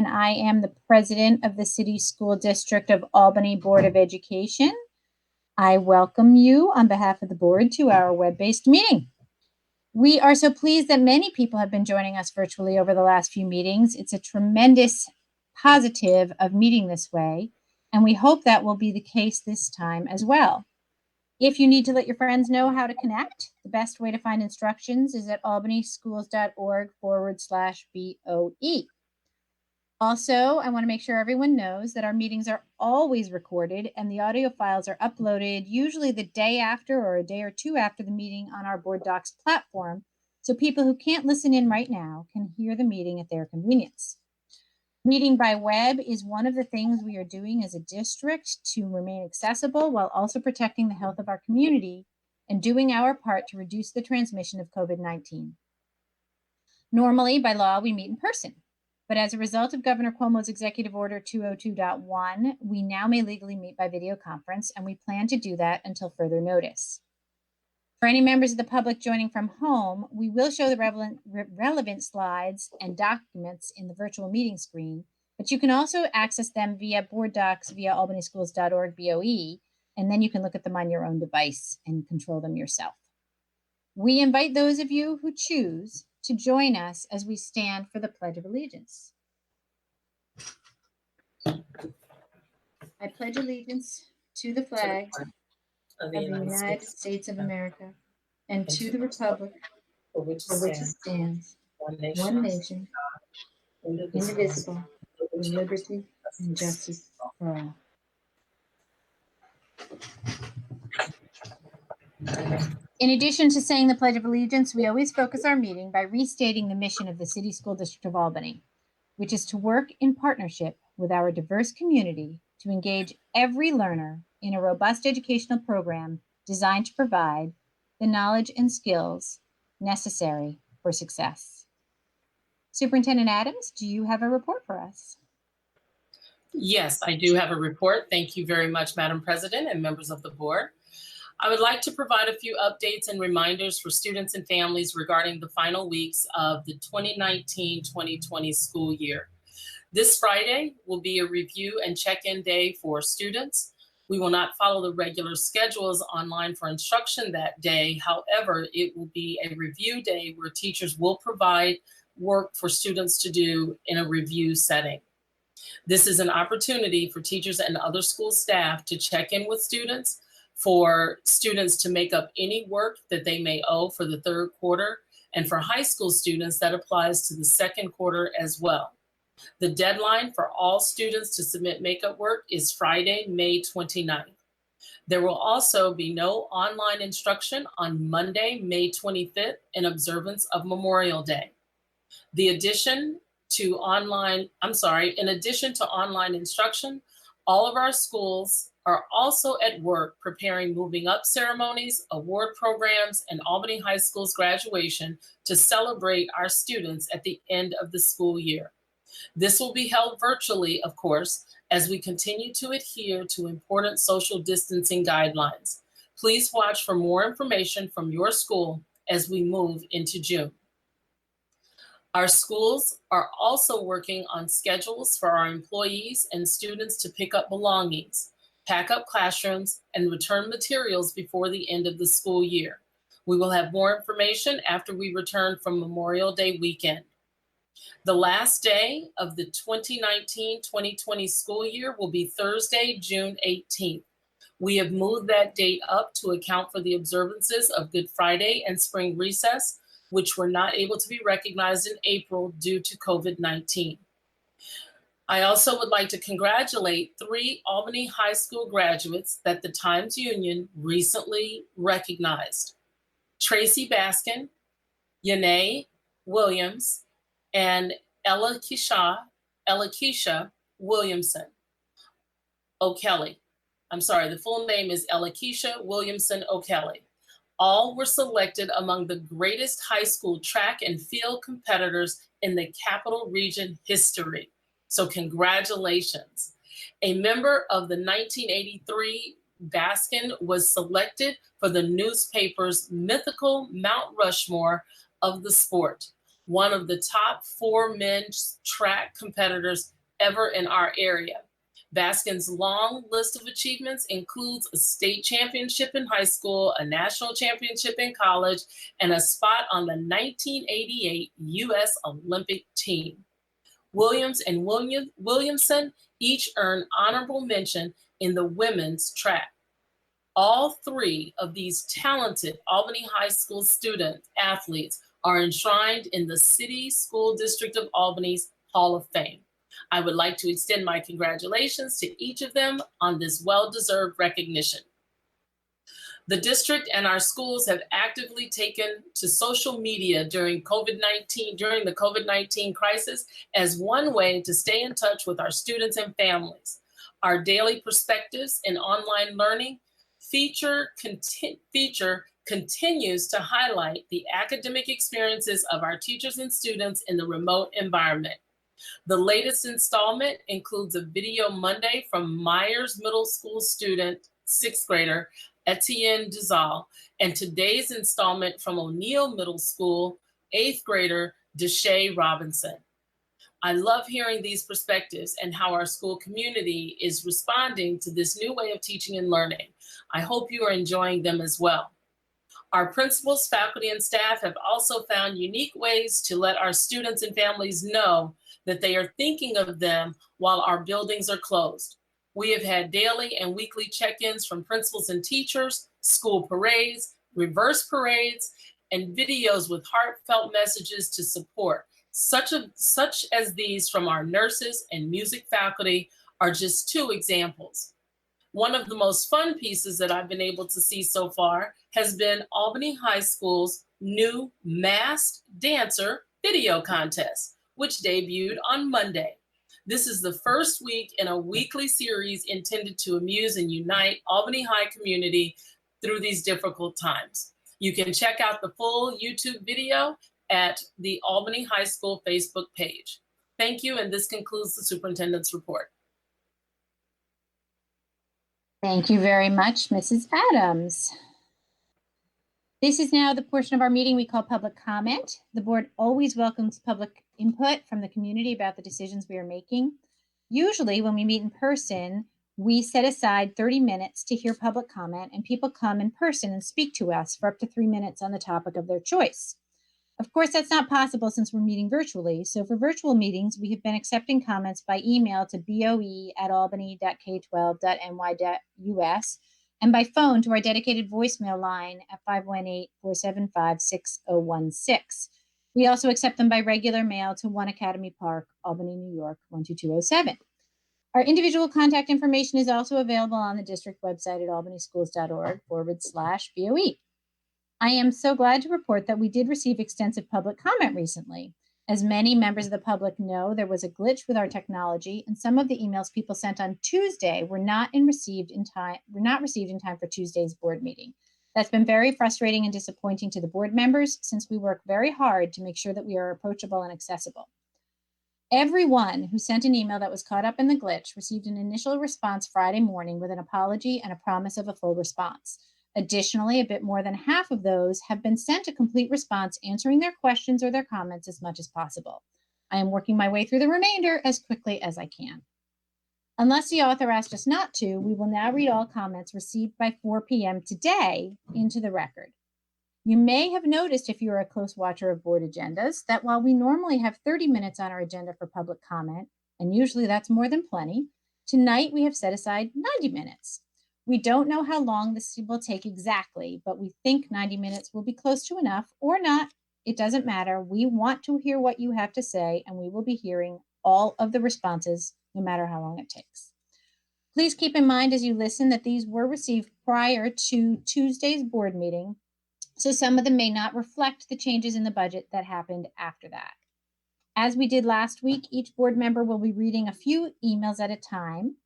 I am the president of the City School District of Albany Board of Education. I welcome you on behalf of the board to our web-based meeting. We are so pleased that many people have been joining us virtually over the last few meetings. It's a tremendous positive of meeting this way, and we hope that will be the case this time as well. If you need to let your friends know how to connect, the best way to find instructions is at albanyschools.org/BOE. Also, I want to make sure everyone knows that our meetings are always recorded and the audio files are uploaded usually the day after or a day or two after the meeting on our Board Docs platform, so people who can't listen in right now can hear the meeting at their convenience. Meeting by web is one of the things we are doing as a district to remain accessible while also protecting the health of our community and doing our part to reduce the transmission of COVID-19. Normally, by law, we meet in person, but as a result of Governor Cuomo's Executive Order 202.1, we now may legally meet by video conference, and we plan to do that until further notice. For any members of the public joining from home, we will show the relevant slides and documents in the virtual meeting screen, but you can also access them via Board Docs via albanyschools.org/BOE, and then you can look at them on your own device and control them yourself. We invite those of you who choose to join us as we stand for the Pledge of Allegiance. I pledge allegiance to the flag of the United States of America and to the republic for which it stands, one nation, indivisible, with liberty and justice for all. In addition to saying the Pledge of Allegiance, we always focus our meeting by restating the mission of the City School District of Albany, which is to work in partnership with our diverse community to engage every learner in a robust educational program designed to provide the knowledge and skills necessary for success. Superintendent Adams, do you have a report for us? Yes, I do have a report. Thank you very much, Madam President and members of the board. I would like to provide a few updates and reminders for students and families regarding the final weeks of the 2019-2020 school year. This Friday will be a review and check-in day for students. We will not follow the regular schedules online for instruction that day. However, it will be a review day where teachers will provide work for students to do in a review setting. This is an opportunity for teachers and other school staff to check in with students, for students to make up any work that they may owe for the third quarter, and for high school students that applies to the second quarter as well. The deadline for all students to submit makeup work is Friday, May 29th. There will also be no online instruction on Monday, May 25th in observance of Memorial Day. In addition to online instruction, all of our schools are also at work preparing moving up ceremonies, award programs, and Albany High School's graduation to celebrate our students at the end of the school year. This will be held virtually, of course, as we continue to adhere to important social distancing guidelines. Please watch for more information from your school as we move into June. Our schools are also working on schedules for our employees and students to pick up belongings, pack up classrooms, and return materials before the end of the school year. We will have more information after we return from Memorial Day weekend. The last day of the 2019-2020 school year will be Thursday, June 18th. We have moved that date up to account for the observances of Good Friday and spring recess, which were not able to be recognized in April due to COVID-19. I also would like to congratulate 3 Albany High School graduates that the Times Union recently recognized: Tracy Baskin, Yanae Williams, and Elakeisha Williamson O'Kelly. I'm sorry, the full name is Elakeisha Williamson O'Kelly. All were selected among the greatest high school track and field competitors in the Capital Region history. So congratulations. A member of the 1983 Baskin was selected for the newspaper's mythical Mount Rushmore of the sport, one of the top 4 men's track competitors ever in our area. Baskin's long list of achievements includes a state championship in high school, a national championship in college, and a spot on the 1988 U.S. Olympic team. Williams and Williamson each earned honorable mention in the women's track. All three of these talented Albany High School student athletes are enshrined in the City School District of Albany's Hall of Fame. I would like to extend my congratulations to each of them on this well-deserved recognition. The district and our schools have actively taken to social media during the COVID-19 crisis as one way to stay in touch with our students and families. Our daily perspectives in online learning feature continues to highlight the academic experiences of our teachers and students in the remote environment. The latest installment includes a video Monday from Myers Middle School student, 6th grader, Etienne Duzal, and today's installment from O'Neill Middle School, 8th grader, Deshae Robinson. I love hearing these perspectives and how our school community is responding to this new way of teaching and learning. I hope you are enjoying them as well. Our principals, faculty, and staff have also found unique ways to let our students and families know that they are thinking of them while our buildings are closed. We have had daily and weekly check-ins from principals and teachers, school parades, reverse parades, and videos with heartfelt messages to support. Such as these from our nurses and music faculty are just two examples. One of the most fun pieces that I've been able to see so far has been Albany High School's new Masked Dancer video contest, which debuted on Monday. This is the first week in a weekly series intended to amuse and unite Albany High community through these difficult times. You can check out the full YouTube video at the Albany High School Facebook page. Thank you, and this concludes the superintendent's report. Thank you very much, Mrs. Adams. This is now the portion of our meeting we call public comment. The board always welcomes public input from the community about the decisions we are making. Usually when we meet in person, we set aside 30 minutes to hear public comment, and people come in person and speak to us for up to 3 minutes on the topic of their choice. Of course, that's not possible since we're meeting virtually. So for virtual meetings, we have been accepting comments by email to boe@albany.k12.ny.us and by phone to our dedicated voicemail line at 518-475-6016. We also accept them by regular mail to 1 Academy Park, Albany, New York, 12207. Our individual contact information is also available on the district website at albanyschools.org/BOE. I am so glad to report that we did receive extensive public comment recently. As many members of the public know, there was a glitch with our technology, and some of the emails people sent on Tuesday were not received in time for Tuesday's board meeting. That's been very frustrating and disappointing to the board members since we work very hard to make sure that we are approachable and accessible. Everyone who sent an email that was caught up in the glitch received an initial response Friday morning with an apology and a promise of a full response. Additionally, a bit more than half of those have been sent a complete response answering their questions or their comments as much as possible. I am working my way through the remainder as quickly as I can. Unless the author asked us not to, we will now read all comments received by 4 p.m. today into the record. You may have noticed, if you're a close watcher of board agendas, that while we normally have 30 minutes on our agenda for public comment, and usually that's more than plenty, tonight we have set aside 90 minutes. We don't know how long this will take exactly, but we think 90 minutes will be close to enough or not. It doesn't matter. We want to hear what you have to say, and we will be hearing all of the responses, no matter how long it takes. Please keep in mind as you listen that these were received prior to Tuesday's board meeting, so some of them may not reflect the changes in the budget that happened after that. As we did last week, each board member will be reading a few emails at a time.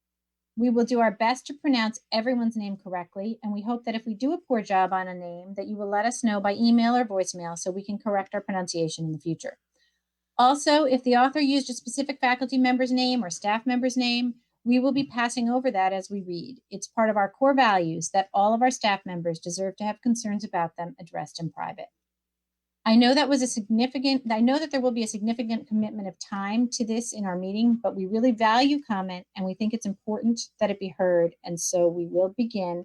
We will do our best to pronounce everyone's name correctly, and we hope that if we do a poor job on a name, that you will let us know by email or voicemail so we can correct our pronunciation in the future. Also, if the author used a specific faculty member's name or staff member's name, we will be passing over that as we read. It's part of our core values that all of our staff members deserve to have concerns about them addressed in private. I know that there will be a significant commitment of time to this in our meeting, but we really value comment and we think it's important that it be heard. And so we will begin.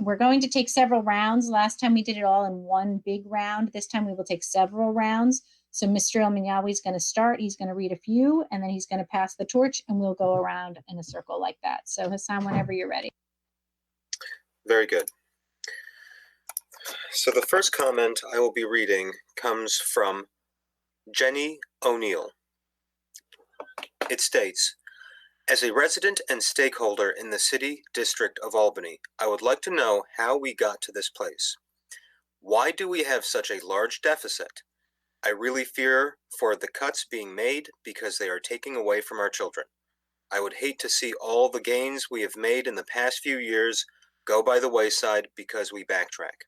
We're going to take several rounds. Last time we did it all in one big round. This time we will take several rounds. So Mr. El-Minyawi is going to start. He's going to read a few, and then he's going to pass the torch, and we'll go around in a circle like that. So Hassan, whenever you're ready. Very good. So the first comment I will be reading comes from Jenny O'Neill. It states, as a resident and stakeholder in the City District of Albany, I would like to know how we got to this place. Why do we have such a large deficit? I really fear for the cuts being made because they are taking away from our children. I would hate to see all the gains we have made in the past few years go by the wayside because we backtrack.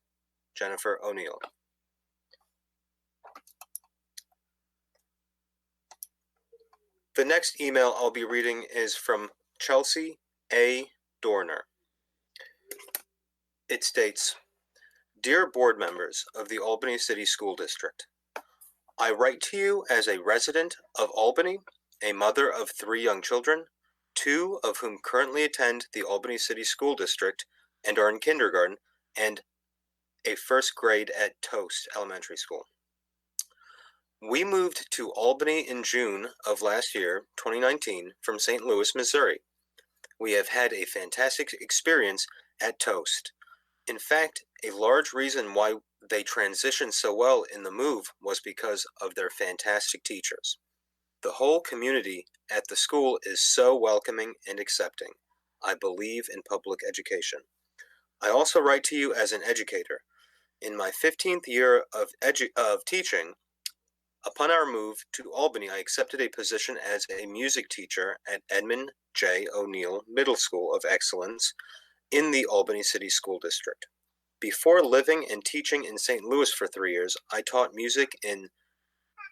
Jennifer O'Neill. The next email I'll be reading is from Chelsea A. Dorner. It states, Dear board members of the Albany City School District, I write to you as a resident of Albany, a mother of 3 young children, 2 of whom currently attend the Albany City School District and are in kindergarten, and a first grade at Toast Elementary School. We moved to Albany in June of last year, 2019, from St. Louis, Missouri. We have had a fantastic experience at Toast. In fact, a large reason why they transitioned so well in the move was because of their fantastic teachers. The whole community at the school is so welcoming and accepting. I believe in public education. I also write to you as an educator. In my 15th year of teaching, upon our move to Albany, I accepted a position as a music teacher at Edmund J. O'Neill Middle School of Excellence in the Albany City School District. Before living and teaching in St. Louis for 3 years, I taught music in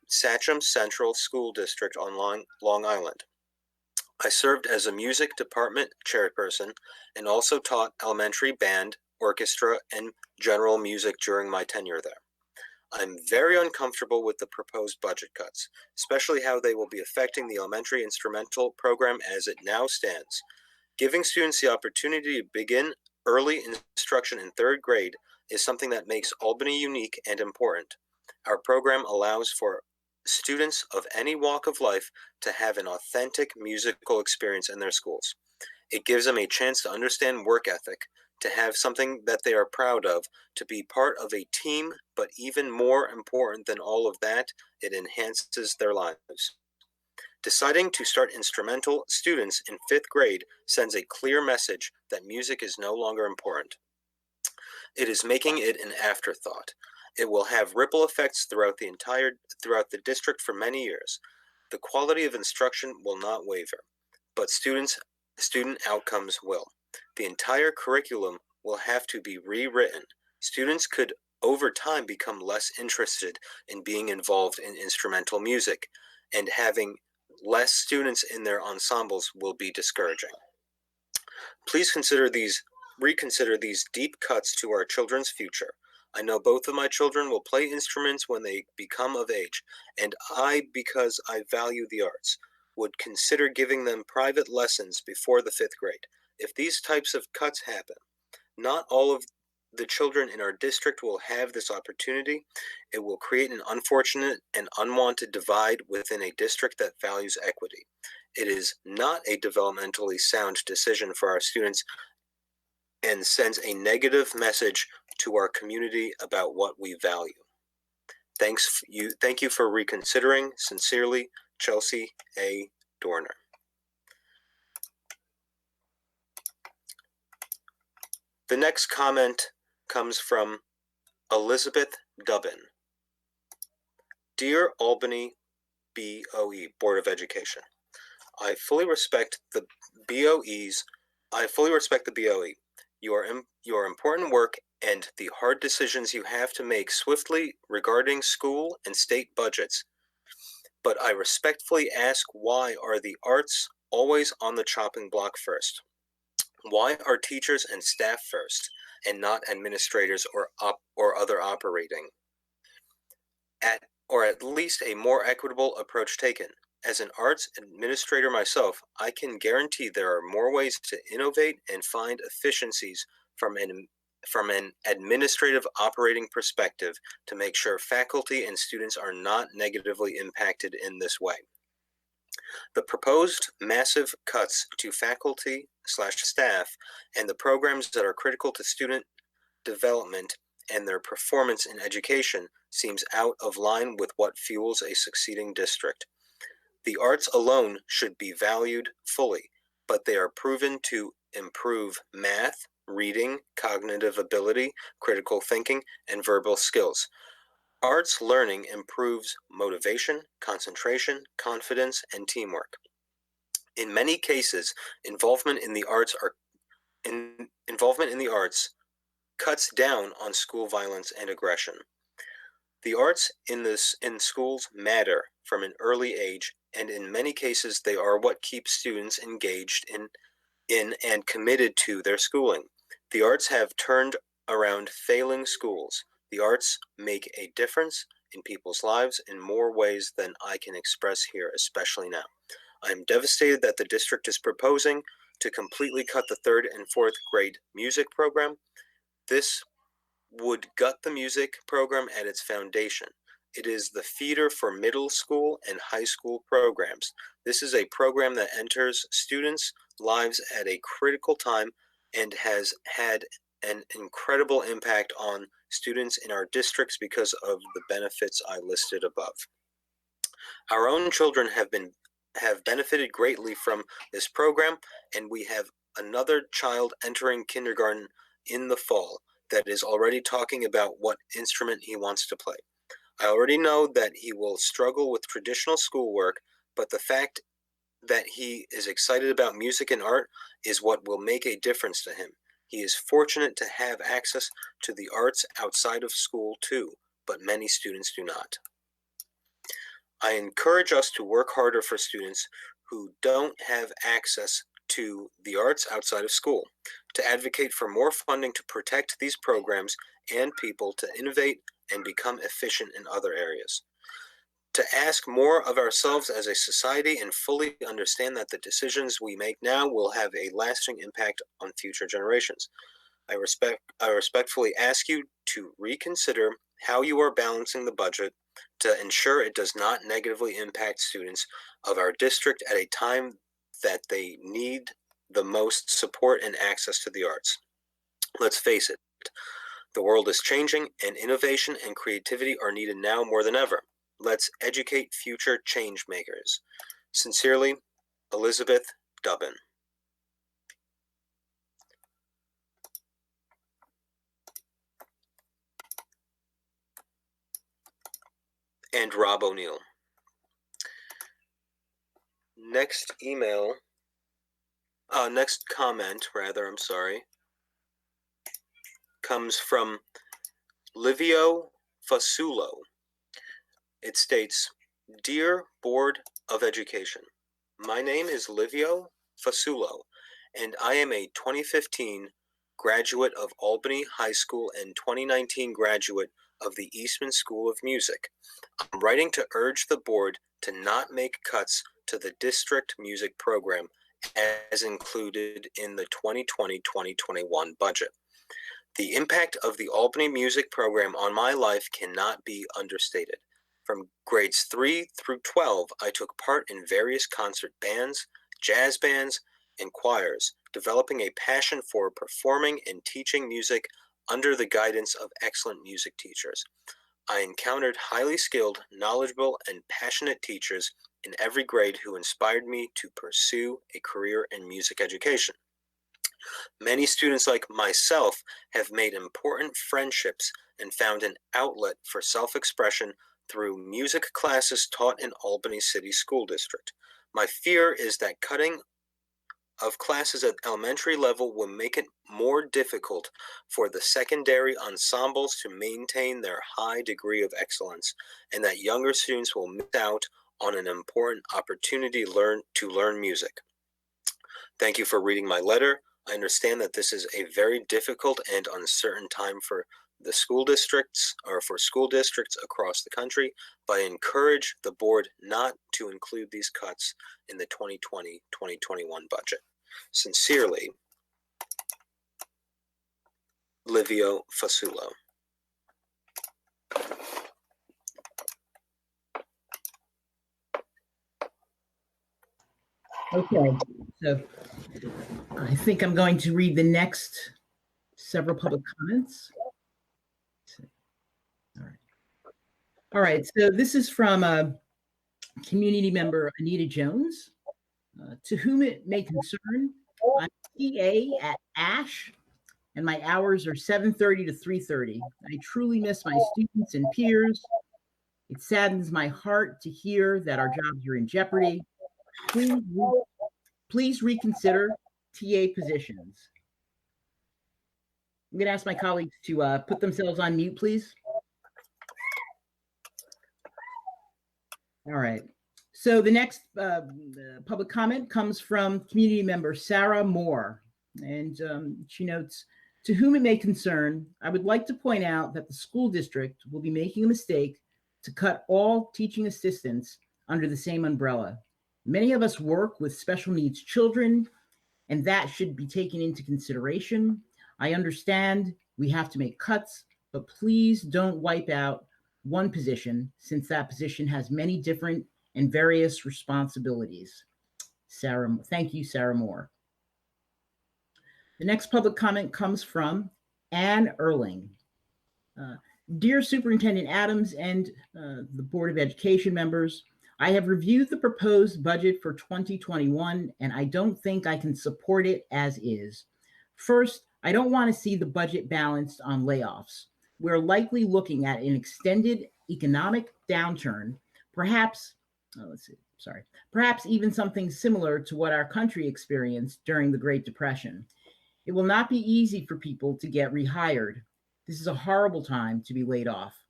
Sachem Central School District on Long Island. I served as a music department chairperson and also taught elementary band, orchestra, and general music during my tenure there. I'm very uncomfortable with the proposed budget cuts, especially how they will be affecting the elementary instrumental program as it now stands. Giving students the opportunity to begin early instruction in 3rd grade is something that makes Albany unique and important. Our program allows for students of any walk of life to have an authentic musical experience in their schools. It gives them a chance to understand work ethic, to have something that they are proud of, to be part of a team, but even more important than all of that, it enhances their lives. Deciding to start instrumental students in 5th grade sends a clear message that music is no longer important. It is making it an afterthought. It will have ripple effects throughout the district for many years. The quality of instruction will not waver, but student outcomes will. The entire curriculum will have to be rewritten. Students could, over time, become less interested in being involved in instrumental music, and having less students in their ensembles will be discouraging. Please reconsider these deep cuts to our children's future. I know both of my children will play instruments when they become of age, and I, because I value the arts, would consider giving them private lessons before the 5th grade. If these types of cuts happen, not all of the children in our district will have this opportunity. It will create an unfortunate and unwanted divide within a district that values equity. It is not a developmentally sound decision for our students and sends a negative message to our community about what we value. Thank you for reconsidering. Sincerely, Chelsea A. Dorner. The next comment comes from Elizabeth Dubbin. Dear Albany BOE, Board of Education, I fully respect the BOE. Your important work and the hard decisions you have to make swiftly regarding school and state budgets. But I respectfully ask, why are the arts always on the chopping block first? Why are teachers and staff first, and not administrators or other operating? or at least a more equitable approach taken. As an arts administrator myself, I can guarantee there are more ways to innovate and find efficiencies from an administrative operating perspective to make sure faculty and students are not negatively impacted in this way. The proposed massive cuts to faculty/staff and the programs that are critical to student development and their performance in education seems out of line with what fuels a succeeding district. The arts alone should be valued fully, but they are proven to improve math, reading, cognitive ability, critical thinking, and verbal skills. Arts learning improves motivation, concentration, confidence, and teamwork. In many cases, involvement in the arts cuts down on school violence and aggression. The arts in schools matter from an early age, and in many cases they are what keeps students engaged in and committed to their schooling. The arts have turned around failing schools. The arts make a difference in people's lives in more ways than I can express here, especially now. I am devastated that the district is proposing to completely cut the 3rd and 4th grade music program. This would gut the music program at its foundation. It is the feeder for middle school and high school programs. This is a program that enters students' lives at a critical time and has had an incredible impact on students in our districts because of the benefits I listed above. Our own children have benefited greatly from this program, and we have another child entering kindergarten in the fall that is already talking about what instrument he wants to play. I already know that he will struggle with traditional schoolwork, but the fact that he is excited about music and art is what will make a difference to him. He is fortunate to have access to the arts outside of school too, but many students do not. I encourage us to work harder for students who don't have access to the arts outside of school, to advocate for more funding to protect these programs and people to innovate and become efficient in other areas. To ask more of ourselves as a society and fully understand that the decisions we make now will have a lasting impact on future generations. I respectfully ask you to reconsider how you are balancing the budget to ensure it does not negatively impact students of our district at a time that they need the most support and access to the arts. Let's face it, the world is changing, and innovation and creativity are needed now more than ever. Let's educate future change makers. Sincerely, Elizabeth Dubbin. And Rob O'Neill. Next comment, comes from Livio Fasulo. It states, "Dear Board of Education, my name is Livio Fasulo, and I am a 2015 graduate of Albany High School and 2019 graduate of the Eastman School of Music. I'm writing to urge the board to not make cuts to the district music program as included in the 2020-2021 budget. The impact of the Albany music program on my life cannot be understated. From grades 3 through 12, I took part in various concert bands, jazz bands, and choirs, developing a passion for performing and teaching music under the guidance of excellent music teachers. I encountered highly skilled, knowledgeable, and passionate teachers in every grade who inspired me to pursue a career in music education. Many students like myself have made important friendships and found an outlet for self-expression through music classes taught in Albany City School District. My fear is that cutting of classes at elementary level will make it more difficult for the secondary ensembles to maintain their high degree of excellence, and that younger students will miss out on an important opportunity to learn music. Thank you for reading my letter. I understand that this is a very difficult and uncertain time for the school districts or for school districts across the country, but I encourage the board not to include these cuts in the 2020-2021 budget. Sincerely, Livio Fasulo. Okay, so I think I'm going to read the next several public comments. All right, so this is from community member Anita Jones. To whom it may concern, I'm TA at ASH, and my hours are 7:30 to 3:30. I truly miss my students and peers. It saddens my heart to hear that our jobs are in jeopardy. Please reconsider TA positions. I'm going to ask my colleagues to put themselves on mute, please. All right. So the next public comment comes from community member Sarah Moore. And she notes, to whom it may concern, I would like to point out that the school district will be making a mistake to cut all teaching assistants under the same umbrella. Many of us work with special needs children, and that should be taken into consideration. I understand we have to make cuts, but please don't wipe out one position, since that position has many different and various responsibilities. Thank you, Sarah Moore. The next public comment comes from Anne Erling. Dear Superintendent Adams and the Board of Education members, I have reviewed the proposed budget for 2021, and I don't think I can support it as is. First, I don't want to see the budget balanced on layoffs. We're likely looking at an extended economic downturn, perhaps even something similar to what our country experienced during the Great Depression. It will not be easy for people to get rehired. This is a horrible time to be laid off.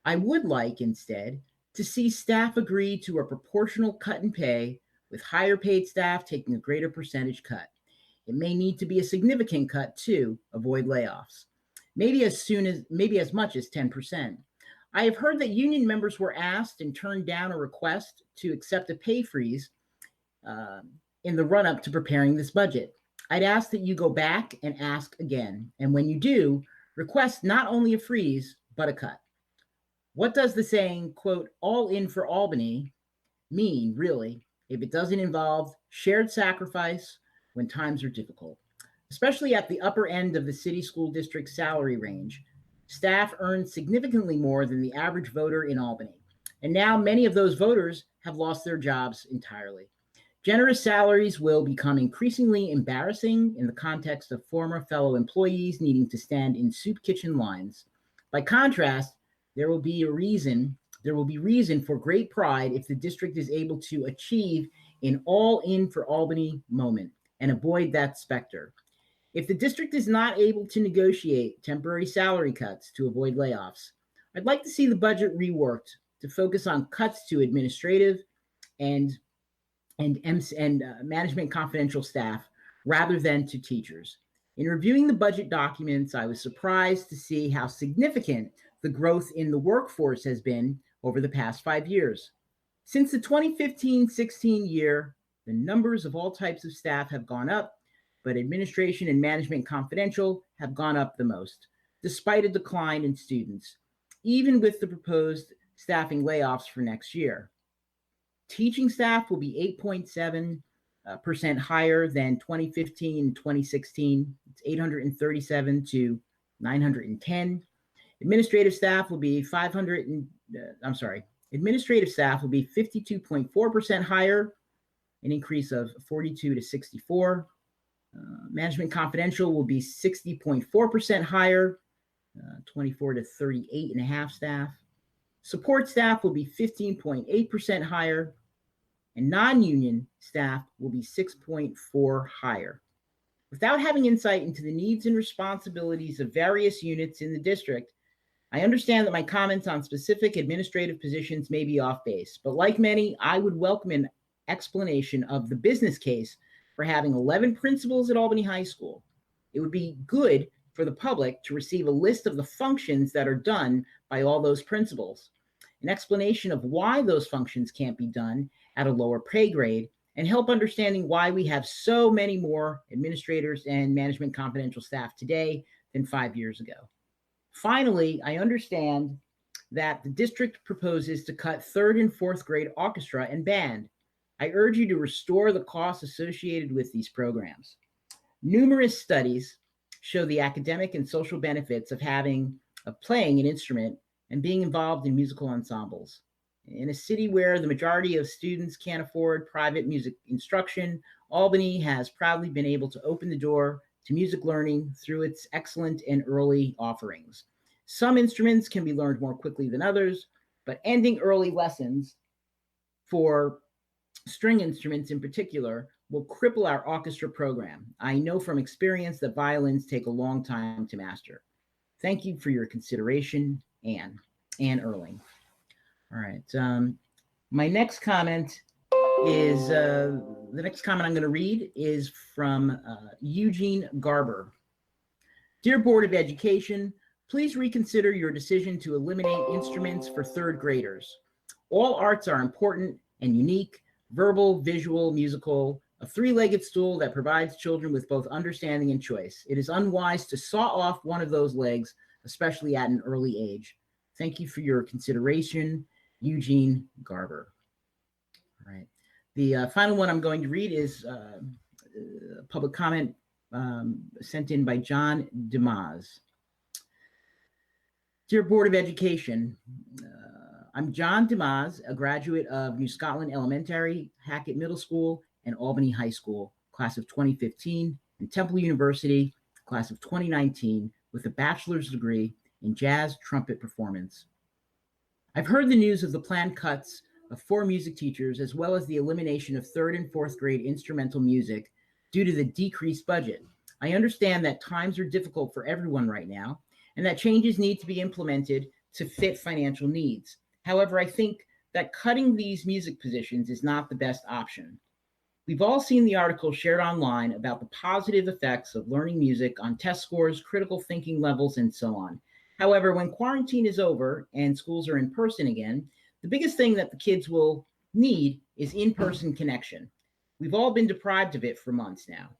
I would like, instead, to see staff agree to a proportional cut in pay, with higher paid staff taking a greater percentage cut. It may need to be a significant cut to avoid layoffs, maybe as much as 10%. I have heard that union members were asked and turned down a request to accept a pay freeze in the run-up to preparing this budget. I'd ask that you go back and ask again, and when you do, request not only a freeze, but a cut. What does the saying, quote, all in for Albany mean, really, if it doesn't involve shared sacrifice when times are difficult? Especially at the upper end of the city school district salary range, staff earn significantly more than the average voter in Albany. And now many of those voters have lost their jobs entirely. Generous salaries will become increasingly embarrassing in the context of former fellow employees needing to stand in soup kitchen lines. By contrast, there will be reason for great pride if the district is able to achieve an all-in for Albany moment and avoid that specter. If the district is not able to negotiate temporary salary cuts to avoid layoffs, I'd like to see the budget reworked to focus on cuts to administrative and management confidential staff rather than to teachers. In reviewing the budget documents, I was surprised to see how significant the growth in the workforce has been over the past 5 years. Since the 2015-16 year, the numbers of all types of staff have gone up, but administration and management confidential have gone up the most, despite a decline in students, even with the proposed staffing layoffs for next year. Teaching staff will be 8.7% higher than 2015 and 2016. It's 837 to 910. Administrative staff will be 52.4% higher, an increase of 42 to 64. Management confidential will be 60.4% higher, 24 to 38 and a half staff. Support staff will be 15.8% higher, and non-union staff will be 6.4% higher. Without having insight into the needs and responsibilities of various units in the district, I understand that my comments on specific administrative positions may be off base, but like many, I would welcome an explanation of the business case for having 11 principals at Albany High School. It would be good for the public to receive a list of the functions that are done by all those principals, an explanation of why those functions can't be done at a lower pay grade, and help understanding why we have so many more administrators and management confidential staff today than 5 years ago. Finally, I understand that the district proposes to cut 3rd and 4th grade orchestra and band. I urge you to restore the costs associated with these programs. Numerous studies show the academic and social benefits of playing an instrument and being involved in musical ensembles. In a city where the majority of students can't afford private music instruction, Albany has proudly been able to open the door to music learning through its excellent and early offerings. Some instruments can be learned more quickly than others, but ending early lessons for string instruments in particular will cripple our orchestra program. I know from experience that violins take a long time to master. Thank you for your consideration, Anne Erling. All right. My next comment is, the next comment I'm going to read is from Eugene Garber. Dear Board of Education, please reconsider your decision to eliminate instruments for 3rd graders. All arts are important and unique: verbal, visual, musical, a 3-legged stool that provides children with both understanding and choice. It is unwise to saw off one of those legs, especially at an early age. Thank you for your consideration, Eugene Garber. All right. The final one I'm going to read is a public comment sent in by John Dimas. Dear Board of Education, I'm John Dimas, a graduate of New Scotland Elementary, Hackett Middle School, and Albany High School, class of 2015, and Temple University, class of 2019, with a bachelor's degree in jazz trumpet performance. I've heard the news of the planned cuts of 4 music teachers, as well as the elimination of 3rd and 4th grade instrumental music due to the decreased budget. I understand that times are difficult for everyone right now, and that changes need to be implemented to fit financial needs. However, I think that cutting these music positions is not the best option. We've all seen the article shared online about the positive effects of learning music on test scores, critical thinking levels, and so on. However, when quarantine is over and schools are in person again, the biggest thing that the kids will need is in-person connection. We've all been deprived of it for months now,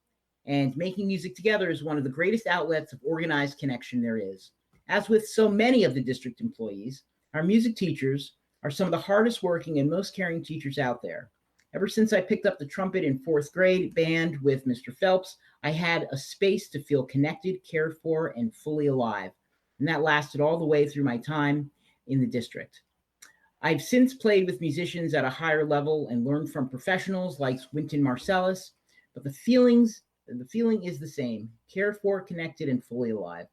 and making music together is one of the greatest outlets of organized connection there is. As with so many of the district employees, our music teachers are some of the hardest working and most caring teachers out there. Ever since I picked up the trumpet in 4th grade band with Mr. Phelps, I had a space to feel connected, cared for, and fully alive. And that lasted all the way through my time in the district. I've since played with musicians at a higher level and learned from professionals like Wynton Marsalis, but the feeling is the same: cared for, connected, and fully alive.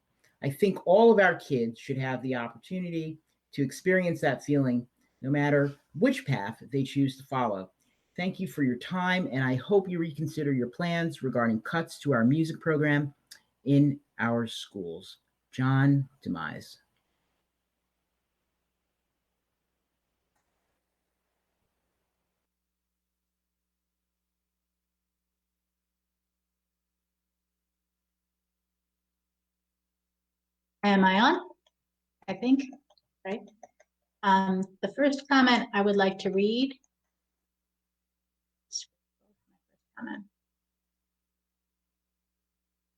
I think all of our kids should have the opportunity to experience that feeling, no matter which path they choose to follow. Thank you for your time, and I hope you reconsider your plans regarding cuts to our music program in our schools. John Dimas. Am I on? I think, right? The first comment I would like to read.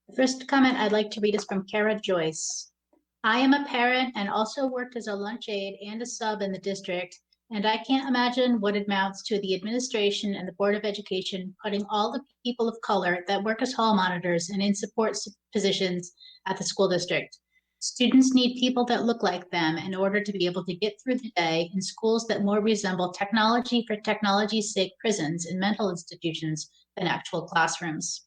The first comment I'd like to read is from Kara Joyce. I am a parent and also worked as a lunch aide and a sub in the district, and I can't imagine what it amounts to the administration and the Board of Education putting all the people of color that work as hall monitors and in support positions at the school district. Students need people that look like them in order to be able to get through the day in schools that more resemble technology for technology's sake prisons and mental institutions than actual classrooms.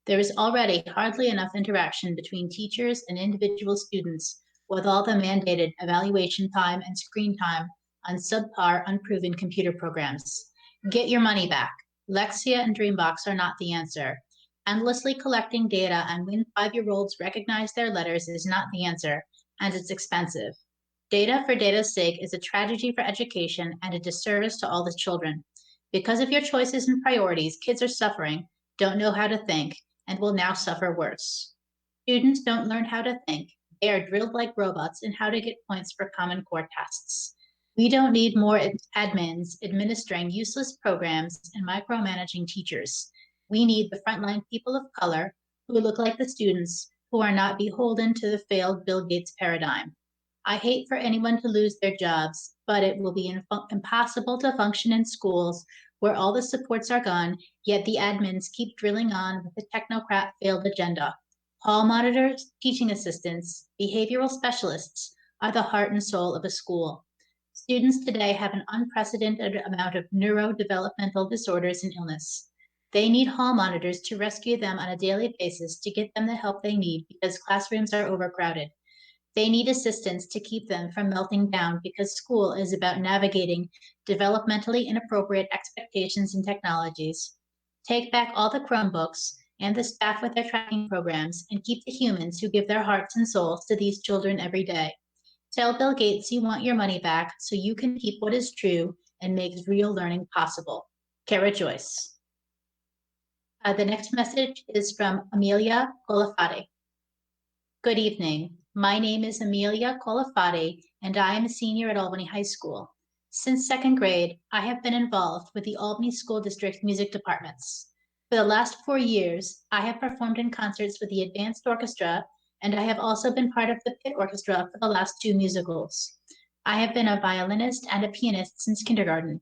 There is already hardly enough interaction between teachers and individual students with all the mandated evaluation time and screen time on subpar, unproven computer programs. Get your money back. Lexia and Dreambox are not the answer. Endlessly collecting data on when 5-year-olds recognize their letters is not the answer, and it's expensive. Data for data's sake is a tragedy for education and a disservice to all the children. Because of your choices and priorities, kids are suffering, don't know how to think, and will now suffer worse. Students don't learn how to think. They are drilled like robots in how to get points for Common Core tests. We don't need more admins administering useless programs and micromanaging teachers. We need the frontline people of color who look like the students, who are not beholden to the failed Bill Gates paradigm. I hate for anyone to lose their jobs, but it will be impossible to function in schools where all the supports are gone, yet the admins keep drilling on with the technocrat failed agenda. Hall monitors, teaching assistants, behavioral specialists are the heart and soul of a school. Students today have an unprecedented amount of neurodevelopmental disorders and illness. They need hall monitors to rescue them on a daily basis to get them the help they need because classrooms are overcrowded. They need assistance to keep them from melting down because school is about navigating developmentally inappropriate expectations and technologies. Take back all the Chromebooks and the staff with their tracking programs and keep the humans who give their hearts and souls to these children every day. Tell Bill Gates you want your money back so you can keep what is true and makes real learning possible. Kara Joyce. The next message is from Amelia Colafatti. Good evening. My name is Amelia Colafatti, and I am a senior at Albany High School. Since second grade, I have been involved with the Albany School District music departments. For the last 4 years, I have performed in concerts with the Advanced Orchestra, and I have also been part of the Pit Orchestra for the last 2 musicals. I have been a violinist and a pianist since kindergarten.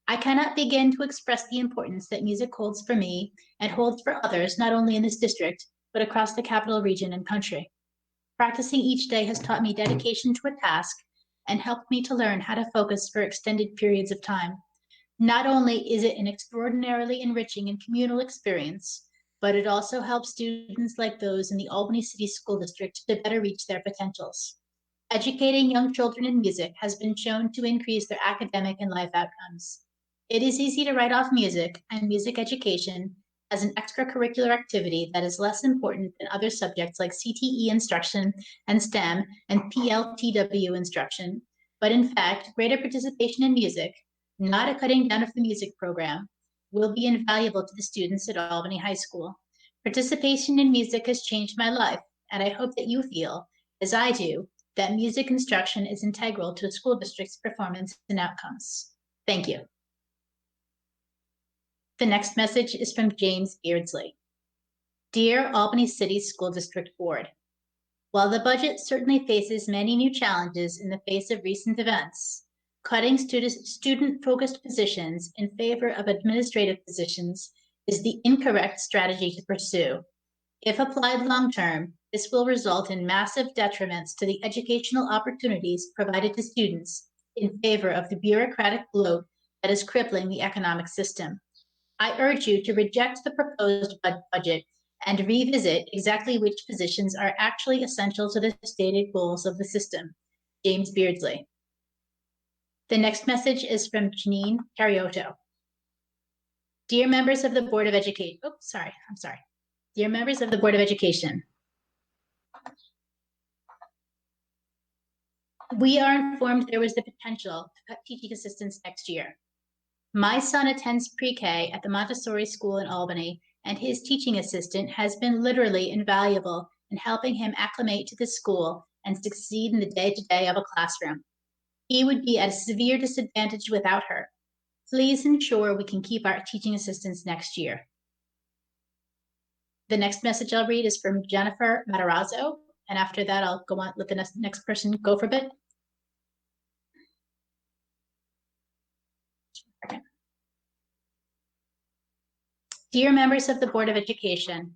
I cannot begin to express the importance that music holds for me and holds for others, not only in this district, but across the capital region and country. Practicing each day has taught me dedication to a task and helped me to learn how to focus for extended periods of time. Not only is it an extraordinarily enriching and communal experience, but it also helps students like those in the Albany City School District to better reach their potentials. Educating young children in music has been shown to increase their academic and life outcomes. It is easy to write off music and music education as an extracurricular activity that is less important than other subjects like CTE instruction and STEM and PLTW instruction. But in fact, greater participation in music, not a cutting down of the music program, will be invaluable to the students at Albany High School. Participation in music has changed my life, and I hope that you feel, as I do, that music instruction is integral to a school district's performance and outcomes. Thank you. The next message is from James Beardsley. Dear Albany City School District Board, while the budget certainly faces many new challenges in the face of recent events, cutting student-focused positions in favor of administrative positions is the incorrect strategy to pursue. If applied long-term, this will result in massive detriments to the educational opportunities provided to students in favor of the bureaucratic bloat that is crippling the economic system. I urge you to reject the proposed budget and revisit exactly which positions are actually essential to the stated goals of the system. James Beardsley. The next message is from Janine Carriotto. Dear members of the Board of Education, Dear members of the Board of Education, we are informed there was the potential to cut teaching assistants next year. My son attends pre-K at the Montessori School in Albany, and his teaching assistant has been literally invaluable in helping him acclimate to the school and succeed in the day-to-day of a classroom. He would be at a severe disadvantage without her. Please ensure we can keep our teaching assistants next year. The next message I'll read is from Jennifer Matarazzo, and after that I'll go on, let the next person go for a bit. Dear members of the Board of Education,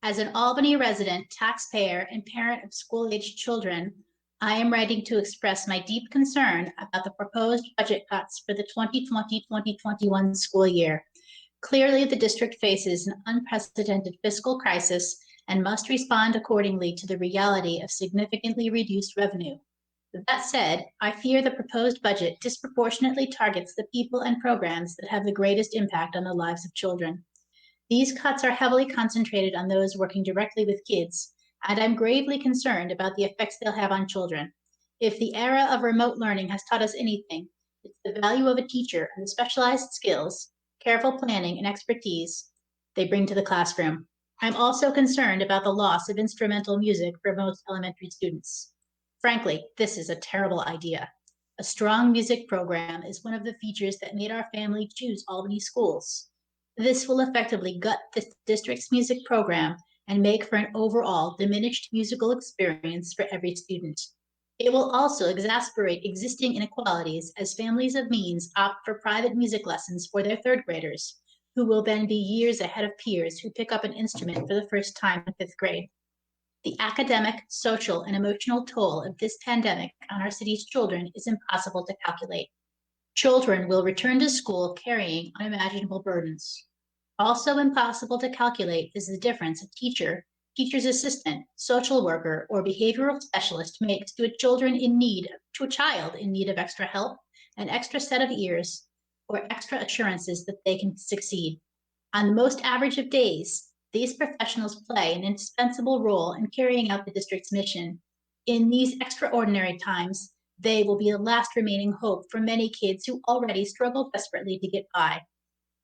as an Albany resident, taxpayer, and parent of school-aged children, I am writing to express my deep concern about the proposed budget cuts for the 2020-2021 school year. Clearly, the district faces an unprecedented fiscal crisis and must respond accordingly to the reality of significantly reduced revenue. That said, I fear the proposed budget disproportionately targets the people and programs that have the greatest impact on the lives of children. These cuts are heavily concentrated on those working directly with kids, and I'm gravely concerned about the effects they'll have on children. If the era of remote learning has taught us anything, it's the value of a teacher and the specialized skills, careful planning, and expertise they bring to the classroom. I'm also concerned about the loss of instrumental music for most elementary students. Frankly, this is a terrible idea. A strong music program is one of the features that made our family choose Albany schools. This will effectively gut the district's music program and make for an overall diminished musical experience for every student. It will also exasperate existing inequalities as families of means opt for private music lessons for their third graders, who will then be years ahead of peers who pick up an instrument for the first time in fifth grade. The academic, social, and emotional toll of this pandemic on our city's children is impossible to calculate. Children will return to school carrying unimaginable burdens. Also impossible to calculate is the difference a teacher, teacher's assistant, social worker, or behavioral specialist makes to a child in need of extra help, an extra set of ears, or extra assurances that they can succeed. On the most average of days, these professionals play an indispensable role in carrying out the district's mission. In these extraordinary times, they will be the last remaining hope for many kids who already struggle desperately to get by.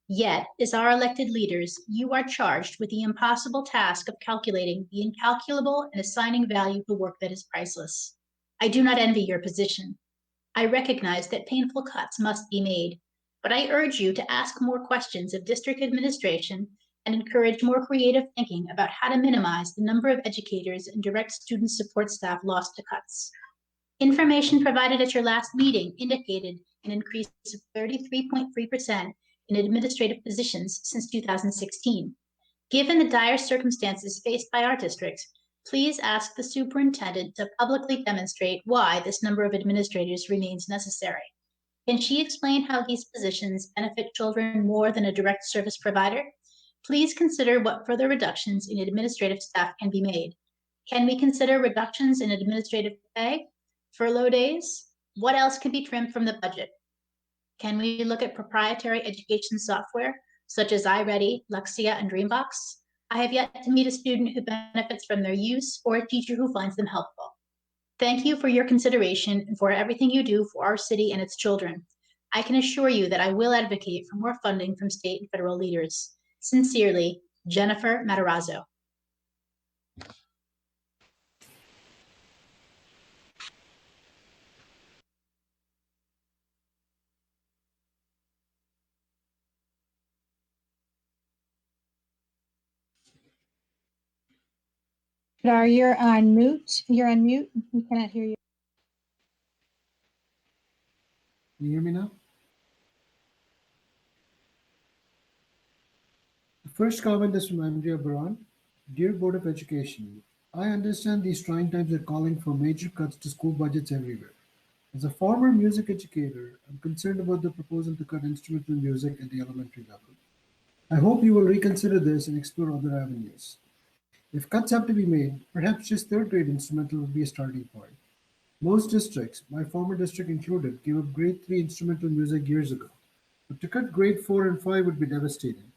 Yet, as our elected leaders, you are charged with the impossible task of calculating the incalculable and assigning value to work that is priceless. I do not envy your position. I recognize that painful cuts must be made, but I urge you to ask more questions of district administration and encourage more creative thinking about how to minimize the number of educators and direct student support staff lost to cuts. Information provided at your last meeting indicated an increase of 33.3% in administrative positions since 2016. Given the dire circumstances faced by our district, please ask the superintendent to publicly demonstrate why this number of administrators remains necessary. Can she explain how these positions benefit children more than a direct service provider? Please consider what further reductions in administrative staff can be made. Can we consider reductions in administrative pay, furlough days? What else can be trimmed from the budget? Can we look at proprietary education software, such as iReady, Lexia, and Dreambox? I have yet to meet a student who benefits from their use or a teacher who finds them helpful. Thank you for your consideration and for everything you do for our city and its children. I can assure you that I will advocate for more funding from state and federal leaders. Sincerely, Jennifer Matarazzo. Dar, you're on mute. You're on mute. We cannot hear you. Can you hear me now? The first comment is from Andrea Baran. Dear Board of Education, I understand these trying times are calling for major cuts to school budgets everywhere. As a former music educator, I'm concerned about the proposal to cut instrumental music at the elementary level. I hope you will reconsider this and explore other avenues. If cuts have to be made, perhaps just third grade instrumental would be a starting point. Most districts, my former district included, gave up grade 3 instrumental music years ago. But to cut grade 4 and 5 would be devastating.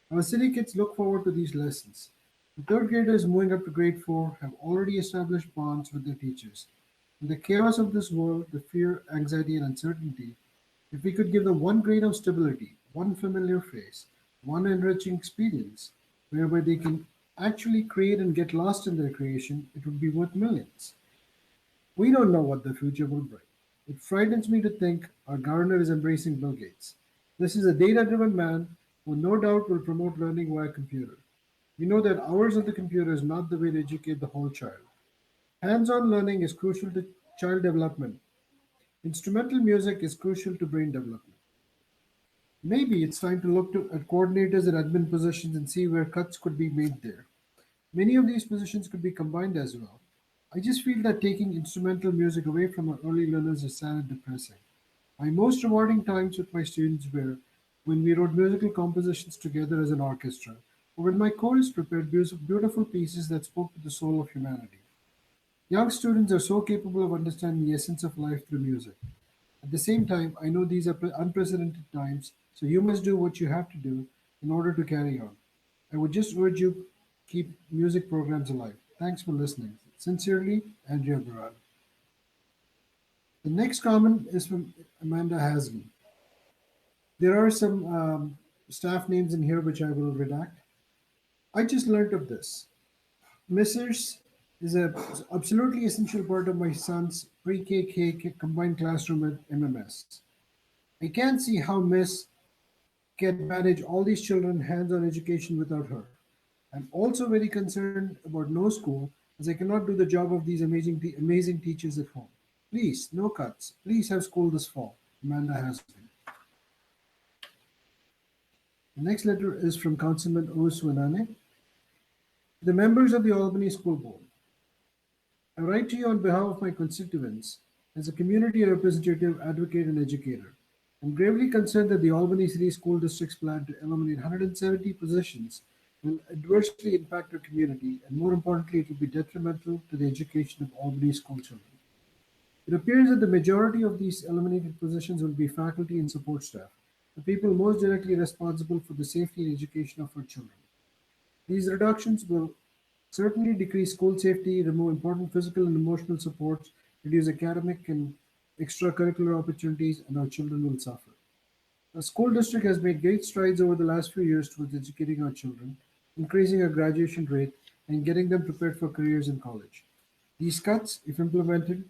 Our city kids look forward to these lessons. The third graders moving up to grade 4 have already established bonds with their teachers. In the chaos of this world, the fear, anxiety, and uncertainty, if we could give them one grain of stability, one familiar face, one enriching experience, whereby they can actually create and get lost in their creation, it would be worth millions. We don't know what the future will bring. It frightens me to think our governor is embracing Bill Gates. This is a data-driven man who no doubt will promote learning via computer. We know that hours on the computer is not the way to educate the whole child. Hands-on learning is crucial to child development. Instrumental music is crucial to brain development. Maybe it's time to look at coordinators and admin positions and see where cuts could be made there. Many of these positions could be combined as well. I just feel that taking instrumental music away from our early learners is sad and depressing. My most rewarding times with my students were when we wrote musical compositions together as an orchestra, or when my chorus prepared beautiful pieces that spoke to the soul of humanity. Young students are so capable of understanding the essence of life through music. At the same time, I know these are unprecedented times, so you must do what you have to do in order to carry on. I would just urge you keep music programs alive. Thanks for listening. Sincerely, Andrea Baran. The next comment is from Amanda Hasley. There are some staff names in here which I will redact. I just learned of this. Missers is a absolutely essential part of my son's pre-K combined classroom at MMS. I can't see how Miss can manage all these children hands-on education without her. I'm also very concerned about no school, as I cannot do the job of these amazing teachers at home. Please, no cuts. Please have school this fall. Amanda has been. The next letter is from Councilman Owusu-Anane. The members of the Albany School Board. I write to you on behalf of my constituents as a community representative, advocate, and educator. I'm gravely concerned that the Albany City School District's plan to eliminate 170 positions will adversely impact our community, and more importantly, it will be detrimental to the education of Albany school children. It appears that the majority of these eliminated positions will be faculty and support staff, the people most directly responsible for the safety and education of our children. These reductions will certainly decrease school safety, remove important physical and emotional supports, reduce academic and extracurricular opportunities, and our children will suffer. The school district has made great strides over the last few years towards educating our children, increasing our graduation rate, and getting them prepared for careers in college. These cuts, if implemented,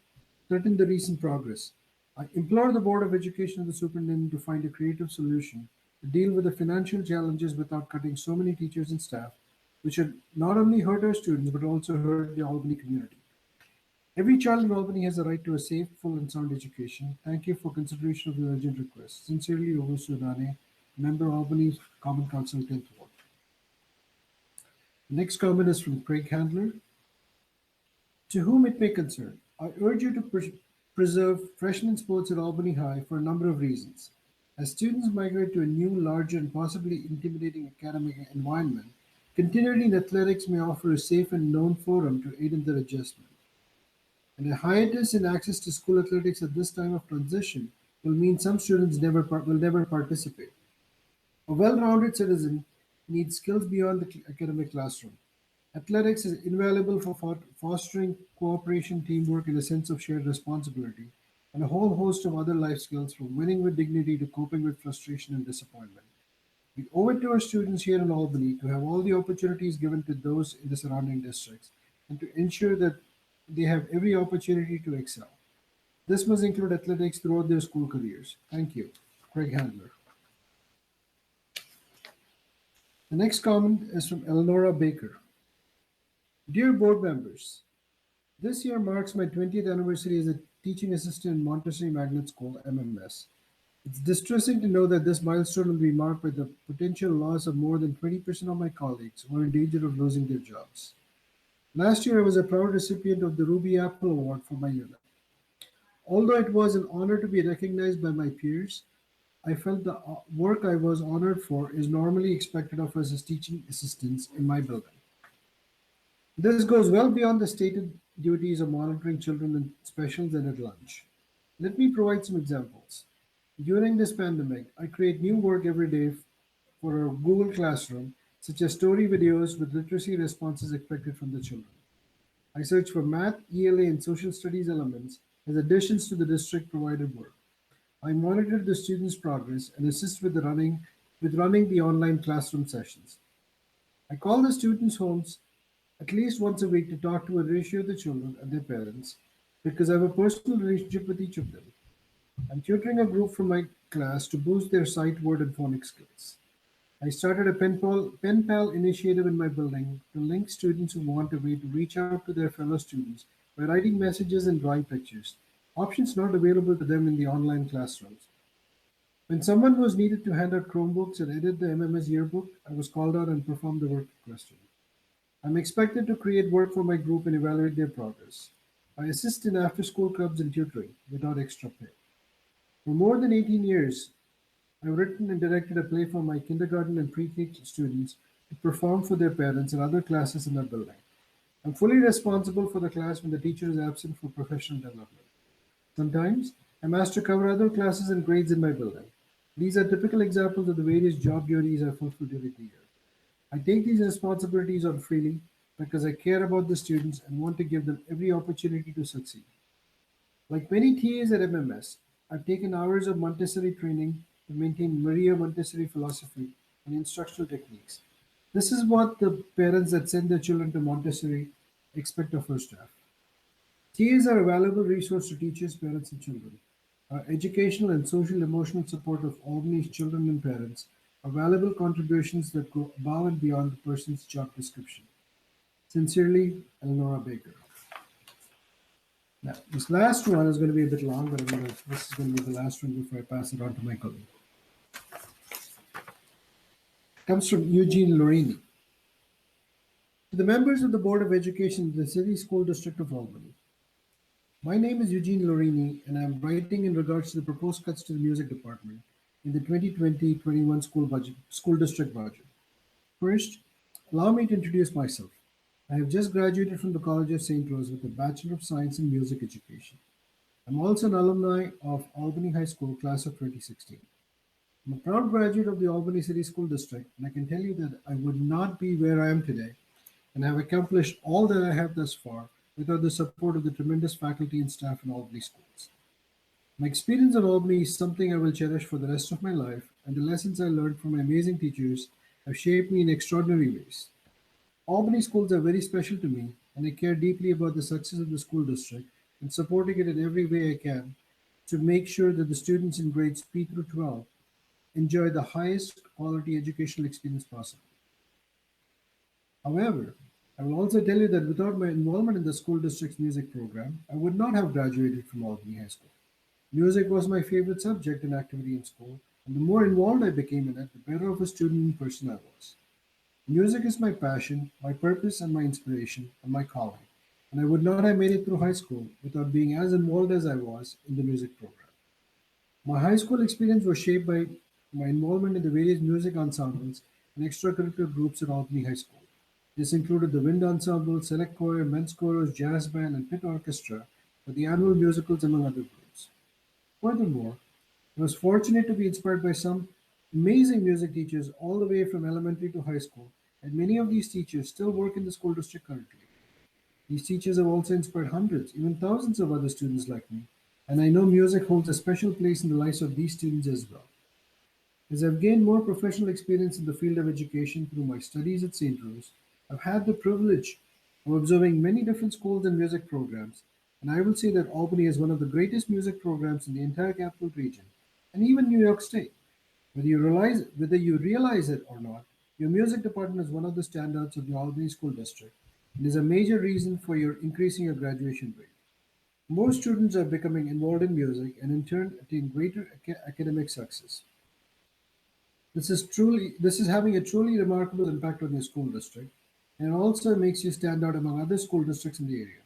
threaten the recent progress. I implore the Board of Education and the Superintendent to find a creative solution to deal with the financial challenges without cutting so many teachers and staff, which should not only hurt our students but also hurt the Albany community. Every child in Albany has a right to a safe, full, and sound education. Thank you for consideration of the urgent request. Sincerely, Owusu-Anane, Member Albany Common Council 10th Ward. The next comment is from Craig Handler. To whom it may concern, I urge you to preserve freshman sports at Albany High for a number of reasons. As students migrate to a new, larger, and possibly intimidating academic environment, continuity in athletics may offer a safe and known forum to aid in their adjustment. And a hiatus in access to school athletics at this time of transition will mean some students will never participate. A well-rounded citizen needs skills beyond the academic classroom. Athletics is invaluable for fostering cooperation, teamwork, and a sense of shared responsibility, and a whole host of other life skills from winning with dignity to coping with frustration and disappointment. We owe it to our students here in Albany to have all the opportunities given to those in the surrounding districts and to ensure that they have every opportunity to excel. This must include athletics throughout their school careers. Thank you. Craig Handler. The next comment is from Eleonora Baker. Dear board members, this year marks my 20th anniversary as a teaching assistant in Montessori Magnet School, MMS. It's distressing to know that this milestone will be marked by the potential loss of more than 20% of my colleagues who are in danger of losing their jobs. Last year, I was a proud recipient of the Ruby Apple Award for my unit. Although it was an honor to be recognized by my peers, I felt the work I was honored for is normally expected of us as teaching assistants in my building. This goes well beyond the stated duties of monitoring children in specials and at lunch. Let me provide some examples. During this pandemic, I create new work every day for our Google Classroom, such as story videos with literacy responses expected from the children. I search for math, ELA, and social studies elements as additions to the district provided work. I monitor the students' progress and assist with running the online classroom sessions. I call the students' homes at least once a week to talk to a ratio of the children and their parents because I have a personal relationship with each of them. I'm tutoring a group from my class to boost their sight, word, and phonics skills. I started a pen pal initiative in my building to link students who want a way to reach out to their fellow students by writing messages and drawing pictures, options not available to them in the online classrooms. When someone was needed to hand out Chromebooks and edit the MMS yearbook, I was called out and performed the work requested. I'm expected to create work for my group and evaluate their progress. I assist in after-school clubs and tutoring without extra pay. For more than 18 years, I've written and directed a play for my kindergarten and pre-K students to perform for their parents and other classes in our building. I'm fully responsible for the class when the teacher is absent for professional development. Sometimes, I'm asked to cover other classes and grades in my building. These are typical examples of the various job duties I fulfill during the year. I take these responsibilities on freely because I care about the students and want to give them every opportunity to succeed. Like many TAs at MMS, I've taken hours of Montessori training to maintain Maria Montessori philosophy and instructional techniques. This is what the parents that send their children to Montessori expect of our staff. TAs are a valuable resource to teachers, parents, and children. Our educational and social emotional support of Albany's children and parents are valuable contributions that go above and beyond the person's job description. Sincerely, Eleonora Baker. Now, this last one is going to be a bit long, but this is going to be the last one before I pass it on to my colleague. It comes from Eugene Lorini. To the members of the Board of Education of the City School District of Albany, my name is Eugene Lorini, and I'm writing in regards to the proposed cuts to the music department in the 2020-21 school district budget. First, allow me to introduce myself. I have just graduated from the College of St. Rose with a Bachelor of Science in Music Education. I'm also an alumni of Albany High School, class of 2016. I'm a proud graduate of the Albany City School District, and I can tell you that I would not be where I am today and have accomplished all that I have thus far without the support of the tremendous faculty and staff in Albany schools. My experience at Albany is something I will cherish for the rest of my life, and the lessons I learned from my amazing teachers have shaped me in extraordinary ways. Albany schools are very special to me, and I care deeply about the success of the school district and supporting it in every way I can to make sure that the students in grades P through 12 enjoy the highest quality educational experience possible. However, I will also tell you that without my involvement in the school district's music program, I would not have graduated from Albany High School. Music was my favorite subject and activity in school, and the more involved I became in it, the better of a student and person I was. Music is my passion, my purpose, and my inspiration, and my calling, and I would not have made it through high school without being as involved as I was in the music program. My high school experience was shaped by my involvement in the various music ensembles and extracurricular groups at Albany High School. This included the wind ensemble, select choir, men's chorus, jazz band, and pit orchestra for the annual musicals, among other groups. Furthermore, I was fortunate to be inspired by some amazing music teachers all the way from elementary to high school, and many of these teachers still work in the school district currently. These teachers have also inspired hundreds, even thousands of other students like me, and I know music holds a special place in the lives of these students as well. As I've gained more professional experience in the field of education through my studies at St. Rose, I've had the privilege of observing many different schools and music programs, and I will say that Albany is one of the greatest music programs in the entire capital region, and even New York State. Whether you realize it or not, your music department is one of the standouts of the Albany School District and is a major reason for your increasing your graduation rate. More students are becoming involved in music and in turn attain greater academic success. This is having a truly remarkable impact on your school district, and also makes you stand out among other school districts in the area.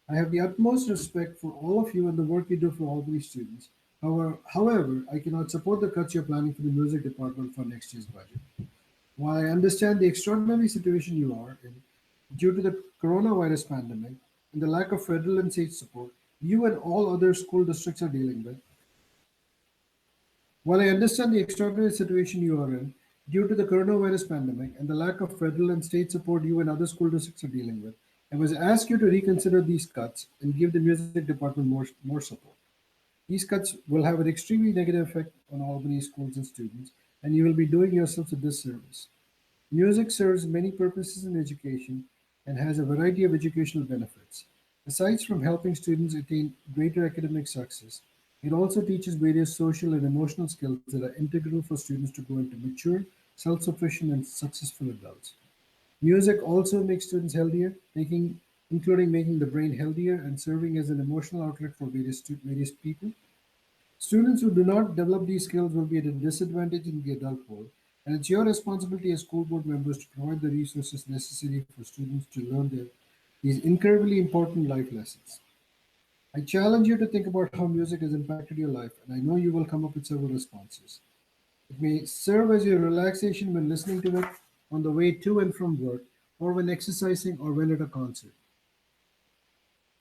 I have the utmost respect for all of you and the work you do for Albany students. However, I cannot support the cuts you're planning for the music department for next year's budget. While I understand the extraordinary situation you are in due to the coronavirus pandemic and the lack of federal and state support you and all other school districts are dealing with, while I understand the extraordinary situation you are in due to the coronavirus pandemic and the lack of federal and state support you and other school districts are dealing with, I must ask you to reconsider these cuts and give the music department more support. These cuts will have an extremely negative effect on Albany schools and students, and you will be doing yourselves a disservice. Music serves many purposes in education and has a variety of educational benefits. Aside from helping students attain greater academic success, it also teaches various social and emotional skills that are integral for students to grow into mature, self-sufficient, and successful adults. Music also makes students healthier, including making the brain healthier and serving as an emotional outlet for various people. Students who do not develop these skills will be at a disadvantage in the adult world, and it's your responsibility as school board members to provide the resources necessary for students to learn these incredibly important life lessons. I challenge you to think about how music has impacted your life, and I know you will come up with several responses. It may serve as your relaxation when listening to it on the way to and from work, or when exercising, or when at a concert.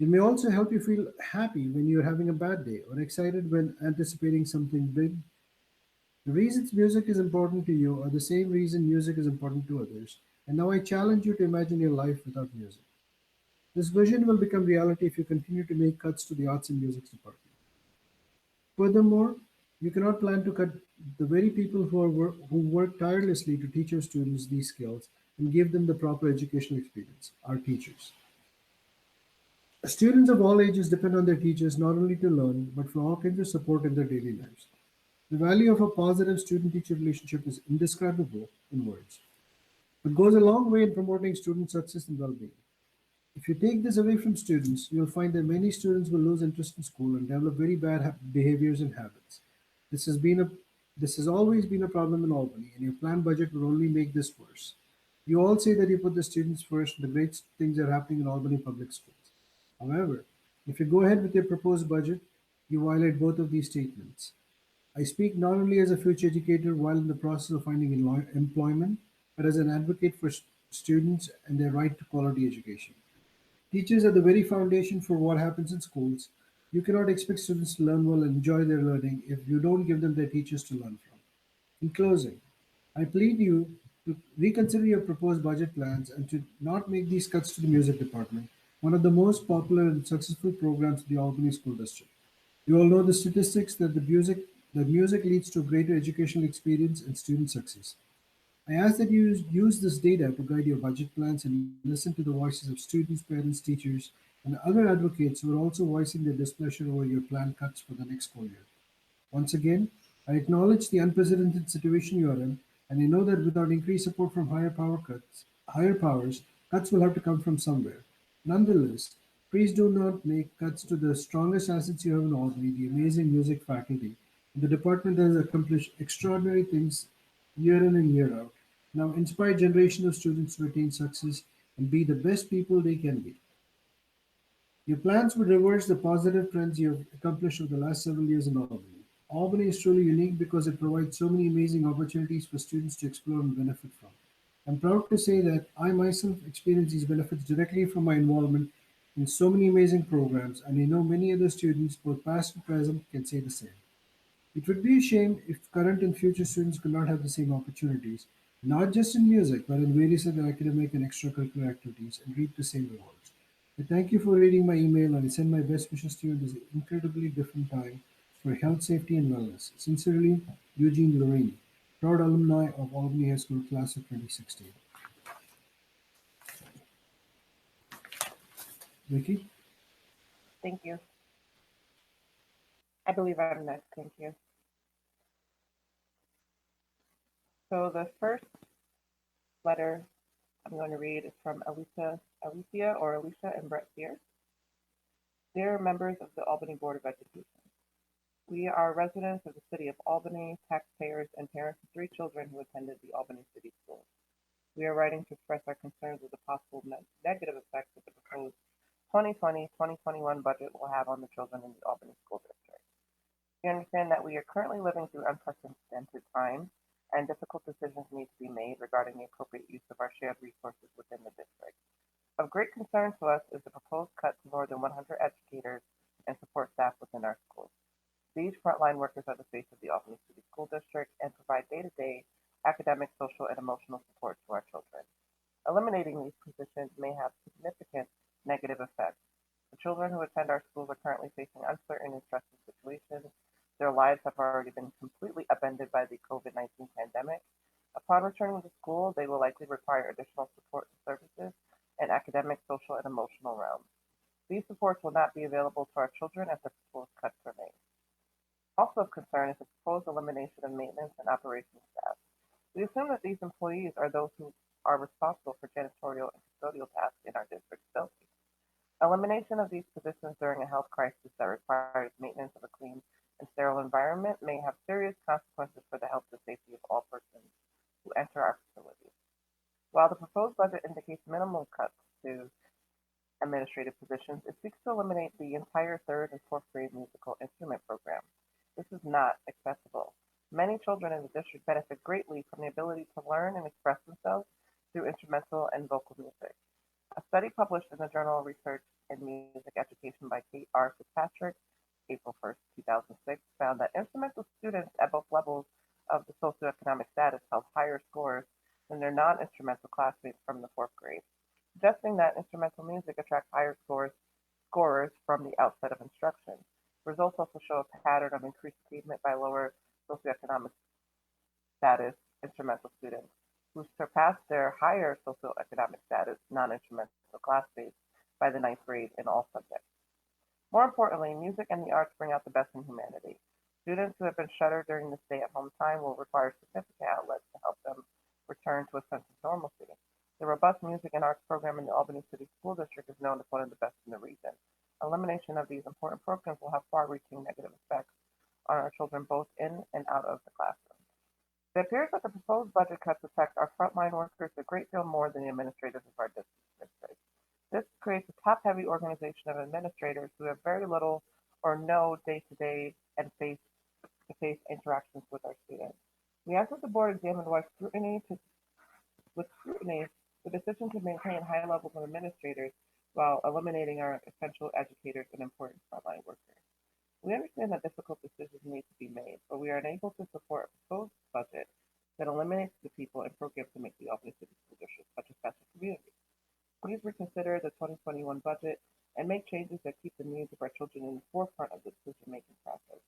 It may also help you feel happy when you're having a bad day, or excited when anticipating something big. The reasons music is important to you are the same reason music is important to others, and now I challenge you to imagine your life without music. This vision will become reality if you continue to make cuts to the arts and music department. Furthermore, You cannot plan to cut the very people who work tirelessly to teach our students these skills and give them the proper educational experience, our teachers. Students of all ages depend on their teachers not only to learn, but for all kinds of support in their daily lives. The value of a positive student teacher relationship is indescribable in words, but goes a long way in promoting student success and well being. If you take this away from students, you'll find that many students will lose interest in school and develop very bad behaviors and habits. This has been a this has always been a problem in Albany, and your planned budget will only make this worse. You all say that you put the students first, and the great things are happening in Albany public schools. However, if you go ahead with your proposed budget, you violate both of these statements. I speak not only as a future educator while in the process of finding employment, but as an advocate for students and their right to quality education. Teachers are the very foundation for what happens in schools. You cannot expect students to learn well and enjoy their learning if you don't give them their teachers to learn from. In closing, I plead you to reconsider your proposed budget plans and to not make these cuts to the music department, one of the most popular and successful programs in the Albany School District. You all know the statistics that music leads to greater educational experience and student success. I ask that you use this data to guide your budget plans and listen to the voices of students, parents, teachers, and other advocates who are also voicing their displeasure over your planned cuts for the next school year. Once again, I acknowledge the unprecedented situation you are in, and I know that without increased support from higher powers, cuts will have to come from somewhere. Nonetheless, please do not make cuts to the strongest assets you have in Albany, the amazing music faculty. The department has accomplished extraordinary things year in and year out. Now inspire generation of students to attain success and be the best people they can be. Your plans would reverse the positive trends you have accomplished over the last several years in Albany. Albany is truly unique because it provides so many amazing opportunities for students to explore and benefit from. I'm proud to say that I myself experience these benefits directly from my involvement in so many amazing programs, and I know many other students, both past and present, can say the same. It would be a shame if current and future students could not have the same opportunities, not just in music, but in various other academic and extracurricular activities, and reap the same rewards. I thank you for reading my email, and I send my best wishes to you in this incredibly different time for health, safety, and wellness. Sincerely, Eugene Lorini, proud alumni of Albany High School Class of 2016. Vicky? Thank you. I believe I'm next. Thank you. So the first letter I'm going to read is from Alicia and Brett Sears. Dear members of the Albany Board of Education, we are residents of the city of Albany, taxpayers, and parents of 3 children who attended the Albany City Schools. We are writing to express our concerns with the possible negative effects that the proposed 2020-2021 budget will have on the children in the Albany School District. We understand that we are currently living through unprecedented times and difficult decisions need to be made regarding the appropriate use of our shared resources within the district. Of great concern to us is the proposed cut to more than 100 educators and support staff within our schools. These frontline workers are the face of the Albany City School District and provide day-to-day academic, social, and emotional support to our children. Eliminating these positions may have significant negative effects. The children who attend our schools are currently facing uncertain and stressful situations. Their lives have already been completely upended by the COVID-19 pandemic. Upon returning to school, they will likely require additional support and services in academic, social, and emotional realms. These supports will not be available to our children as the proposed cuts are made. Also of concern is the proposed elimination of maintenance and operations staff. We assume that these employees are those who are responsible for janitorial and custodial tasks in our district buildings. Elimination of these positions during a health crisis that requires maintenance of a clean and sterile environment may have serious consequences for the health and safety of all persons who enter our facilities. While the proposed budget indicates minimal cuts to administrative positions, it seeks to eliminate the entire 3rd and 4th grade musical instrument program. This is not acceptable. Many children in the district benefit greatly from the ability to learn and express themselves through instrumental and vocal music. A study published in the Journal of Research in Music Education by Kate R. Fitzpatrick, April 1st, 2006, found that instrumental students at both levels of the socioeconomic status held higher scores than their non-instrumental classmates from the 4th grade, suggesting that instrumental music attracts higher scorers from the outset of instruction. Results also show a pattern of increased achievement by lower socioeconomic status instrumental students who surpassed their higher socioeconomic status non-instrumental classmates by the ninth grade in all subjects. More importantly, music and the arts bring out the best in humanity. Students who have been shuttered during the stay-at-home time will require significant outlets to help them return to a sense of normalcy. The robust music and arts program in the Albany City School District is known as one of the best in the region. Elimination of these important programs will have far-reaching negative effects on our children both in and out of the classroom. It appears that the proposed budget cuts affect our frontline workers a great deal more than the administrators of our district. This creates a top-heavy organization of administrators who have very little or no day-to-day and face-to-face interactions with our students. We ask that the board examine with scrutiny the decision to maintain high levels of administrators while eliminating our essential educators and important frontline workers. We understand that difficult decisions need to be made, but we are unable to support a proposed budget that eliminates the people and programs to make the Albany City School District such a special community. Please reconsider the 2021 budget and make changes that keep the needs of our children in the forefront of the decision-making process.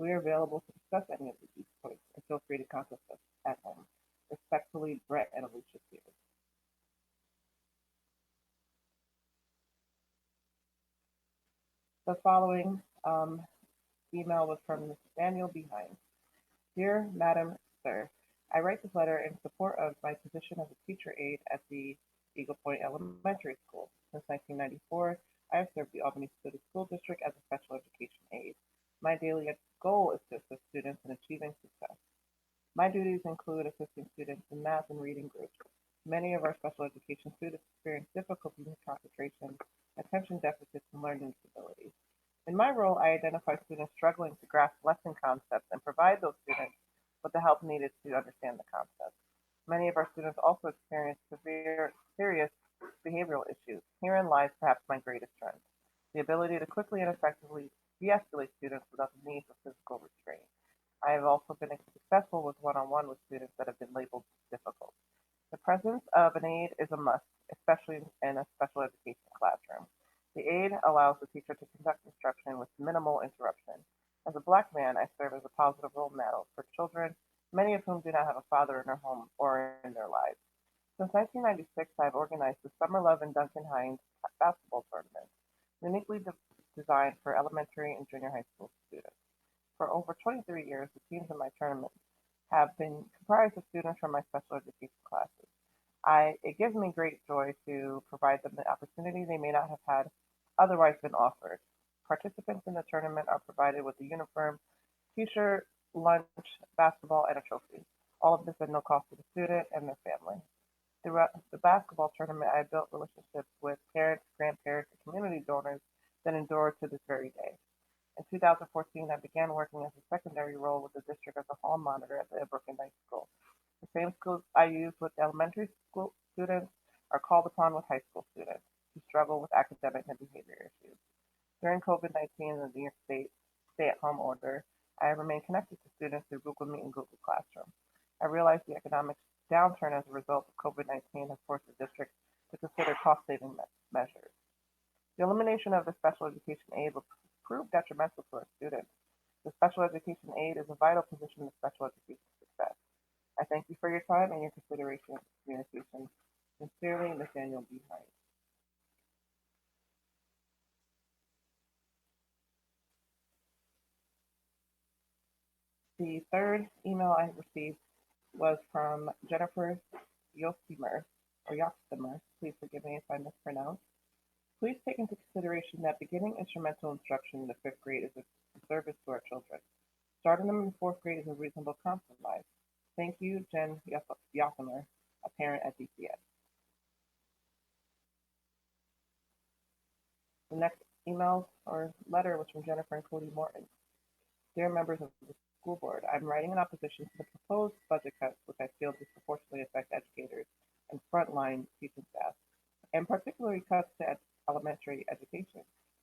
We are available to discuss any of these points and feel free to contact us at home. Respectfully, Brett and Alicia Spears. The following email was from Daniel Behind. Dear Madam Sir, I write this letter in support of my position as a teacher aide at the Eagle Point Elementary School. Since 1994, I have served the Albany City School District as a special education aide. My daily goal is to assist students in achieving success. My duties include assisting students in math and reading groups. Many of our special education students experience difficulties in concentration, attention deficits, and learning disabilities. In my role, I identify students struggling to grasp lesson concepts and provide those students with the help needed to understand the concepts. Many of our students also experience serious behavioral issues. Herein lies perhaps my greatest strength, the ability to quickly and effectively de-escalate students without the need for physical restraint. I have also been successful with one-on-one with students that have been labeled difficult. The presence of an aide is a must, especially in a special education classroom. The aide allows the teacher to conduct instruction with minimal interruption. As a Black man, I serve as a positive role model for children, many of whom do not have a father in their home or in their lives. Since 1996, I have organized the Summer Love and Duncan Hines basketball tournament, uniquely designed for elementary and junior high school students. For over 23 years, the teams in my tournament have been comprised of students from my special education classes. It gives me great joy to provide them the opportunity they may not have had otherwise been offered. Participants in the tournament are provided with a uniform, t-shirt, lunch, basketball, and a trophy. All of this at no cost to the student and their family. Throughout the basketball tournament, I built relationships with parents, grandparents, and community donors that endure to this very day. In 2014, I began working as a secondary role with the district as a hall monitor at the Brooklyn High School. The same skills I use with elementary school students are called upon with high school students who struggle with academic and behavior issues. During COVID-19 and the New York State stay-at-home order, I have remained connected to students through Google Meet and Google Classroom. I realized the economic downturn as a result of COVID-19 has forced the district to consider cost-saving measures. The elimination of the special education aid will prove detrimental to our students. The special education aid is a vital position in special education success. I thank you for your time and your consideration and communication. Sincerely, Nathaniel Behind. The third email I received was from Jennifer Yostimer, please forgive me if I mispronounce. Please take into consideration that beginning instrumental instruction in the 5th grade is a service to our children. Starting them in the 4th grade is a reasonable compromise. Thank you, Jen Yostimer, a parent at DCS. The next email or letter was from Jennifer and Cody Morton. Dear members of the school board, I'm writing in opposition to the proposed budget cuts, which I feel disproportionately affect educators and frontline teaching staff, and particularly cuts to elementary education.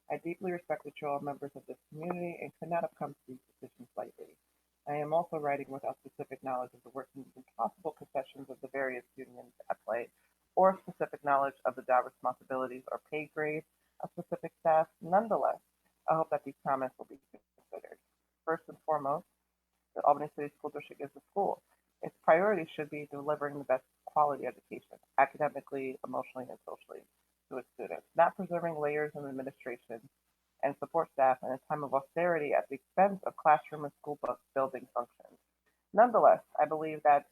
I deeply respect the role of members of this community and could not have come to these decisions lightly. I am also writing without specific knowledge of the workings and possible concessions of the various unions at play, or specific knowledge of the job responsibilities or pay grade of specific staff. Nonetheless, I hope that these comments will be considered. First and foremost, the Albany City School District is a school. Its priority should be delivering the best quality education, academically, emotionally, and socially, to its students, not preserving layers of administration and support staff in a time of austerity at the expense of classroom and school building functions. Nonetheless, I believe that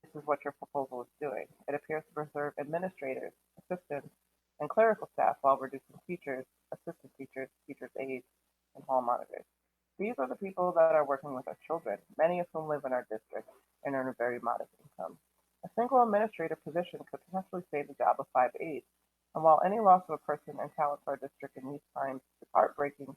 this is what your proposal is doing. It appears to preserve administrators, assistants, and clerical staff while reducing teachers, assistant teachers, teachers' aides, and hall monitors. These are the people that are working with our children, many of whom live in our district and earn a very modest income. A single administrative position could potentially save the job of 5 aides. And while any loss of a person and talent for our district in these times is heartbreaking,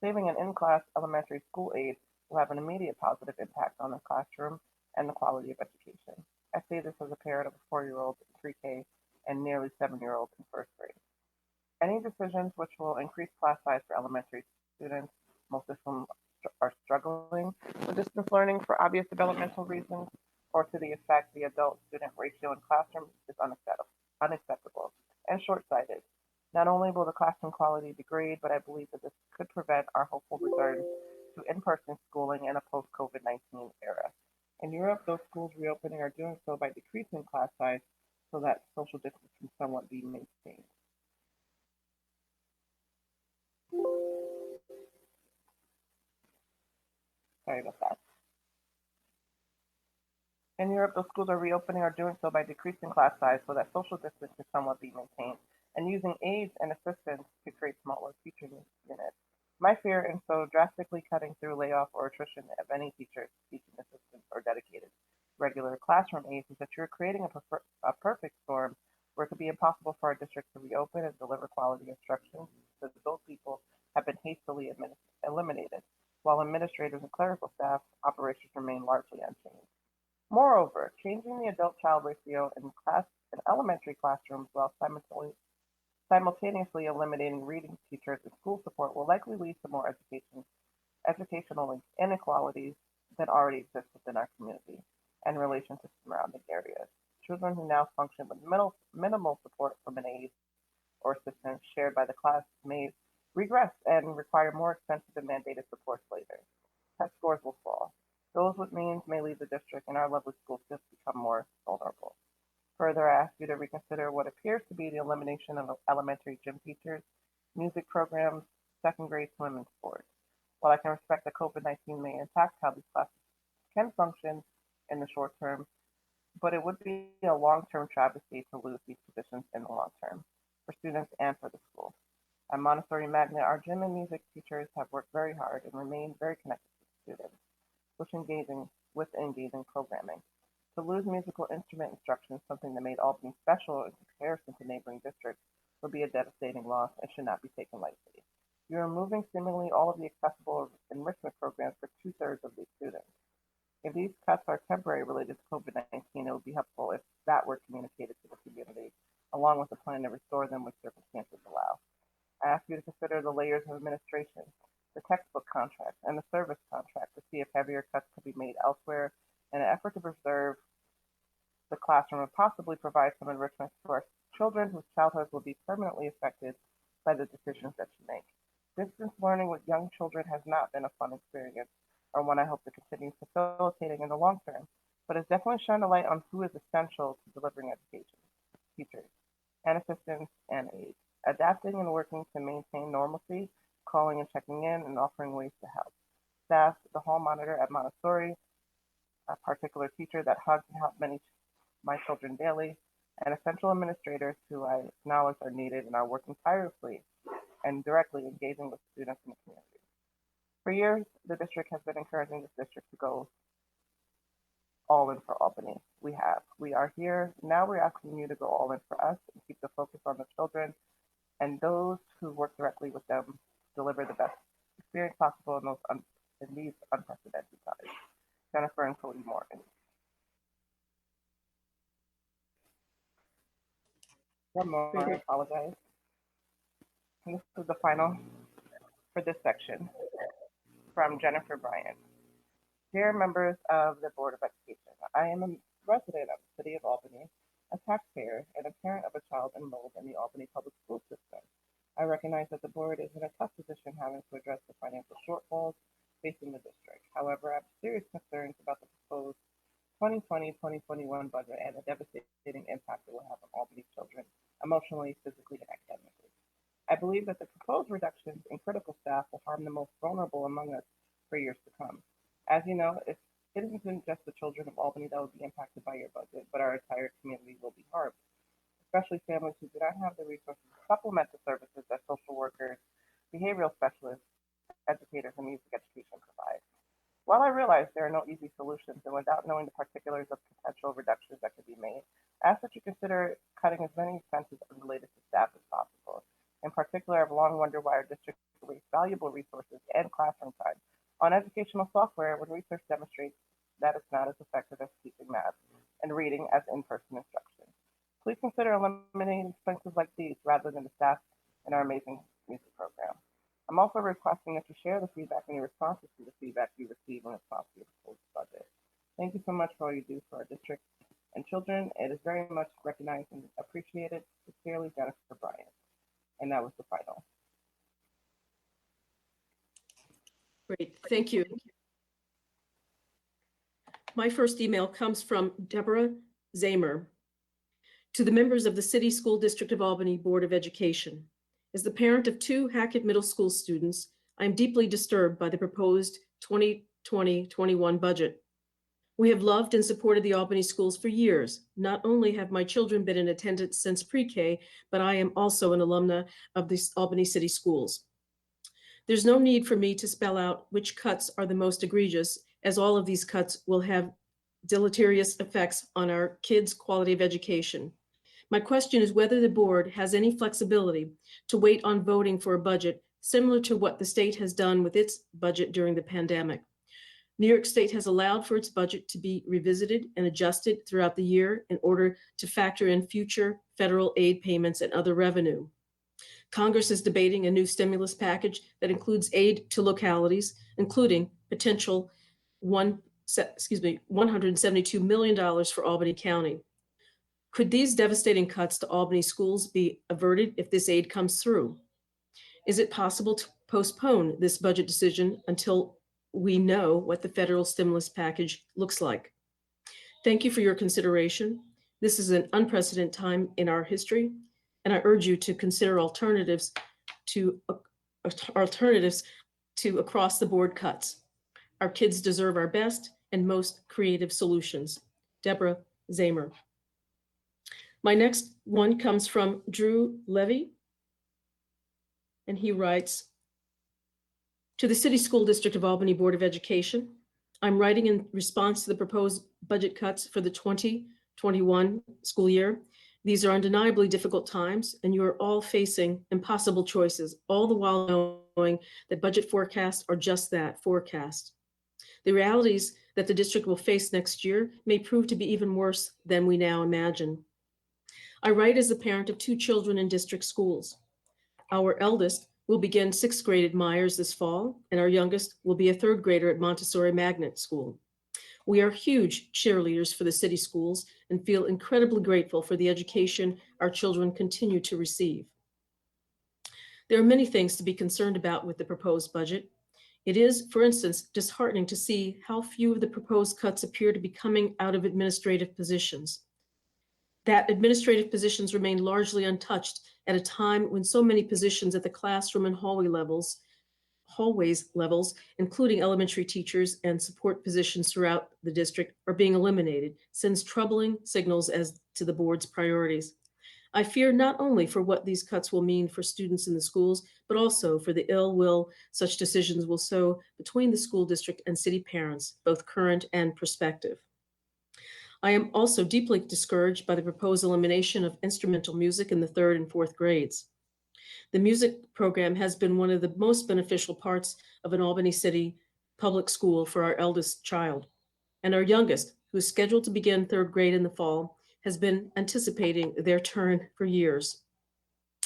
saving an in-class elementary school aide will have an immediate positive impact on the classroom and the quality of education. I say this as a parent of a 4-year-old in pre-K and nearly 7-year-old in first grade. Any decisions which will increase class size for elementary students, most of whom are struggling with distance learning for obvious developmental reasons, or to the effect the adult-student ratio in classrooms is unacceptable and short-sighted. Not only will the classroom quality degrade, but I believe that this could prevent our hopeful return to in-person schooling in a post-COVID-19 era. In Europe, those schools reopening are doing so by decreasing class size so that social distance can somewhat be maintained. Sorry about that. In Europe, those schools are reopening are doing so by decreasing class size so that social distance can somewhat be maintained and using aides and assistants to create smaller teaching units. My fear in so drastically cutting through layoff or attrition of any teachers, teaching assistants, or dedicated regular classroom aides is that you're creating a perfect storm where it could be impossible for our district to reopen and deliver quality instruction because those people have been hastily eliminated, while administrators and clerical staff operations remain largely unchanged. Moreover, changing the adult-child ratio in elementary classrooms while simultaneously eliminating reading teachers and school support will likely lead to more educational inequalities that already exist within our community and in relation to surrounding areas. Children who now function with minimal support from an aide or assistant shared by the class may regress and require more expensive and mandated supports later. Test scores will fall. Those with means may leave the district and our lovely schools just become more vulnerable. Further, I ask you to reconsider what appears to be the elimination of elementary gym teachers, music programs, second grade swim and sports. While I can respect that COVID-19 may impact how these classes can function in the short term, but it would be a long-term travesty to lose these positions in the long term for students and for the school. At Montessori Magnet, our gym and music teachers have worked very hard and remain very connected to students, with engaging programming. To lose musical instrument instruction, something that made Albany special in comparison to neighboring districts, would be a devastating loss and should not be taken lightly. You're removing seemingly all of the accessible enrichment programs for 2/3 of these students. If these cuts are temporary related to COVID-19, it would be helpful if that were communicated to the community, along with a plan to restore them when circumstances allow. I ask you to consider the layers of administration, the textbook contract, and the service contract to see if heavier cuts could be made elsewhere in an effort to preserve the classroom and possibly provide some enrichment to our children whose childhoods will be permanently affected by the decisions that you make. Distance learning with young children has not been a fun experience or one I hope to continue facilitating in the long term, but has definitely shone a light on who is essential to delivering education: teachers and assistants and aides. Adapting and working to maintain normalcy, calling and checking in, and offering ways to help. Staff, the hall monitor at Montessori, a particular teacher that hugs and helps my children daily, and essential administrators who I acknowledge are needed and are working tirelessly and directly engaging with students in the community. For years, the district has been encouraging this district to go all in for Albany. We have. We are here. Now we're asking you to go all in for us and keep the focus on the children and those who work directly with them to deliver the best experience possible in these unprecedented times. Jennifer and Cody Morgan. One more, I apologize. And this is the final for this section from Jennifer Bryant. Dear members of the Board of Education, I am a resident of the City of Albany, a taxpayer, and a parent of a child enrolled in the Albany Public School System. I recognize that the board is in a tough position having to address the financial shortfalls facing the district. However, I have serious concerns about the proposed 2020-2021 budget and the devastating impact it will have on Albany children emotionally, physically, and academically. I believe that the proposed reductions in critical staff will harm the most vulnerable among us for years to come. As you know, it isn't just the children of Albany that will be impacted by your budget, but our entire community will be harmed, especially families who do not have the resources to supplement the services that social workers, behavioral specialists, educators, and music education provide. While I realize there are no easy solutions, and without knowing the particulars of potential reductions that could be made, I ask that you consider cutting as many expenses unrelated to staff as possible. In particular, I've long wondered why our district wastes valuable resources and classroom time on educational software when research demonstrates that it's not as effective as teaching math and reading as in-person instruction. Please consider eliminating expenses like these rather than the staff in our amazing music program. I'm also requesting that you share the feedback and your responses to the feedback you receive in response to your proposed budget. Thank you so much for all you do for our district and children. It is very much recognized and appreciated. Sincerely, Jennifer Bryant. And that was the final. Great, thank you. My first email comes from Deborah Zamer to the members of the City School District of Albany Board of Education. As the parent of 2 Hackett Middle School students, I am deeply disturbed by the proposed 2020-21 budget. We have loved and supported the Albany schools for years. Not only have my children been in attendance since pre-K, but I am also an alumna of the Albany City Schools. There's no need for me to spell out which cuts are the most egregious, as all of these cuts will have deleterious effects on our kids' quality of education. My question is whether the board has any flexibility to wait on voting for a budget similar to what the state has done with its budget during the pandemic. New York State has allowed for its budget to be revisited and adjusted throughout the year in order to factor in future federal aid payments and other revenue. Congress is debating a new stimulus package that includes aid to localities, including potential $172 million for Albany County. Could these devastating cuts to Albany schools be averted if this aid comes through? Is it possible to postpone this budget decision until we know what the federal stimulus package looks like? Thank you for your consideration. This is an unprecedented time in our history, and I urge you to consider alternatives to across the board cuts. Our kids deserve our best and most creative solutions. Deborah Zamer. My next one comes from Drew Levy, and he writes, to the City School District of Albany Board of Education, I'm writing in response to the proposed budget cuts for the 2021 school year. These are undeniably difficult times, and you are all facing impossible choices, all the while knowing that budget forecasts are just that, forecasts. The realities that the district will face next year may prove to be even worse than we now imagine. I write as a parent of 2 children in district schools. Our eldest will begin 6th grade at Myers this fall, and our youngest will be a 3rd grader at Montessori Magnet School. We are huge cheerleaders for the city schools and feel incredibly grateful for the education our children continue to receive. There are many things to be concerned about with the proposed budget. It is, for instance, disheartening to see how few of the proposed cuts appear to be coming out of administrative positions. That administrative positions remain largely untouched at a time when so many positions at the classroom and hallways levels, including elementary teachers and support positions throughout the district, are being eliminated, sends troubling signals as to the board's priorities. I fear not only for what these cuts will mean for students in the schools, but also for the ill will such decisions will sow between the school district and city parents, both current and prospective. I am also deeply discouraged by the proposed elimination of instrumental music in the 3rd and 4th grades. The music program has been one of the most beneficial parts of an Albany City public school for our eldest child. And our youngest, who is scheduled to begin 3rd grade in the fall, has been anticipating their turn for years.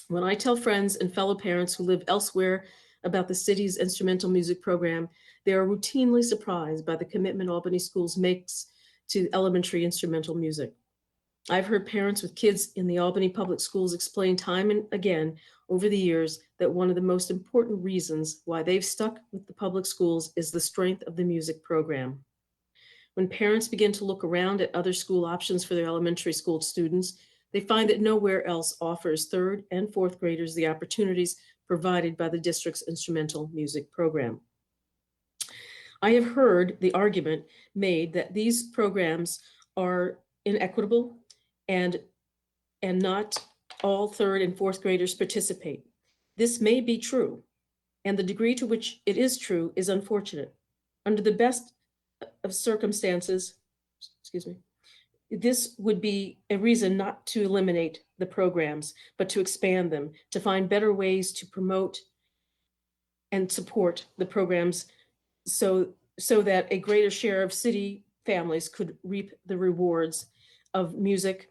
When I tell friends and fellow parents who live elsewhere about the city's instrumental music program, they are routinely surprised by the commitment Albany Schools makes to elementary instrumental music. I've heard parents with kids in the Albany Public Schools explain time and again over the years that one of the most important reasons why they've stuck with the public schools is the strength of the music program. When parents begin to look around at other school options for their elementary school students, they find that nowhere else offers third and fourth graders the opportunities provided by the district's instrumental music program. I have heard the argument made that these programs are inequitable and not all third and fourth graders participate. This may be true, and the degree to which it is true is unfortunate. Under the best of circumstances, this would be a reason not to eliminate the programs, but to expand them, to find better ways to promote and support the programs so that a greater share of city families could reap the rewards of music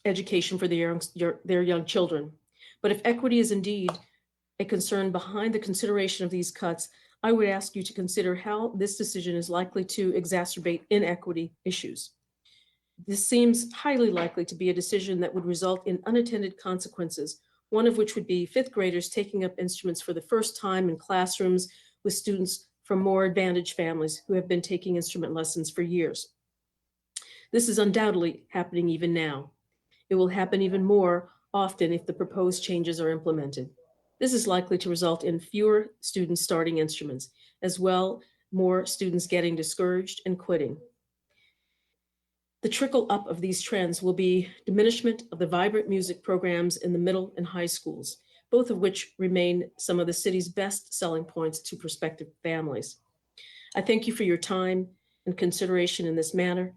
education for their young children. But if equity is indeed a concern behind the consideration of these cuts, I would ask you to consider how this decision is likely to exacerbate inequity issues. This seems highly likely to be a decision that would result in unintended consequences, one of which would be fifth graders taking up instruments for the first time in classrooms with students from more advantaged families who have been taking instrument lessons for years. This is undoubtedly happening even now. It will happen even more often if the proposed changes are implemented. This is likely to result in fewer students starting instruments, as well more students getting discouraged and quitting. The trickle up of these trends will be diminishment of the vibrant music programs in the middle and high schools, both of which remain some of the city's best selling points to prospective families. I thank you for your time and consideration in this matter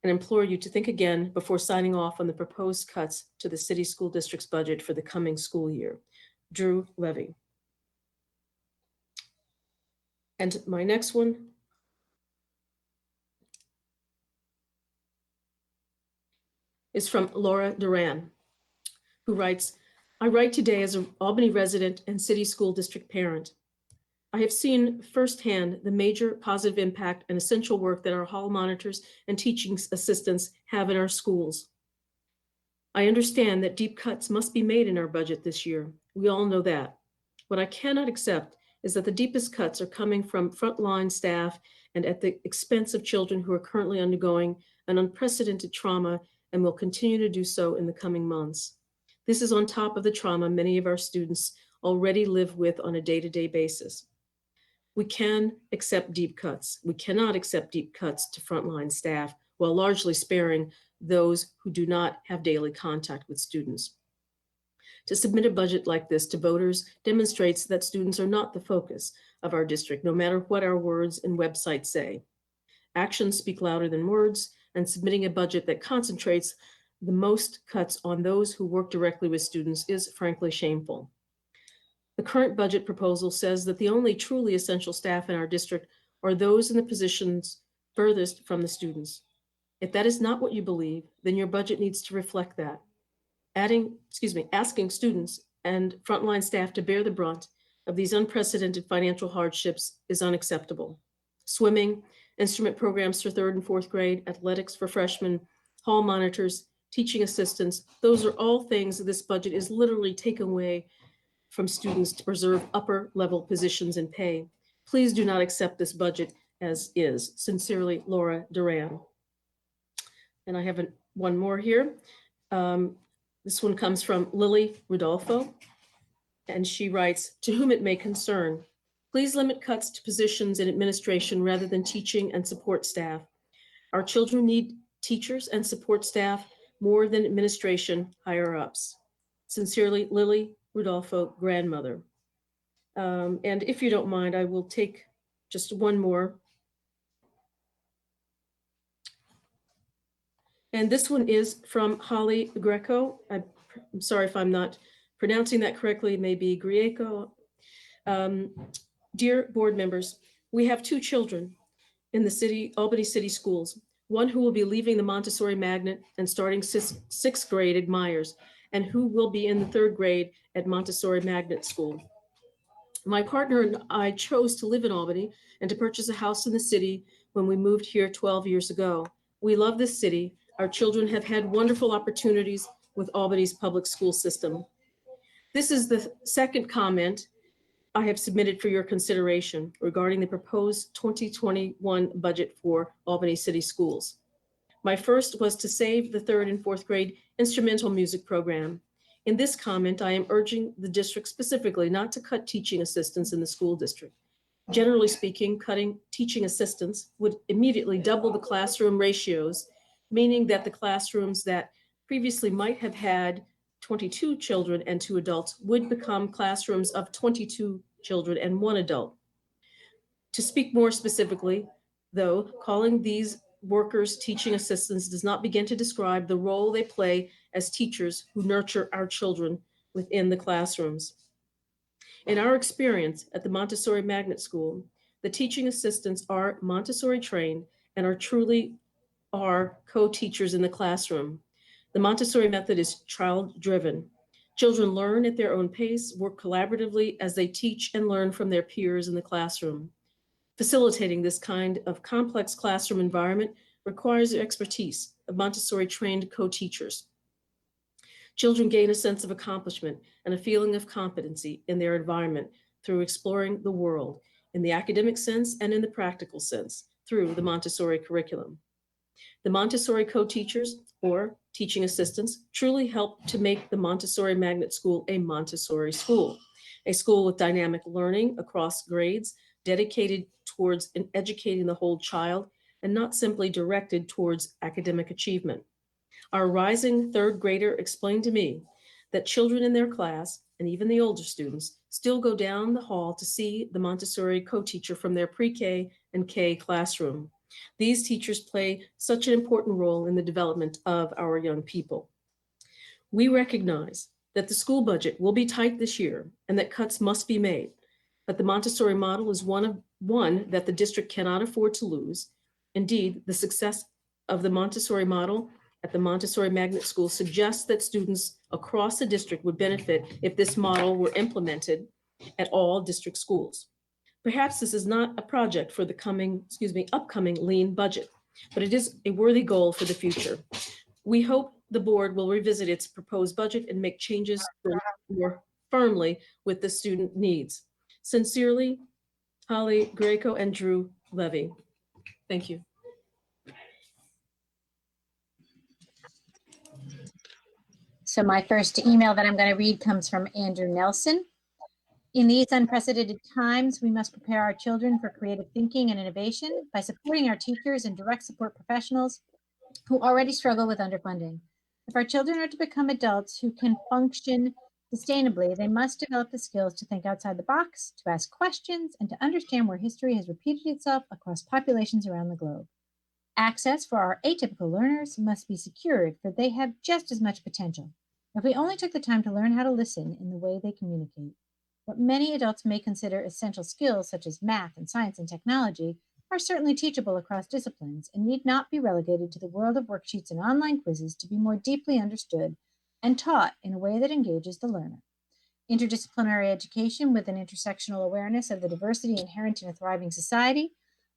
and implore you to think again before signing off on the proposed cuts to the city school district's budget for the coming school year. Drew Levy. And my next one is from Laura Duran, who writes, I write today as an Albany resident and city school district parent. I have seen firsthand the major positive impact and essential work that our hall monitors and teaching assistants have in our schools. I understand that deep cuts must be made in our budget this year. We all know that. What I cannot accept is that the deepest cuts are coming from frontline staff and at the expense of children who are currently undergoing an unprecedented trauma and will continue to do so in the coming months. This is on top of the trauma many of our students already live with on a day-to-day basis. We can accept deep cuts. We cannot accept deep cuts to frontline staff while largely sparing those who do not have daily contact with students. To submit a budget like this to voters demonstrates that students are not the focus of our district, no matter what our words and websites say. Actions speak louder than words, and submitting a budget that concentrates the most cuts on those who work directly with students is frankly shameful. The current budget proposal says that the only truly essential staff in our district are those in the positions furthest from the students. If that is not what you believe, then your budget needs to reflect that. Asking students and frontline staff to bear the brunt of these unprecedented financial hardships is unacceptable. Swimming, instrument programs for third and fourth grade, athletics for freshmen, hall monitors, teaching assistants, those are all things that this budget is literally taking away from students to preserve upper level positions and pay. Please do not accept this budget as is. Sincerely, Laura Duran. And I have one more here. This one comes from Lily Rodolfo, and she writes, to whom it may concern, please limit cuts to positions in administration rather than teaching and support staff. Our children need teachers and support staff more than administration higher ups. Sincerely, Lily Rodolfo, grandmother. And if you don't mind, I will take just one more. And this one is from Holly Greco. I'm sorry if I'm not pronouncing that correctly. It may be Greco. Dear board members, we have two children in the Albany City Schools, one who will be leaving the Montessori Magnet and starting sixth grade at Myers, and who will be in the third grade at Montessori Magnet School. My partner and I chose to live in Albany and to purchase a house in the city when we moved here 12 years ago. We love this city. Our children have had wonderful opportunities with Albany's public school system. This is the second comment I have submitted for your consideration regarding the proposed 2021 budget for Albany City Schools. My first was to save the 3rd and 4th grade instrumental music program. In this comment, I am urging the district specifically not to cut teaching assistants in the school district. Generally speaking, cutting teaching assistants would immediately double the classroom ratios, meaning that the classrooms that previously might have had 22 children and 2 adults would become classrooms of 22 children and 1 adult. To speak more specifically, though, calling these workers teaching assistants does not begin to describe the role they play as teachers who nurture our children within the classrooms. In our experience at the Montessori Magnet School, the teaching assistants are Montessori trained and are truly co-teachers in the classroom. The Montessori method is child-driven. Children learn at their own pace, work collaboratively as they teach and learn from their peers in the classroom. Facilitating this kind of complex classroom environment requires the expertise of Montessori-trained co-teachers. Children gain a sense of accomplishment and a feeling of competency in their environment through exploring the world in the academic sense and in the practical sense through the Montessori curriculum. The Montessori co-teachers or teaching assistants truly help to make the Montessori Magnet School a Montessori school, a school with dynamic learning across grades, dedicated towards educating the whole child and not simply directed towards academic achievement. Our rising 3rd grader explained to me that children in their class, and even the older students, still go down the hall to see the Montessori co-teacher from their pre-K and K classroom. These teachers play such an important role in the development of our young people. We recognize that the school budget will be tight this year and that cuts must be made, but the Montessori model is one that the district cannot afford to lose. Indeed, the success of the Montessori model at the Montessori Magnet School suggests that students across the district would benefit if this model were implemented at all district schools. Perhaps this is not a project for the upcoming lean budget, but it is a worthy goal for the future. We hope the board will revisit its proposed budget and make changes more firmly with the student needs. Sincerely, Holly Greco and Drew Levy. Thank you. So my first email that I'm going to read comes from Andrew Nelson. In these unprecedented times, we must prepare our children for creative thinking and innovation by supporting our teachers and direct support professionals who already struggle with underfunding. If our children are to become adults who can function sustainably, they must develop the skills to think outside the box, to ask questions, and to understand where history has repeated itself across populations around the globe. Access for our atypical learners must be secured, for they have just as much potential. If we only took the time to learn how to listen in the way they communicate, what many adults may consider essential skills, such as math and science and technology, are certainly teachable across disciplines and need not be relegated to the world of worksheets and online quizzes to be more deeply understood and taught in a way that engages the learner. Interdisciplinary education with an intersectional awareness of the diversity inherent in a thriving society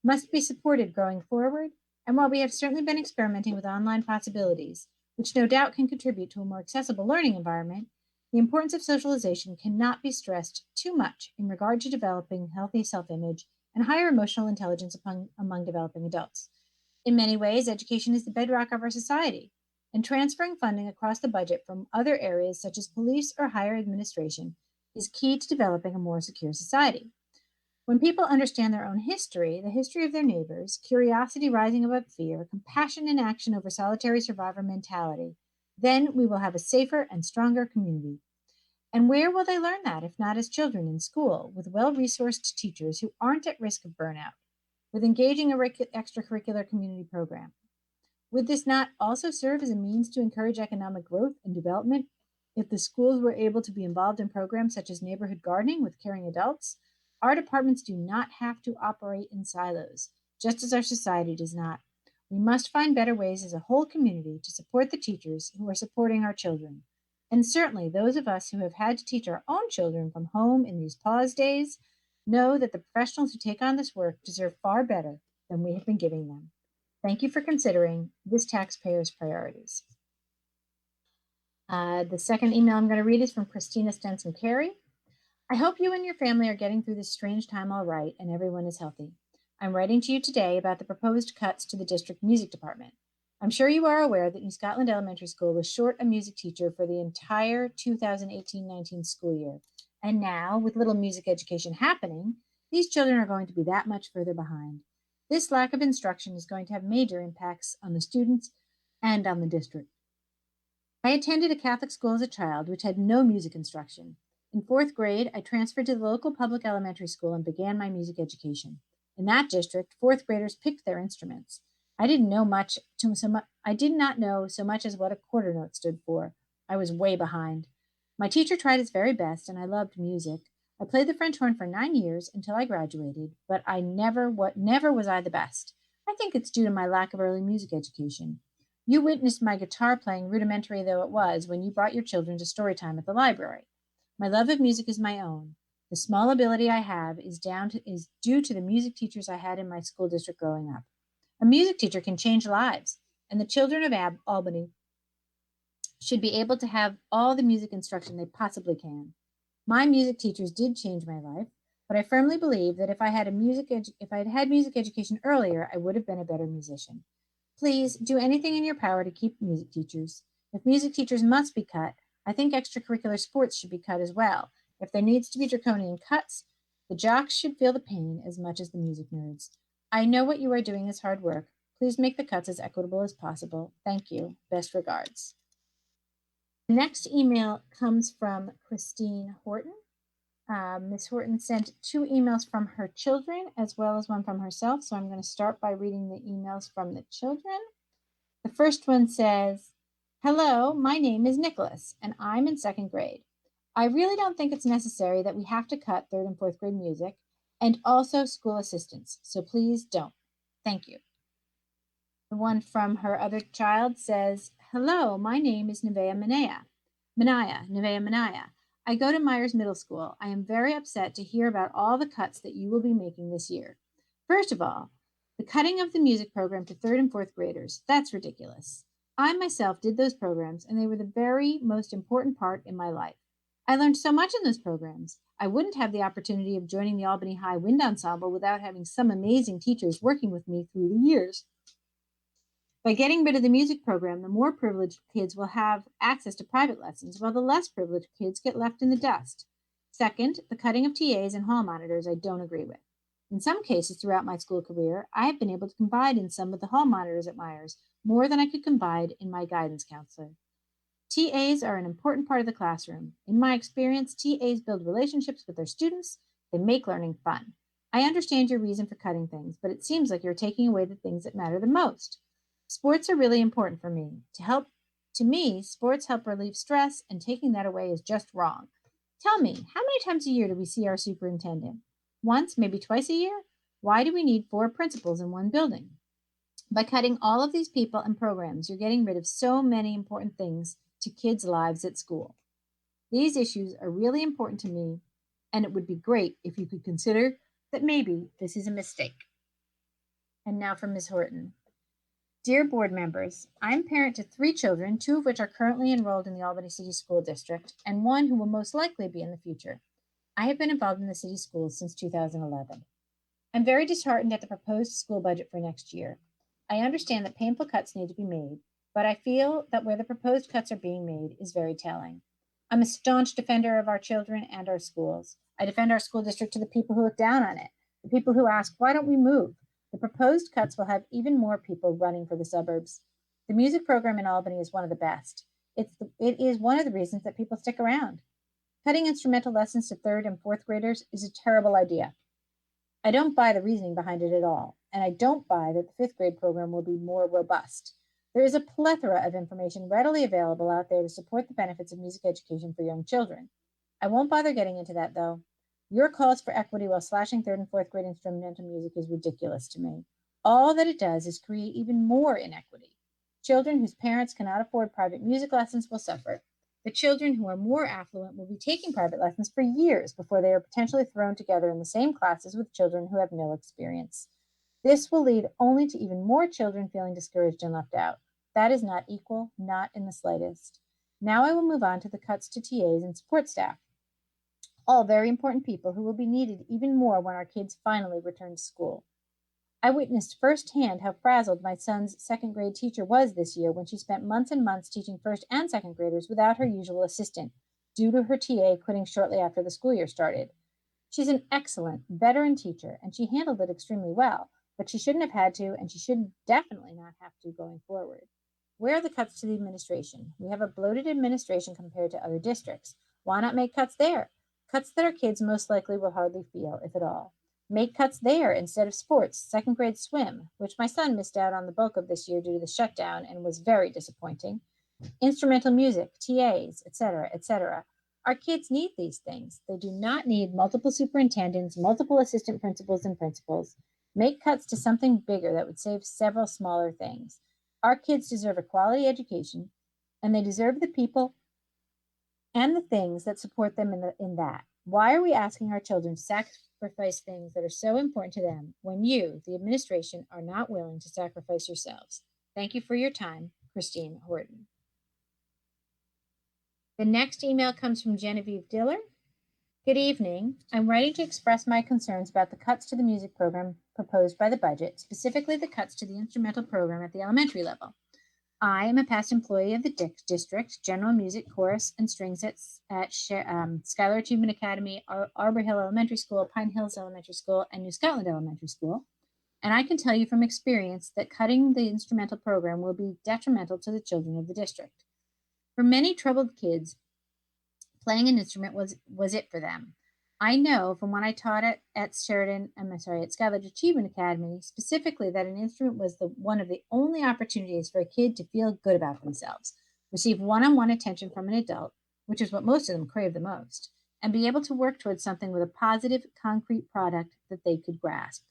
must be supported going forward. And while we have certainly been experimenting with online possibilities, which no doubt can contribute to a more accessible learning environment, the importance of socialization cannot be stressed too much in regard to developing healthy self-image and higher emotional intelligence among developing adults. In many ways, education is the bedrock of our society, and transferring funding across the budget from other areas such as police or higher administration is key to developing a more secure society. When people understand their own history, the history of their neighbors, curiosity rising above fear, compassion in action over solitary survivor mentality, then we will have a safer and stronger community. And where will they learn that if not as children in school, with well-resourced teachers who aren't at risk of burnout, with engaging extracurricular community program? Would this not also serve as a means to encourage economic growth and development if the schools were able to be involved in programs such as neighborhood gardening with caring adults? Our departments do not have to operate in silos, just as our society does not. We must find better ways as a whole community to support the teachers who are supporting our children. And certainly those of us who have had to teach our own children from home in these pause days know that the professionals who take on this work deserve far better than we have been giving them. Thank you for considering this taxpayer's priorities. The second email I'm going to read is from Christina Stenson Carey. I hope you and your family are getting through this strange time all right and everyone is healthy. I'm writing to you today about the proposed cuts to the district music department. I'm sure you are aware that New Scotland Elementary School was short a music teacher for the entire 2018-19 school year. And now, with little music education happening, these children are going to be that much further behind. This lack of instruction is going to have major impacts on the students and on the district. I attended a Catholic school as a child which had no music instruction. In 4th grade, I transferred to the local public elementary school and began my music education. In that district, 4th graders picked their instruments. I did not know so much as what a quarter note stood for. I was way behind. My teacher tried his very best, and I loved music. I played the French horn for 9 years until I graduated, but never was I the best. I think it's due to my lack of early music education. You witnessed my guitar playing, rudimentary though it was, when you brought your children to story time at the library. My love of music is my own. The small ability I have is due to the music teachers I had in my school district growing up. A music teacher can change lives, and the children of Albany should be able to have all the music instruction they possibly can. My music teachers did change my life, but I firmly believe that if I had had music education earlier, I would have been a better musician. Please do anything in your power to keep music teachers. If music teachers must be cut, I think extracurricular sports should be cut as well. If there needs to be draconian cuts, the jocks should feel the pain as much as the music nerds. I know what you are doing is hard work. Please make the cuts as equitable as possible. Thank you. Best regards. The next email comes from Christine Horton. Ms. Horton sent 2 emails from her children as well as one from herself. So I'm going to start by reading the emails from the children. The first one says, "Hello, my name is Nicholas and I'm in 2nd grade. I really don't think it's necessary that we have to cut 3rd and 4th grade music and also school assistance. So please don't. Thank you." The one from her other child says, "Hello, my name is Nevaeh Manaya. I go to Myers Middle School. I am very upset to hear about all the cuts that you will be making this year. First of all, the cutting of the music program to 3rd and 4th graders, that's ridiculous. I myself did those programs and they were the very most important part in my life. I learned so much in those programs. I wouldn't have the opportunity of joining the Albany High Wind Ensemble without having some amazing teachers working with me through the years. By getting rid of the music program, the more privileged kids will have access to private lessons, while the less privileged kids get left in the dust. Second, the cutting of TAs and hall monitors I don't agree with. In some cases throughout my school career, I have been able to confide in some of the hall monitors at Myers more than I could confide in my guidance counselor. TAs are an important part of the classroom. In my experience, TAs build relationships with their students. They make learning fun. I understand your reason for cutting things, but it seems like you're taking away the things that matter the most. Sports are really important for me. To me, sports help relieve stress, and taking that away is just wrong. Tell me, how many times a year do we see our superintendent? Once, maybe twice a year? Why do we need 4 principals in one building? By cutting all of these people and programs, you're getting rid of so many important things to kids' lives at school. These issues are really important to me, and it would be great if you could consider that maybe this is a mistake." And now from Ms. Horton. "Dear board members, I'm parent to 3 children, 2 of which are currently enrolled in the Albany City School District, and 1 who will most likely be in the future. I have been involved in the city schools since 2011. I'm very disheartened at the proposed school budget for next year. I understand that painful cuts need to be made, but I feel that where the proposed cuts are being made is very telling. I'm a staunch defender of our children and our schools. I defend our school district to the people who look down on it, the people who ask, why don't we move? The proposed cuts will have even more people running for the suburbs. The music program in Albany is one of the best. It is one of the reasons that people stick around. Cutting instrumental lessons to 3rd and 4th graders is a terrible idea. I don't buy the reasoning behind it at all, and I don't buy that the 5th grade program will be more robust. There is a plethora of information readily available out there to support the benefits of music education for young children. I won't bother getting into that, though. Your calls for equity while slashing 3rd and 4th grade instrumental music is ridiculous to me. All that it does is create even more inequity. Children whose parents cannot afford private music lessons will suffer. The children who are more affluent will be taking private lessons for years before they are potentially thrown together in the same classes with children who have no experience. This will lead only to even more children feeling discouraged and left out. That is not equal, not in the slightest. Now I will move on to the cuts to TAs and support staff. All very important people who will be needed even more when our kids finally return to school. I witnessed firsthand how frazzled my son's second grade teacher was this year when she spent months and months teaching first and second graders without her usual assistant, due to her TA quitting shortly after the school year started. She's an excellent veteran teacher, and she handled it extremely well, but she shouldn't have had to, and she should definitely not have to going forward. Where are the cuts to the administration? We have a bloated administration compared to other districts. Why not make cuts there? Cuts that our kids most likely will hardly feel, if at all. Make cuts there instead of sports, second grade swim, which my son missed out on the bulk of this year due to the shutdown and was very disappointing. Instrumental music, TAs, etc., etc. Our kids need these things. They do not need multiple superintendents, multiple assistant principals and principals. Make cuts to something bigger that would save several smaller things. Our kids deserve a quality education, and they deserve the people and the things that support them in that. Why are we asking our children to sacrifice things that are so important to them when you, the administration, are not willing to sacrifice yourselves? Thank you for your time, Christine Horton. The next email comes from Genevieve Diller. Good evening. I'm writing to express my concerns about the cuts to the music program proposed by the budget, specifically the cuts to the instrumental program at the elementary level. I am a past employee of the district, general music, chorus, and strings at Schuyler Achievement Academy, Arbor Hill Elementary School, Pine Hills Elementary School, and New Scotland Elementary School. And I can tell you from experience that cutting the instrumental program will be detrimental to the children of the district. For many troubled kids, playing an instrument was it for them. I know from when I taught at Schuyler Achievement Academy, specifically that an instrument was one of the only opportunities for a kid to feel good about themselves, receive one-on-one attention from an adult, which is what most of them crave the most, and be able to work towards something with a positive, concrete product that they could grasp.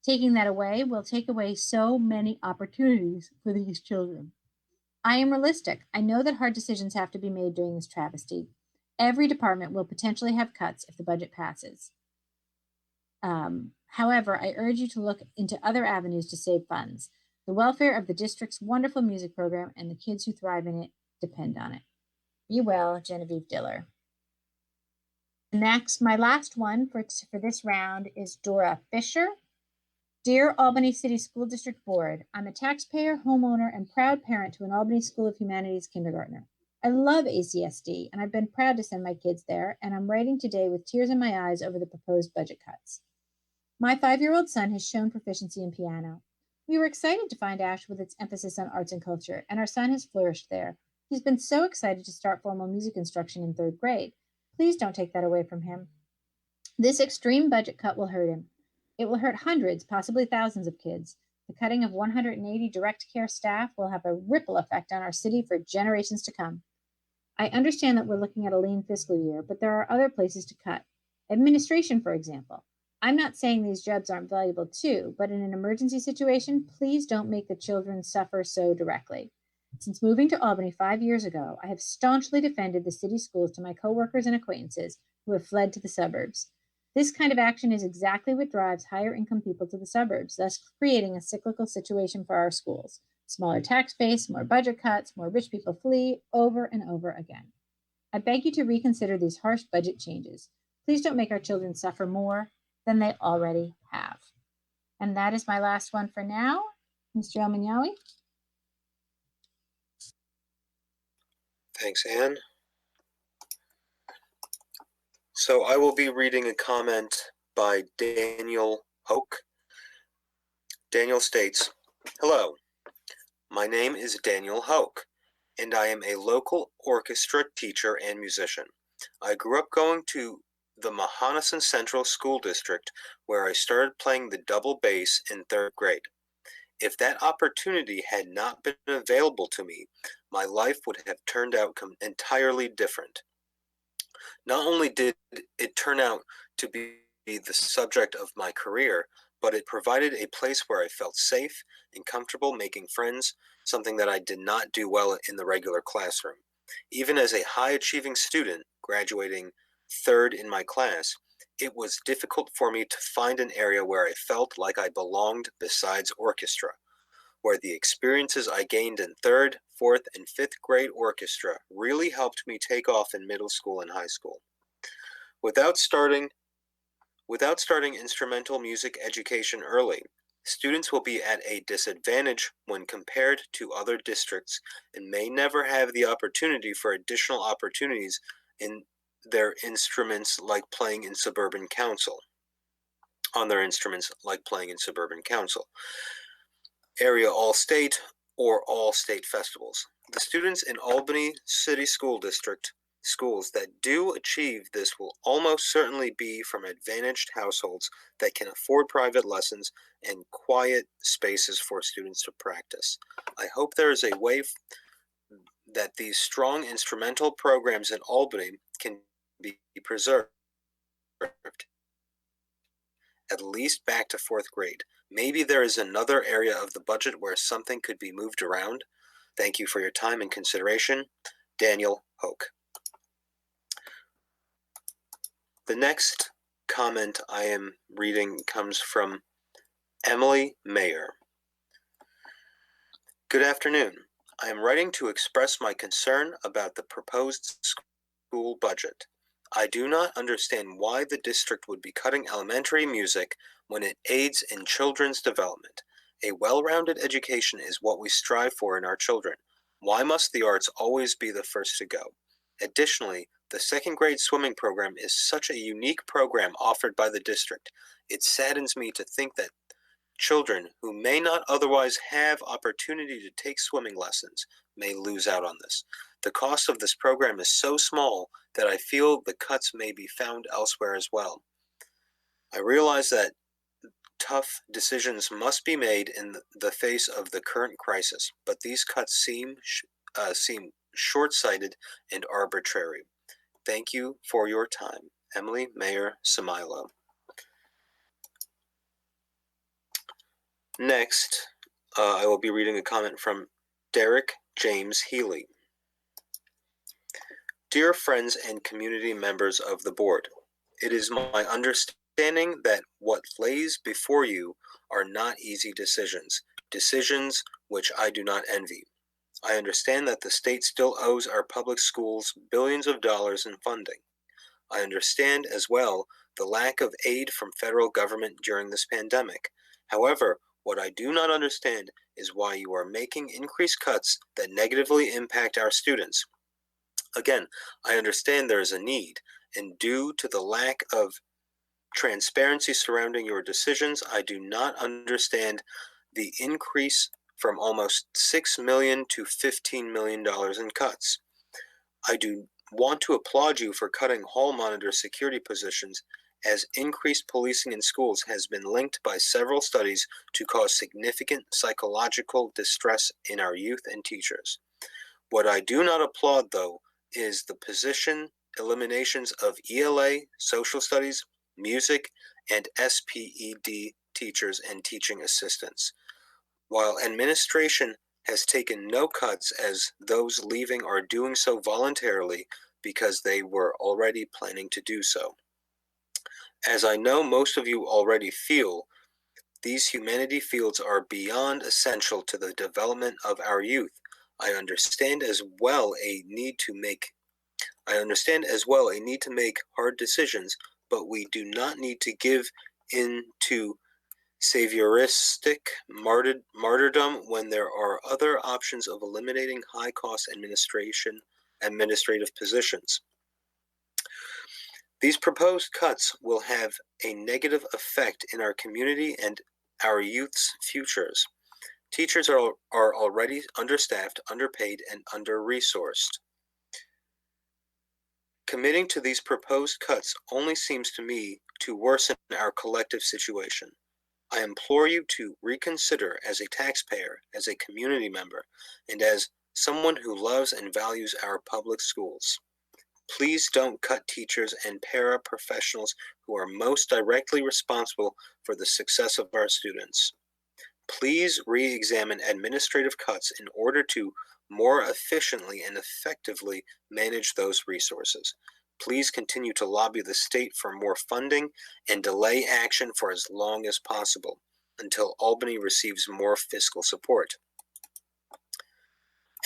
Taking that away will take away so many opportunities for these children. I am realistic. I know that hard decisions have to be made during this travesty. Every department will potentially have cuts if the budget passes. However, I urge you to look into other avenues to save funds. The welfare of the district's wonderful music program and the kids who thrive in it depend on it. Be well, Genevieve Diller. Next, my last one for this round is Dora Fisher. Dear Albany City School District Board, I'm a taxpayer, homeowner, and proud parent to an Albany School of Humanities kindergartner. I love ACSD, and I've been proud to send my kids there, and I'm writing today with tears in my eyes over the proposed budget cuts. My 5-year-old son has shown proficiency in piano. We were excited to find Ash with its emphasis on arts and culture, and our son has flourished there. He's been so excited to start formal music instruction in 3rd grade. Please don't take that away from him. This extreme budget cut will hurt him. It will hurt hundreds, possibly thousands of kids. The cutting of 180 direct care staff will have a ripple effect on our city for generations to come. I understand that we're looking at a lean fiscal year, but there are other places to cut. Administration, for example. I'm not saying these jobs aren't valuable too, but in an emergency situation, please don't make the children suffer so directly. Since moving to Albany 5 years ago, I have staunchly defended the city schools to my coworkers and acquaintances who have fled to the suburbs. This kind of action is exactly what drives higher income people to the suburbs, thus creating a cyclical situation for our schools. Smaller tax base, more budget cuts, more rich people flee over and over again. I beg you to reconsider these harsh budget changes. Please don't make our children suffer more than they already have. And that is my last one for now. Mr. El-Manyawi. Thanks, Anne. So I will be reading a comment by Daniel Hoke. Daniel states, "Hello, my name is Daniel Hoke, and I am a local orchestra teacher and musician. I grew up going to the Mahonison Central School District, where I started playing the double bass in 3rd grade. If that opportunity had not been available to me, my life would have turned out entirely different. Not only did it turn out to be the subject of my career, but it provided a place where I felt safe and comfortable making friends, something that I did not do well in the regular classroom. Even as a high-achieving student, graduating 3rd in my class, it was difficult for me to find an area where I felt like I belonged besides orchestra, where the experiences I gained in 3rd, 4th, and 5th grade orchestra really helped me take off in middle school and high school. Without starting instrumental music education early, students will be at a disadvantage when compared to other districts and may never have the opportunity for additional opportunities in their instruments like playing in suburban council, area all-state, or all-state festivals. The students in Albany City School District schools that do achieve this will almost certainly be from advantaged households that can afford private lessons and quiet spaces for students to practice. I hope there is a way that these strong instrumental programs in Albany can be preserved, at least back to 4th grade. Maybe there is another area of the budget where something could be moved around. Thank you for your time and consideration. Daniel Hoke. The next comment I am reading comes from Emily Mayer. Good afternoon. I am writing to express my concern about the proposed school budget. I do not understand why the district would be cutting elementary music when it aids in children's development. A well-rounded education is what we strive for in our children. Why must the arts always be the first to go? Additionally, the 2nd grade swimming program is such a unique program offered by the district. It saddens me to think that children who may not otherwise have opportunity to take swimming lessons may lose out on this. The cost of this program is so small that I feel the cuts may be found elsewhere as well. I realize that tough decisions must be made in the face of the current crisis, but these cuts seem short-sighted and arbitrary. Thank you for your time. Emily Mayer Samilo. Next, I will be reading a comment from Derek James Healy. Dear friends and community members of the board, it is my understanding that what lays before you are not easy decisions which I do not envy. I understand that the state still owes our public schools billions of dollars in funding. I understand as well the lack of aid from federal government during this pandemic. However, what I do not understand is why you are making increased cuts that negatively impact our students. Again, I understand there is a need, and due to the lack of transparency surrounding your decisions, I do not understand the increase from almost $6 million to $15 million in cuts. I do want to applaud you for cutting hall monitor security positions, as increased policing in schools has been linked by several studies to cause significant psychological distress in our youth and teachers. What I do not applaud, though, is the position eliminations of ELA, social studies, music, and SPED teachers and teaching assistants. While administration has taken no cuts, as those leaving are doing so voluntarily because they were already planning to do so. As I know most of you already feel, these humanity fields are beyond essential to the development of our youth. I understand as well a need to make hard decisions, but we do not need to give in to savioristic martyrdom when there are other options of eliminating high-cost administrative positions. These proposed cuts will have a negative effect in our community and our youth's futures. Teachers are already understaffed, underpaid, and under-resourced. Committing to these proposed cuts only seems to me to worsen our collective situation. I implore you to reconsider as a taxpayer, as a community member, and as someone who loves and values our public schools. Please don't cut teachers and paraprofessionals who are most directly responsible for the success of our students. Please re-examine administrative cuts in order to more efficiently and effectively manage those resources. Please continue to lobby the state for more funding and delay action for as long as possible until Albany receives more fiscal support.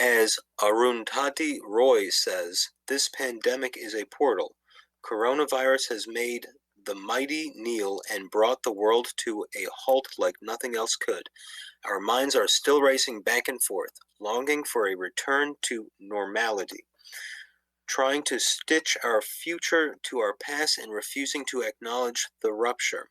As Arundhati Roy says, this pandemic is a portal. Coronavirus has made the mighty kneel and brought the world to a halt like nothing else could. Our minds are still racing back and forth, longing for a return to normality, trying to stitch our future to our past and refusing to acknowledge the rupture.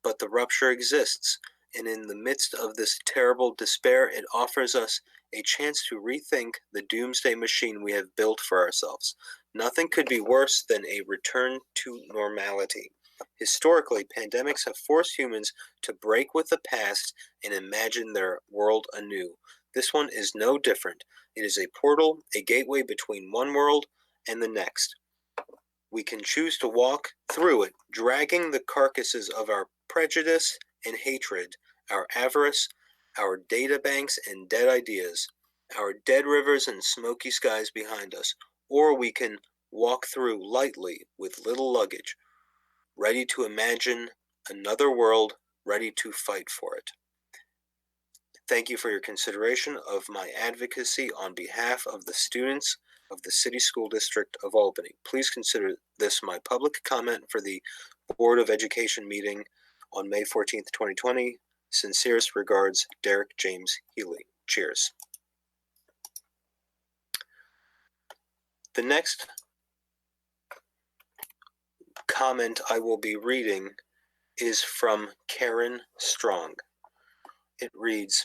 But the rupture exists, and in the midst of this terrible despair, it offers us a chance to rethink the doomsday machine we have built for ourselves. Nothing could be worse than a return to normality. Historically, pandemics have forced humans to break with the past and imagine their world anew. This one is no different. It is a portal, a gateway between one world and the next. We can choose to walk through it, dragging the carcasses of our prejudice and hatred, our avarice, our data banks and dead ideas, our dead rivers and smoky skies behind us, or we can walk through lightly with little luggage, ready to imagine another world, ready to fight for it. Thank you for your consideration of my advocacy on behalf of the students of the City School District of Albany. Please consider this my public comment for the Board of Education meeting on May 14th, 2020. Sincerest regards, Derek James Healy. Cheers. The next comment I will be reading is from Karen Strong. It reads,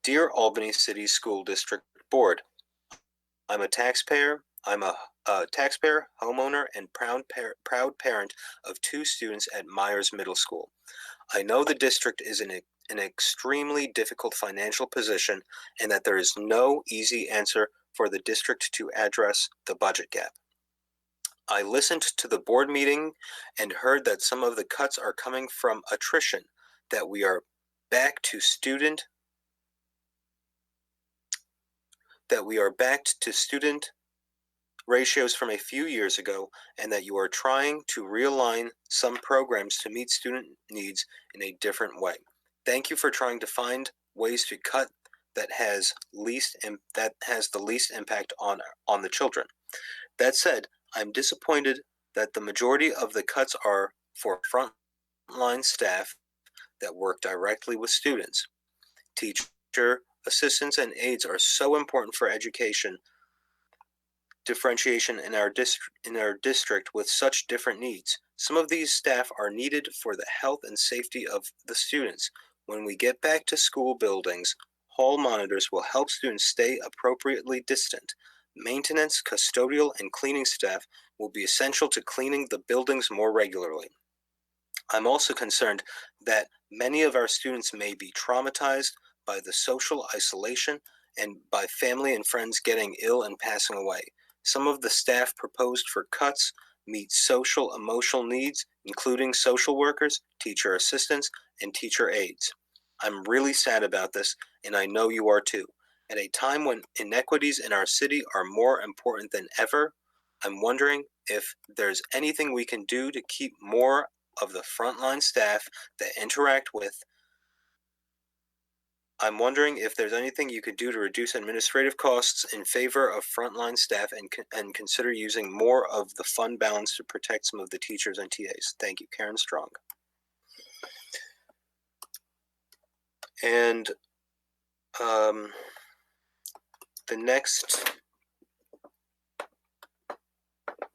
Dear Albany City School District Board, I'm a taxpayer, homeowner, and proud parent of 2 students at Myers Middle School. I know the district is in an extremely difficult financial position and that there is no easy answer for the district to address the budget gap. I listened to the board meeting and heard that some of the cuts are coming from attrition, that we are back to student ratios from a few years ago, and that you are trying to realign some programs to meet student needs in a different way. Thank you for trying to find ways to cut that has the least impact on the children. That said, I'm disappointed that the majority of the cuts are for frontline staff that work directly with students. Teacher assistants and aides are so important for education differentiation in our district with such different needs. Some of these staff are needed for the health and safety of the students. When we get back to school buildings, hall monitors will help students stay appropriately distant. Maintenance, custodial, and cleaning staff will be essential to cleaning the buildings more regularly. I'm also concerned that many of our students may be traumatized by the social isolation and by family and friends getting ill and passing away. Some of the staff proposed for cuts meet social emotional needs, including social workers, teacher assistants, and teacher aides. I'm really sad about this, and I know you are too. At a time when inequities in our city are more important than ever, I'm wondering if there's anything we can do to keep more of the frontline staff that interact with. I'm wondering if there's anything you could do to reduce administrative costs in favor of frontline staff and consider using more of the fund balance to protect some of the teachers and TAs. Thank you, Karen Strong. And the next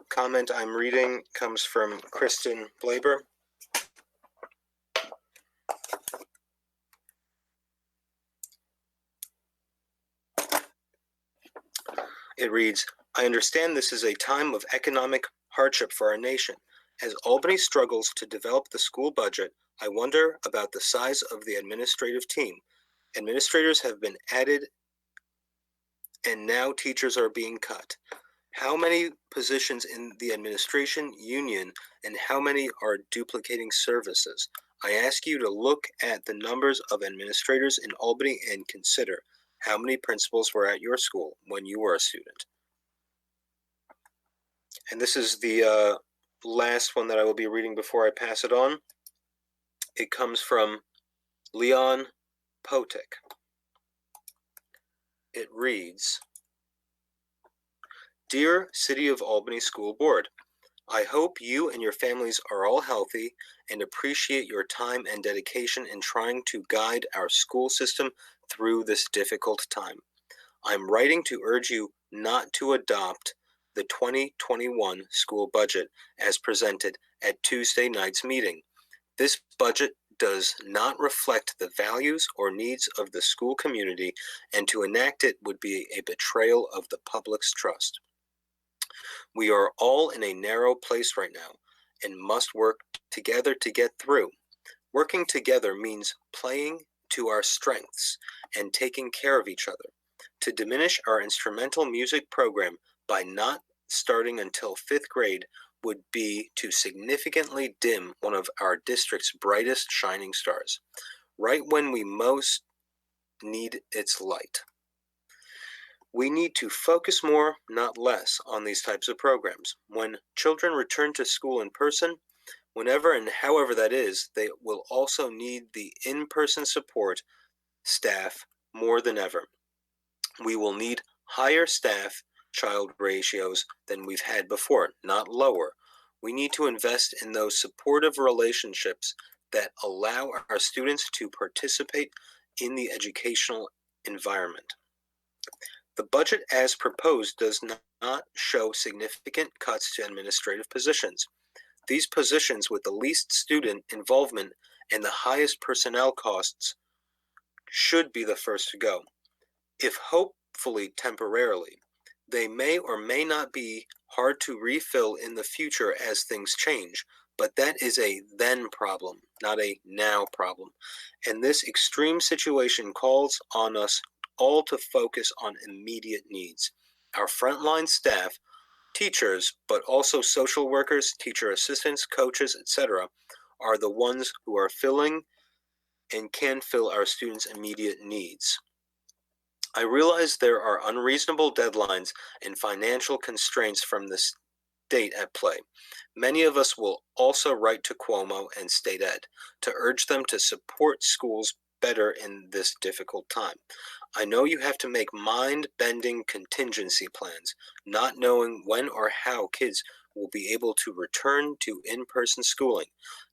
comment I'm reading comes from Kristen Blaber. It reads, I understand this is a time of economic hardship for our nation. As Albany struggles to develop the school budget, I wonder about the size of the administrative team. Administrators have been added and now teachers are being cut. How many positions in the administration union and how many are duplicating services? I ask you to look at the numbers of administrators in Albany and consider how many principals were at your school when you were a student. And this is the last one that I will be reading before I pass it on. It comes from Leon Potik. It reads, Dear City of Albany School Board, I hope you and your families are all healthy and appreciate your time and dedication in trying to guide our school system through this difficult time. I'm writing to urge you not to adopt the 2021 school budget as presented at Tuesday night's meeting. This budget does not reflect the values or needs of the school community, and to enact it would be a betrayal of the public's trust. We are all in a narrow place right now and must work together to get through. Working together means playing to our strengths and taking care of each other. To diminish our instrumental music program by not starting until 5th grade would be to significantly dim one of our district's brightest shining stars, right when we most need its light. We need to focus more, not less, on these types of programs. When children return to school in person, whenever and however that is, they will also need the in-person support staff more than ever. We will need higher staff-child ratios than we've had before, not lower. We need to invest in those supportive relationships that allow our students to participate in the educational environment. The budget as proposed does not show significant cuts to administrative positions. These positions with the least student involvement and the highest personnel costs should be the first to go. If hopefully temporarily, they may or may not be hard to refill in the future as things change, but that is a then problem, not a now problem. And this extreme situation calls on us all to focus on immediate needs. Our frontline staff, teachers, but also social workers, teacher assistants, coaches, etc., are the ones who are filling and can fill our students' immediate needs. I realize there are unreasonable deadlines and financial constraints from the state at play. Many of us will also write to Cuomo and State Ed to urge them to support schools better in this difficult time. I know you have to make mind-bending contingency plans, not knowing when or how kids will be able to return to in-person schooling.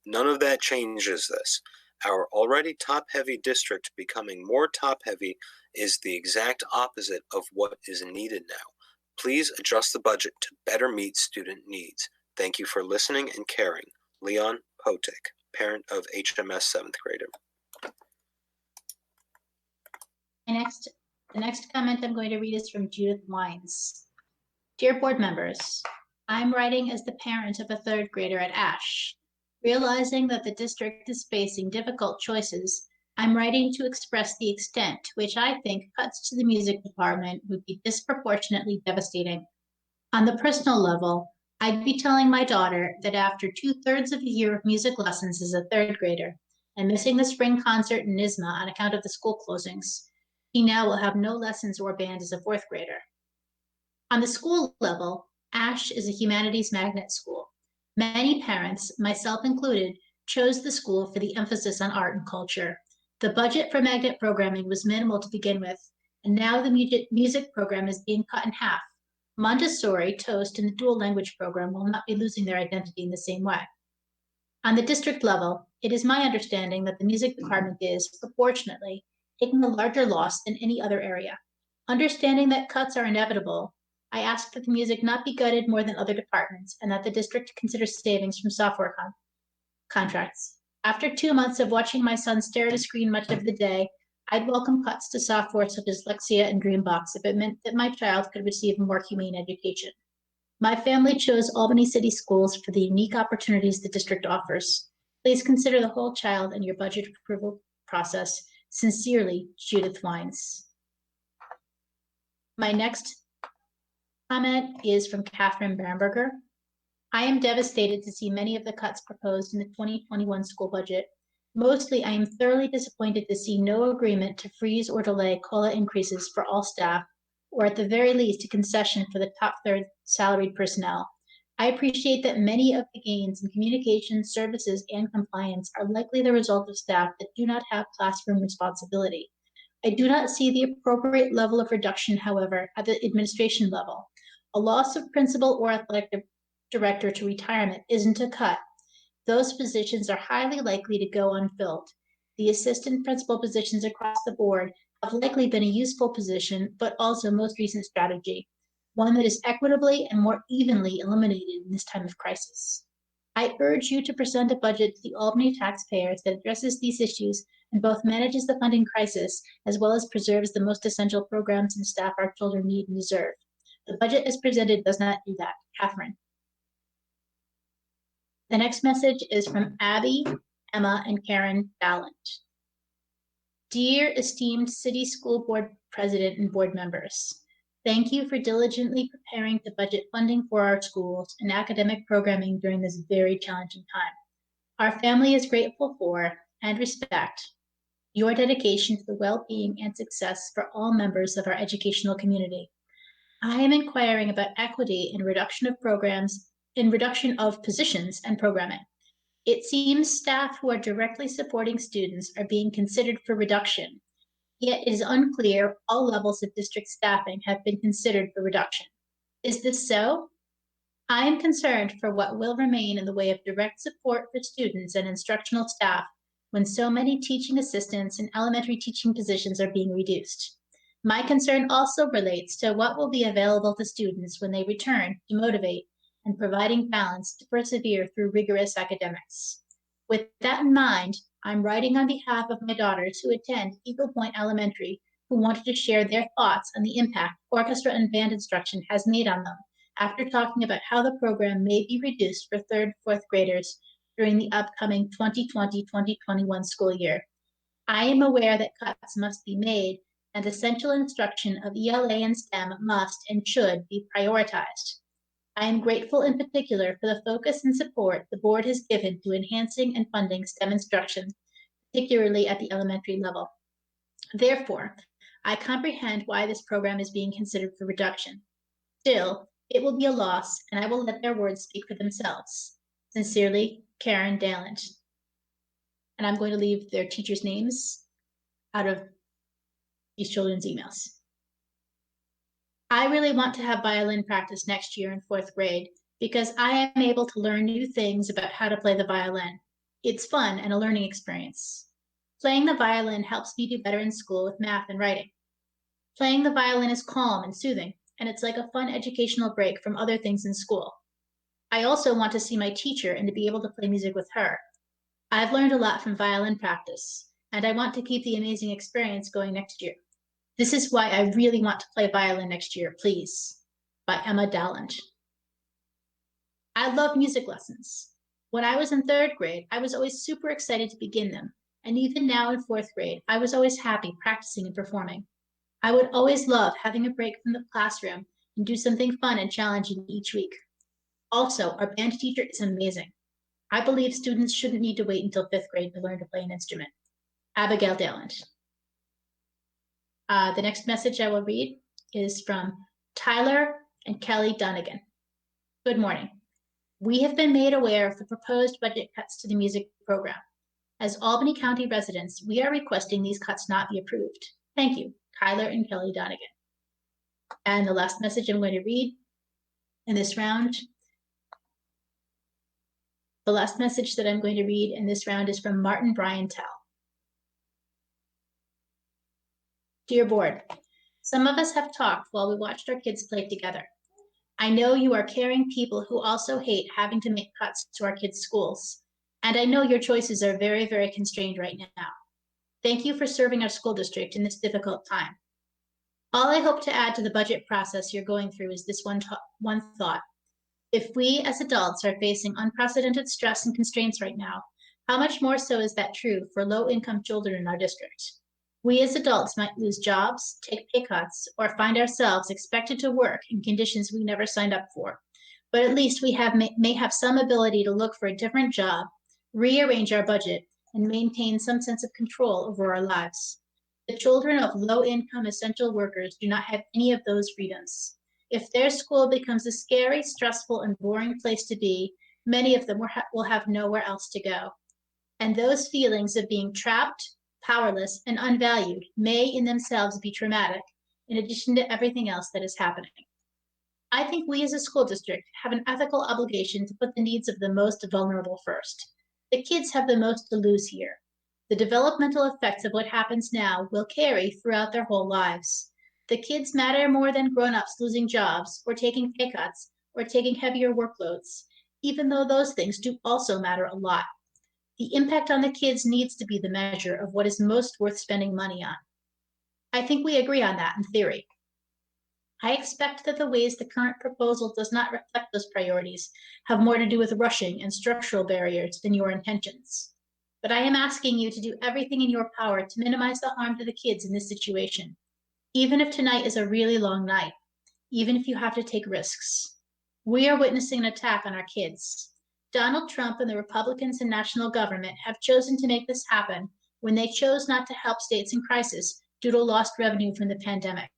None of that changes this. Our already top-heavy district becoming more top-heavy is the exact opposite of what is needed now. Please adjust the budget to better meet student needs. Thank you for listening and caring. Leon Potik, parent of HMS 7th grader. The next comment I'm going to read is from Judith Wines. Dear board members, I'm writing as the parent of a 3rd grader at Ash. Realizing that the district is facing difficult choices, I'm writing to express the extent to which I think cuts to the music department would be disproportionately devastating. On the personal level, I'd be telling my daughter that after 2/3 of a year of music lessons as a 3rd grader and missing the spring concert in NYSSMA on account of the school closings, he now will have no lessons or band as a 4th grader. On the school level, Ash is a humanities magnet school. Many parents, myself included, chose the school for the emphasis on art and culture. The budget for magnet programming was minimal to begin with, and now the music program is being cut in half. Montessori, Toast, and the dual language program will not be losing their identity in the same way. On the district level, it is my understanding that the music department is, proportionately, taking a larger loss than any other area. Understanding that cuts are inevitable, I ask that the music not be gutted more than other departments and that the district consider savings from software contracts. After 2 months of watching my son stare at a screen much of the day, I'd welcome cuts to software such as Lexia and Dreambox if it meant that my child could receive a more humane education. My family chose Albany City Schools for the unique opportunities the district offers. Please consider the whole child in your budget approval process. Sincerely, Judith Wines. My next comment is from Catherine Bamberger. I am devastated to see many of the cuts proposed in the 2021 school budget. Mostly, I am thoroughly disappointed to see no agreement to freeze or delay COLA increases for all staff, or at the very least, a concession for the top third salaried personnel. I appreciate that many of the gains in communication, services, and compliance are likely the result of staff that do not have classroom responsibility. I do not see the appropriate level of reduction, however, at the administration level. A loss of principal or athletic director to retirement isn't a cut. Those positions are highly likely to go unfilled. The assistant principal positions across the board have likely been a useful position, but also most recent strategy, one that is equitably and more evenly eliminated in this time of crisis. I urge you to present a budget to the Albany taxpayers that addresses these issues and both manages the funding crisis as well as preserves the most essential programs and staff our children need and deserve. The budget as presented does not do that. Catherine. The next message is from Abby, Emma, and Karen Ballant. Dear esteemed City School Board President and board members, thank you for diligently preparing to budget funding for our schools and academic programming during this very challenging time. Our family is grateful for and respect your dedication to the well-being and success for all members of our educational community. I am inquiring about equity in reduction of positions and programming. It seems staff who are directly supporting students are being considered for reduction, yet it is unclear all levels of district staffing have been considered for reduction. Is this so? I am concerned for what will remain in the way of direct support for students and instructional staff when so many teaching assistants and elementary teaching positions are being reduced. My concern also relates to what will be available to students when they return to motivate and providing balance to persevere through rigorous academics. With that in mind, I'm writing on behalf of my daughters who attend Eagle Point Elementary, who wanted to share their thoughts on the impact orchestra and band instruction has made on them after talking about how the program may be reduced for 3rd, 4th graders during the upcoming 2020-2021 school year. I am aware that cuts must be made and essential instruction of ELA and STEM must and should be prioritized. I am grateful in particular for the focus and support the board has given to enhancing and funding STEM instruction, particularly at the elementary level. Therefore, I comprehend why this program is being considered for reduction. Still, it will be a loss, and I will let their words speak for themselves. Sincerely, Karen Dallant. And I'm going to leave their teachers' names out of these children's emails. I really want to have violin practice next year in 4th grade because I am able to learn new things about how to play the violin. It's fun and a learning experience. Playing the violin helps me do better in school with math and writing. Playing the violin is calm and soothing, and it's like a fun educational break from other things in school. I also want to see my teacher and to be able to play music with her. I've learned a lot from violin practice, and I want to keep the amazing experience going next year. This is why I really want to play violin next year, please. By Emma Dallant. I love music lessons. When I was in 3rd grade, I was always super excited to begin them. And even now in 4th grade, I was always happy practicing and performing. I would always love having a break from the classroom and do something fun and challenging each week. Also, our band teacher is amazing. I believe students shouldn't need to wait until 5th grade to learn to play an instrument. Abigail Dallant. The next message I will read is from Tyler and Kelly Dunnigan. Good morning. We have been made aware of the proposed budget cuts to the music program. As Albany County residents, we are requesting these cuts not be approved. Thank you, Tyler and Kelly Dunnigan. And the last message I'm going to read in this round. The last message that I'm going to read in this round is from Martin Bryan Tell. Dear board, some of us have talked while we watched our kids play together. I know you are caring people who also hate having to make cuts to our kids' schools. And I know your choices are very, very constrained right now. Thank you for serving our school district in this difficult time. All I hope to add to the budget process you're going through is this one thought. If we as adults are facing unprecedented stress and constraints right now, how much more so is that true for low-income children in our district? We as adults might lose jobs, take pay cuts, or find ourselves expected to work in conditions we never signed up for. But at least we may have some ability to look for a different job, rearrange our budget, and maintain some sense of control over our lives. The children of low-income essential workers do not have any of those freedoms. If their school becomes a scary, stressful, and boring place to be, many of them will have nowhere else to go. And those feelings of being trapped, powerless, and unvalued may in themselves be traumatic, in addition to everything else that is happening. I think we as a school district have an ethical obligation to put the needs of the most vulnerable first. The kids have the most to lose here. The developmental effects of what happens now will carry throughout their whole lives. The kids matter more than grown-ups losing jobs or taking pay cuts or taking heavier workloads, even though those things do also matter a lot. The impact on the kids needs to be the measure of what is most worth spending money on. I think we agree on that in theory. I expect that the ways the current proposal does not reflect those priorities have more to do with rushing and structural barriers than your intentions. But I am asking you to do everything in your power to minimize the harm to the kids in this situation, even if tonight is a really long night, even if you have to take risks. We are witnessing an attack on our kids. Donald Trump and the Republicans in national government have chosen to make this happen when they chose not to help states in crisis due to lost revenue from the pandemic.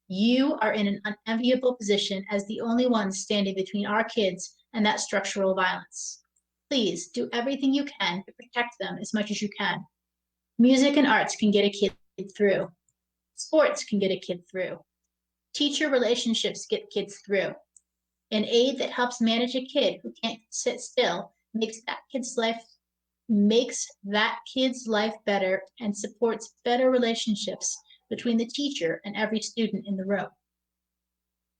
You are in an unenviable position as the only ones standing between our kids and that structural violence. Please do everything you can to protect them as much as you can. Music and arts can get a kid through. Sports can get a kid through. Teacher relationships get kids through. An aid that helps manage a kid who can't sit still makes that kid's life better and supports better relationships between the teacher and every student in the room.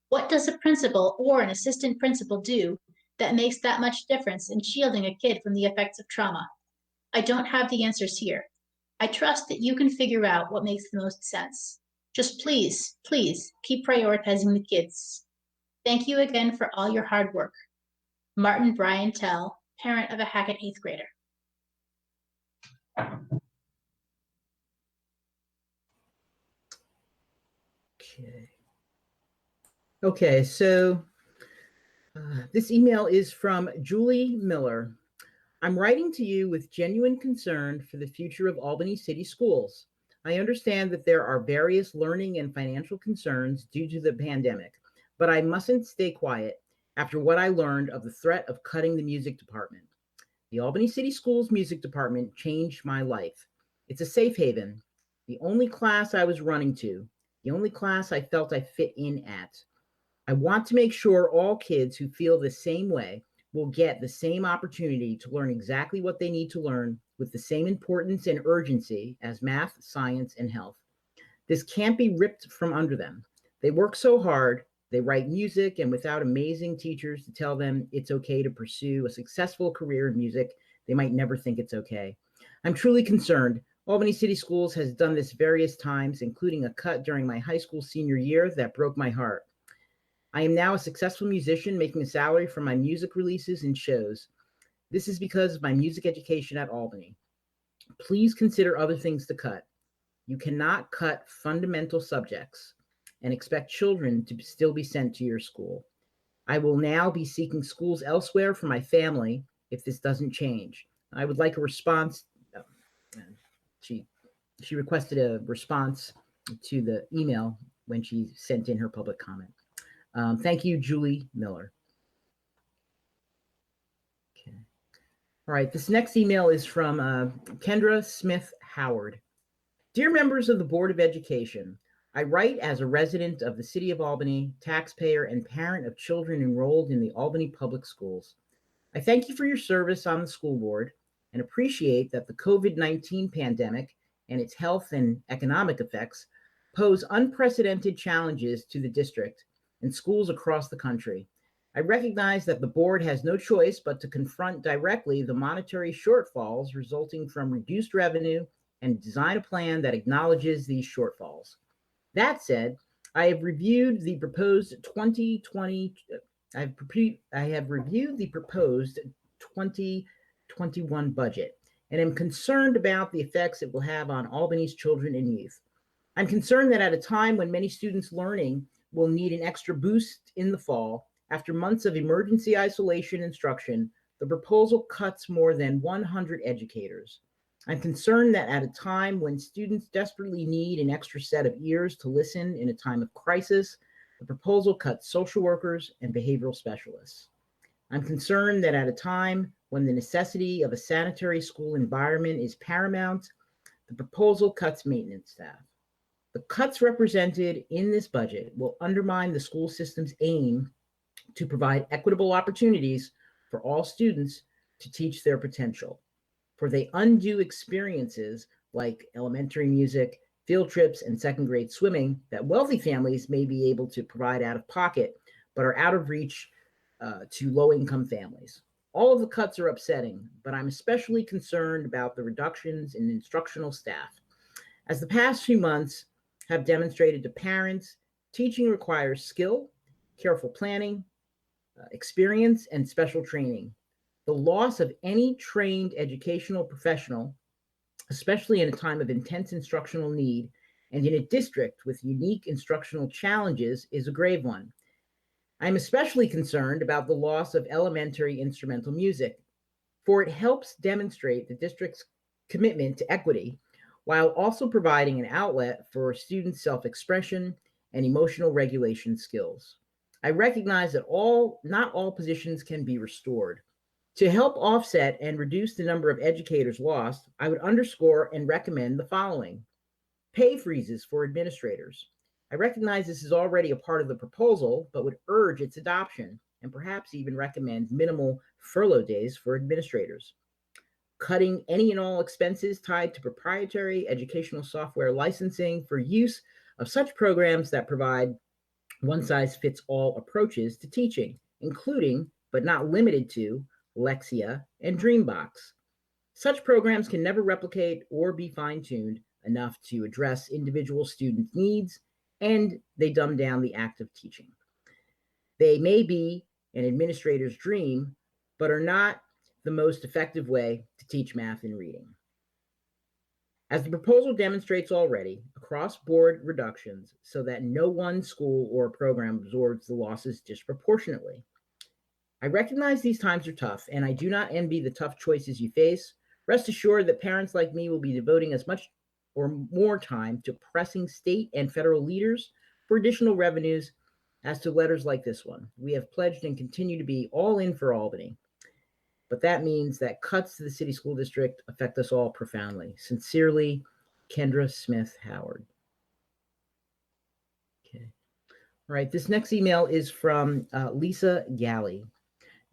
What does a principal or an assistant principal do that makes that much difference in shielding a kid from the effects of trauma? I don't have the answers here. I trust that you can figure out what makes the most sense. Just please, please keep prioritizing the kids. Thank you again for all your hard work. Martin Brian Tell, parent of a Hackett 8th grader. Okay, so this email is from Julie Miller. I'm writing to you with genuine concern for the future of Albany City Schools. I understand that there are various learning and financial concerns due to the pandemic, but I mustn't stay quiet after what I learned of the threat of cutting the music department. The Albany City Schools music department changed my life. It's a safe haven, the only class I was running to, the only class I felt I fit in at. I want to make sure all kids who feel the same way will get the same opportunity to learn exactly what they need to learn with the same importance and urgency as math, science, and health. This can't be ripped from under them. They work so hard, they write music, and without amazing teachers to tell them it's okay to pursue a successful career in music, they might never think it's okay. I'm truly concerned. Albany City Schools has done this various times, including a cut during my high school senior year that broke my heart. I am now a successful musician making a salary from my music releases and shows. This is because of my music education at Albany. Please consider other things to cut. You cannot cut fundamental subjects and expect children to still be sent to your school. I will now be seeking schools elsewhere for my family if this doesn't change. I would like a response. She requested a response to the email when she sent in her public comment. Thank you, Julie Miller. Okay. All right, this next email is from Kendra Smith Howard. Dear members of the Board of Education, I write as a resident of the City of Albany, taxpayer, and parent of children enrolled in the Albany Public Schools. I thank you for your service on the school board and appreciate that the COVID-19 pandemic and its health and economic effects pose unprecedented challenges to the district and schools across the country. I recognize that the board has no choice but to confront directly the monetary shortfalls resulting from reduced revenue and design a plan that acknowledges these shortfalls. That said, I have reviewed the proposed 2021 budget and am concerned about the effects it will have on Albany's children and youth. I'm concerned that at a time when many students' learning will need an extra boost in the fall, after months of emergency isolation instruction, the proposal cuts more than 100 educators. I'm concerned that at a time when students desperately need an extra set of ears to listen in a time of crisis, The proposal cuts social workers and behavioral specialists. I'm concerned that at a time when the necessity of a sanitary school environment is paramount, the proposal cuts maintenance staff. The cuts represented in this budget will undermine the school system's aim to provide equitable opportunities for all students to teach their potential. For they undo experiences like elementary music, field trips, and second grade swimming that wealthy families may be able to provide out of pocket, but are out of reach to low-income families. All of the cuts are upsetting, but I'm especially concerned about the reductions in instructional staff. As the past few months have demonstrated to parents, teaching requires skill, careful planning, experience, and special training. The loss of any trained educational professional, especially in a time of intense instructional need and in a district with unique instructional challenges, is a grave one. I'm especially concerned about the loss of elementary instrumental music, for it helps demonstrate the district's commitment to equity while also providing an outlet for students' self-expression and emotional regulation skills. I recognize that not all positions can be restored. To help offset and reduce the number of educators lost, I would underscore and recommend the following: pay freezes for administrators. I recognize this is already a part of the proposal, but would urge its adoption and perhaps even recommend minimal furlough days for administrators. Cutting any and all expenses tied to proprietary educational software licensing for use of such programs that provide one-size-fits-all approaches to teaching, including, but not limited to, Lexia and Dreambox. Such programs can never replicate or be fine-tuned enough to address individual student needs, and they dumb down the act of teaching. They may be an administrator's dream, but are not the most effective way to teach math and reading. As the proposal demonstrates already, across-board reductions so that no one school or program absorbs the losses disproportionately. I recognize these times are tough, and I do not envy the tough choices you face. Rest assured that parents like me will be devoting as much or more time to pressing state and federal leaders for additional revenues as to letters like this one. We have pledged and continue to be all in for Albany. But that means that cuts to the city school district affect us all profoundly. Sincerely, Kendra Smith Howard. Okay. All right, this next email is from Lisa Galley.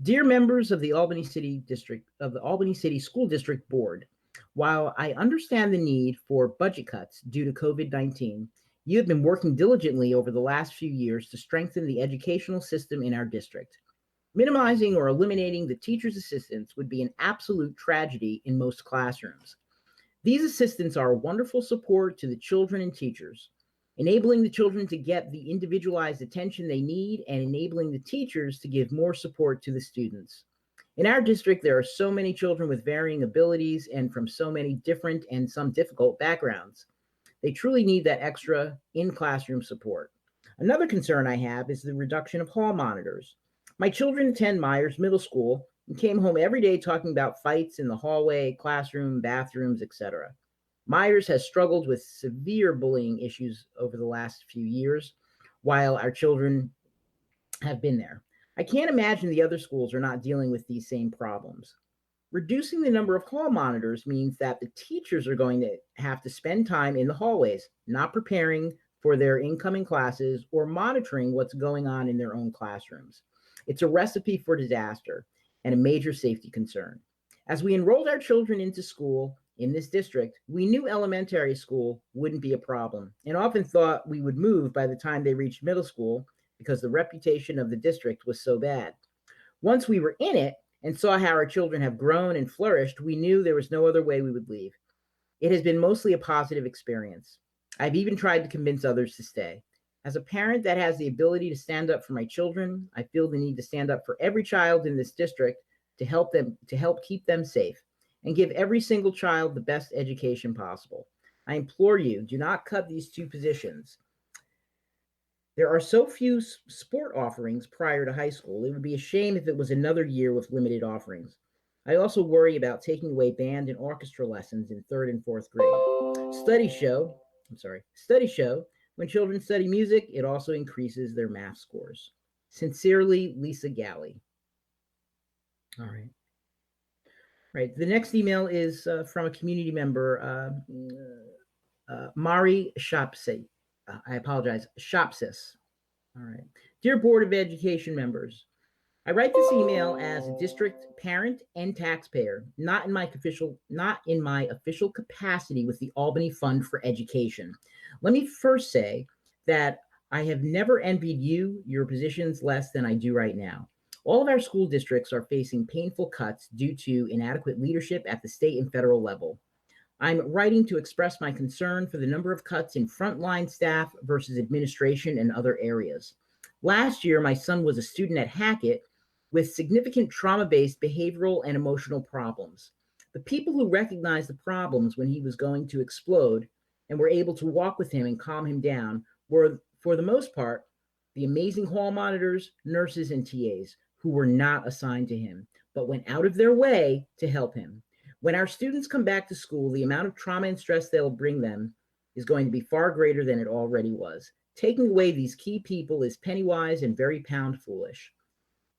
Dear members of the Albany City School District Board, while I understand the need for budget cuts due to COVID-19, you have been working diligently over the last few years to strengthen the educational system in our district. Minimizing or eliminating the teacher's assistants would be an absolute tragedy in most classrooms. These assistants are a wonderful support to the children and teachers, enabling the children to get the individualized attention they need and enabling the teachers to give more support to the students. In our district, there are so many children with varying abilities and from so many different and some difficult backgrounds. They truly need that extra in-classroom support. Another concern I have is the reduction of hall monitors. My children attend Myers Middle School and came home every day talking about fights in the hallway, classroom, bathrooms, etc. Myers has struggled with severe bullying issues over the last few years while our children have been there. I can't imagine the other schools are not dealing with these same problems. Reducing the number of hall monitors means that the teachers are going to have to spend time in the hallways, not preparing for their incoming classes or monitoring what's going on in their own classrooms. It's a recipe for disaster and a major safety concern. As we enrolled our children into school in this district, we knew elementary school wouldn't be a problem and often thought we would move by the time they reached middle school because the reputation of the district was so bad. Once we were in it and saw how our children have grown and flourished, we knew there was no other way we would leave. It has been mostly a positive experience. I've even tried to convince others to stay. As a parent that has the ability to stand up for my children, I feel the need to stand up for every child in this district to help keep them safe and give every single child the best education possible. I implore you, do not cut these two positions. There are so few sport offerings prior to high school. It would be a shame if it was another year with limited offerings. I also worry about taking away band and orchestra lessons in 3rd and 4th grade. Studies show When children study music, it also increases their math scores. Sincerely, Lisa Galley. All right. Right. The next email is from a community member, Mari Shopse. I apologize, Shopsis. All right. Dear Board of Education members, I write this email as a district parent and taxpayer, not in my official capacity with the Albany Fund for Education. Let me first say that I have never envied you, your positions less than I do right now. All of our school districts are facing painful cuts due to inadequate leadership at the state and federal level. I'm writing to express my concern for the number of cuts in frontline staff versus administration and other areas. Last year, my son was a student at Hackett with significant trauma-based behavioral and emotional problems. The people who recognized the problems when he was going to explode and were able to walk with him and calm him down were, for the most part, the amazing hall monitors, nurses, and TAs who were not assigned to him, but went out of their way to help him. When our students come back to school, the amount of trauma and stress they'll bring them is going to be far greater than it already was. Taking away these key people is penny-wise and very pound-foolish.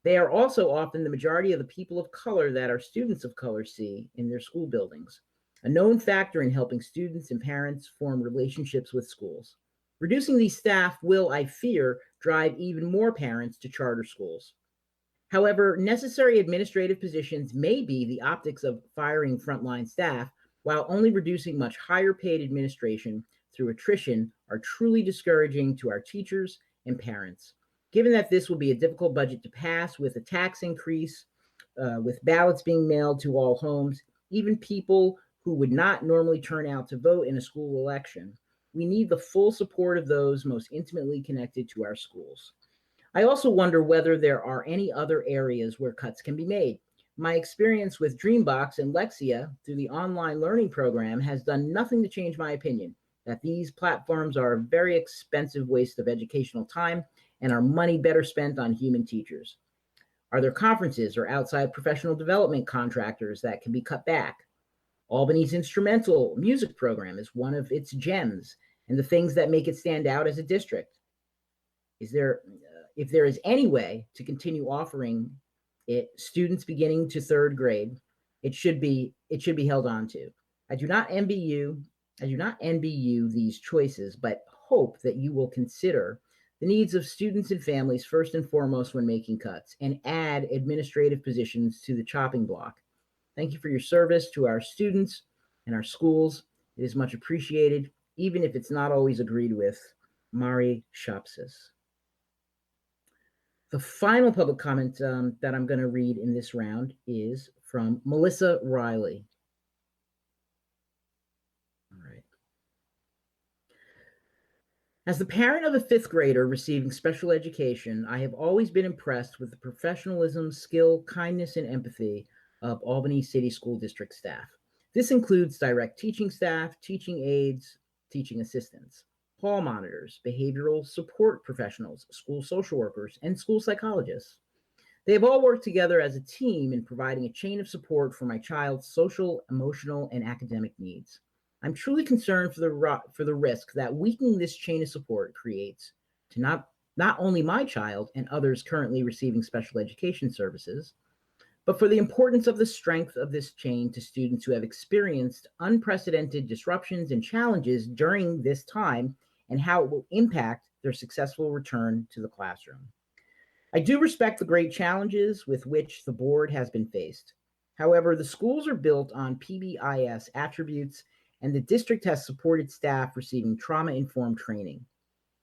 They are also often the majority of the people of color that our students of color see in their school buildings, a known factor in helping students and parents form relationships with schools. Reducing these staff will, I fear, drive even more parents to charter schools. However, necessary administrative positions may be the optics of firing frontline staff, while only reducing much higher paid administration through attrition are truly discouraging to our teachers and parents. Given that this will be a difficult budget to pass with a tax increase, with ballots being mailed to all homes, even people who would not normally turn out to vote in a school election, we need the full support of those most intimately connected to our schools. I also wonder whether there are any other areas where cuts can be made. My experience with Dreambox and Lexia through the online learning program has done nothing to change my opinion that these platforms are a very expensive waste of educational time and are money better spent on human teachers. Are there conferences or outside professional development contractors that can be cut back? Albany's instrumental music program is one of its gems and the things that make it stand out as a district. If there is any way to continue offering it, students beginning to third grade, it should be held on to. I do not envy you these choices, but hope that you will consider the needs of students and families first and foremost when making cuts, and add administrative positions to the chopping block. Thank you for your service to our students and our schools. It is much appreciated, even if it's not always agreed with. Mari Shopsis. The final public comment that I'm going to read in this round is from Melissa Riley. All right. As the parent of a fifth grader receiving special education, I have always been impressed with the professionalism, skill, kindness, and empathy of Albany City School District staff. This includes direct teaching staff, teaching aides, teaching assistants, hall monitors, behavioral support professionals, school social workers, and school psychologists. They have all worked together as a team in providing a chain of support for my child's social, emotional, and academic needs. I'm truly concerned for the risk that weakening this chain of support creates to not only my child and others currently receiving special education services, but for the importance of the strength of this chain to students who have experienced unprecedented disruptions and challenges during this time, and how it will impact their successful return to the classroom. I do respect the great challenges with which the board has been faced. However, the schools are built on PBIS attributes, and the district has supported staff receiving trauma-informed training.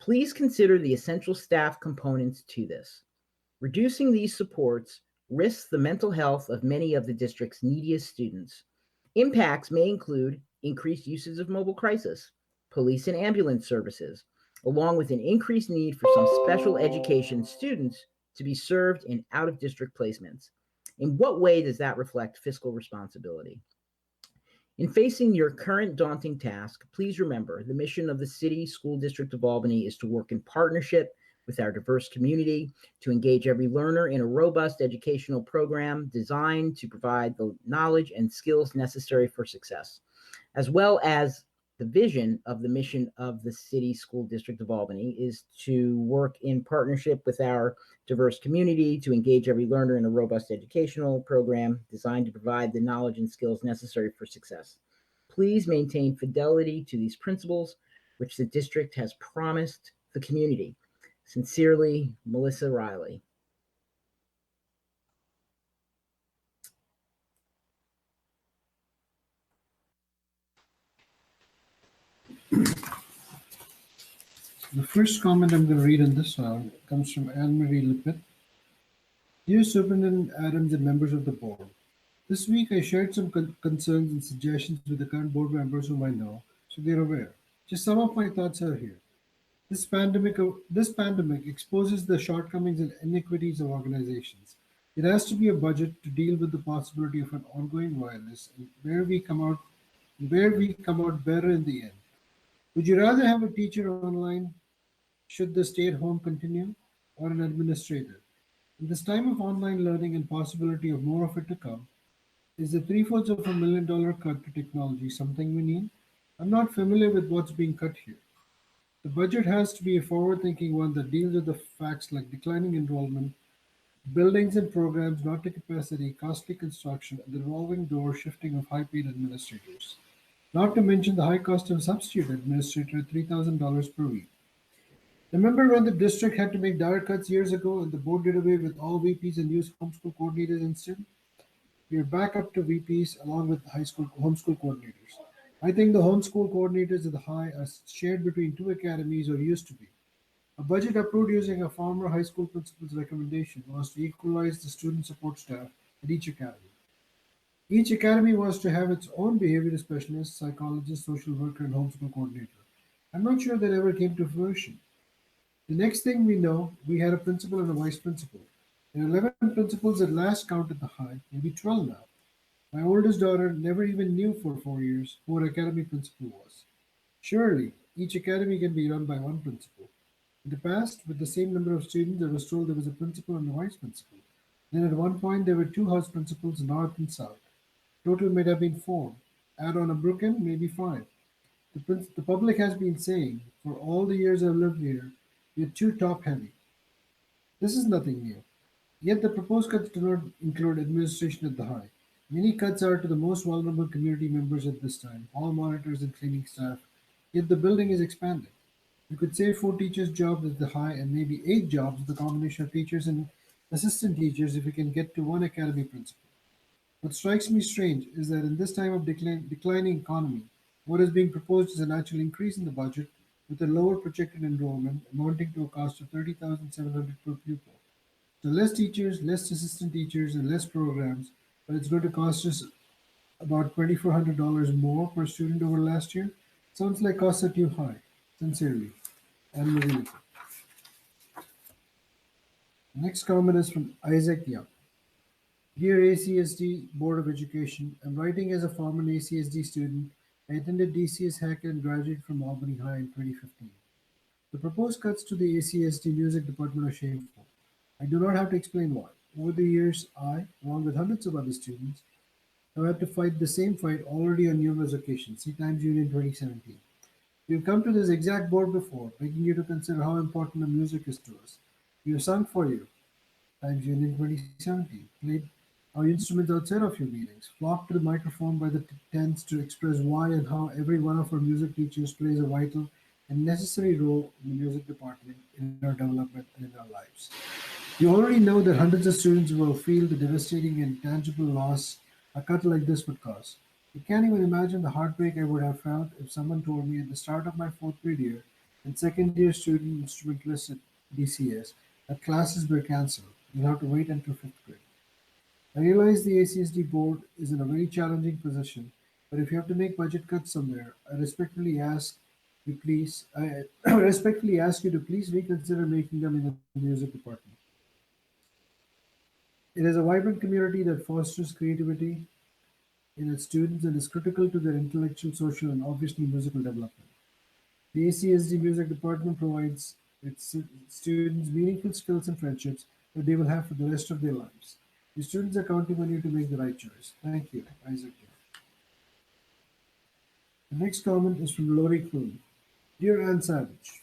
Please consider the essential staff components to this. Reducing these supports risks the mental health of many of the district's neediest students. Impacts may include increased usage of mobile crisis, police and ambulance services, along with an increased need for some special education students to be served in out-of-district placements. In what way does that reflect fiscal responsibility? In facing your current daunting task, please remember the mission of the City School District of Albany is to work in partnership with our diverse community, to engage every learner in a robust educational program designed to provide the knowledge and skills necessary for success, as well as The vision of the mission of the City School District of Albany is to work in partnership with our diverse community to engage every learner in a robust educational program designed to provide the knowledge and skills necessary for success. Please maintain fidelity to these principles, which the district has promised the community. Sincerely, Melissa Riley. The first comment I'm going to read on this one comes from Anne-Marie Lippett. Dear Superintendent Adams and members of the board, this week I shared some concerns and suggestions with the current board members whom I know, so they're aware. Just some of my thoughts are here. This pandemic exposes the shortcomings and inequities of organizations. It has to be a budget to deal with the possibility of an ongoing virus and where we come out better in the end. Would you rather have a teacher online should the stay at home continue, or an administrator? In this time of online learning and possibility of more of it to come, is the $750 million cut to technology something we need? I'm not familiar with what's being cut here. The budget has to be a forward-thinking one that deals with the facts like declining enrollment, buildings and programs not to capacity, costly construction, and the revolving door shifting of high-paid administrators. Not to mention the high cost of substitute administrator at $3,000 per week. Remember when the district had to make dire cuts years ago and the board did away with all VPs and used homeschool coordinators instead? We are back up to VPs along with high school homeschool coordinators. I think the homeschool coordinators at the high are shared between two academies or used to be. A budget approved using a former high school principal's recommendation was to equalize the student support staff at each academy. Each academy was to have its own behavior specialist, psychologist, social worker, and homeschool coordinator. I'm not sure that ever came to fruition. The next thing we know, we had a principal and a vice principal. There are 11 principals at last count at the high, maybe 12 now. My oldest daughter never even knew for 4 years who her academy principal was. Surely, each academy can be run by one principal. In the past, with the same number of students, I was told there was a principal and a vice principal. Then at one point, there were 2 house principals, north and south. Total may have been 4. Add on a Brooklyn, maybe 5. The public has been saying, for all the years I've lived here, we're too top-heavy. This is nothing new. Yet the proposed cuts do not include administration at the high. Many cuts are to the most vulnerable community members at this time, hall monitors and cleaning staff, yet the building is expanding. You could save 4 teachers' jobs at the high and maybe 8 jobs with the combination of teachers and assistant teachers if you can get to one academy principal. What strikes me strange is that in this time of declining economy, what is being proposed is an actual increase in the budget with a lower projected enrollment amounting to a cost of $30,700 per pupil. So less teachers, less assistant teachers, and less programs, but it's going to cost us about $2,400 more per student over last year. Sounds like costs are too high. Sincerely, Anne Marie. Next comment is from Isaac Young. Dear ACSD Board of Education, I'm writing as a former ACSD student. I attended DCS Hackett and graduated from Albany High in 2015. The proposed cuts to the ACSD music department are shameful. I do not have to explain why. Over the years, I, along with hundreds of other students, have had to fight the same fight already on numerous occasions. See Times Union 2017. We have come to this exact board before, begging you to consider how important the music is to us. We have sung for you. Times Union 2017. Played our instruments outside of your meetings. Flocked to the microphone by the tens to express why and how every one of our music teachers plays a vital and necessary role in the music department in our development and in our lives. You already know that hundreds of students will feel the devastating and tangible loss a cut like this would cause. You can't even imagine the heartbreak I would have felt if someone told me at the start of my 4th grade year and second-year student instrumentalist at DCS that classes were canceled. You'll have to wait until 5th grade. I realize the ACSD board is in a very challenging position, but if you have to make budget cuts somewhere, I respectfully ask you to please reconsider making them in the music department. It is a vibrant community that fosters creativity in its students and is critical to their intellectual, social, and obviously musical development. The ACSD music department provides its students meaningful skills and friendships that they will have for the rest of their lives. The students are counting on you to make the right choice. Thank you, Isaac. The next comment is from Lori Clune. Dear Ann Savage,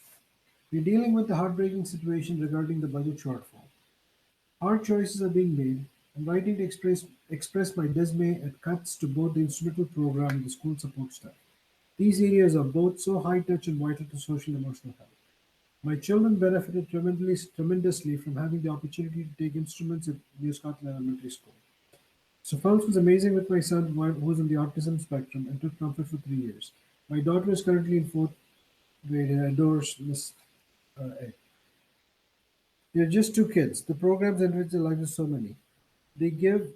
we're dealing with a heartbreaking situation regarding the budget shortfall. Hard choices are being made. I'm writing to express my dismay at cuts to both the instrumental program and the school support staff. These areas are both so high touch and vital to social and emotional health. My children benefited tremendously from having the opportunity to take instruments at New Scotland Elementary School. So Phelps was amazing with my son, who was on the autism spectrum and took comfort for 3 years. My daughter is currently in fourth grade and adores Miss A. They're just two kids. The programs enrich the lives of so many. They give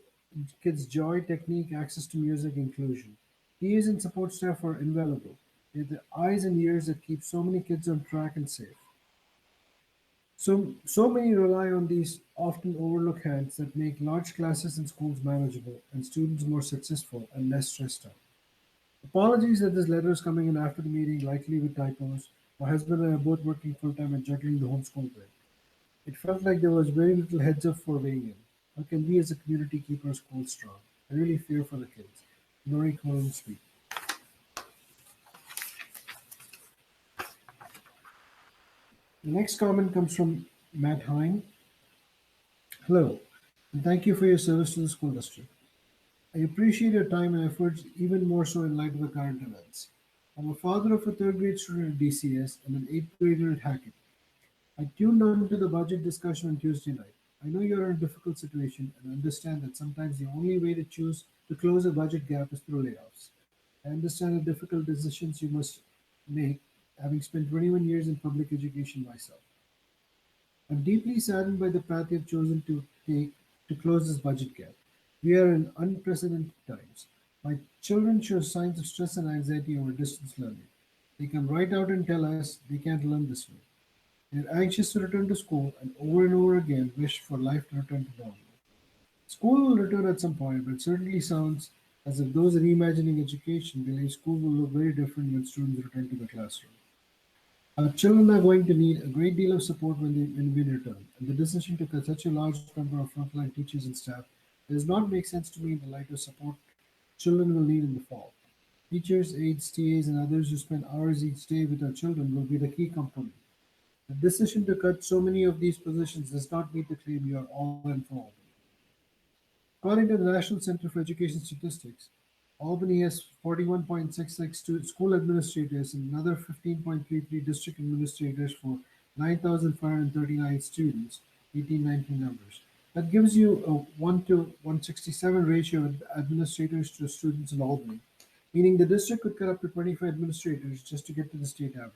kids joy, technique, access to music, inclusion. TAs and support staff are invaluable. They're the eyes and ears that keep so many kids on track and safe. So many rely on these often overlooked hands that make large classes in schools manageable and students more successful and less stressed out. Apologies that this letter is coming in after the meeting, likely with typos. My husband and I are both working full time and juggling the homeschool break. It felt like there was very little heads up for weighing in. How can we as a community keep our schools strong? I really fear for the kids. Lori Cullen Sweet. The next comment comes from Matt Hine. Hello, and thank you for your service to the school district. I appreciate your time and efforts even more so in light of the current events. I'm a father of a third grade student at DCS and an eighth grader at Hackett. I tuned on to the budget discussion on Tuesday night. I know you're in a difficult situation and understand that sometimes the only way to close a budget gap is through layoffs. I understand the difficult decisions you must make, having spent 21 years in public education myself. I'm deeply saddened by the path you've chosen to take to close this budget gap. We are in unprecedented times. My children show signs of stress and anxiety over distance learning. They come right out and tell us they can't learn this way. They're anxious to return to school and over again wish for life to return to normal. School will return at some point, but it certainly sounds as if those reimagining education believe school will look very different when students return to the classroom. Our children are going to need a great deal of support when we return, and the decision to cut such a large number of frontline teachers and staff does not make sense to me in the light of support children will need in the fall. Teachers, aides, TAs, and others who spend hours each day with our children will be the key component. The decision to cut so many of these positions does not meet the claim you are all in for Albany. According to the National Center for Education Statistics, Albany has 41.66 school administrators and another 15.33 district administrators for 9,539 students, 1819 numbers. That gives you a 1 to 167 ratio of administrators to students in Albany, meaning the district could cut up to 25 administrators just to get to the state average.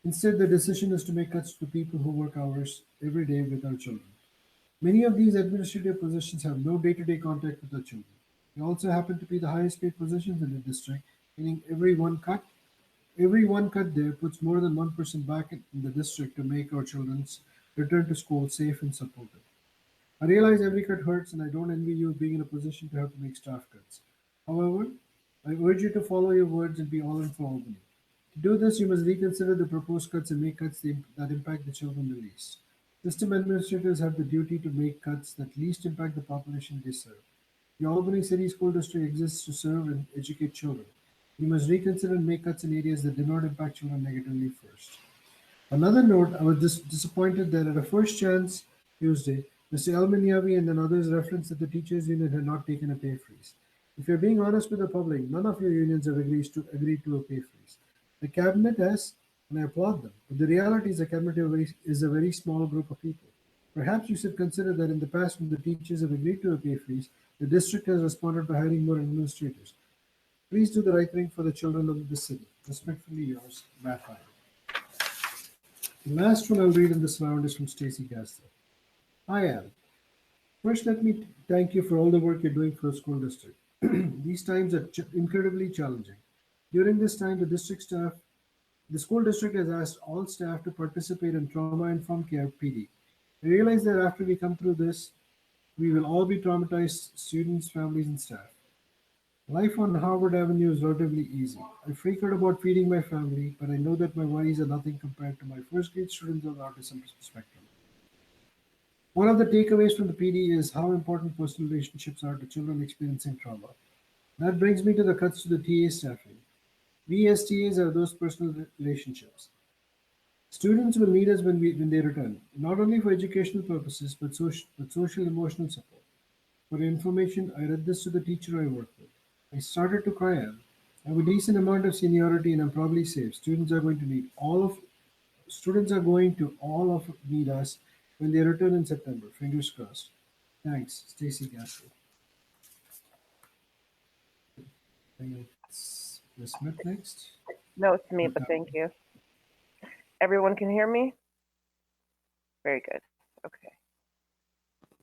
Instead, the decision is to make cuts to people who work hours every day with our children. Many of these administrative positions have no day-to-day contact with our children. They also happen to be the highest paid positions in the district, meaning every one cut there puts more than 1% back in the district to make our children's return to school safe and supported. I realize every cut hurts, and I don't envy you being in a position to have to make staff cuts. However, I urge you to follow your words and be all in for Albany. To do this, you must reconsider the proposed cuts and make cuts that impact the children the least. System administrators have the duty to make cuts that least impact the population they serve. The Albany City School District exists to serve and educate children. You must reconsider and make cuts in areas that do not impact children negatively first. Another note, I was disappointed that at a first chance Tuesday, Mr. Elmaniavi and then others referenced that the teachers' union had not taken a pay freeze. If you're being honest with the public, none of your unions have agreed to a pay freeze. The cabinet has, and I applaud them, but the reality is the cabinet is a very small group of people. Perhaps you should consider that in the past when the teachers have agreed to a pay freeze, the district has responded by hiring more administrators. Please do the right thing for the children of the city. Respectfully yours, Matt Hine. The last one I'll read in this round is from Stacy Gaster. Hi, Al. First, let me thank you for all the work you're doing for the school district. These times are incredibly challenging. During this time, the school district has asked all staff to participate in trauma-informed care (PD). I realize that after we come through this, we will all be traumatized, students, families, and staff. Life on Harvard Avenue is relatively easy. I freak out about feeding my family, but I know that my worries are nothing compared to my first grade students on the autism spectrum. One of the takeaways from the PD is how important personal relationships are to children experiencing trauma. That brings me to the cuts to the TA staffing. VSTAs are those personal relationships. Students will need us when they return, not only for educational purposes, but social emotional support. For information, I read this to the teacher I work with. I started to cry out. I have a decent amount of seniority and I'm probably safe. Students are going to all of need us when they return in September. Fingers crossed. Thanks, Stacy Gaskell. I think it's Ms. Smith next. No, it's me, but thank you. Everyone can hear me? Very good. Okay.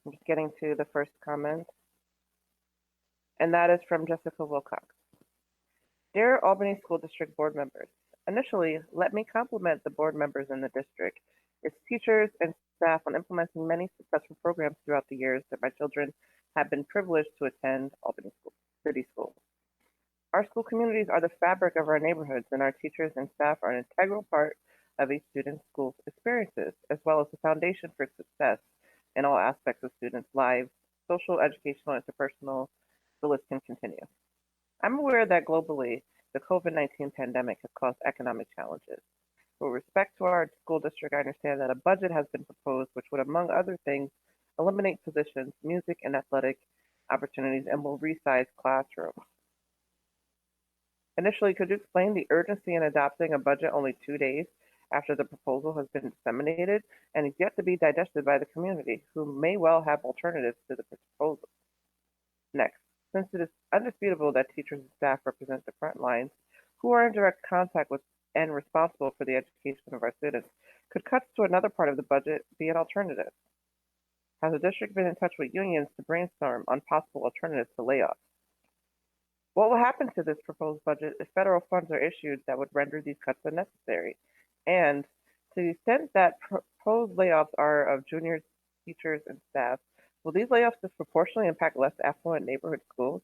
I'm just getting to the first comment. And that is from Jessica Wilcox. Dear Albany School District board members, initially, let me compliment the board members in the district, its teachers and staff on implementing many successful programs throughout the years that my children have been privileged to attend Albany City Schools. Our school communities are the fabric of our neighborhoods, and our teachers and staff are an integral part of each student's school experiences, as well as the foundation for success in all aspects of students' lives, social, educational, interpersonal. The list can continue. I'm aware that globally, the COVID-19 pandemic has caused economic challenges. With respect to our school district, I understand that a budget has been proposed, which would, among other things, eliminate positions, music and athletic opportunities, and will resize classrooms. Initially, could you explain the urgency in adopting a budget only 2 days after the proposal has been disseminated and is yet to be digested by the community, who may well have alternatives to the proposal? Next, since it is undisputable that teachers and staff represent the front lines who are in direct contact with and responsible for the education of our students, could cuts to another part of the budget be an alternative? Has the district been in touch with unions to brainstorm on possible alternatives to layoffs? What will happen to this proposed budget if federal funds are issued that would render these cuts unnecessary? And to the extent that proposed layoffs are of junior teachers and staff, will these layoffs disproportionately impact less affluent neighborhood schools?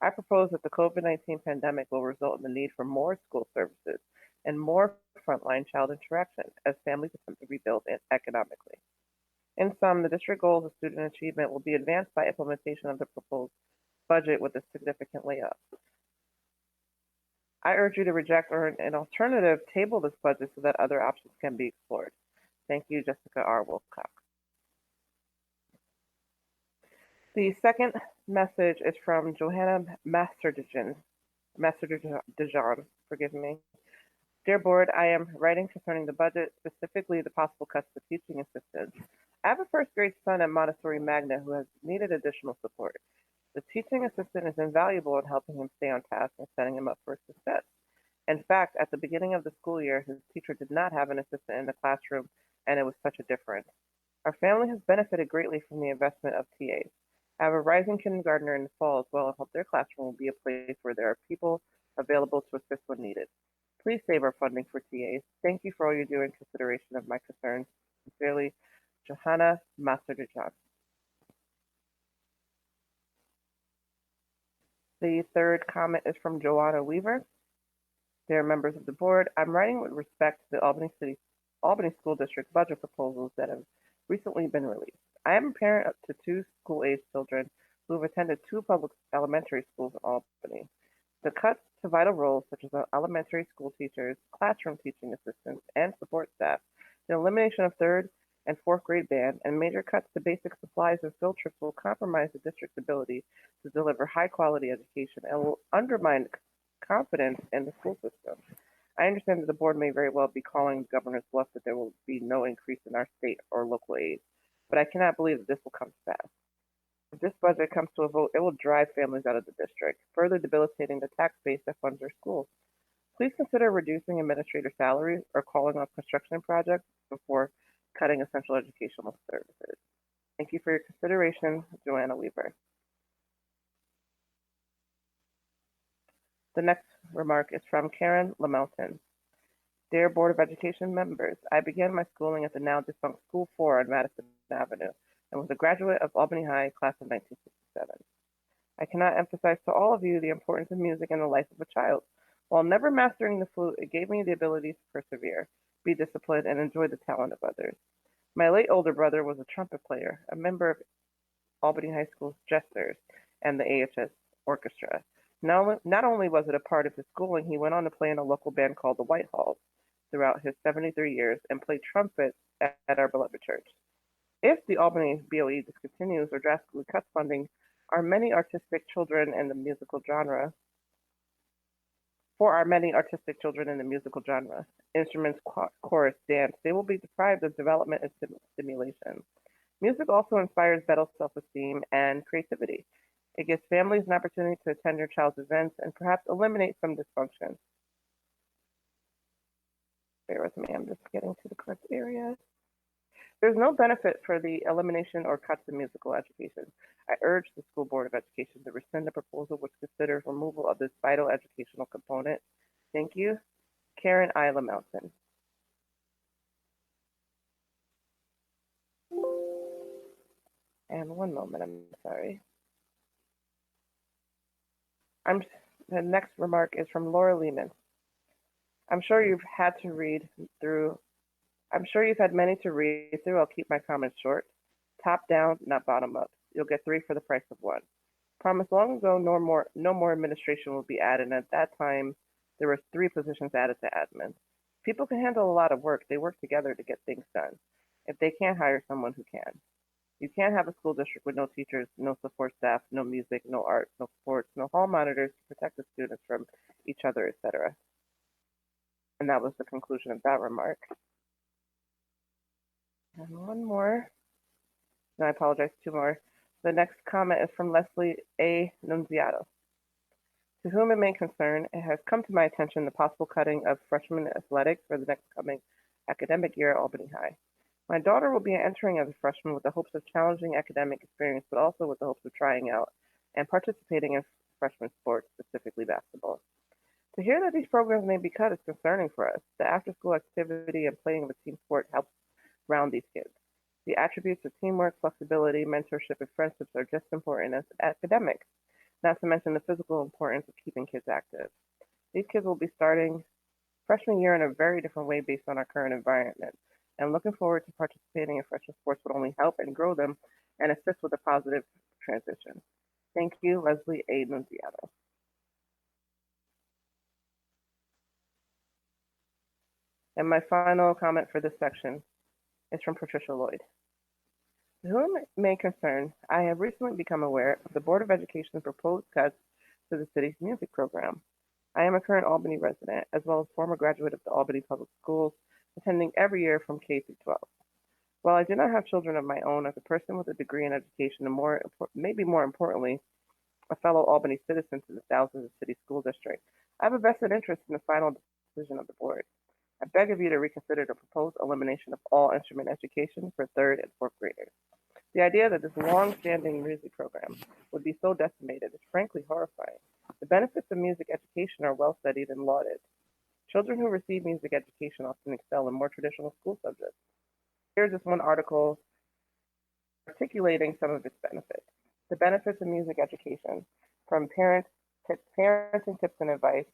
I propose that the COVID-19 pandemic will result in the need for more school services and more frontline child interaction as families attempt to rebuild economically. In sum, the district goals of student achievement will be advanced by implementation of the proposed budget with a significant layoff. I urge you to reject or an alternative table this budget so that other options can be explored. Thank you, Jessica R. Wilcox. The second message is from Johanna Masterdejan, forgive me. Dear Board, I am writing concerning the budget, specifically the possible cuts to teaching assistants. I have a first grade son at Montessori Magna who has needed additional support. The teaching assistant is invaluable in helping him stay on task and setting him up for success. In fact, at the beginning of the school year, his teacher did not have an assistant in the classroom, and it was such a difference. Our family has benefited greatly from the investment of TAs. I have a rising kindergartner in the fall as well and hope their classroom will be a place where there are people available to assist when needed. Please save our funding for TAs. Thank you for all you do in consideration of my concerns. Sincerely, Johanna Masterdejan. The third comment is from Joanna Weaver. Dear members of the board, I'm writing with respect to the Albany School District budget proposals that have recently been released. I am a parent up to 2 school-age children who have attended 2 public elementary schools in Albany. The cuts to vital roles such as elementary school teachers, classroom teaching assistants, and support staff, the elimination of 3rd and 4th grade band, and major cuts to basic supplies and field trips will compromise the district's ability to deliver high-quality education and will undermine confidence in the school system. I understand that the board may very well be calling the governor's bluff that there will be no increase in our state or local aid, but I cannot believe that this will come to pass. If this budget comes to a vote, it will drive families out of the district, further debilitating the tax base that funds our schools. Please consider reducing administrator salaries or calling off construction projects before cutting essential educational services. Thank you for your consideration, Joanna Weaver. The next remark is from Karen Lamelton. Dear Board of Education members, I began my schooling at the now defunct School 4 on Madison Avenue and was a graduate of Albany High, class of 1967. I cannot emphasize to all of you the importance of music in the life of a child. While never mastering the flute, it gave me the ability to persevere, be disciplined, and enjoy the talent of others. My late older brother was a trumpet player, a member of Albany High School's Jesters and the AHS Orchestra. Not only was it a part of his schooling, he went on to play in a local band called the Whitehalls throughout his 73 years and played trumpet at our beloved church. If the Albany BOE discontinues or drastically cuts funding, our many artistic children in the musical genre, instruments, chorus, dance, they will be deprived of development and stimulation. Music also inspires better self-esteem and creativity. It gives families an opportunity to attend your child's events and perhaps eliminate some dysfunction. Bear with me, I'm just getting to the correct area. There's no benefit for the elimination or cuts in musical education. I urge the School Board of Education to rescind the proposal which considers removal of this vital educational component. Thank you. Karen Isla Mountain. And one moment, I'm sorry. The next remark is from Laura Lehman. I'm sure you've had many to read through. I'll keep my comments short. Top down, not bottom up. You'll get 3 for the price of 1. Promised long ago, no more administration will be added. And at that time, there were 3 positions added to admin. People can handle a lot of work. They work together to get things done. If they can't hire someone who can. You can't have a school district with no teachers, no support staff, no music, no art, no sports, no hall monitors to protect the students from each other, etc. And that was the conclusion of that remark. And one more. And I apologize, 2 more. The next comment is from Leslie A. Nunziato. To whom it may concern, it has come to my attention the possible cutting of freshman athletics for the next coming academic year at Albany High. My daughter will be entering as a freshman with the hopes of challenging academic experience, but also with the hopes of trying out and participating in freshman sports, specifically basketball. To hear that these programs may be cut is concerning for us. The after-school activity and playing of a team sport helps round these kids. The attributes of teamwork, flexibility, mentorship, and friendships are just as important as academics, not to mention the physical importance of keeping kids active. These kids will be starting freshman year in a very different way based on our current environment, and looking forward to participating in freshman sports will only help and grow them and assist with a positive transition. Thank you, Leslie A. Nunziato. And my final comment for this section is from Patricia Lloyd. To whom it may concern, I have recently become aware of the Board of Education's proposed cuts to the city's music program. I am a current Albany resident, as well as former graduate of the Albany Public Schools, attending every year from K through 12. While I do not have children of my own, as a person with a degree in education, and maybe more importantly, a fellow Albany citizen to the thousands of city school districts, I have a vested interest in the final decision of the board. I beg of you to reconsider the proposed elimination of all instrument education for 3rd and 4th graders. The idea that this long-standing music program would be so decimated is frankly horrifying. The benefits of music education are well studied and lauded. Children who receive music education often excel in more traditional school subjects. Here's just one article articulating some of its benefits. The benefits of music education from parenting tips and advice,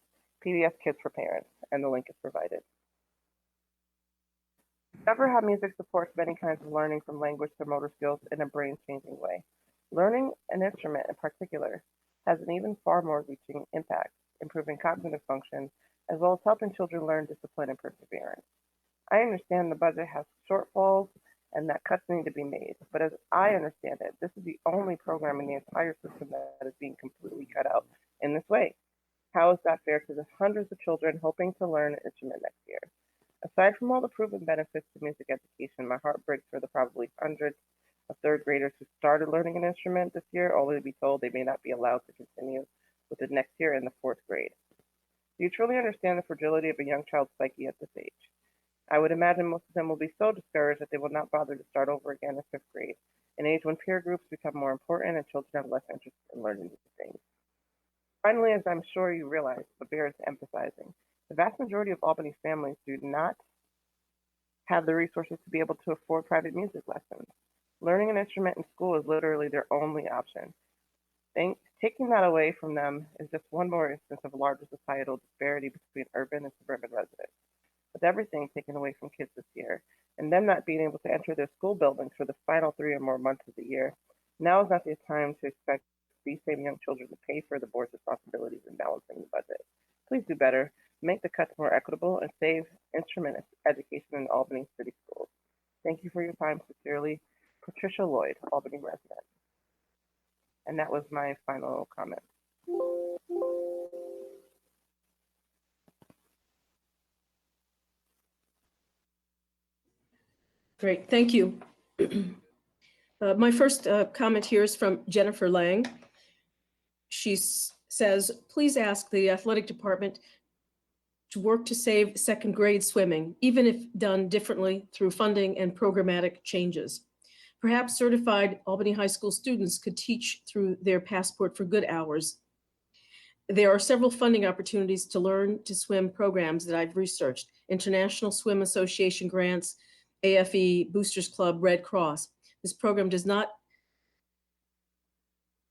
PBS Kids for Parents, and the link is provided. Discover how music supports many kinds of learning, from language to motor skills, in a brain-changing way. Learning an instrument in particular has an even far more reaching impact, improving cognitive function, as well as helping children learn discipline and perseverance. I understand the budget has shortfalls and that cuts need to be made, but as I understand it, this is the only program in the entire system that is being completely cut out in this way. How is that fair to the hundreds of children hoping to learn an instrument next year? Aside from all the proven benefits to music education, my heart breaks for the probably hundreds of 3rd graders who started learning an instrument this year, only to be told they may not be allowed to continue with it next year in the 4th grade. Do you truly understand the fragility of a young child's psyche at this age? I would imagine most of them will be so discouraged that they will not bother to start over again in 5th grade, an age when peer groups become more important and children have less interest in learning these things. Finally, as I'm sure you realize, but bears emphasizing, the vast majority of Albany's families do not have the resources to be able to afford private music lessons. Learning an instrument in school is literally their only option. Taking that away from them is just one more instance of a larger societal disparity between urban and suburban residents. With everything taken away from kids this year, and them not being able to enter their school buildings for the final 3 or more months of the year, now is not the time to expect these same young children to pay for the board's responsibilities in balancing the budget. Please do better, make the cuts more equitable, and save instrument education in Albany City Schools. Thank you for your time. Sincerely, Patricia Lloyd, Albany resident. And that was my final comment. Great, thank you. My first comment here is from Jennifer Lang. She says, please ask the athletic department to work to save second grade swimming, even if done differently through funding and programmatic changes. Perhaps certified Albany High School students could teach through their Passport for Good hours. There are several funding opportunities to learn to swim programs that I've researched: International Swim Association grants, AFE, Boosters Club, Red Cross. This program does not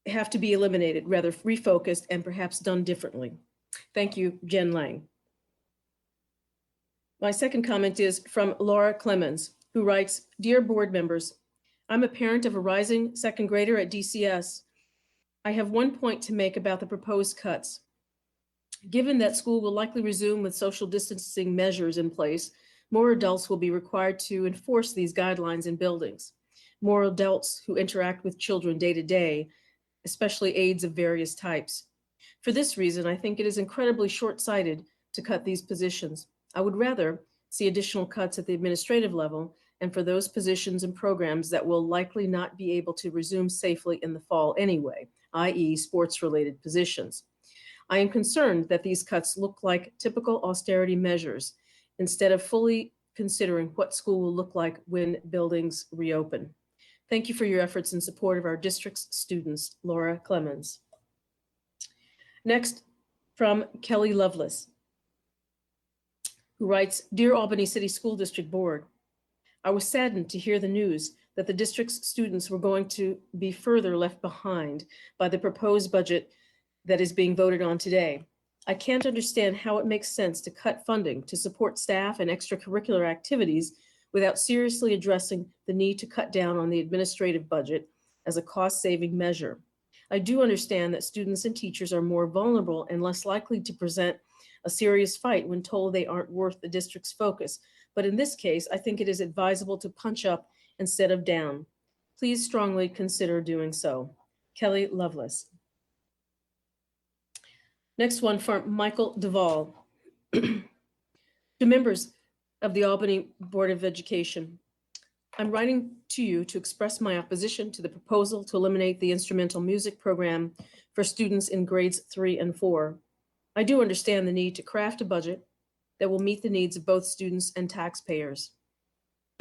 have to be eliminated, rather refocused and perhaps done differently. Thank you, Jen Lang. My second comment is from Laura Clemens, who writes, Dear board members, I'm a parent of a rising second grader at DCS. I have one point to make about the proposed cuts. Given that school will likely resume with social distancing measures in place, more adults will be required to enforce these guidelines in buildings. More adults who interact with children day to day, especially aides of various types. For this reason, I think it is incredibly short-sighted to cut these positions. I would rather see additional cuts at the administrative level and for those positions and programs that will likely not be able to resume safely in the fall anyway, i.e. sports-related positions. I am concerned that these cuts look like typical austerity measures instead of fully considering what school will look like when buildings reopen. Thank you for your efforts in support of our district's students, Laura Clemens. Next, from Kelly Lovelace, who writes, Dear Albany City School District Board, I was saddened to hear the news that the district's students were going to be further left behind by the proposed budget that is being voted on today. I can't understand how it makes sense to cut funding to support staff and extracurricular activities without seriously addressing the need to cut down on the administrative budget as a cost-saving measure. I do understand that students and teachers are more vulnerable and less likely to present a serious fight when told they aren't worth the district's focus. But in this case, I think it is advisable to punch up instead of down. Please strongly consider doing so. Kelly Lovelace. Next one from Michael Duvall. To members of the Albany Board of Education, I'm writing to you to express my opposition to the proposal to eliminate the instrumental music program for students in grades 3 and 4. I do understand the need to craft a budget that will meet the needs of both students and taxpayers.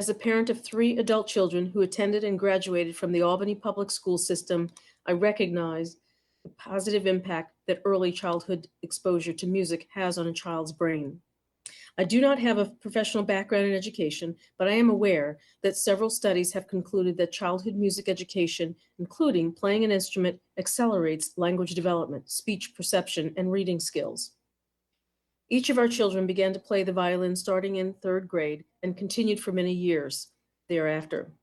As a parent of 3 adult children who attended and graduated from the Albany public school system, I recognize the positive impact that early childhood exposure to music has on a child's brain. I do not have a professional background in education, but I am aware that several studies have concluded that childhood music education, including playing an instrument, accelerates language development, speech perception, and reading skills. Each of our children began to play the violin starting in 3rd grade and continued for many years thereafter.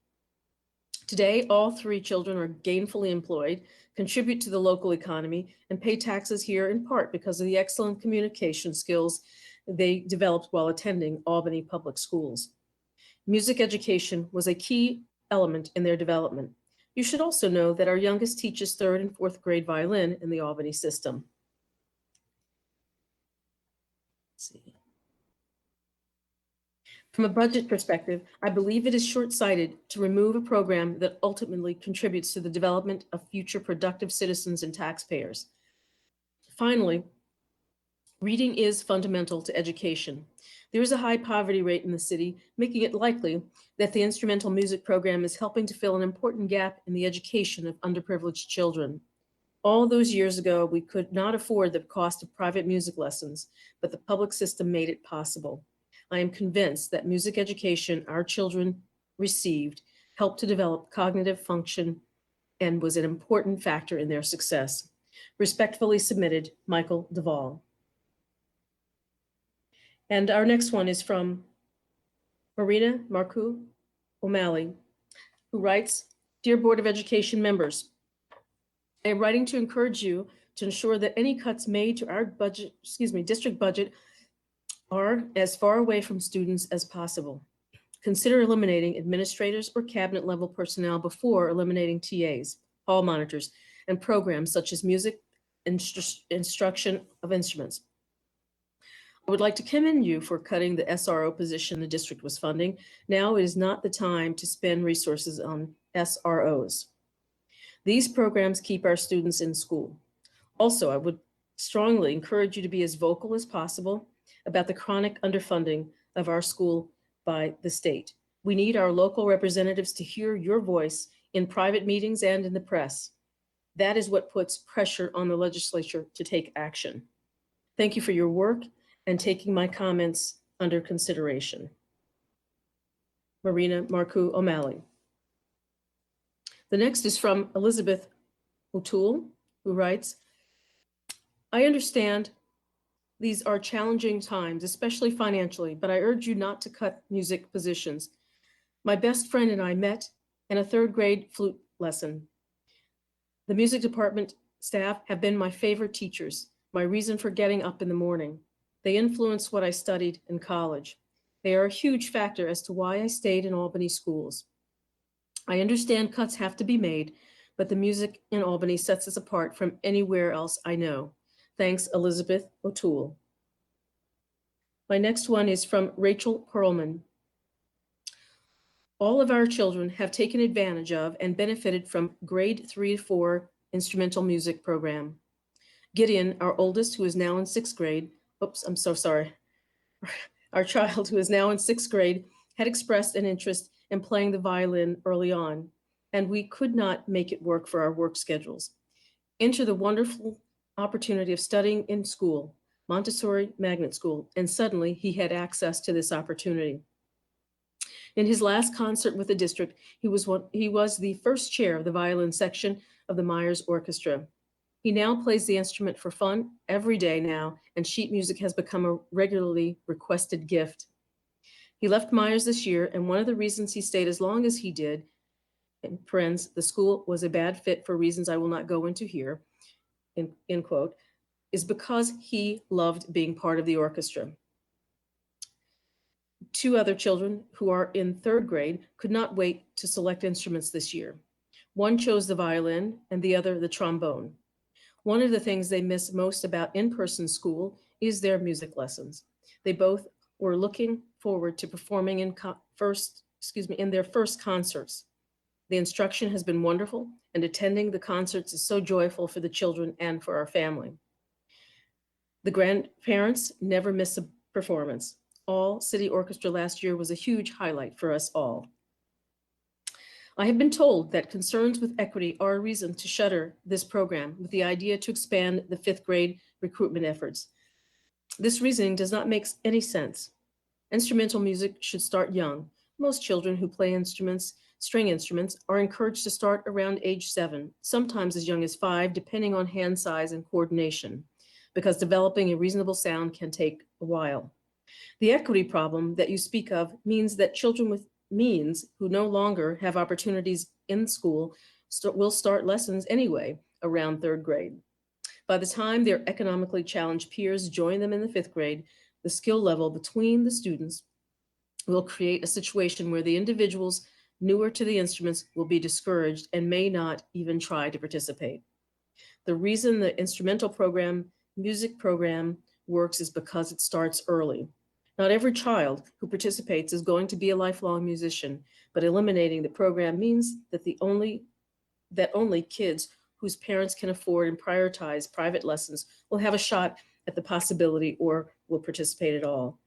Today, all 3 children are gainfully employed, contribute to the local economy, and pay taxes here in part because of the excellent communication skills they developed while attending Albany Public Schools. Music education was a key element in their development. You should also know that our youngest teaches 3rd and 4th grade violin in the Albany system. Let's see. From a budget perspective, I believe it is short-sighted to remove a program that ultimately contributes to the development of future productive citizens and taxpayers. Finally, reading is fundamental to education. There is a high poverty rate in the city, making it likely that the instrumental music program is helping to fill an important gap in the education of underprivileged children. All those years ago, we could not afford the cost of private music lessons, but the public system made it possible. I am convinced that music education our children received helped to develop cognitive function and was an important factor in their success. Respectfully submitted, Michael Duvall. And our next one is from Marina Marcoux O'Malley, who writes, Dear Board of Education members, I am writing to encourage you to ensure that any cuts made to our budget, district budget are as far away from students as possible. Consider eliminating administrators or cabinet level personnel before eliminating TAs, hall monitors, and programs such as music instruction of instruments. I would like to commend you for cutting the SRO position the district was funding. Now is not the time to spend resources on SROs. These programs keep our students in school. Also, I would strongly encourage you to be as vocal as possible about the chronic underfunding of our school by the state. We need our local representatives to hear your voice in private meetings and in the press. That is what puts pressure on the legislature to take action. Thank you for your work and taking my comments under consideration. Marina Marcoux O'Malley. The next is from Elizabeth O'Toole, who writes, I understand these are challenging times, especially financially, but I urge you not to cut music positions. My best friend and I met in a 3rd grade flute lesson. The music department staff have been my favorite teachers, my reason for getting up in the morning. They influence what I studied in college. They are a huge factor as to why I stayed in Albany schools. I understand cuts have to be made, but the music in Albany sets us apart from anywhere else I know. Thanks, Elizabeth O'Toole. My next one is from Rachel Perlman. All of our children have taken advantage of and benefited from grade 3 to 4 instrumental music program. Gideon, our oldest, who is now in 6th grade, I'm so sorry. Our child, who is now in 6th grade, had expressed an interest in playing the violin early on, and we could not make it work for our work schedules. Enter the wonderful opportunity of studying in school, Montessori Magnet School, and suddenly he had access to this opportunity. In his last concert with the district, he was the first chair of the violin section of the Myers Orchestra. He now plays the instrument for fun every day now, and sheet music has become a regularly requested gift. He left Myers this year, and one of the reasons he stayed as long as he did, in parens, the school was a bad fit for reasons I will not go into here, end quote, is because he loved being part of the orchestra. 2 other children who are in 3rd grade could not wait to select instruments this year. One chose the violin and the other the trombone. One of the things they miss most about in-person school is their music lessons. They both were looking forward to performing in their first concerts. The instruction has been wonderful, and attending the concerts is so joyful for the children and for our family. The grandparents never miss a performance. All city orchestra last year was a huge highlight for us all. I have been told that concerns with equity are a reason to shutter this program with the idea to expand the 5th grade recruitment efforts. This reasoning does not make any sense. Instrumental music should start young. Most children who play string instruments, are encouraged to start around age 7, sometimes as young as 5, depending on hand size and coordination, because developing a reasonable sound can take a while. The equity problem that you speak of means that children with means who no longer have opportunities in school will start lessons anyway around 3rd grade. By the time their economically challenged peers join them in the 5th grade, the skill level between the students will create a situation where the individuals newer to the instruments will be discouraged and may not even try to participate. The reason the instrumental music program works is because it starts early. Not every child who participates is going to be a lifelong musician, but eliminating the program means that only kids whose parents can afford and prioritize private lessons will have a shot at the possibility or will participate at all.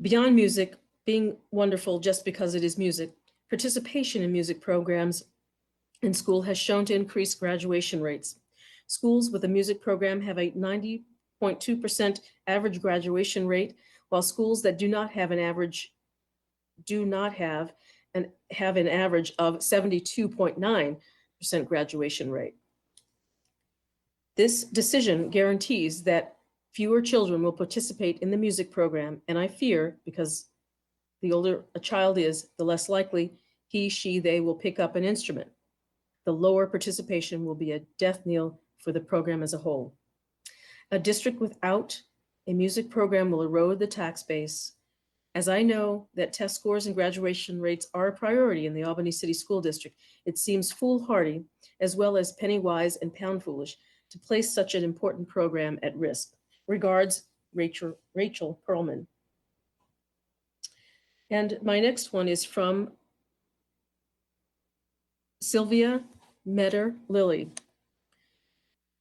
Beyond music being wonderful just because it is music, participation in music programs in school has shown to increase graduation rates. Schools with a music program have a 90.2% average graduation rate, while schools that have an average of 72.9% graduation rate. This decision guarantees that fewer children will participate in the music program, and I fear, because the older a child is, the less likely he, she, they will pick up an instrument. the lower participation will be a death knell for the program as a whole. A district without a music program will erode the tax base. As I know that test scores and graduation rates are a priority in the Albany City School District, it seems foolhardy, as well as penny wise and pound foolish, to place such an important program at risk. Regards, Rachel Perlman. And my next one is from Sylvia Metter Lilly.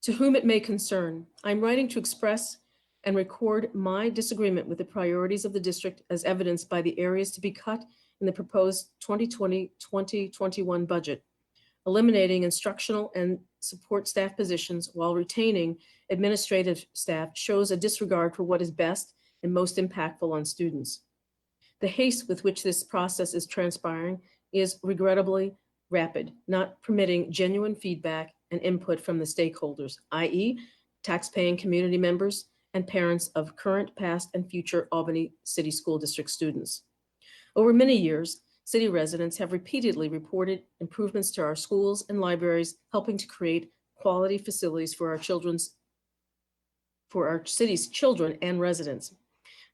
To whom it may concern, I'm writing to express and record my disagreement with the priorities of the district as evidenced by the areas to be cut in the proposed 2020-2021 budget, eliminating instructional and support staff positions while retaining administrative staff shows a disregard for what is best and most impactful on students. The haste with which this process is transpiring is regrettably rapid, not permitting genuine feedback and input from the stakeholders, i.e. taxpaying community members and parents of current, past, and future Albany City School District students. Over many years, city residents have repeatedly reported improvements to our schools and libraries, helping to create quality facilities for our city's children and residents.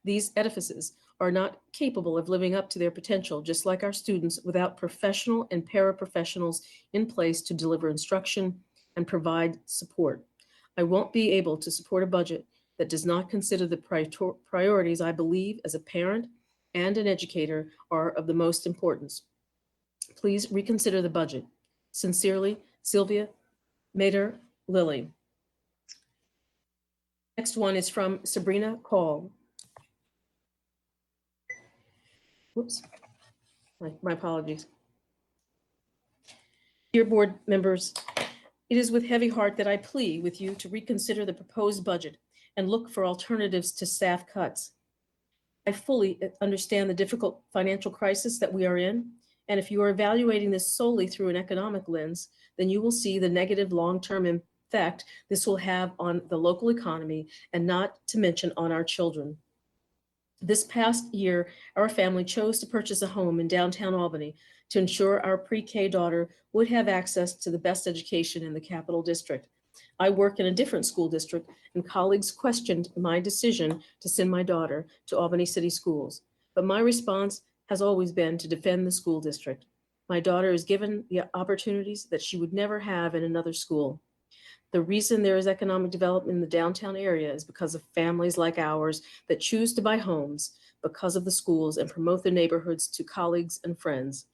These edifices are not capable of living up to their potential, just like our students, without professional and paraprofessionals in place to deliver instruction and provide support. I won't be able to support a budget that does not consider the priorities I believe as a parent and an educator are of the most importance. Please reconsider the budget. Sincerely, Sylvia Mater Lilly. Next one is from Sabrina Call. Whoops, my apologies. Dear board members, it is with heavy heart that I plead with you to reconsider the proposed budget and look for alternatives to staff cuts. I fully understand the difficult financial crisis that we are in, and if you are evaluating this solely through an economic lens, then you will see the negative long-term effect this will have on the local economy and not to mention on our children. This past year, our family chose to purchase a home in downtown Albany to ensure our pre-K daughter would have access to the best education in the Capital District. I work in a different school district, and colleagues questioned my decision to send my daughter to Albany City Schools. But my response has always been to defend the school district. My daughter is given the opportunities that she would never have in another school. The reason there is economic development in the downtown area is because of families like ours that choose to buy homes because of the schools and promote the neighborhoods to colleagues and friends.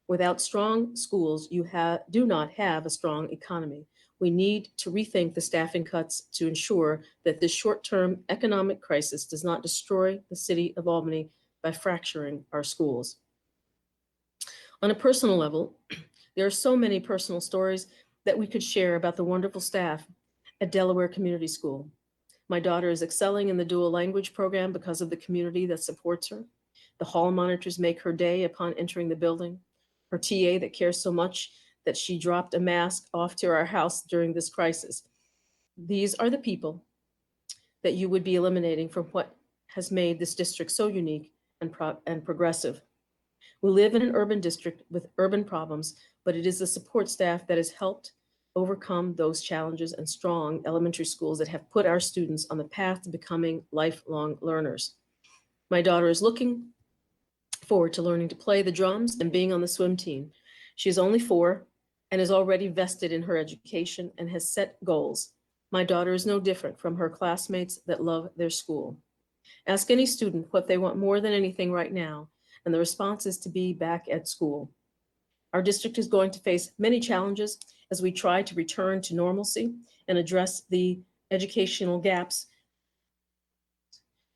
Without strong schools, you do not have a strong economy. We need to rethink the staffing cuts to ensure that this short-term economic crisis does not destroy the city of Albany by fracturing our schools. On a personal level, there are so many personal stories that we could share about the wonderful staff at Delaware Community School. My daughter is excelling in the dual language program because of the community that supports her. The hall monitors make her day upon entering the building. Her TA that cares so much that she dropped a mask off to our house during this crisis. These are the people that you would be eliminating from what has made this district so unique and progressive. We live in an urban district with urban problems, but it is the support staff that has helped overcome those challenges and strong elementary schools that have put our students on the path to becoming lifelong learners. My daughter is looking forward to learning to play the drums and being on the swim team. She is only 4 and is already vested in her education and has set goals. My daughter is no different from her classmates that love their school. Ask any student what they want more than anything right now, and the response is to be back at school. Our district is going to face many challenges as we try to return to normalcy and address the educational gaps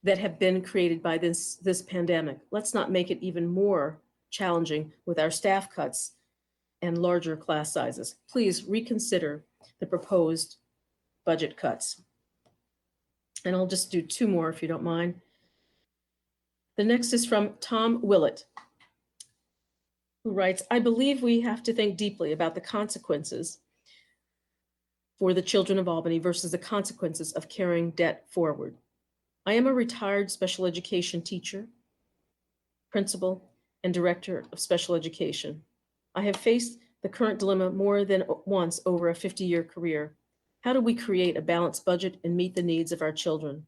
that have been created by this pandemic. Let's not make it even more challenging with our staff cuts and larger class sizes. Please reconsider the proposed budget cuts. And I'll just do 2 more if you don't mind. The next is from Tom Willett, who writes, I believe we have to think deeply about the consequences for the children of Albany versus the consequences of carrying debt forward. I am a retired special education teacher, principal, and director of special education. I have faced the current dilemma more than once over a 50-year career. How do we create a balanced budget and meet the needs of our children?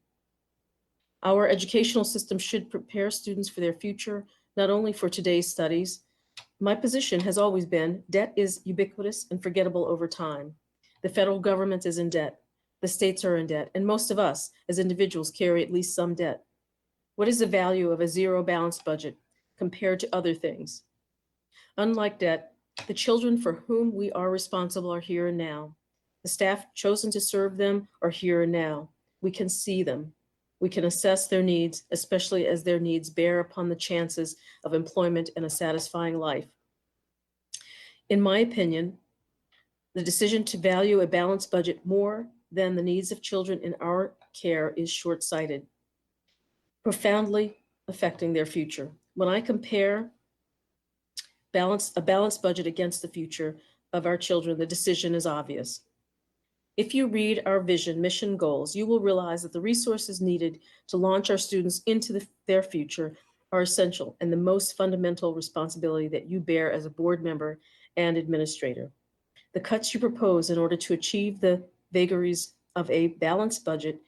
Our educational system should prepare students for their future, not only for today's studies. My position has always been debt is ubiquitous and forgettable over time. The federal government is in debt, the states are in debt, and most of us as individuals carry at least some debt. What is the value of a zero balanced budget compared to other things? Unlike debt, the children for whom we are responsible are here and now. The staff chosen to serve them are here and now. We can see them. We can assess their needs, especially as their needs bear upon the chances of employment and a satisfying life. In my opinion, the decision to value a balanced budget more than the needs of children in our care is short-sighted, profoundly affecting their future. When I compare a balanced budget against the future of our children, the decision is obvious. If you read our vision, mission, goals, you will realize that the resources needed to launch our students into their future are essential and the most fundamental responsibility that you bear as a board member and administrator. The cuts you propose in order to achieve the vagaries of a balanced budget,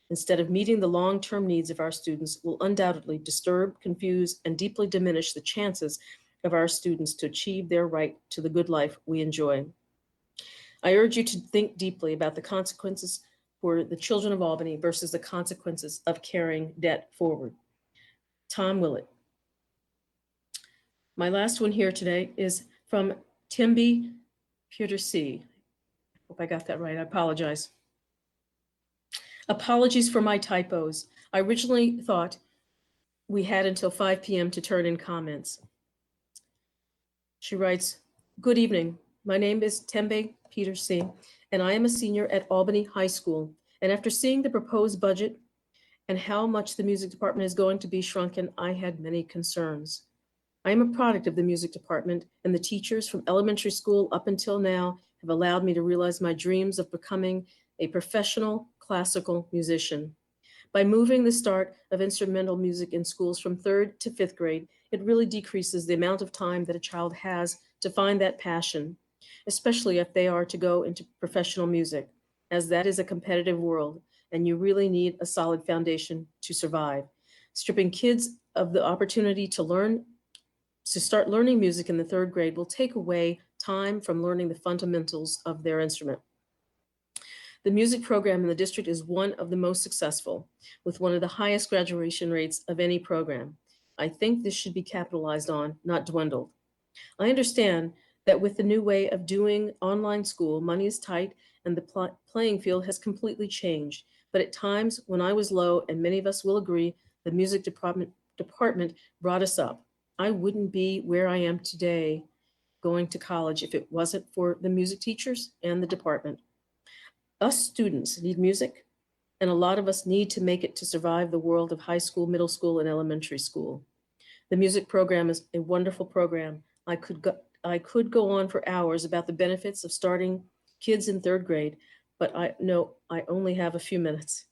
instead of meeting the long-term needs of our students, will undoubtedly disturb, confuse, and deeply diminish the chances of our students to achieve their right to the good life we enjoy. I urge you to think deeply about the consequences for the children of Albany versus the consequences of carrying debt forward. Tom Willett. My last one here today is from Timby Petersi. Hope I got that right. I apologize. Apologies for my typos. I originally thought we had until 5 p.m. to turn in comments. She writes, "Good evening. My name is Tembe Petersi, and I am a senior at Albany High School. And after seeing the proposed budget and how much the music department is going to be shrunken, I had many concerns. I am a product of the music department, and the teachers from elementary school up until now have allowed me to realize my dreams of becoming a professional classical musician. By moving the start of instrumental music in schools from 3rd to 5th grade, it really decreases the amount of time that a child has to find that passion, especially if they are to go into professional music, as that is a competitive world, and you really need a solid foundation to survive. Stripping kids of the opportunity to start learning music in the 3rd grade will take away time from learning the fundamentals of their instrument. The music program in the district is one of the most successful, with one of the highest graduation rates of any program. I think this should be capitalized on, not dwindled. I understand that with the new way of doing online school, money is tight and the playing field has completely changed. But at times when I was low, and many of us will agree, the music department brought us up. I wouldn't be where I am today going to college if it wasn't for the music teachers and the department. Us students need music, and a lot of us need to make it to survive the world of high school, middle school, and elementary school. The music program is a wonderful program. I could go on for hours about the benefits of starting kids in 3rd grade, but I know I only have a few minutes.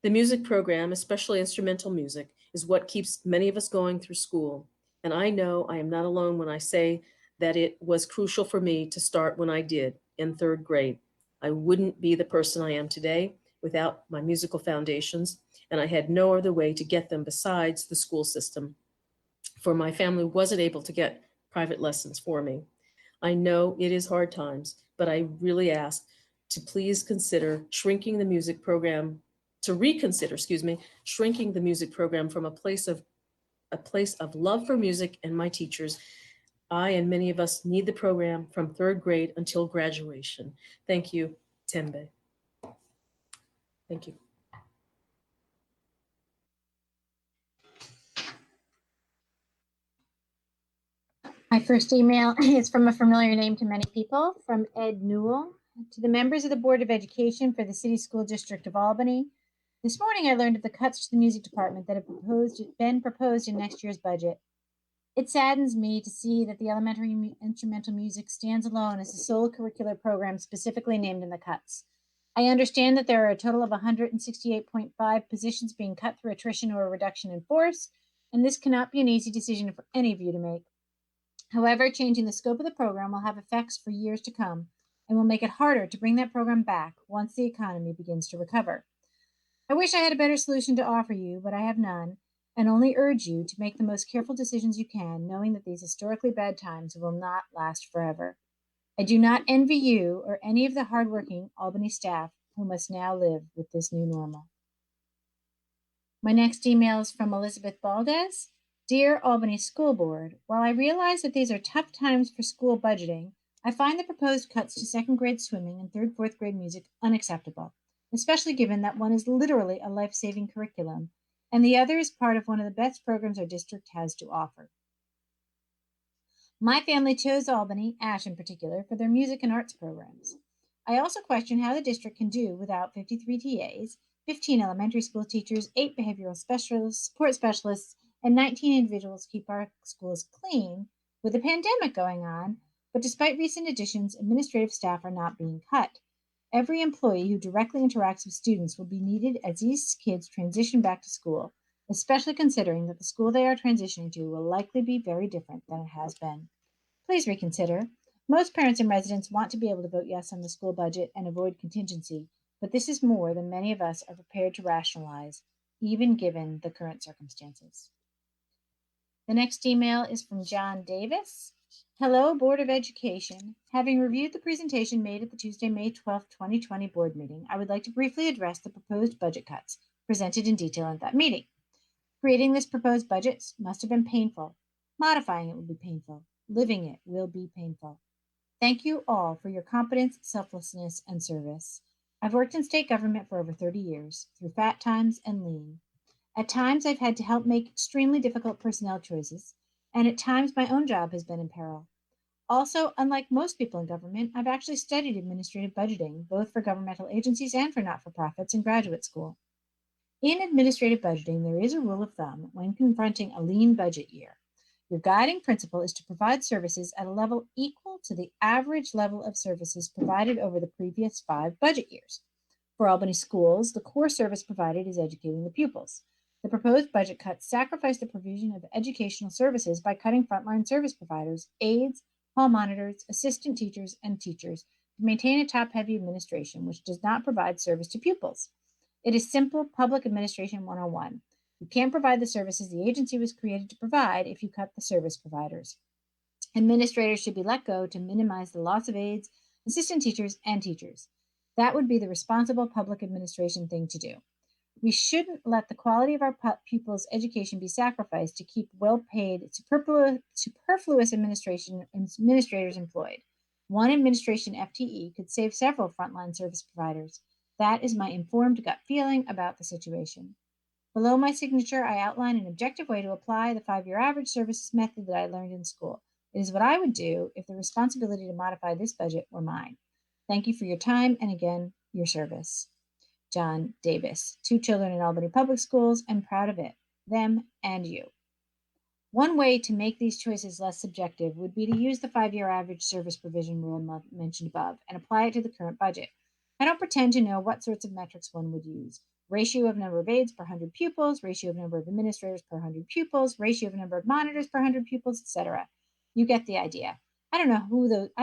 The music program, especially instrumental music, is what keeps many of us going through school. And I know I am not alone when I say that it was crucial for me to start when I did, in 3rd grade. I wouldn't be the person I am today without my musical foundations, and I had no other way to get them besides the school system, for my family wasn't able to get private lessons for me. I know it is hard times, but I really ask to please consider shrinking the music program, shrinking the music program from a place of love for music and my teachers. I and many of us need the program from 3rd grade until graduation. Thank you, Tembe. Thank you. My first email is from a familiar name to many people, from Ed Newell. To the members of the Board of Education for the City School District of Albany, this morning I learned of the cuts to the music department that have been proposed in next year's budget. It saddens me to see that the elementary instrumental music stands alone as the sole curricular program specifically named in the cuts. I understand that there are a total of 168.5 positions being cut through attrition or a reduction in force, and this cannot be an easy decision for any of you to make. However, changing the scope of the program will have effects for years to come and will make it harder to bring that program back once the economy begins to recover. I wish I had a better solution to offer you, but I have none, and only urge you to make the most careful decisions you can, knowing that these historically bad times will not last forever. I do not envy you or any of the hardworking Albany staff who must now live with this new normal. My next email is from Elizabeth Valdez. Dear Albany School Board, while I realize that these are tough times for school budgeting, I find the proposed cuts to second grade swimming and third, fourth grade music unacceptable, especially given that one is literally a life-saving curriculum and the other is part of one of the best programs our district has to offer. My family chose Albany, Ash in particular, for their music and arts programs. I also question how the district can do without 53 TAs, 15 elementary school teachers, 8 behavioral specialists, support specialists, and 19 individuals keep our schools clean with the pandemic going on. But despite recent additions, administrative staff are not being cut. Every employee who directly interacts with students will be needed as these kids transition back to school, especially considering that the school they are transitioning to will likely be very different than it has been. Please reconsider. Most parents and residents want to be able to vote yes on the school budget and avoid contingency, but this is more than many of us are prepared to rationalize, even given the current circumstances. The next email is from John Davis. Hello, Board of Education. Having reviewed the presentation made at the Tuesday, May 12, 2020 board meeting, I would like to briefly address the proposed budget cuts presented in detail at that meeting. Creating this proposed budget must have been painful. Modifying it will be painful. Living it will be painful. Thank you all for your competence, selflessness, and service. I've worked in state government for over 30 years, through fat times and lean. At times, I've had to help make extremely difficult personnel choices, and at times, my own job has been in peril. Also, unlike most people in government, I've actually studied administrative budgeting, both for governmental agencies and for not-for-profits in graduate school. In administrative budgeting, there is a rule of thumb when confronting a lean budget year. Your guiding principle is to provide services at a level equal to the average level of services provided over the previous 5 budget years. For Albany schools, the core service provided is educating the pupils. The proposed budget cuts sacrifice the provision of educational services by cutting frontline service providers, aides, hall monitors, assistant teachers, and teachers to maintain a top-heavy administration which does not provide service to pupils. It is simple public administration 101. You can't provide the services the agency was created to provide if you cut the service providers. Administrators should be let go to minimize the loss of aides, assistant teachers, and teachers. That would be the responsible public administration thing to do. We shouldn't let the quality of our pupils' education be sacrificed to keep well-paid, superfluous administrators employed. One administration FTE could save several frontline service providers. That is my informed gut feeling about the situation. Below my signature, I outline an objective way to apply the 5-year average services method that I learned in school. It is what I would do if the responsibility to modify this budget were mine. Thank you for your time and again, your service. John Davis, 2 children in Albany Public Schools, and proud of it, them and you. One way to make these choices less subjective would be to use the 5-year average service provision rule mentioned above and apply it to the current budget. I don't pretend to know what sorts of metrics one would use. Ratio of number of aides per 100 pupils, ratio of number of administrators per 100 pupils, ratio of number of monitors per 100 pupils, etc. You get the idea. I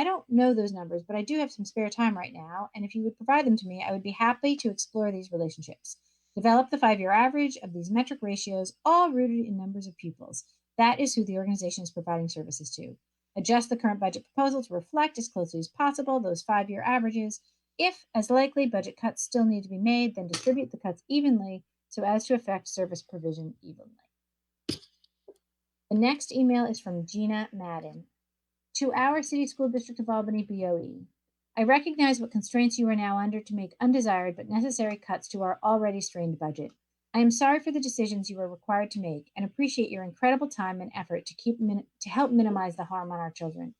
don't know those numbers, but I do have some spare time right now, and if you would provide them to me, I would be happy to explore these relationships. Develop the 5-year average of these metric ratios, all rooted in numbers of pupils. That is who the organization is providing services to. Adjust the current budget proposal to reflect as closely as possible those 5-year averages. If, as likely, budget cuts still need to be made, then distribute the cuts evenly so as to affect service provision evenly. The next email is from Gina Madden. To our City School District of Albany BOE, I recognize what constraints you are now under to make undesired but necessary cuts to our already strained budget. I am sorry for the decisions you are required to make and appreciate your incredible time and effort to help minimize the harm on our children.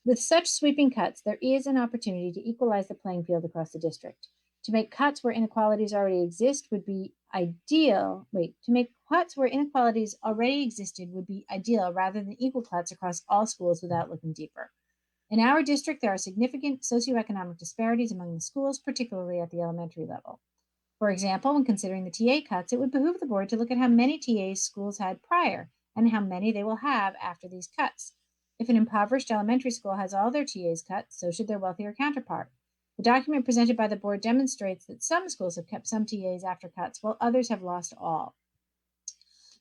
With such sweeping cuts, there is an opportunity to equalize the playing field across the district. To make cuts where inequalities already exist would be ideal. To make cuts where inequalities already existed would be ideal rather than equal cuts across all schools without looking deeper. In our district, there are significant socioeconomic disparities among the schools, particularly at the elementary level. For example, when considering the TA cuts, it would behoove the board to look at how many TAs schools had prior and how many they will have after these cuts. If an impoverished elementary school has all their TAs cut, so should their wealthier counterpart. The document presented by the board demonstrates that some schools have kept some TAs after cuts, while others have lost all.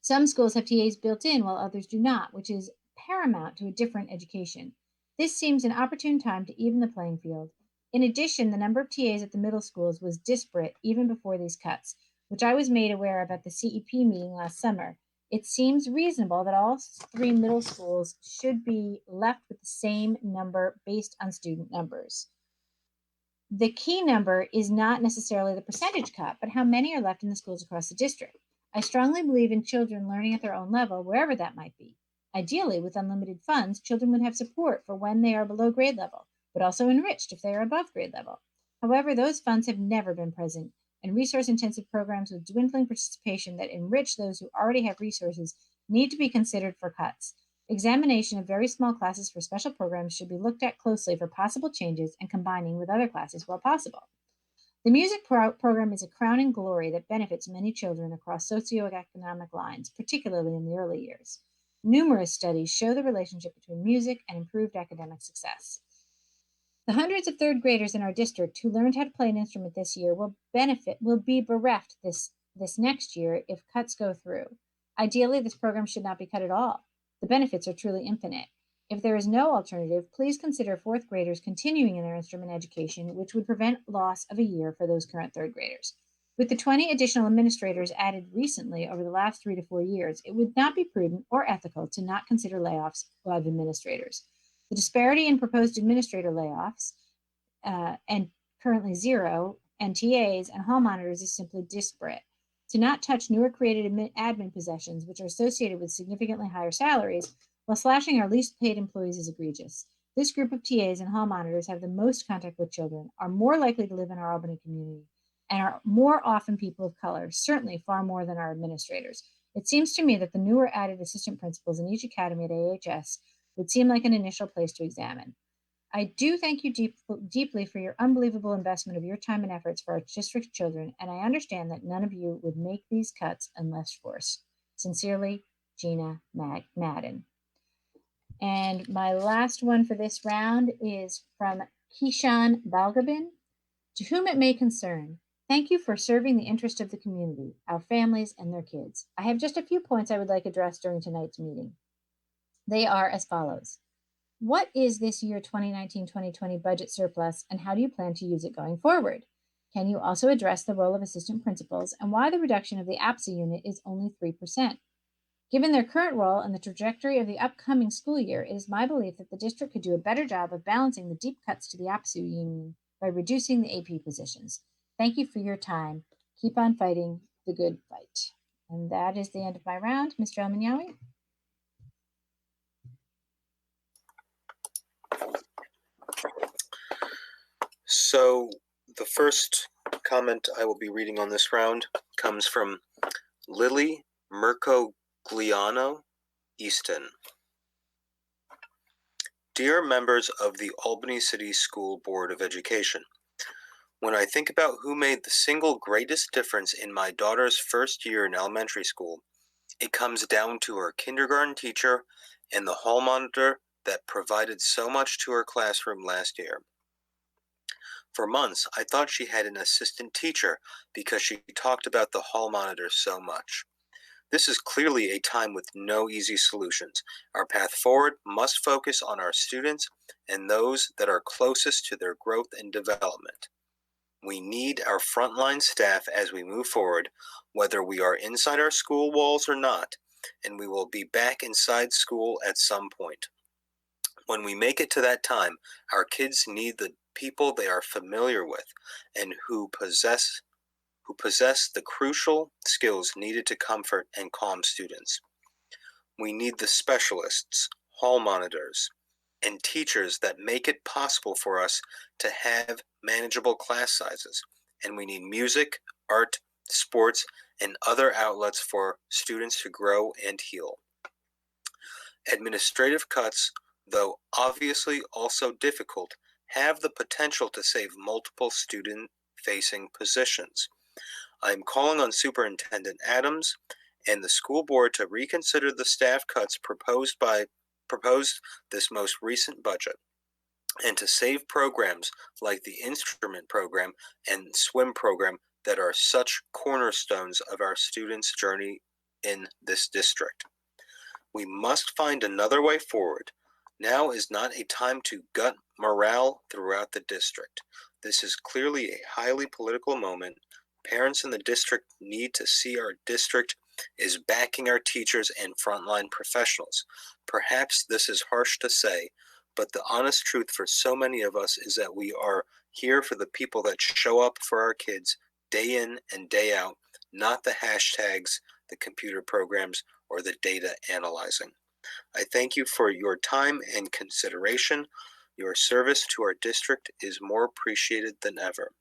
Some schools have TAs built in, while others do not, which is paramount to a different education. This seems an opportune time to even the playing field. In addition, the number of TAs at the middle schools was disparate even before these cuts, which I was made aware of at the CEP meeting last summer. It seems reasonable that all 3 middle schools should be left with the same number based on student numbers. The key number is not necessarily the percentage cut, but how many are left in the schools across the district. I strongly believe in children learning at their own level, wherever that might be. Ideally, with unlimited funds, children would have support for when they are below grade level, but also enriched if they are above grade level. However, those funds have never been present, and resource-intensive programs with dwindling participation that enrich those who already have resources need to be considered for cuts. Examination of very small classes for special programs should be looked at closely for possible changes and combining with other classes where possible. The music program is a crowning glory that benefits many children across socioeconomic lines, particularly in the early years. Numerous studies show the relationship between music and improved academic success. The hundreds of third graders in our district who learned how to play an instrument this year will be bereft this next year if cuts go through. Ideally, this program should not be cut at all. The benefits are truly infinite. If there is no alternative, please consider fourth graders continuing in their instrument education, which would prevent loss of a year for those current third graders. With the 20 additional administrators added recently over the last 3 to 4 years, it would not be prudent or ethical to not consider layoffs of administrators. The disparity in proposed administrator layoffs, and currently 0, and TAs and hall monitors is simply disparate. To not touch newer created admin positions, which are associated with significantly higher salaries, while slashing our least paid employees is egregious. This group of TAs and hall monitors have the most contact with children, are more likely to live in our Albany community, and are more often people of color, certainly far more than our administrators. It seems to me that the newer added assistant principals in each academy at AHS would seem like an initial place to examine. I do thank you deeply for your unbelievable investment of your time and efforts for our district's children, and I understand that none of you would make these cuts unless forced. Sincerely, Gina Madden. And my last one for this round is from Keishan Balgabin. To whom it may concern, thank you for serving the interest of the community, our families, and their kids. I have just a few points I would like addressed during tonight's meeting. They are as follows. What is this year 2019-2020 budget surplus, and how do you plan to use it going forward? Can you also address the role of assistant principals and why the reduction of the APSA unit is only 3%? Given their current role and the trajectory of the upcoming school year, it is my belief that the district could do a better job of balancing the deep cuts to the APSU union by reducing the AP positions. Thank you for your time. Keep on fighting the good fight. And that is the end of my round. Mr. El-Manyawi? So the first comment I will be reading on this round comes from Lily Mercogliano Easton. Dear members of the Albany City School Board of Education, when I think about who made the single greatest difference in my daughter's first year in elementary school, it comes down to her kindergarten teacher and the hall monitor that provided so much to her classroom last year. For months, I thought she had an assistant teacher because she talked about the hall monitor so much. This is clearly a time with no easy solutions. Our path forward must focus on our students and those that are closest to their growth and development. We need our frontline staff as we move forward, whether we are inside our school walls or not, and we will be back inside school at some point. When we make it to that time, our kids need the people they are familiar with and who possess the crucial skills needed to comfort and calm students. We need the specialists, hall monitors, and teachers that make it possible for us to have manageable class sizes. And we need music, art, sports, and other outlets for students to grow and heal. Administrative cuts, though obviously also difficult, have the potential to save multiple student-facing positions. I am calling on Superintendent Adams and the school board to reconsider the staff cuts proposed by proposed this most recent budget, and to save programs like the Instrument Program and Swim Program that are such cornerstones of our students' journey in this district. We must find another way forward. Now is not a time to gut morale throughout the district. This is clearly a highly political moment. Parents in the district need to see our district is backing our teachers and frontline professionals. Perhaps this is harsh to say, but the honest truth for so many of us is that we are here for the people that show up for our kids day in and day out, not the hashtags, the computer programs, or the data analyzing. I thank you for your time and consideration. Your service to our district is more appreciated than ever.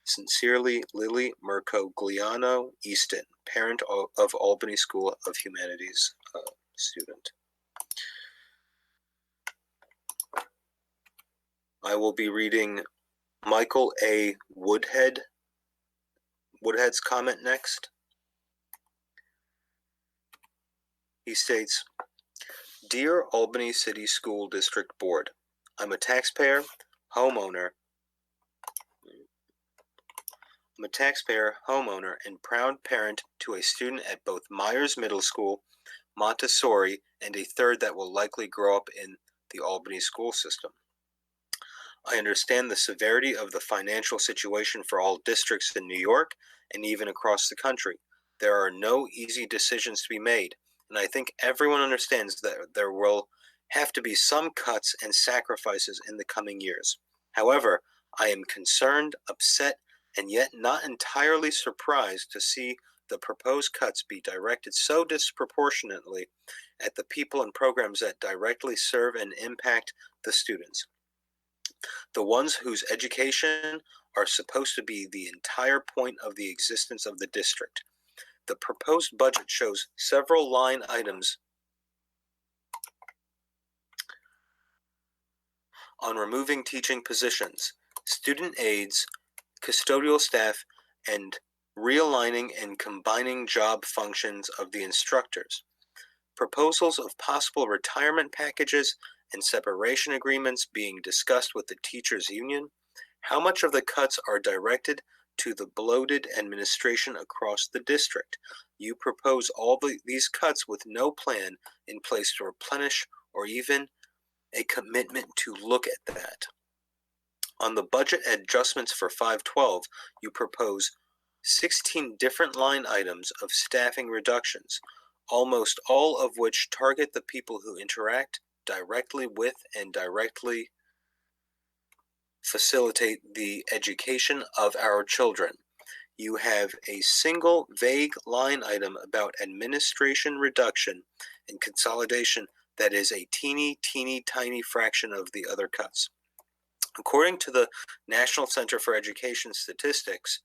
Sincerely, Lily Mercogliano Easton, parent of Albany School of Humanities student. I will be reading Michael A. Woodhead's comment next. He states, "Dear Albany City School District Board, I'm a taxpayer, homeowner, and proud parent to a student at both Myers Middle School, Montessori, and a third that will likely grow up in the Albany school system. I understand the severity of the financial situation for all districts in New York and even across the country. There are no easy decisions to be made, and I think everyone understands that there will have to be some cuts and sacrifices in the coming years. However, I am concerned, upset, and yet not entirely surprised to see the proposed cuts be directed so disproportionately at the people and programs that directly serve and impact the students, the ones whose education are supposed to be the entire point of the existence of the district. The proposed budget shows several line items on removing teaching positions, student aides, custodial staff, and realigning and combining job functions of the instructors. Proposals of possible retirement packages and separation agreements being discussed with the teachers' union. How much of the cuts are directed to the bloated administration across the district? You propose all these cuts with no plan in place to replenish or even a commitment to look at that. On the budget adjustments for 512, you propose 16 different line items of staffing reductions, almost all of which target the people who interact directly with and directly facilitate the education of our children. You have a single vague line item about administration reduction and consolidation that is a teeny tiny fraction of the other cuts. According to the National Center for Education Statistics,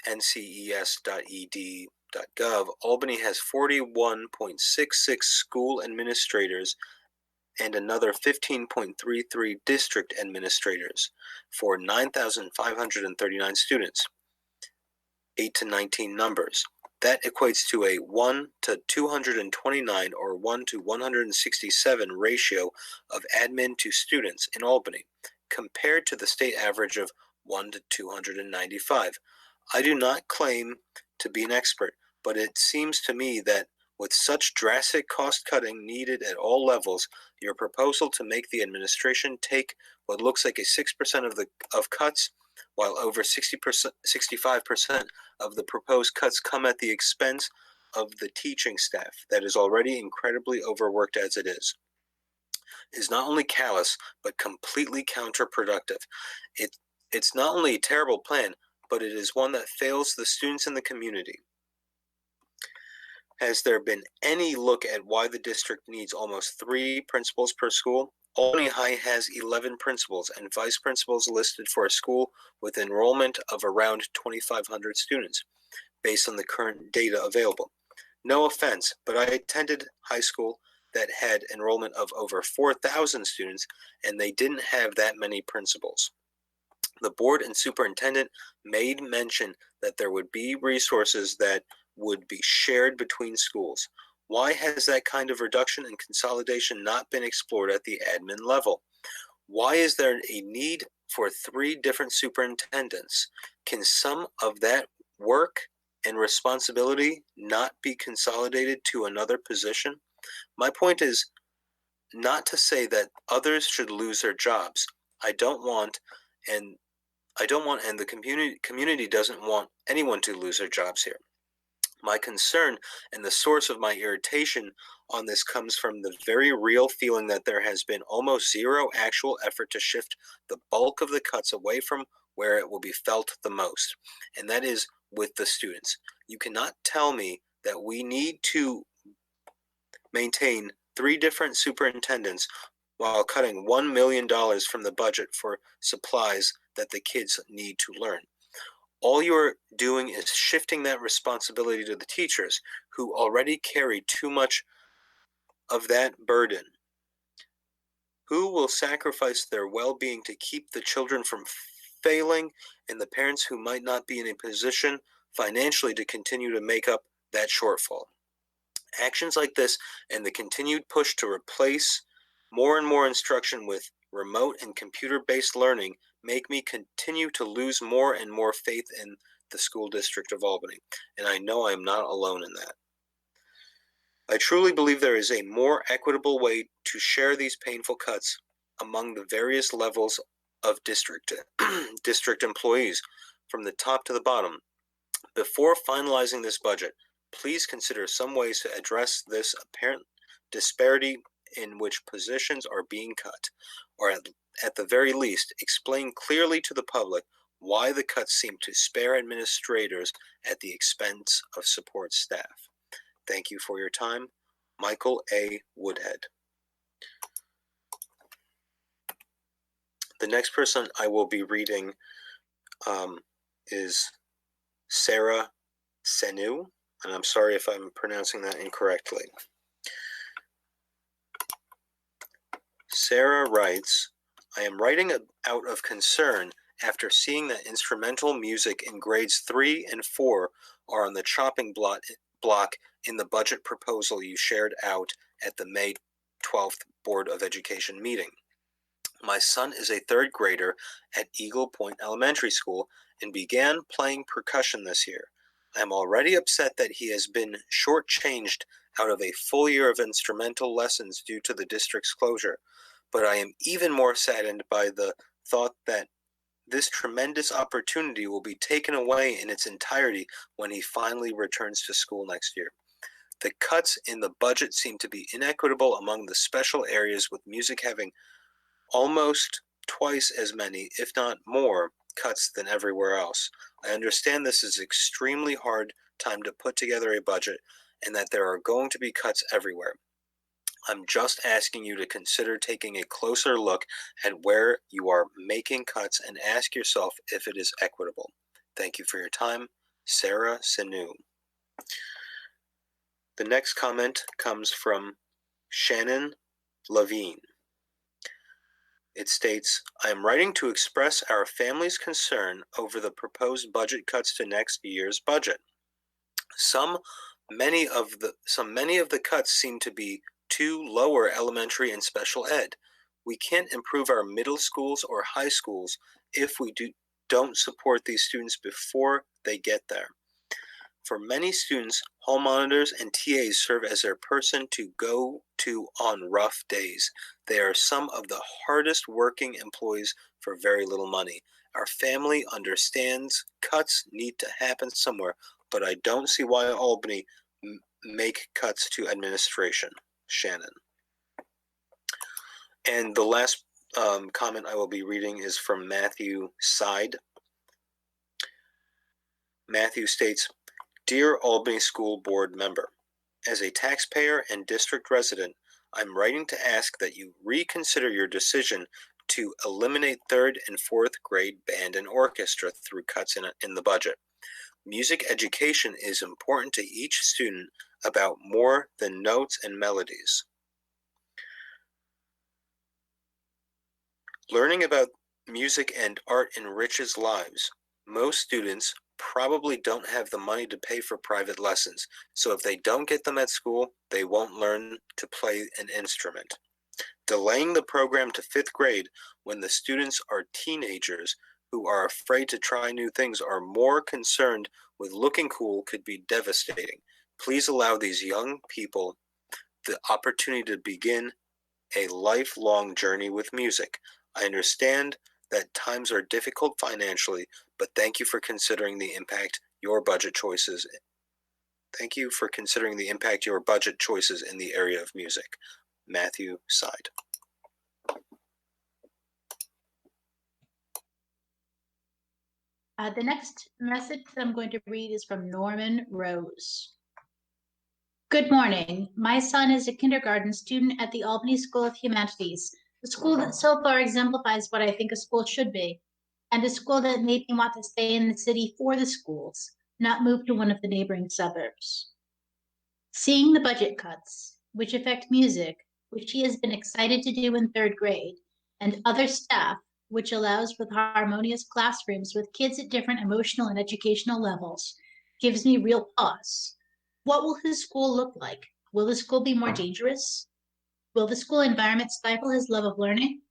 nces.ed.gov, Albany has 41.66 school administrators and another 15.33 district administrators for 9,539 students, 8 to 19 numbers. That equates to a 1 to 229 or 1 to 167 ratio of admin to students in Albany, compared to the state average of 1 to 295. I do not claim to be an expert, but it seems to me that with such drastic cost cutting needed at all levels, your proposal to make the administration take what looks like a 6% of cuts, while over 65% of the proposed cuts come at the expense of the teaching staff that is already incredibly overworked as it is not only callous, but completely counterproductive. It's not only a terrible plan, but it is one that fails the students in the community. Has there been any look at why the district needs almost 3 principals per school? Albany High has 11 principals and vice principals listed for a school with enrollment of around 2,500 students, based on the current data available. No offense, but I attended high school that had enrollment of over 4,000 students, and they didn't have that many principals. The board and superintendent made mention that there would be resources that would be shared between schools. Why has that kind of reduction and consolidation not been explored at the admin level? Why is there a need for 3 different superintendents? Can some of that work and responsibility not be consolidated to another position? My point is not to say that others should lose their jobs. I don't want, and the community doesn't want anyone to lose their jobs here. My concern and the source of my irritation on this comes from the very real feeling that there has been almost zero actual effort to shift the bulk of the cuts away from where it will be felt the most, and that is with the students. You cannot tell me that we need to maintain 3 different superintendents while cutting $1 million from the budget for supplies that the kids need to learn. All you're doing is shifting that responsibility to the teachers, who already carry too much of that burden. Who will sacrifice their well-being to keep the children from failing, and the parents who might not be in a position financially to continue to make up that shortfall? Actions like this and the continued push to replace more and more instruction with remote and computer-based learning make me continue to lose more and more faith in the school district of Albany, and I know I am not alone in that. I truly believe there is a more equitable way to share these painful cuts among the various levels of district employees, from the top to the bottom. Before finalizing this budget, please consider some ways to address this apparent disparity in which positions are being cut, or at the very least, explain clearly to the public why the cuts seem to spare administrators at the expense of support staff. Thank you for your time. Michael A. Woodhead. The next person I will be reading is Sarah Senu, and I'm sorry if I'm pronouncing that incorrectly. Sarah writes, I am writing out of concern after seeing that instrumental music in grades 3 and 4 are on the chopping block in the budget proposal you shared out at the May 12th Board of Education meeting. My son is a 3rd grader at Eagle Point Elementary School and began playing percussion this year. I am already upset that he has been shortchanged out of a full year of instrumental lessons due to the district's closure, but I am even more saddened by the thought that this tremendous opportunity will be taken away in its entirety when he finally returns to school next year. The cuts in the budget seem to be inequitable among the special areas, with music having almost twice as many, if not more, cuts than everywhere else. I understand this is an extremely hard time to put together a budget and that there are going to be cuts everywhere. I'm just asking you to consider taking a closer look at where you are making cuts and ask yourself if it is equitable. Thank you for your time. Sarah Senu. The next comment comes from Shannon Levine. It states, I am writing to express our family's concern over the proposed budget cuts to next year's budget. Many of the cuts seem to be to lower elementary and special ed. We can't improve our middle schools or high schools if we don't support these students before they get there. For many students, hall monitors and TAs serve as their person to go to on rough days. They are some of the hardest working employees for very little money. Our family understands cuts need to happen somewhere, but I don't see why Albany make cuts to administration. Shannon. And the last comment I will be reading is from Matthew Side. Matthew states, Dear Albany School Board member, as a taxpayer and district resident, I'm writing to ask that you reconsider your decision to eliminate 3rd and 4th grade band and orchestra through cuts in the budget. Music education is important to each student about more than notes and melodies. Learning about music and art enriches lives. Most students probably don't have the money to pay for private lessons, so if they don't get them at school, they won't learn to play an instrument. Delaying the program to 5th grade when the students are teenagers who are afraid to try new things or more concerned with looking cool could be devastating. Please allow these young people the opportunity to begin a lifelong journey with music. I understand that times are difficult financially, but thank you for considering the impact your budget choices. Thank you for considering the impact your budget choices in the area of music. Matthew Side. The next message that I'm going to read is from Norman Rose. Good morning. My son is a kindergarten student at the Albany School of Humanities, a school that so far exemplifies what I think a school should be, and a school that made me want to stay in the city for the schools, not move to one of the neighboring suburbs. Seeing the budget cuts, which affect music, which he has been excited to do in 3rd grade, and other staff, which allows for harmonious classrooms with kids at different emotional and educational levels, gives me real pause. What will his school look like? Will the school be more dangerous? Will the school environment stifle his love of learning?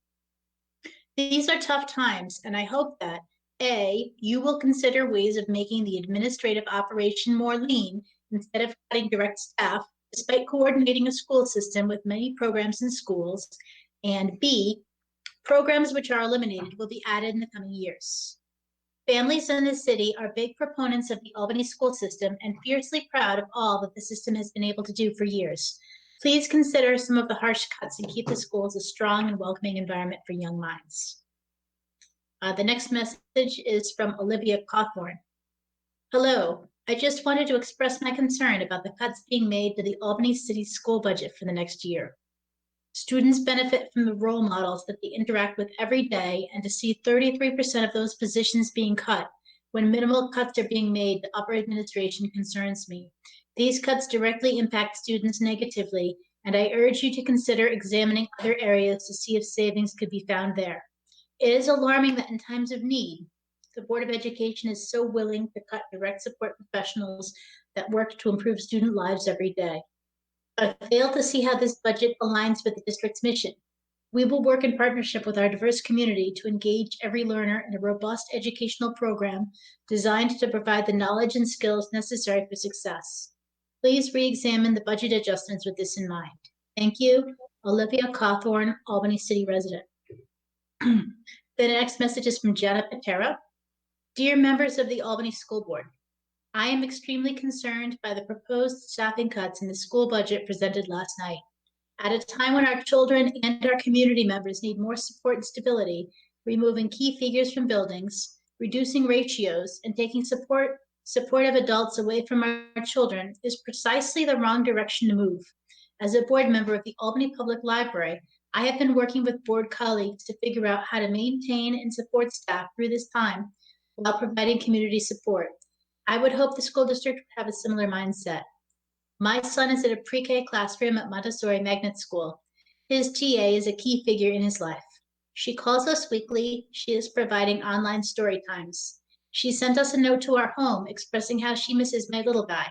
These are tough times, and I hope that A, you will consider ways of making the administrative operation more lean instead of cutting direct staff, despite coordinating a school system with many programs in schools, and B, programs which are eliminated will be added in the coming years. Families in the city are big proponents of the Albany school system and fiercely proud of all that the system has been able to do for years. Please consider some of the harsh cuts and keep the schools a strong and welcoming environment for young minds. The next message is from Olivia Cawthorn. Hello, I just wanted to express my concern about the cuts being made to the Albany City school budget for the next year. Students benefit from the role models that they interact with every day, and to see 33% of those positions being cut when minimal cuts are being made to upper administration concerns me. These cuts directly impact students negatively, and I urge you to consider examining other areas to see if savings could be found there. It is alarming that in times of need, the Board of Education is so willing to cut direct support professionals that work to improve student lives every day. I fail to see how this budget aligns with the district's mission. We will work in partnership with our diverse community to engage every learner in a robust educational program designed to provide the knowledge and skills necessary for success. Please re-examine the budget adjustments with this in mind. Thank you, Olivia Cawthorn, Albany City resident. The next message is from Janet Patera. Dear members of the Albany School Board, I am extremely concerned by the proposed staffing cuts in the school budget presented last night. At a time when our children and our community members need more support and stability, removing key figures from buildings, reducing ratios, and taking supportive adults away from our children is precisely the wrong direction to move. As a board member of the Albany Public Library, I have been working with board colleagues to figure out how to maintain and support staff through this time while providing community support. I would hope the school district would have a similar mindset. My son is at a pre-K classroom at Montessori Magnet School. His TA is a key figure in his life. She calls us weekly. She is providing online story times. She sent us a note to our home expressing how she misses my little guy.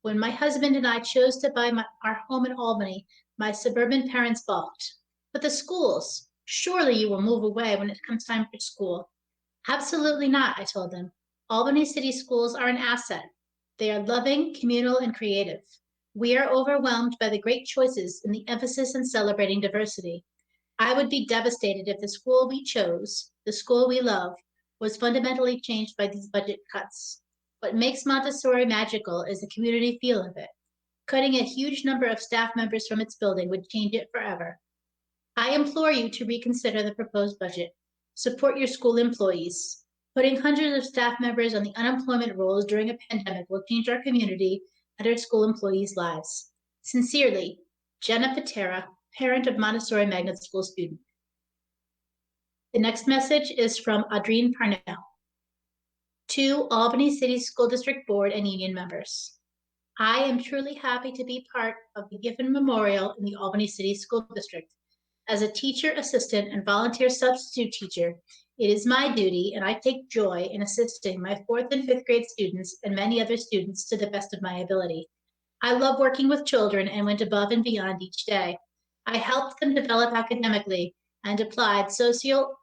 When my husband and I chose to buy our home in Albany, my suburban parents balked. But the schools, surely you will move away when it comes time for school. Absolutely not, I told them. Albany City Schools are an asset. They are loving, communal, and creative. We are overwhelmed by the great choices and the emphasis on celebrating diversity. I would be devastated if the school we chose, the school we love, was fundamentally changed by these budget cuts. What makes Montessori magical is the community feel of it. Cutting a huge number of staff members from its building would change it forever. I implore you to reconsider the proposed budget. Support your school employees. Putting hundreds of staff members on the unemployment rolls during a pandemic will change our community and our school employees' lives. Sincerely, Jenna Patera, parent of Montessori Magnet School student. The next message is from Audrine Parnell. To Albany City School District Board and Union members. I am truly happy to be part of the Giffen Memorial in the Albany City School District. As a teacher, assistant, and volunteer substitute teacher, it is my duty, and I take joy in assisting my 4th and 5th grade students and many other students to the best of my ability. I love working with children and went above and beyond each day. I helped them develop academically and applied social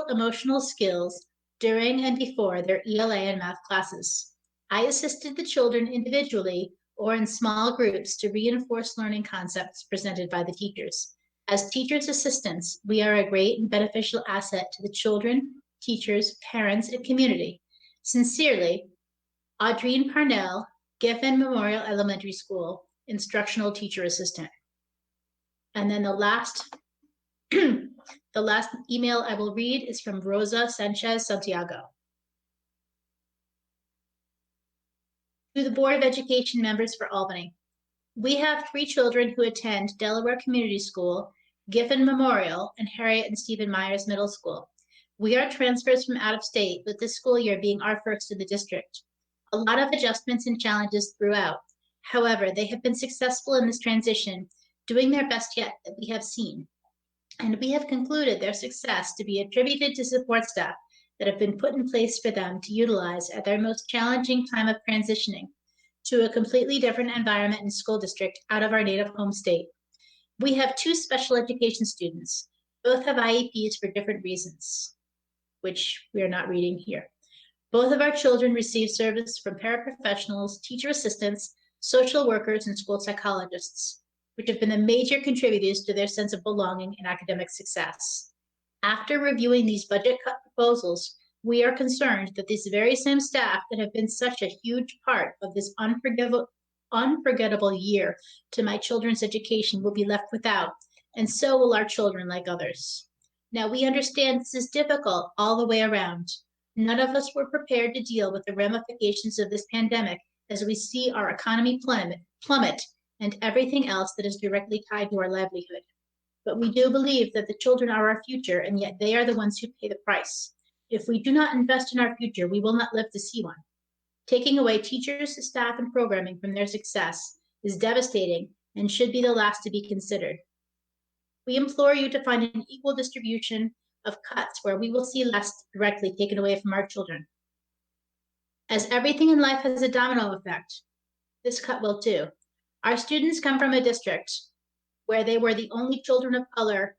emotional skills during and before their ELA and math classes. I assisted the children individually or in small groups to reinforce learning concepts presented by the teachers. As teachers' assistants, we are a great and beneficial asset to the children, teachers, parents, and community. Sincerely, Audrine Parnell, Giffen Memorial Elementary School, Instructional Teacher Assistant. And then the last email I will read is from Rosa Sanchez Santiago. To the Board of Education members for Albany. We have 3 children who attend Delaware Community School, Giffen Memorial, and Harriet and Stephen Myers Middle School. We are transfers from out of state, with this school year being our first in the district. A lot of adjustments and challenges throughout. However, they have been successful in this transition, doing their best yet that we have seen. And we have concluded their success to be attributed to support staff that have been put in place for them to utilize at their most challenging time of transitioning to a completely different environment and school district out of our native home state. We have 2 special education students. Both have IEPs for different reasons, which we are not reading here. Both of our children receive service from paraprofessionals, teacher assistants, social workers, and school psychologists, which have been the major contributors to their sense of belonging and academic success. After reviewing these budget cut proposals, we are concerned that these very same staff that have been such a huge part of this unforgettable year to my children's education will be left without, and so will our children like others. Now, we understand this is difficult all the way around. None of us were prepared to deal with the ramifications of this pandemic as we see our economy plummet and everything else that is directly tied to our livelihood. But we do believe that the children are our future, and yet they are the ones who pay the price. If we do not invest in our future, we will not live to see one. Taking away teachers, staff, and programming from their success is devastating and should be the last to be considered. We implore you to find an equal distribution of cuts where we will see less directly taken away from our children. As everything in life has a domino effect, this cut will too. Our students come from a district where they were the only children of color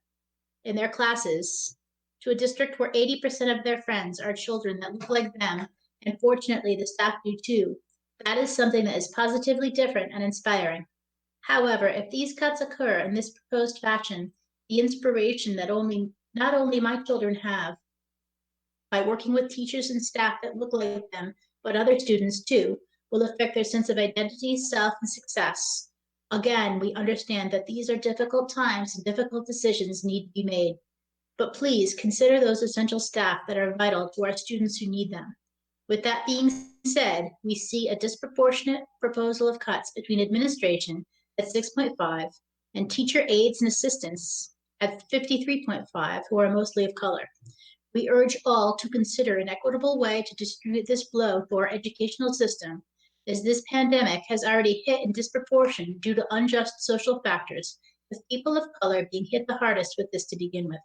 in their classes to a district where 80% of their friends are children that look like them, and fortunately the staff do too. That is something that is positively different and inspiring. However, if these cuts occur in this proposed fashion, the inspiration that not only my children have by working with teachers and staff that look like them, but other students too, will affect their sense of identity, self, and success. Again, we understand that these are difficult times and difficult decisions need to be made. But please consider those essential staff that are vital to our students who need them. With that being said, we see a disproportionate proposal of cuts between administration at 6.5 and teacher aides and assistants at 53.5, who are mostly of color. We urge all to consider an equitable way to distribute this blow to our educational system, as this pandemic has already hit in disproportion due to unjust social factors, with people of color being hit the hardest with this to begin with.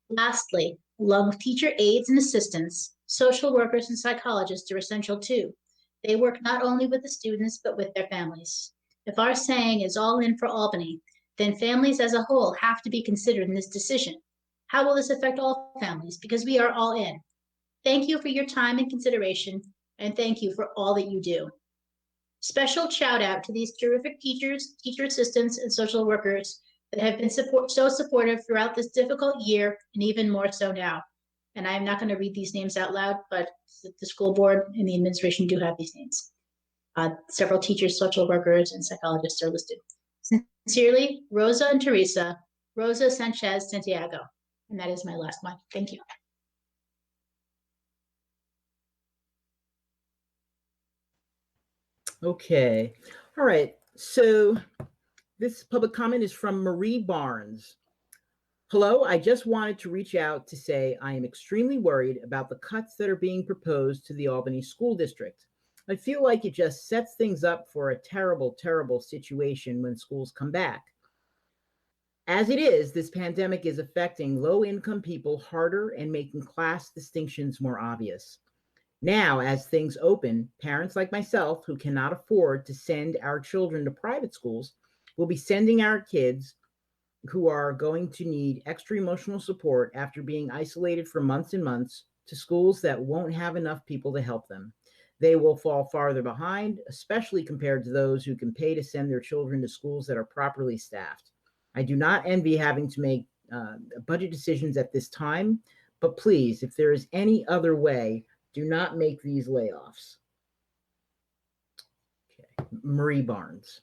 Lastly, along with teacher aides and assistants, social workers and psychologists are essential too. They work not only with the students, but with their families. If our saying is all in for Albany, then families as a whole have to be considered in this decision. How will this affect all families? Because we are all in. Thank you for your time and consideration, and thank you for all that you do. Special shout out to these terrific teachers, teacher assistants, and social workers that have been so supportive throughout this difficult year, and even more so now. And I'm not going to read these names out loud, but the school board and the administration do have these names. Several teachers, social workers, and psychologists are listed. Sincerely, Rosa and Teresa, Rosa Sanchez Santiago. And that is my last one. Thank you. Okay. All right. So this public comment is from Marie Barnes. Hello, I just wanted to reach out to say I am extremely worried about the cuts that are being proposed to the Albany School District. I feel like it just sets things up for a terrible, terrible situation when schools come back. As it is, this pandemic is affecting low-income people harder and making class distinctions more obvious. Now, as things open, parents like myself who cannot afford to send our children to private schools will be sending our kids who are going to need extra emotional support after being isolated for months and months to schools that won't have enough people to help them. They will fall farther behind, especially compared to those who can pay to send their children to schools that are properly staffed. I do not envy having to make budget decisions at this time, but please, if there is any other way, do not make these layoffs. Okay. Marie Barnes.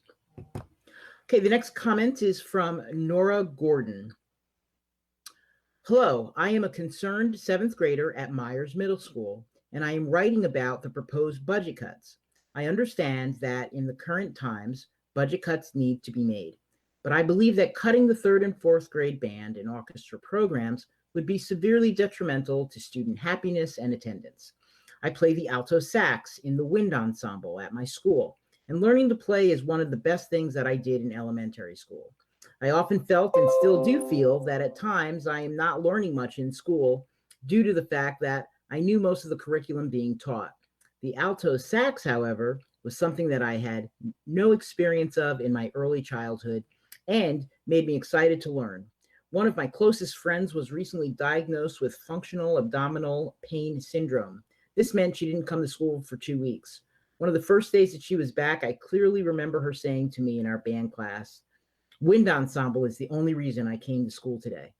Okay, the next comment is from Nora Gordon. Hello, I am a concerned 7th grader at Myers Middle School, and I am writing about the proposed budget cuts. I understand that in the current times, budget cuts need to be made, but I believe that cutting the 3rd and 4th grade band and orchestra programs would be severely detrimental to student happiness and attendance. I play the alto sax in the wind ensemble at my school, and learning to play is one of the best things that I did in elementary school. I often felt and still do feel that at times I am not learning much in school due to the fact that I knew most of the curriculum being taught. The alto sax, however, was something that I had no experience of in my early childhood and made me excited to learn. One of my closest friends was recently diagnosed with functional abdominal pain syndrome. This meant she didn't come to school for 2 weeks. One of the first days that she was back, I clearly remember her saying to me in our band class, "Wind ensemble is the only reason I came to school today."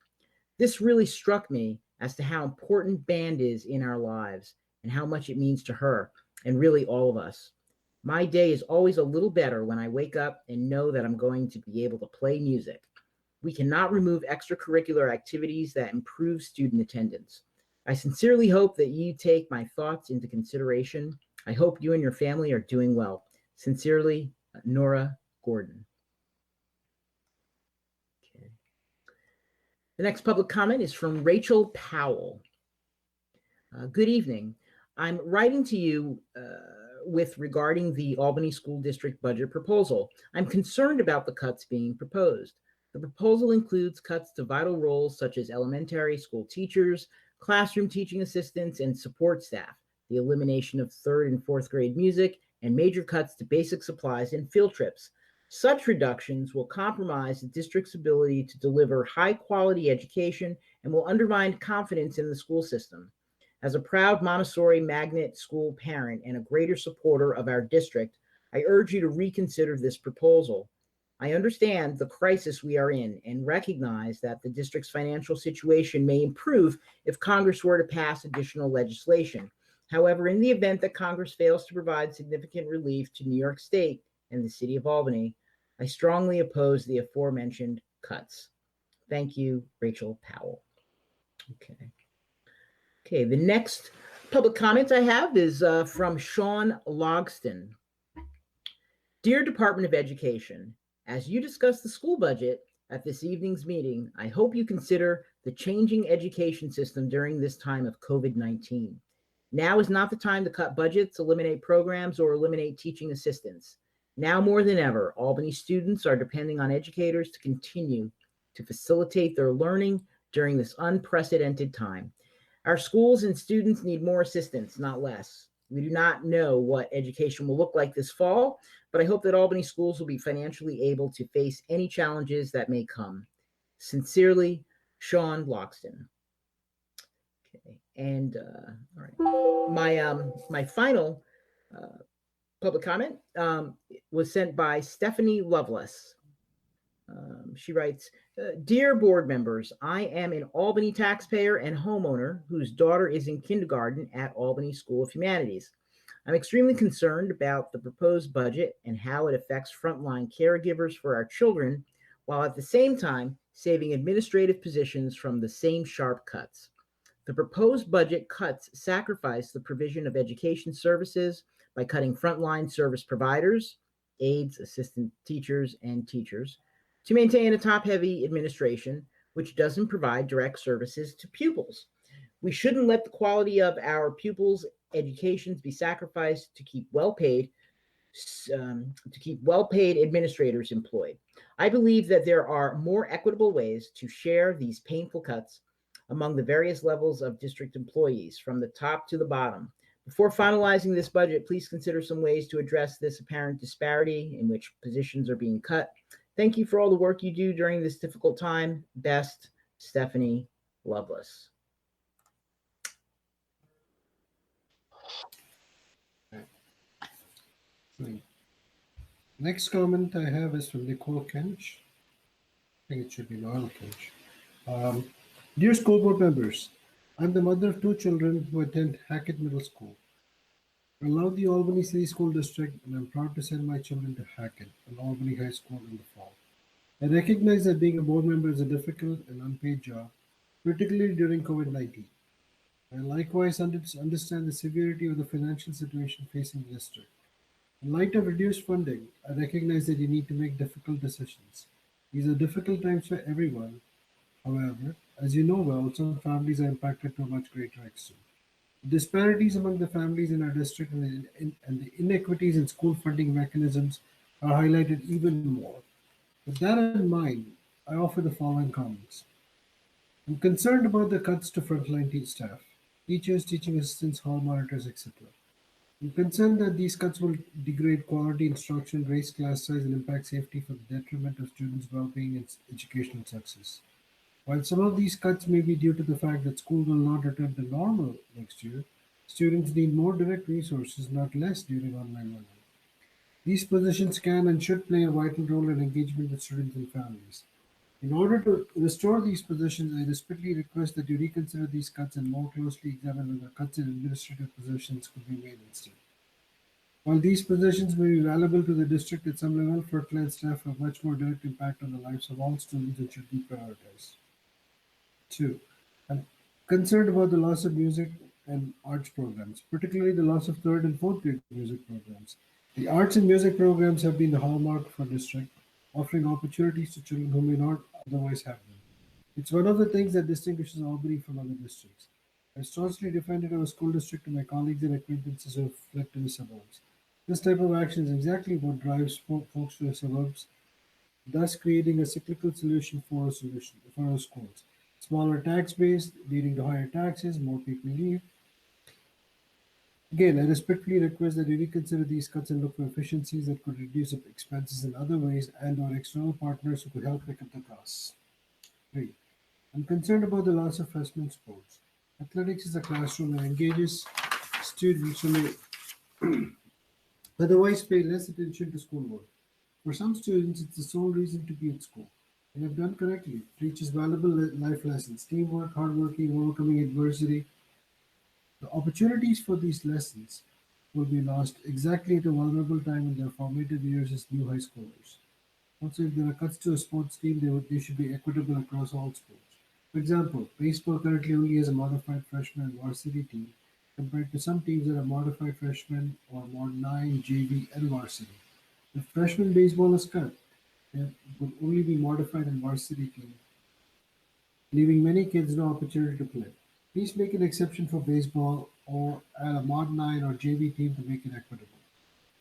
This really struck me as to how important band is in our lives and how much it means to her and really all of us. My day is always a little better when I wake up and know that I'm going to be able to play music. We cannot remove extracurricular activities that improve student attendance. I sincerely hope that you take my thoughts into consideration. I hope you and your family are doing well. Sincerely, Nora Gordon. Okay. The next public comment is from Rachel Powell. Good evening. I'm writing to you with regarding the Albany School District budget proposal. I'm concerned about the cuts being proposed. The proposal includes cuts to vital roles such as elementary school teachers, classroom teaching assistants, and support staff, the elimination of 3rd and 4th grade music, and major cuts to basic supplies and field trips. Such reductions will compromise the district's ability to deliver high-quality education and will undermine confidence in the school system. As a proud Montessori magnet school parent and a greater supporter of our district, I urge you to reconsider this proposal. I understand the crisis we are in and recognize that the district's financial situation may improve if Congress were to pass additional legislation. However, in the event that Congress fails to provide significant relief to New York State and the city of Albany, I strongly oppose the aforementioned cuts. Thank you, Rachel Powell. Okay, the next public comment I have is from Sean Logston. Dear Department of Education, as you discuss the school budget at this evening's meeting, I hope you consider the changing education system during this time of COVID-19. Now is not the time to cut budgets, eliminate programs, or eliminate teaching assistants. Now more than ever, Albany students are depending on educators to continue to facilitate their learning during this unprecedented time. Our schools and students need more assistance, not less. We do not know what education will look like this fall, but I hope that Albany schools will be financially able to face any challenges that may come. Sincerely, Sean Loxton. Okay, and all right, my final public comment was sent by Stephanie Loveless. She writes, Dear board members, I am an Albany taxpayer and homeowner whose daughter is in kindergarten at Albany School of Humanities. I'm extremely concerned about the proposed budget and how it affects frontline caregivers for our children, while at the same time saving administrative positions from the same sharp cuts. The proposed budget cuts sacrifice the provision of education services by cutting frontline service providers, aides, assistant teachers, and teachers, to maintain a top-heavy administration, which doesn't provide direct services to pupils. We shouldn't let the quality of our pupils' educations be sacrificed to keep well-paid, to keep well-paid administrators employed. I believe that there are more equitable ways to share these painful cuts among the various levels of district employees, from the top to the bottom. Before finalizing this budget, please consider some ways to address this apparent disparity in which positions are being cut. Thank you for all the work you do during this difficult time. Best, Stephanie Loveless. Next comment I have is from Nicole Kench. I think it should be Noel Kench. Dear school board members, I'm the mother of 2 children who attend Hackett Middle School. I love the Albany City School District, and I'm proud to send my children to Hackett, an Albany High School, in the fall. I recognize that being a board member is a difficult and unpaid job, particularly during COVID-19. I likewise understand the severity of the financial situation facing the district. In light of reduced funding, I recognize that you need to make difficult decisions. These are difficult times for everyone. However, as you know well, some families are impacted to a much greater extent. The disparities among the families in our district and the inequities in school funding mechanisms are highlighted even more. With that in mind, I offer the following comments. I'm concerned about the cuts to frontline staff, teachers, teaching assistants, hall monitors, etc. I'm concerned that these cuts will degrade quality instruction, raise class size, and impact safety for the detriment of students' well-being and educational success. While some of these cuts may be due to the fact that school will not return to normal next year, students need more direct resources, not less, during online learning. These positions can and should play a vital role in engagement with students and families. In order to restore these positions, I respectfully request that you reconsider these cuts and more closely examine whether cuts in administrative positions could be made instead. While these positions may be valuable to the district at some level, frontline staff have much more direct impact on the lives of all students and should be prioritized. 2. I'm concerned about the loss of music and arts programs, particularly the loss of 3rd and 4th grade music programs. The arts and music programs have been the hallmark for district, offering opportunities to children who may not otherwise have them. It's one of the things that distinguishes Albany from other districts. I staunchly defended our school district to my colleagues and acquaintances who have fled to the suburbs. This type of action is exactly what drives folks to the suburbs, thus creating a cyclical solution for our schools. Smaller tax base leading to higher taxes, more people leave. Again, I respectfully request that you reconsider these cuts and look for efficiencies that could reduce expenses in other ways and/or external partners who could help pick up the costs. 3. I'm concerned about the loss of freshman sports. Athletics is a classroom that engages students who may otherwise pay less attention to schoolwork. For some students, it's the sole reason to be at school. And if done correctly, it teaches valuable life lessons, teamwork, hardworking, overcoming adversity. The opportunities for these lessons will be lost exactly at a vulnerable time in their formative years as new high schoolers. Also, if there are cuts to a sports team, they should be equitable across all sports. For example, baseball currently only has a modified freshman and varsity team, compared to some teams that are modified freshman or mod 9, JV, and varsity. If freshman baseball is cut, there will only be modified and varsity team, leaving many kids no opportunity to play. Please make an exception for baseball or add a mod 9 or JV team to make it equitable.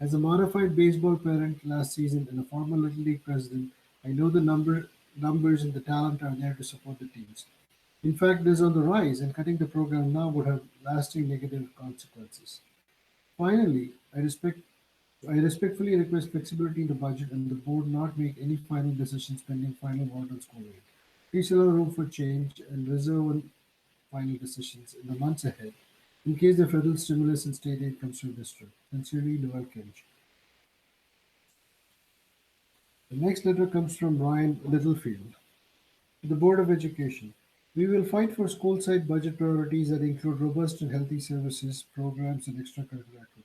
As a modified baseball parent last season and a former Little League president, I know the numbers and the talent are there to support the teams. In fact, it is on the rise, and cutting the program now would have lasting negative consequences. Finally, I respectfully request flexibility in the budget and the board not make any final decisions pending final vote on school aid. Please allow room for change and reserve on final decisions in the months ahead in case the federal stimulus and state aid comes to the district. Sincerely, Noel Kench. The next letter comes from Ryan Littlefield. To the Board of Education, we will fight for school-side budget priorities that include robust and healthy services, programs, and extracurricular activities.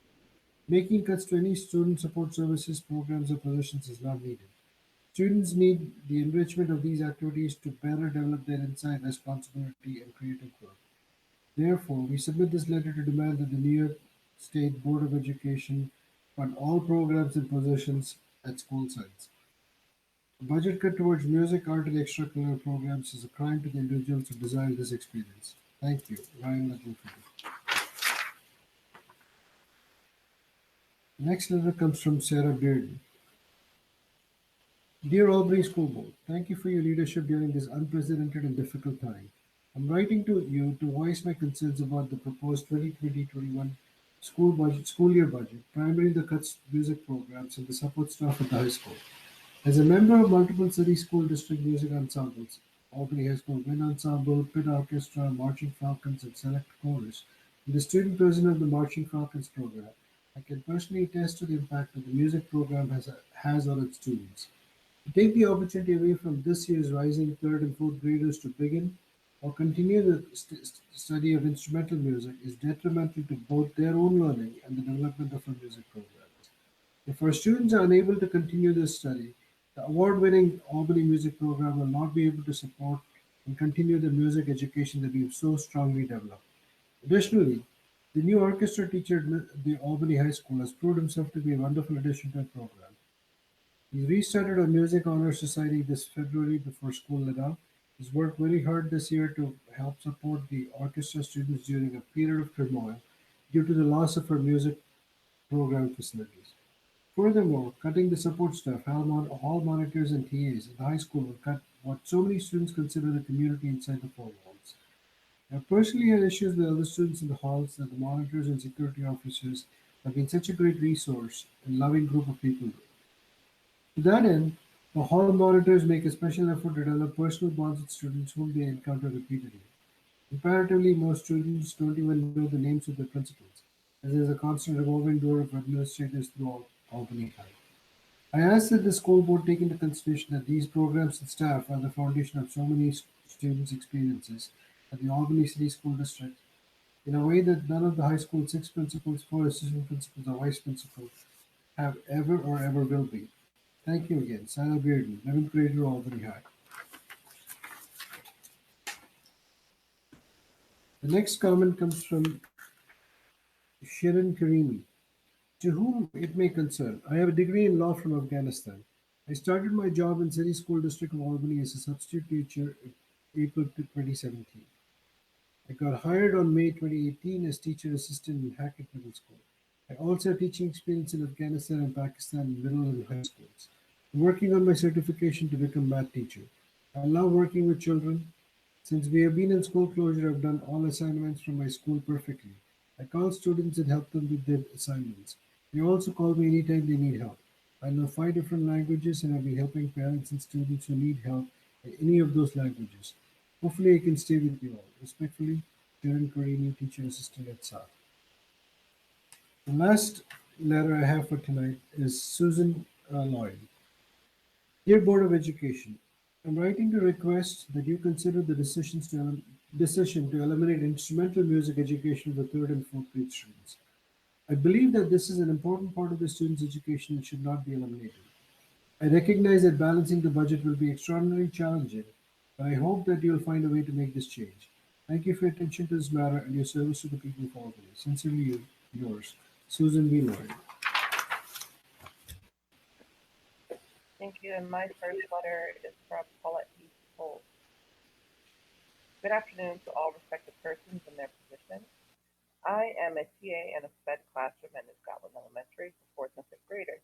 Making cuts to any student support services, programs, or positions is not needed. Students need the enrichment of these activities to better develop their insight, responsibility, and creative work. Therefore, we submit this letter to demand that the New York State Board of Education fund all programs and positions at school sites. A budget cut towards music, art, and extracurricular programs is a crime to the individuals who desire this experience. Thank you, Ryan Littlefield. The next letter comes from Sarah Bearden. Dear Albany School Board, thank you for your leadership during this unprecedented and difficult time. I'm writing to you to voice my concerns about the proposed 2020-21 school year budget, primarily the cuts to music programs and the support staff at the high school. As a member of multiple city school district music ensembles, Albany High School Wind Ensemble, Pit Orchestra, Marching Falcons, and Select Chorus, and the student president of the Marching Falcons program, I can personally attest to the impact that the music program has on its students. To take the opportunity away from this year's rising third and fourth graders to begin or continue the study of instrumental music is detrimental to both their own learning and the development of our music programs. If our students are unable to continue this study, the award-winning Albany Music Program will not be able to support and continue the music education that we've so strongly developed. Additionally, the new orchestra teacher at the Albany High School has proved himself to be a wonderful addition to the program. He restarted our Music Honor Society this February before school let out. He's worked very hard this year to help support the orchestra students during a period of turmoil due to the loss of our music program facilities. Furthermore, cutting the support staff, hall monitors, and TAs at the high school will cut what so many students consider the community inside the four walls. I personally had issues with other students in the halls that the monitors and security officers have been such a great resource and loving group of people. To that end, the hall monitors make a special effort to develop personal bonds with students whom they encounter repeatedly. Comparatively, most students don't even know the names of their principals, as there is a constant revolving door of administrators throughout Albany High. I ask that the school board take into consideration that these programs and staff are the foundation of so many students' experiences at the Albany City School District in a way that none of the high school's 6 principals, 4 assistant principals, or vice principals have ever or ever will be. Thank you again. Sarah Bearden, 11th grader, Albany High. The next comment comes from Shirin Karimi. To whom it may concern, I have a degree in law from Afghanistan. I started my job in City School District of Albany as a substitute teacher in April 2017. I got hired on May 2018 as teacher assistant in Hackett Middle School. I also have teaching experience in Afghanistan and Pakistan in middle and high schools. I'm working on my certification to become math teacher. I love working with children. Since we have been in school closure, I've done all assignments from my school perfectly. I call students and help them with their assignments. They also call me anytime they need help. I know 5 different languages and I'll be helping parents and students who need help in any of those languages. Hopefully I can stay with you all. Respectfully, Kiran Karini, teacher assistant at SAR. The last letter I have for tonight is Susan Lloyd. Dear Board of Education, I'm writing to request that you consider the decision to eliminate instrumental music education for 3rd and 4th grade students. I believe that this is an important part of the students' education and should not be eliminated. I recognize that balancing the budget will be extraordinarily challenging, but I hope that you will find a way to make this change. Thank you for your attention to this matter and your service to the people of Albany. Sincerely yours, Susan B. Lloyd. Thank you. And my first letter is from Paulette E. Cole. Good afternoon to all respected persons in their positions. I am a TA in a SPED classroom at Scotland Elementary for 4th and 5th graders.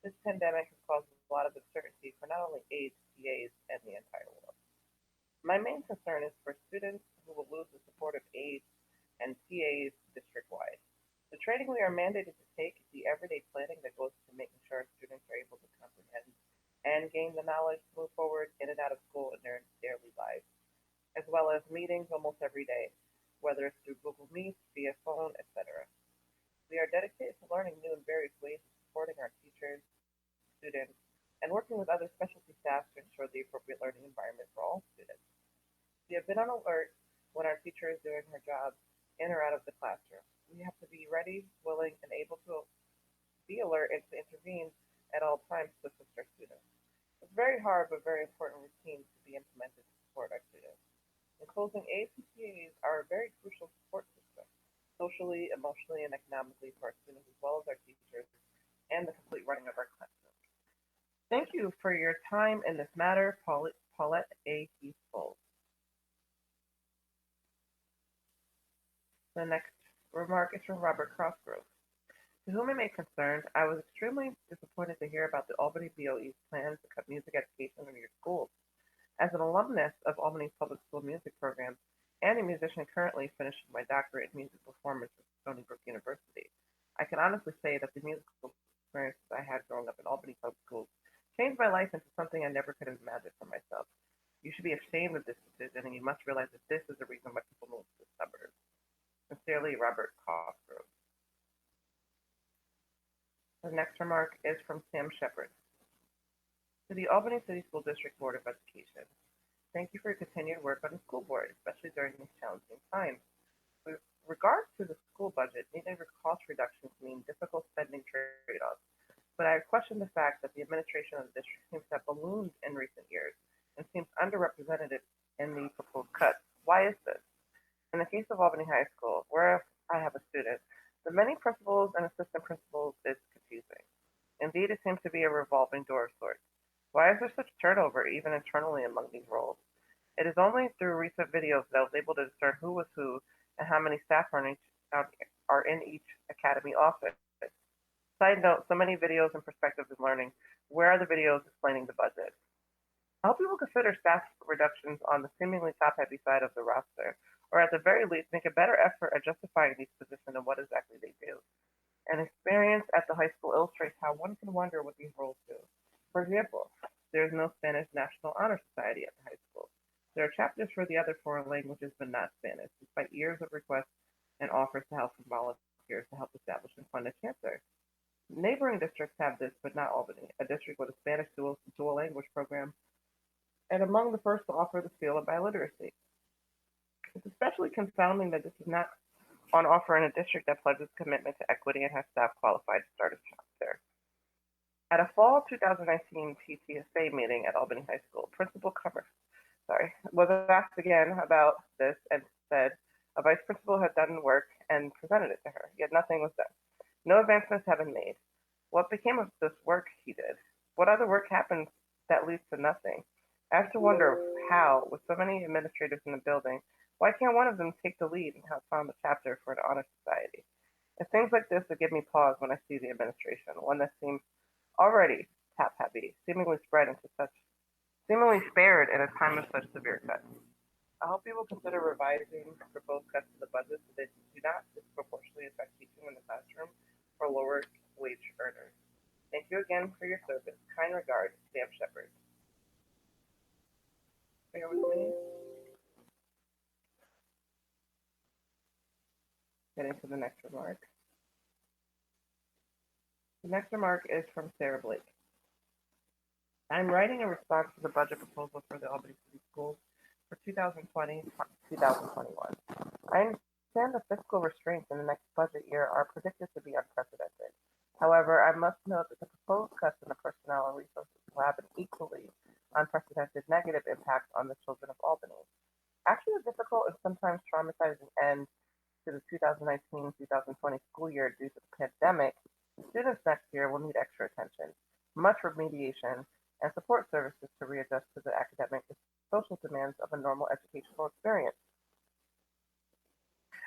This pandemic has caused a lot of uncertainty for not only aides, TAs, and the entire world. My main concern is for students who will lose the support of aides and TAs district-wide. The training we are mandated to take is the everyday planning that goes to making sure students are able to comprehend and gain the knowledge to move forward in and out of school in their daily lives, as well as meetings almost every day, whether it's through Google Meet, via phone, etc. We are dedicated to learning new and various ways of supporting our teachers, students, and working with other specialty staff to ensure the appropriate learning environment for all students. We have been on alert when our teacher is doing her job in or out of the classroom. We have to be ready, willing, and able to be alert and to intervene at all times to assist our students. It's very hard but very important routines to be implemented to support our students. In closing, aides and TAs are a very crucial support system, socially, emotionally, and economically for our students as well as our teachers and the complete running of our classroom. Thank you for your time in this matter, Paulette A. Heath-Fold. The next remark is from Robert Crossgrove. To whom it may concern, I was extremely disappointed to hear about the Albany BOE's plans to cut music education in your schools. As an alumnus of Albany's public school music program and a musician currently finishing my doctorate in music performance at Stony Brook University, I can honestly say that the musical experiences I had growing up in Albany public schools changed my life into something I never could have imagined for myself. You should be ashamed of this decision, and you must realize that this is the reason why people move to the suburbs. Sincerely, Robert Cosgrove. The next remark is from Sam Shepard. To the Albany City School District Board of Education, thank you for your continued work on the school board, especially during these challenging times. With regards to the school budget, needing cost reductions mean difficult spending trade-offs, but I question the fact that the administration of the district seems to have ballooned in recent years and seems underrepresented in the proposed cuts. Why is this? In the case of Albany High School, where I have a student, the many principals and assistant principals is confusing. Indeed, it seems to be a revolving door of sorts. Why is there such turnover, even internally among these roles? It is only through recent videos that I was able to discern who was who and how many staff are in each academy office. Side note, so many videos and perspectives in learning. Where are the videos explaining the budget? I hope you will consider staff reductions on the seemingly top-heavy side of the roster, or at the very least, make a better effort at justifying these positions and what exactly they do. An experience at the high school illustrates how one can wonder what these roles do. For example, there is no Spanish National Honor Society at the high school. There are chapters for the other foreign languages, but not Spanish, despite years of requests and offers to help from volunteers to help establish and fund a chapter. Neighboring districts have this, but not Albany, a district with a Spanish dual language program, and among the first to offer the skill of biliteracy. It's especially confounding that this is not on offer in a district that pledges commitment to equity and has staff qualified to start a chapter. At a fall 2019 PTSA meeting at Albany High School, Principal Cummer was asked again about this and said a vice principal had done work and presented it to her, yet nothing was done. No advancements have been made. What became of this work he did? What other work happens that leads to nothing? I have to wonder how, with so many administrators in the building, why can't one of them take the lead and help found a chapter for an honor society? It's things like this that give me pause when I see the administration, one that seems already top-heavy, seemingly spared in a time of such severe cuts. I hope you will consider revising proposed cuts to the budget so that do not disproportionately affect teaching in the classroom for lower wage earners. Thank you again for your service. Kind regards, Sam Shepard. Bear with me. Getting to the next remark. The next remark is from Sarah Blake. I'm writing a response to the budget proposal for the Albany City Schools for 2020-2021. I understand the fiscal restraints in the next budget year are predicted to be unprecedented. However, I must note that the proposed cuts in the personnel and resources will have an equally unprecedented negative impact on the children of Albany. After the difficult and sometimes traumatizing end to the 2019-2020 school year due to the pandemic, students next year will need extra attention, much remediation, and support services to readjust to the academic and social demands of a normal educational experience.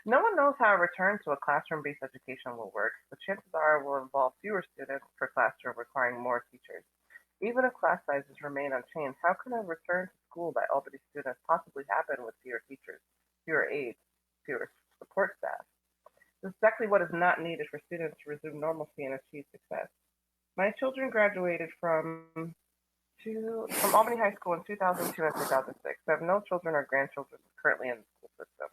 No one knows how a return to a classroom-based education will work, but chances are it will involve fewer students per classroom requiring more teachers. Even if class sizes remain unchanged, how can a return to school by Albany students possibly happen with fewer teachers, fewer aides, fewer support staff? This is exactly what is not needed for students to resume normalcy and achieve success. My children graduated from Albany High School in 2002 and 2006. I have no children or grandchildren currently in the school system.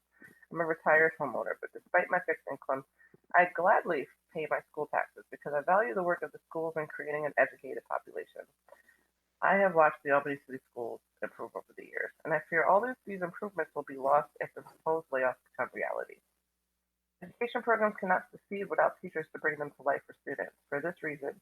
I'm a retired homeowner, but despite my fixed income, I'd gladly pay my school taxes because I value the work of the schools in creating an educated population. I have watched the Albany City Schools improve over the years, and I fear all these improvements will be lost if the proposed layoffs become reality. Education programs cannot succeed without teachers to bring them to life for students. For this reason,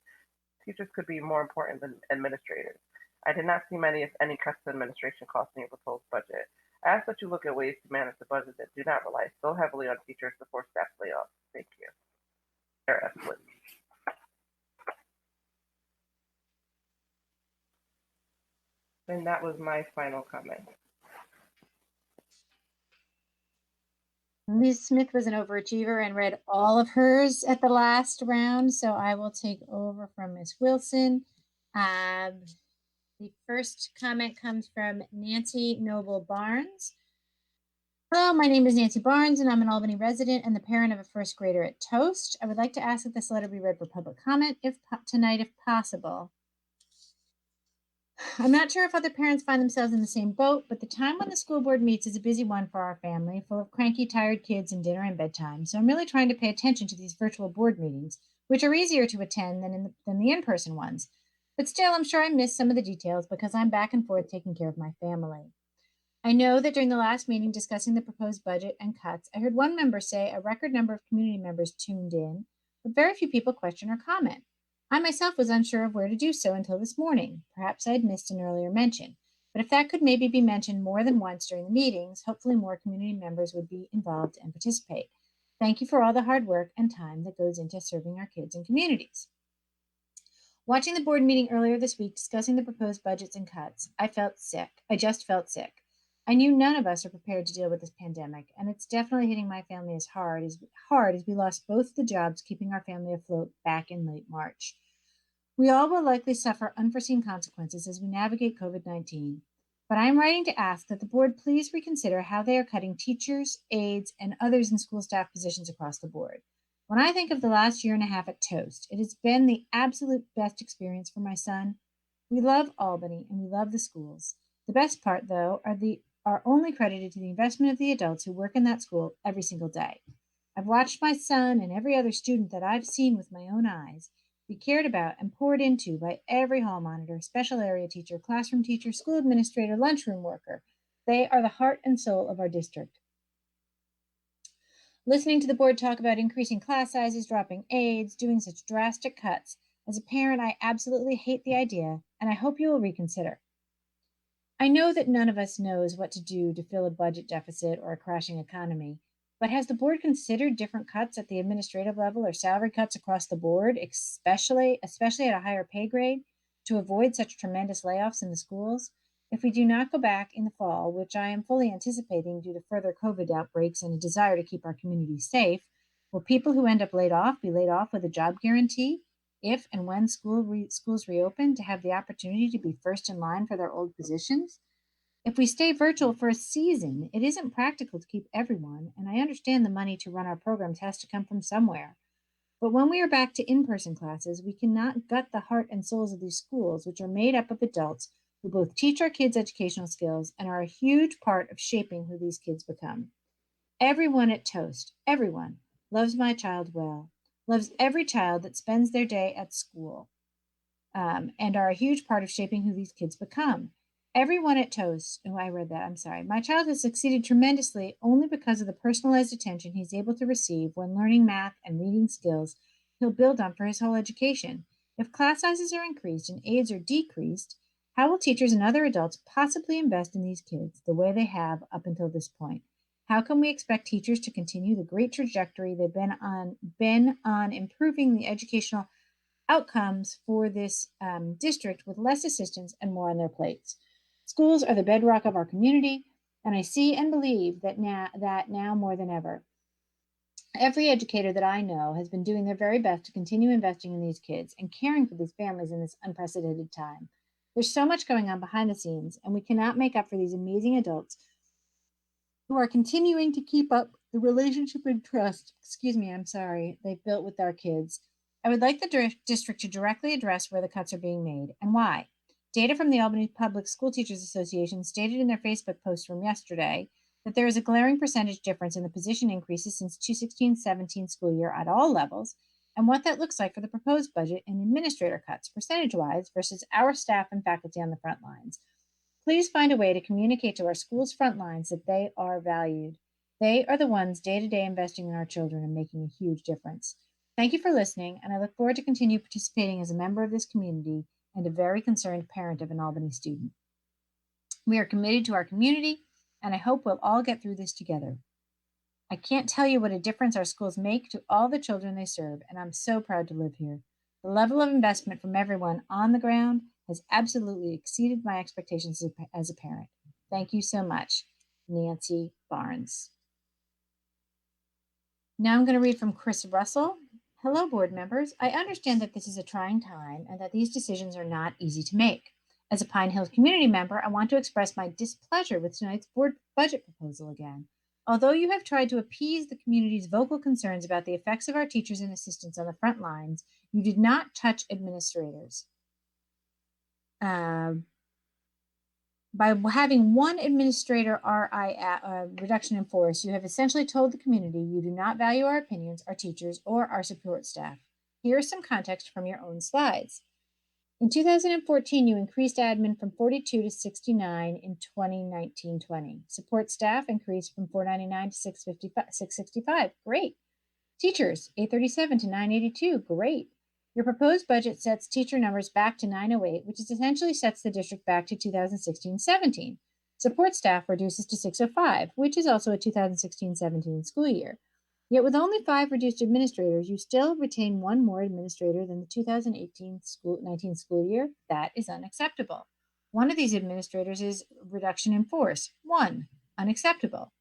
teachers could be more important than administrators. I did not see many, if any, cuts to administration costs in your proposed budget. I ask that you look at ways to manage the budget that do not rely so heavily on teachers before staff layoffs. Thank you. Sarah F. Blake. And that was my final comment. Ms. Smith was an overachiever and read all of hers at the last round, so I will take over from Ms. Wilson. The first comment comes from Nancy Noble Barnes. Hello, my name is Nancy Barnes, and I'm an Albany resident and the parent of a first grader at Toast. I would like to ask that this letter be read for public comment tonight, if possible. I'm not sure if other parents find themselves in the same boat, but the time when the school board meets is a busy one for our family, full of cranky, tired kids and dinner and bedtime. So I'm really trying to pay attention to these virtual board meetings, which are easier to attend than the in-person ones. But still, I'm sure I missed some of the details because I'm back and forth taking care of my family. I know that during the last meeting discussing the proposed budget and cuts, I heard one member say a record number of community members tuned in, but very few people question or comment. I myself was unsure of where to do so until this morning. Perhaps I had missed an earlier mention. But if that could maybe be mentioned more than once during the meetings, hopefully more community members would be involved and participate. Thank you for all the hard work and time that goes into serving our kids and communities. Watching the board meeting earlier this week discussing the proposed budgets and cuts, I felt sick. I just felt sick. I knew none of us are prepared to deal with this pandemic, and it's definitely hitting my family as hard as we lost both the jobs keeping our family afloat back in late March. We all will likely suffer unforeseen consequences as we navigate COVID-19, but I am writing to ask that the board please reconsider how they are cutting teachers, aides, and others in school staff positions across the board. When I think of the last year and a half at Toast, it has been the absolute best experience for my son. We love Albany and we love the schools. The best part, though, are only credited to the investment of the adults who work in that school every single day. I've watched my son and every other student that I've seen with my own eyes be cared about and poured into by every hall monitor, special area teacher, classroom teacher, school administrator, lunchroom worker. They are the heart and soul of our district. Listening to the board talk about increasing class sizes, dropping aides, doing such drastic cuts, as a parent, I absolutely hate the idea, and I hope you will reconsider. I know that none of us knows what to do to fill a budget deficit or a crashing economy, but has the board considered different cuts at the administrative level or salary cuts across the board, especially at a higher pay grade, to avoid such tremendous layoffs in the schools? If we do not go back in the fall, which I am fully anticipating due to further COVID outbreaks and a desire to keep our communities safe, will people who end up laid off be laid off with a job guarantee if and when schools reopen to have the opportunity to be first in line for their old positions? If we stay virtual for a season, it isn't practical to keep everyone, and I understand the money to run our programs has to come from somewhere. But when we are back to in-person classes, we cannot gut the heart and souls of these schools, which are made up of adults who both teach our kids educational skills and are a huge part of shaping who these kids become. Everyone at Toast, everyone, loves my child well, loves every child that spends their day at school, and are a huge part of shaping who these kids become. Everyone at Toast, oh, I read that, I'm sorry. My child has succeeded tremendously only because of the personalized attention he's able to receive when learning math and reading skills he'll build on for his whole education. If class sizes are increased and aides are decreased, how will teachers and other adults possibly invest in these kids the way they have up until this point? How can we expect teachers to continue the great trajectory they've been on improving the educational outcomes for this district with less assistance and more on their plates? Schools are the bedrock of our community, and I see and believe that now more than ever. Every educator that I know has been doing their very best to continue investing in these kids and caring for these families in this unprecedented time. There's so much going on behind the scenes, and we cannot make up for these amazing adults who are continuing to keep up the relationship and trust, they've built with our kids. I would like the district to directly address where the cuts are being made and why. Data from the Albany Public School Teachers Association stated in their Facebook post from yesterday that there is a glaring percentage difference in the position increases since 2016-17 school year at all levels, and what that looks like for the proposed budget and administrator cuts percentage-wise versus our staff and faculty on the front lines. Please find a way to communicate to our schools' front lines that they are valued. They are the ones day-to-day investing in our children and making a huge difference. Thank you for listening, and I look forward to continue participating as a member of this community and a very concerned parent of an Albany student. We are committed to our community, and I hope we'll all get through this together. I can't tell you what a difference our schools make to all the children they serve, and I'm so proud to live here. The level of investment from everyone on the ground has absolutely exceeded my expectations as a parent. Thank you so much, Nancy Barnes. Now I'm going to read from Chris Russell. Hello, board members. I understand that this is a trying time and that these decisions are not easy to make. As a Pine Hills community member, I want to express my displeasure with tonight's board budget proposal again. Although you have tried to appease the community's vocal concerns about the effects of our teachers and assistants on the front lines, you did not touch administrators. By having one administrator reduction in force, you have essentially told the community you do not value our opinions, our teachers, or our support staff. Here is some context from your own slides. In 2014, you increased admin from 42 to 69 in 2019-20. Support staff increased from 499 to 665. Great. Teachers, 837 to 982. Great. Your proposed budget sets teacher numbers back to 908, which essentially sets the district back to 2016-17. Support staff reduces to 605, which is also a 2016-17 school year. Yet with only 5 reduced administrators, you still retain one more administrator than the 2018-19 school year. That is unacceptable. One of these administrators is reduction in force. 1, unacceptable.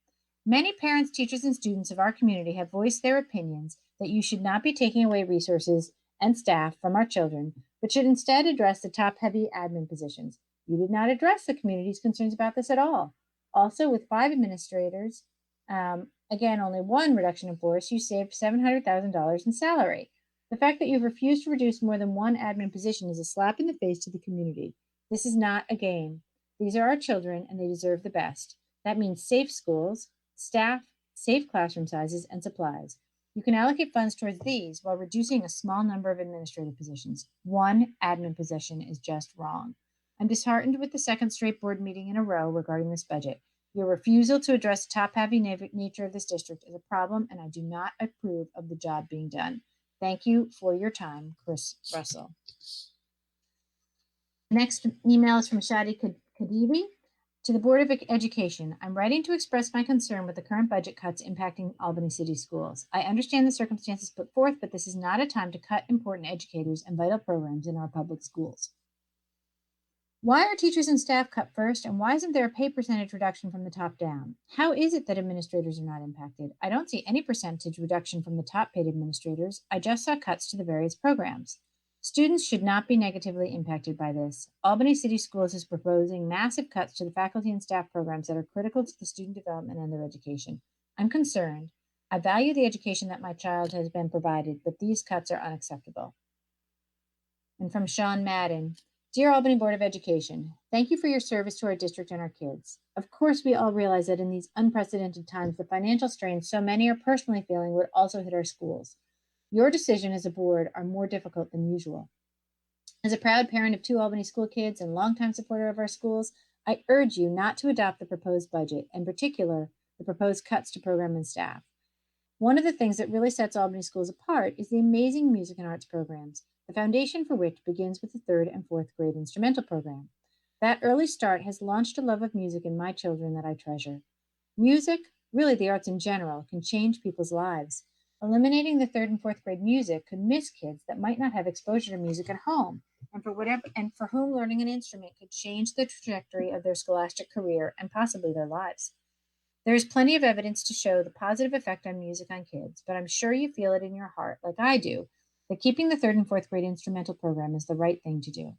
Many parents, teachers, and students of our community have voiced their opinions that you should not be taking away resources and staff from our children, but should instead address the top-heavy admin positions. You did not address the community's concerns about this at all. Also, with 5 administrators, again, only 1 reduction in force, you saved $700,000 in salary. The fact that you've refused to reduce more than 1 admin position is a slap in the face to the community. This is not a game. These are our children, and they deserve the best. That means safe schools, staff, safe classroom sizes, and supplies. You can allocate funds towards these while reducing a small number of administrative positions. 1 admin position is just wrong. I'm disheartened with the second straight board meeting in a row regarding this budget. Your refusal to address the top-heavy nature of this district is a problem, and I do not approve of the job being done. Thank you for your time, Chris Russell. The next email is from Shadi Khadivi. To the Board of Education, I'm writing to express my concern with the current budget cuts impacting Albany City Schools. I understand the circumstances put forth, but this is not a time to cut important educators and vital programs in our public schools. Why are teachers and staff cut first, and why isn't there a pay percentage reduction from the top down? How is it that administrators are not impacted? I don't see any percentage reduction from the top paid administrators. I just saw cuts to the various programs. Students should not be negatively impacted by this. Albany City Schools is proposing massive cuts to the faculty and staff programs that are critical to the student development and their education. I'm concerned. I value the education that my child has been provided, but these cuts are unacceptable. And from Sean Madden, Dear Albany Board of Education, thank you for your service to our district and our kids. Of course, we all realize that in these unprecedented times, the financial strain so many are personally feeling would also hit our schools. Your decision as a board are more difficult than usual. As a proud parent of 2 Albany school kids and longtime supporter of our schools, I urge you not to adopt the proposed budget, in particular, the proposed cuts to program and staff. One of the things that really sets Albany schools apart is the amazing music and arts programs, the foundation for which begins with the 3rd and 4th grade instrumental program. That early start has launched a love of music in my children that I treasure. Music, really the arts in general, can change people's lives. Eliminating the 3rd and 4th grade music could miss kids that might not have exposure to music at home, and for whom learning an instrument could change the trajectory of their scholastic career and possibly their lives. There is plenty of evidence to show the positive effect on music on kids, but I'm sure you feel it in your heart, like I do, that keeping the 3rd and 4th grade instrumental program is the right thing to do.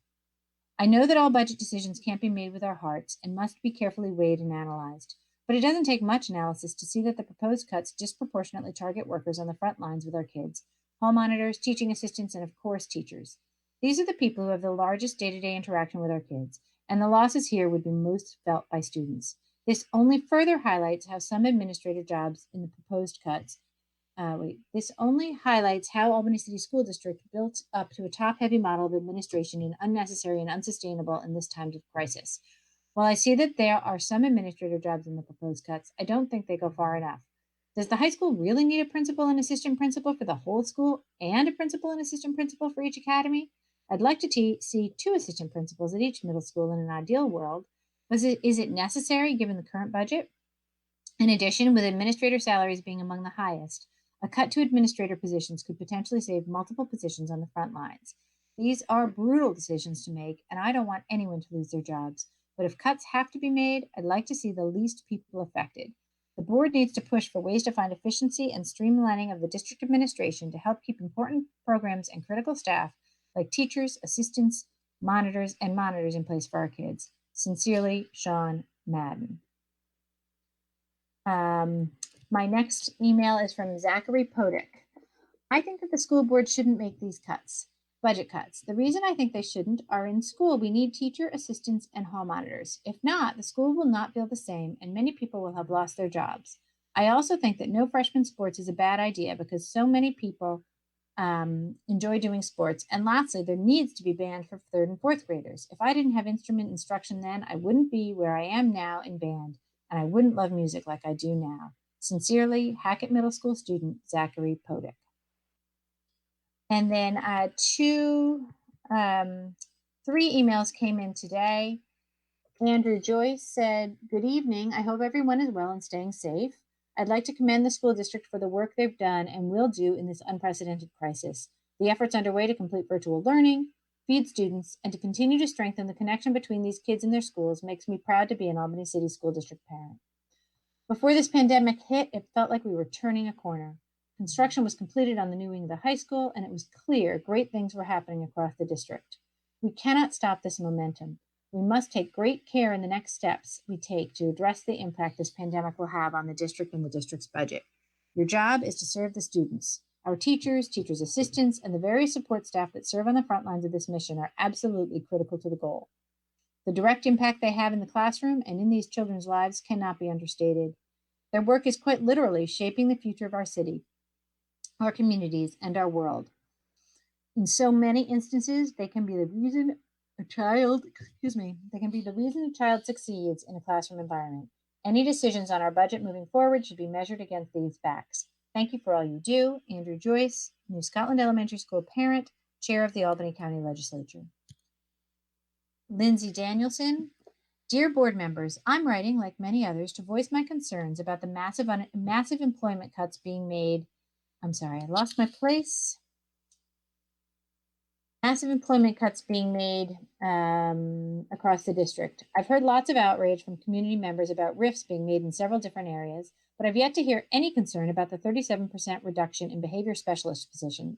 I know that all budget decisions can't be made with our hearts and must be carefully weighed and analyzed. But it doesn't take much analysis to see that the proposed cuts disproportionately target workers on the front lines with our kids, hall monitors, teaching assistants, and of course, teachers. These are the people who have the largest day-to-day interaction with our kids, and the losses here would be most felt by students. This only further highlights how some administrative jobs in the proposed cuts This only highlights how Albany City School District built up to a top-heavy model of administration is unnecessary and unsustainable in this time of crisis. While I see that there are some administrative jobs in the proposed cuts, I don't think they go far enough. Does the high school really need a principal and assistant principal for the whole school and a principal and assistant principal for each academy? I'd like to see 2 assistant principals at each middle school in an ideal world, but is it necessary given the current budget? In addition, with administrator salaries being among the highest, a cut to administrator positions could potentially save multiple positions on the front lines. These are brutal decisions to make, and I don't want anyone to lose their jobs. But if cuts have to be made, I'd like to see the least people affected. The board needs to push for ways to find efficiency and streamlining of the district administration to help keep important programs and critical staff like teachers, assistants, monitors in place for our kids. Sincerely, Sean Madden. My next email is from Zachary Podick. I think that the school board shouldn't make these cuts, budget cuts. The reason I think they shouldn't are in school, we need teacher assistants and hall monitors. If not, the school will not feel the same and many people will have lost their jobs. I also think that no freshman sports is a bad idea because so many people enjoy doing sports. And lastly, there needs to be band for 3rd and 4th graders. If I didn't have instrument instruction then, I wouldn't be where I am now in band, and I wouldn't love music like I do now. Sincerely, Hackett Middle School student, Zachary Podick. And then 3 emails came in today. Andrew Joyce said, "Good evening. I hope everyone is well and staying safe. I'd like to commend the school district for the work they've done and will do in this unprecedented crisis. The efforts underway to complete virtual learning, feed students, and to continue to strengthen the connection between these kids and their schools makes me proud to be an Albany City School District parent. Before this pandemic hit, it felt like we were turning a corner. Construction was completed on the new wing of the high school, and it was clear great things were happening across the district. We cannot stop this momentum. We must take great care in the next steps we take to address the impact this pandemic will have on the district and the district's budget. Your job is to serve the students. Our teachers, teachers' assistants, and the various support staff that serve on the front lines of this mission are absolutely critical to the goal. The direct impact they have in the classroom and in these children's lives cannot be understated. Their work is quite literally shaping the future of our city, our communities, and our world. In so many instances, they can be the reason a child succeeds in a classroom environment. Any decisions on our budget moving forward should be measured against these facts. Thank you for all you do. Andrew Joyce, New Scotland Elementary School parent, chair of the Albany County Legislature. Lindsay Danielson. Dear board members, I'm writing, like many others, to voice my concerns about the massive employment cuts being made. Massive employment cuts being made across the district. I've heard lots of outrage from community members about rifts being made in several different areas, but I've yet to hear any concern about the 37% reduction in behavior specialist position.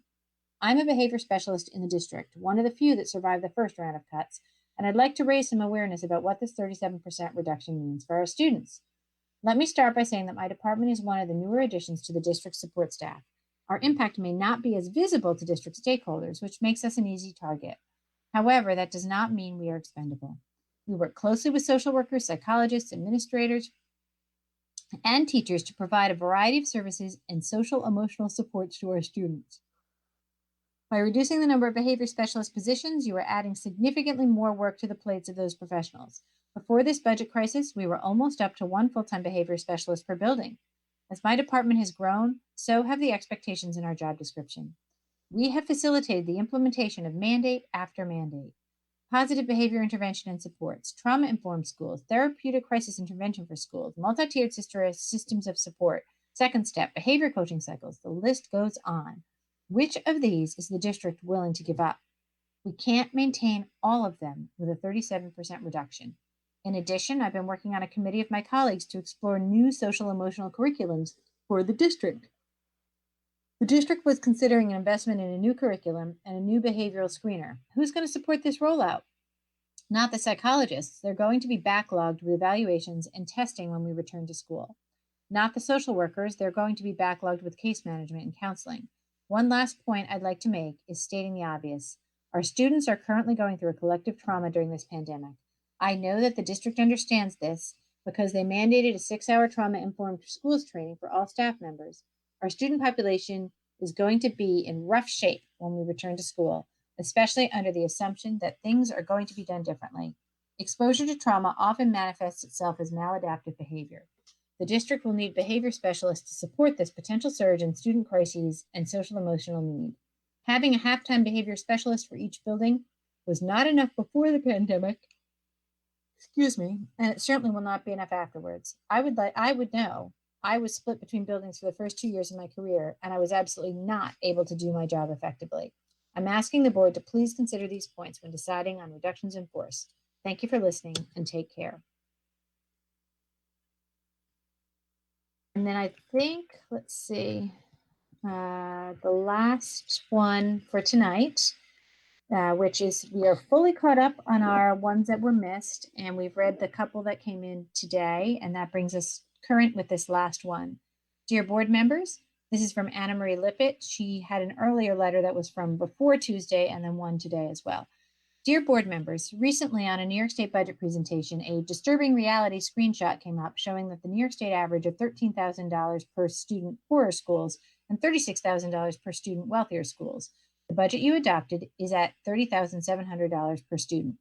I'm a behavior specialist in the district, one of the few that survived the first round of cuts, and I'd like to raise some awareness about what this 37% reduction means for our students. Let me start by saying that my department is one of the newer additions to the district support staff. Our impact may not be as visible to district stakeholders, which makes us an easy target. However, that does not mean we are expendable. We work closely with social workers, psychologists, administrators, and teachers to provide a variety of services and social emotional supports to our students. By reducing the number of behavior specialist positions, you are adding significantly more work to the plates of those professionals. Before this budget crisis, we were almost up to 1 full-time behavior specialist per building. As my department has grown, so have the expectations in our job description. We have facilitated the implementation of mandate after mandate. Positive behavior intervention and supports, trauma-informed schools, therapeutic crisis intervention for schools, multi-tiered systems of support, second step, behavior coaching cycles, the list goes on. Which of these is the district willing to give up? We can't maintain all of them with a 37% reduction. In addition, I've been working on a committee of my colleagues to explore new social emotional curriculums for the district. The district was considering an investment in a new curriculum and a new behavioral screener. Who's going to support this rollout? Not the psychologists. They're going to be backlogged with evaluations and testing when we return to school. Not the social workers. They're going to be backlogged with case management and counseling. One last point I'd like to make is stating the obvious. Our students are currently going through a collective trauma during this pandemic. I know that the district understands this because they mandated a 6-hour trauma-informed schools training for all staff members. Our student population is going to be in rough shape when we return to school, especially under the assumption that things are going to be done differently. Exposure to trauma often manifests itself as maladaptive behavior. The district will need behavior specialists to support this potential surge in student crises and social emotional need. Having a half-time behavior specialist for each building was not enough before the pandemic, and it certainly will not be enough afterwards. I would know. I was split between buildings for the first 2 years of my career, and I was absolutely not able to do my job effectively. I'm asking the board to please consider these points when deciding on reductions in force. Thank you for listening and take care. And then I think, let's see, the last one for tonight, which is we are fully caught up on our ones that were missed, and we've read the couple that came in today, and that brings us current with this last one. Dear board members, this is from Anna Marie Lippett. She had an earlier letter that was from before Tuesday and then one today as well. Dear board members, recently on a New York State budget presentation, a disturbing reality screenshot came up showing that the New York State average of $13,000 per student poorer schools and $36,000 per student wealthier schools. The budget you adopted is at $30,700 per student.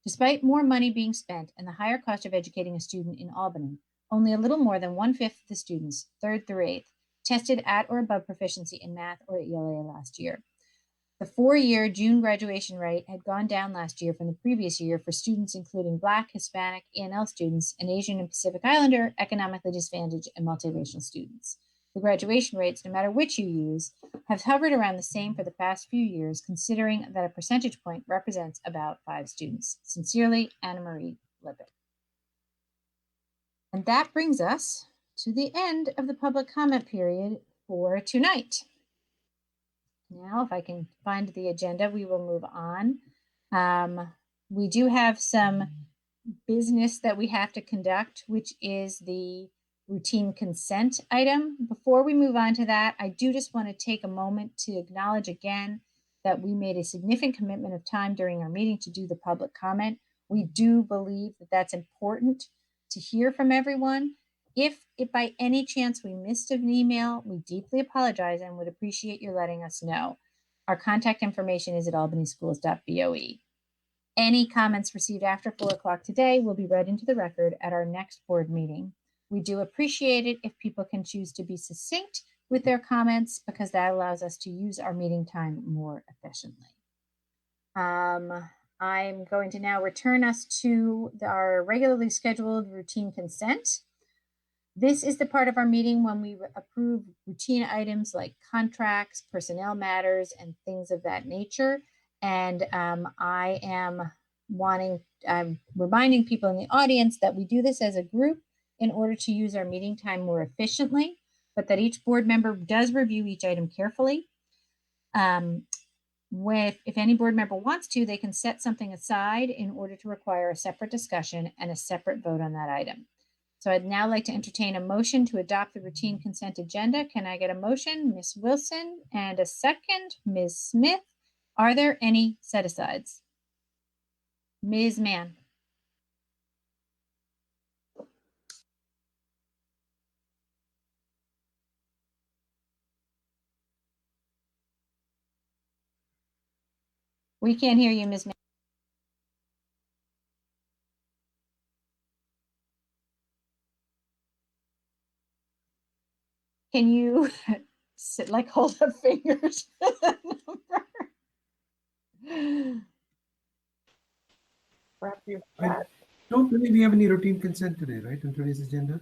Despite more money being spent and the higher cost of educating a student in Albany, only a little more than 1/5 of the students, 3rd through 8th, tested at or above proficiency in math or ELA last year. The 4-year June graduation rate had gone down last year from the previous year for students including Black, Hispanic, ENL students, and Asian and Pacific Islander, economically disadvantaged, and multiracial students. The graduation rates, no matter which you use, have hovered around the same for the past few years, considering that a percentage point represents about 5 students. Sincerely, Anna Marie Lippett. And that brings us to the end of the public comment period for tonight. Now, if I can find the agenda, we will move on. We do have some business that we have to conduct, which is the routine consent item. Before we move on to that, I do just want to take a moment to acknowledge again that we made a significant commitment of time during our meeting to do the public comment. We do believe that that's important to hear from everyone. If by any chance we missed an email, we deeply apologize and would appreciate your letting us know. Our contact information is at albanyschools.boe. Any comments received after 4 o'clock today will be read into the record at our next board meeting. We do appreciate it if people can choose to be succinct with their comments, because that allows us to use our meeting time more efficiently. I'm going to now return us to our regularly scheduled routine consent. This is the part of our meeting when we approve routine items like contracts, personnel matters, and things of that nature. And I'm reminding people in the audience that we do this as a group in order to use our meeting time more efficiently, but that each board member does review each item carefully. If any board member wants to, they can set something aside in order to require a separate discussion and a separate vote on that item. So I'd now like to entertain a motion to adopt the routine consent agenda. Can I get a motion, Ms. Wilson, and a second, Ms. Smith? Are there any set-asides? Ms. Mann. We can't hear you, Ms. Mann. Can you hold up fingers for the number? Perhaps you I don't believe we have any routine consent today, right, on today's agenda?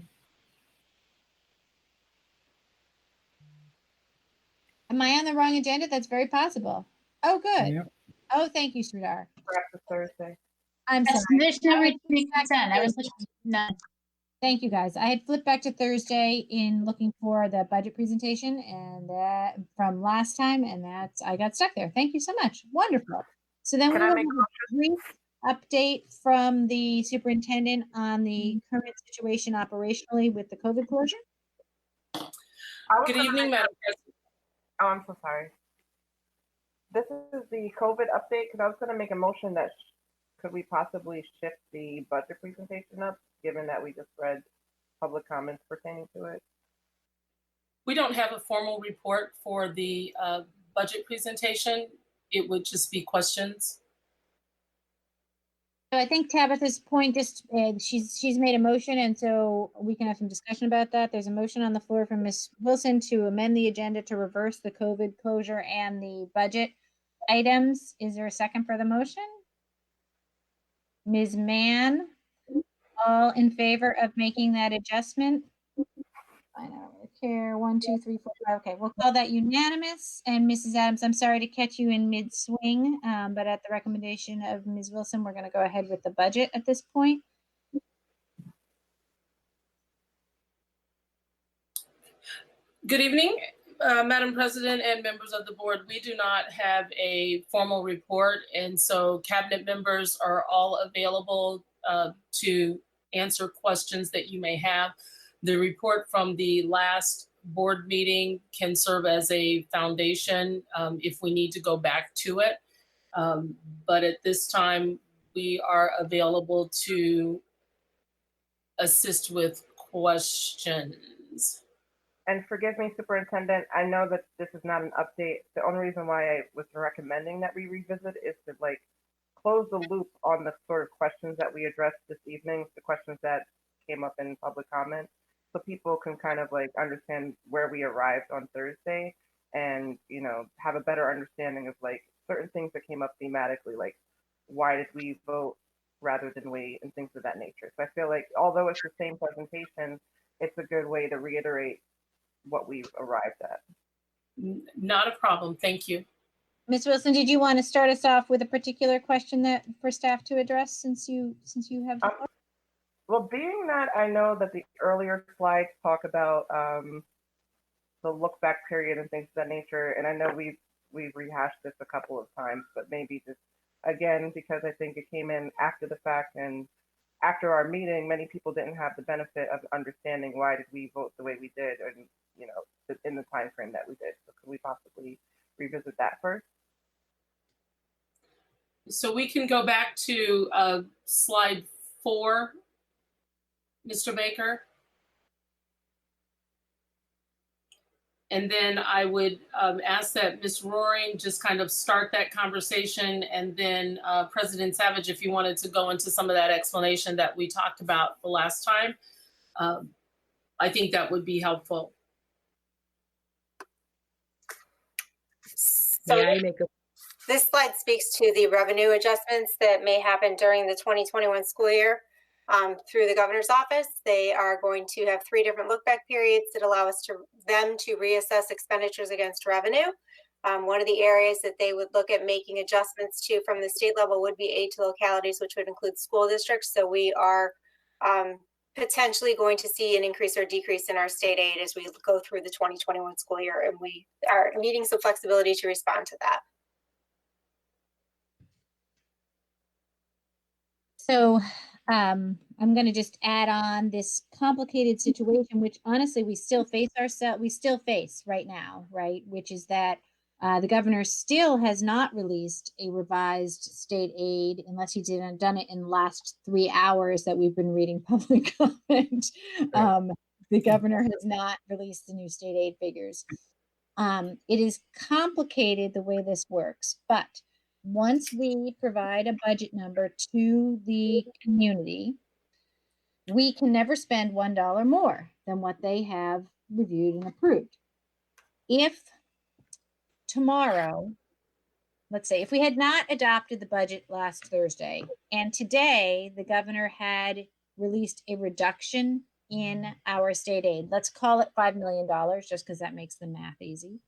Am I on the wrong agenda? That's very possible. Oh, good. Yep. Oh, thank you, Sridhar. perhaps it's Thursday. I'm sorry. There's no routine consent. I was looking, none. Thank you, guys. I had flipped back to Thursday in looking for the budget presentation and that from last time, and I got stuck there. Thank you so much. Wonderful. So then we will have a brief update from the superintendent on the current situation operationally with the COVID closure. Good evening, Madam President. Oh, I'm so sorry. This is the COVID update, because I was going to make a motion that could we possibly shift the budget presentation up, given that we just read public comments pertaining to it? We don't have a formal report for the budget presentation. It would just be questions. So I think Tabitha's point, she's made a motion, and so we can have some discussion about that. There's a motion on the floor from Ms. Wilson to amend the agenda to reverse the COVID closure and the budget items. Is there a second for the motion? Ms. Mann, all in favor of making that adjustment? I know, here, 1, 2, 3, 4, 5. Okay, we'll call that unanimous. And Mrs. Adams, I'm sorry to catch you in mid-swing, but at the recommendation of Ms. Wilson, we're going to go ahead with the budget at this point. Good evening, Madam President and members of the board. We do not have a formal report, and so cabinet members are all available to answer questions that you may have. The report from the last board meeting can serve as a foundation if we need to go back to it. But at this time, we are available to assist with questions. And forgive me, Superintendent, I know that this is not an update. The only reason why I was recommending that we revisit is to like close the loop on the sort of questions that we addressed this evening, the questions that came up in public comment, so people can kind of like understand where we arrived on Thursday and, you know, have a better understanding of like certain things that came up thematically, like why did we vote rather than wait and things of that nature. So I feel like although it's the same presentation, it's a good way to reiterate what we've arrived at. Not a problem. Thank you. Ms. Wilson, did you want to start us off with a particular question that for staff to address since you have the floor? Well, being that I know that the earlier slides talk about the look back period and things of that nature, and I know we've rehashed this a couple of times, but maybe just again, because I think it came in after the fact and after our meeting, many people didn't have the benefit of understanding why did we vote the way we did, and you know, in the time frame that we did. So could we possibly revisit that first? So we can go back to slide 4, Mr. Baker. And then I would ask that Ms. Roaring just kind of start that conversation, and then President Savage, if you wanted to go into some of that explanation that we talked about the last time, I think that would be helpful. So May I make a this slide speaks to the revenue adjustments that may happen during the 2021 school year through the governor's office. They are going to have 3 different look back periods that allow us to reassess expenditures against revenue. One of the areas that they would look at making adjustments to from the state level would be aid to localities, which would include school districts. So we are potentially going to see an increase or decrease in our state aid as we go through the 2021 school year, and we are needing some flexibility to respond to that. So I'm going to just add on this complicated situation, which honestly we still face right now, right? Which is that the governor still has not released a revised state aid unless he done it in the last 3 hours that we've been reading public comment. The governor has not released the new state aid figures. It is complicated the way this works, but once we provide a budget number to the community, we can never spend $1 more than what they have reviewed and approved. If tomorrow, let's say, if we had not adopted the budget last Thursday, and today the governor had released a reduction in our state aid, let's call it $5 million, just because that makes the math easy,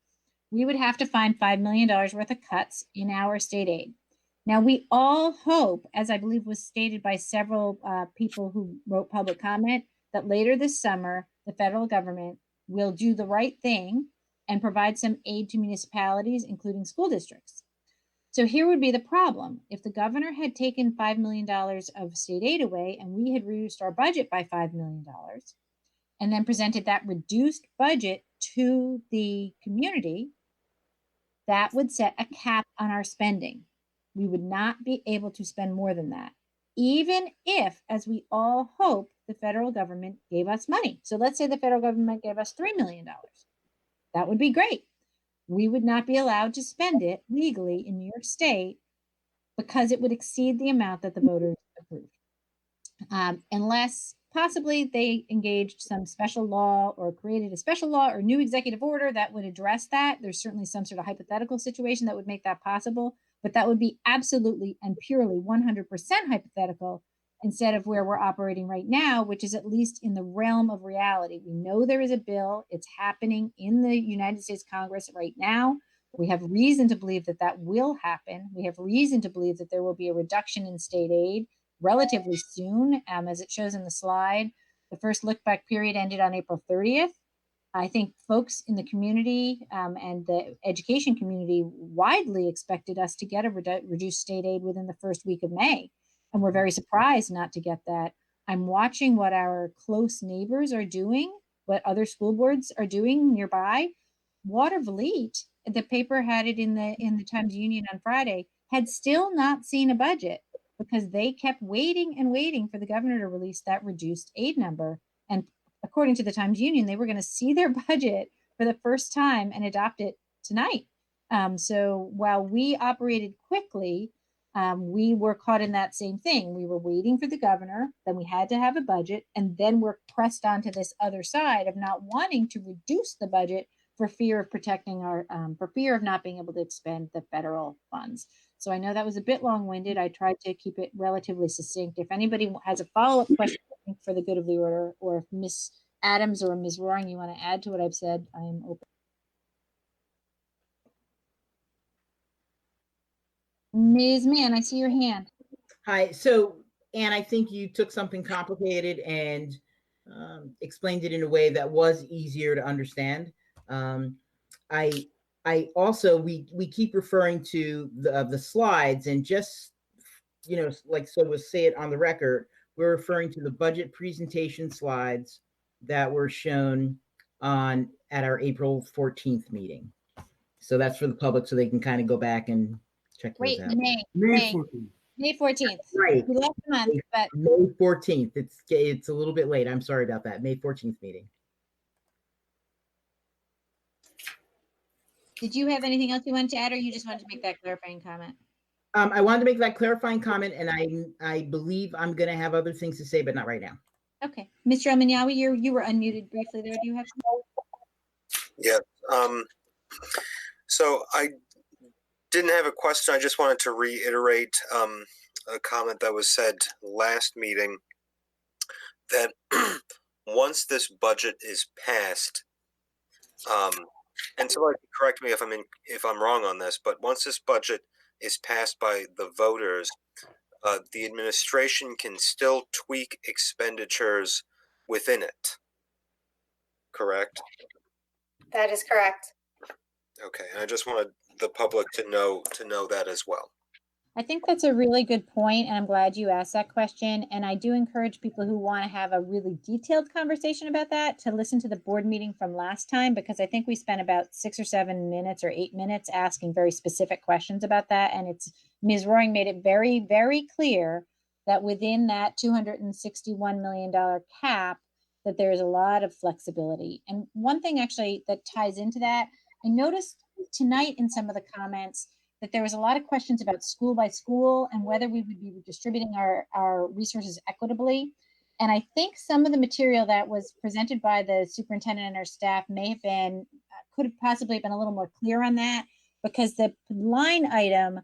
we would have to find $5 million worth of cuts in our state aid. Now, we all hope, as I believe was stated by several people who wrote public comment, that later this summer, the federal government will do the right thing and provide some aid to municipalities, including school districts. So here would be the problem. If the governor had taken $5 million of state aid away and we had reduced our budget by $5 million and then presented that reduced budget to the community, that would set a cap on our spending. We would not be able to spend more than that, even if, as we all hope, the federal government gave us money. So let's say the federal government gave us $3 million. That would be great. We would not be allowed to spend it legally in New York State because it would exceed the amount that the voters approved. Unless possibly they engaged some special law or created a special law or new executive order that would address that. There's certainly some sort of hypothetical situation that would make that possible, but that would be absolutely and purely 100% hypothetical instead of where we're operating right now, which is at least in the realm of reality. We know there is a bill. It's happening in the United States Congress right now. We have reason to believe that that will happen. We have reason to believe that there will be a reduction in state aid relatively soon, as it shows in the slide. The first look back period ended on April 30th. I think folks in the community and the education community widely expected us to get a reduced state aid within the first week of May. And we're very surprised not to get that. I'm watching what our close neighbors are doing, what other school boards are doing nearby. Watervliet, the paper had it in the Times Union on Friday, had still not seen a budget because they kept waiting and waiting for the governor to release that reduced aid number. And according to the Times Union, they were going to see their budget for the first time and adopt it tonight. So while we operated quickly, we were caught in that same thing. We were waiting for the governor, then we had to have a budget, and then we're pressed onto this other side of not wanting to reduce the budget for fear of protecting our, for fear of not being able to expend the federal funds. So I know that was a bit long-winded. I tried to keep it relatively succinct. If anybody has a follow-up question for the good of the order, or if Ms. Adams or Ms. Roaring, you want to add to what I've said, I am open. Ms. Mann, I see your hand. Hi. So, Anne, I think you took something complicated and explained it in a way that was easier to understand. I also, we keep referring to the slides, and just, you know, like, so we'll say it on the record, we're referring to the budget presentation slides that were shown at our April 14th meeting. So that's for the public, so they can kind of go back and check those out. May 14th. May 14th. Right. We left the month, but May 14th. It's a little bit late. I'm sorry about that. May 14th meeting. did you have anything else you wanted to add, or you just wanted to make that clarifying comment? I wanted to make that clarifying comment, and I believe I'm going to have other things to say, but not right now. Okay, Mr. Elmanyawi, you were unmuted briefly there. Do you have something? Yeah. So I didn't have a question. I just wanted to reiterate a comment that was said last meeting, that once this budget is passed, and somebody can correct me if I'm wrong on this, but once this budget is passed by the voters, the administration can still tweak expenditures within it. Correct? That is correct. Okay, and I just wanted the public to know that as well. I think that's a really good point, and I'm glad you asked that question. And I do encourage people who want to have a really detailed conversation about that to listen to the board meeting from last time, because I think we spent about 6 or 7 minutes or 8 minutes asking very specific questions about that. And Ms. Roaring made it very, very clear that within that $261 million cap, that there's a lot of flexibility. And one thing actually that ties into that, I noticed tonight in some of the comments that there was a lot of questions about school by school and whether we would be distributing our resources equitably. And I think some of the material that was presented by the superintendent and our staff may have been, could have possibly been a little more clear on that, because the line item,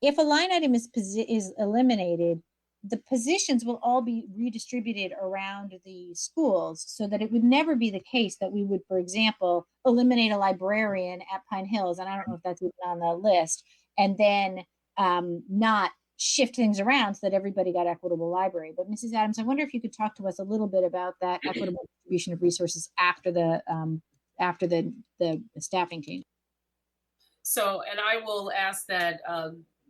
if a line item is eliminated, the positions will all be redistributed around the schools, so that it would never be the case that we would, for example, eliminate a librarian at Pine Hills, and I don't know if that's even on the list, and then not shift things around so that everybody got equitable library. But Mrs. Adams, I wonder if you could talk to us a little bit about that equitable distribution of resources after the staffing change. So, and I will ask that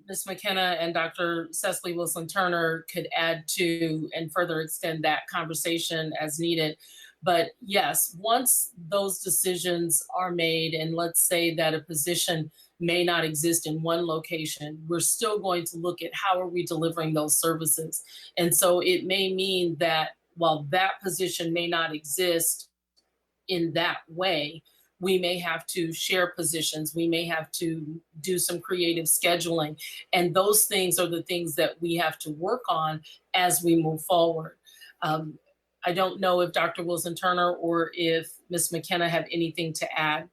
Ms. McKenna and Dr. Cecily Wilson-Turner could add to and further extend that conversation as needed. But yes, once those decisions are made, and let's say that a position may not exist in one location, we're still going to look at how are we delivering those services. And so it may mean that while that position may not exist in that way, we may have to share positions, we may have to do some creative scheduling. And those things are the things that we have to work on as we move forward. I don't know if Dr. Wilson-Turner or if Ms. McKenna have anything to add.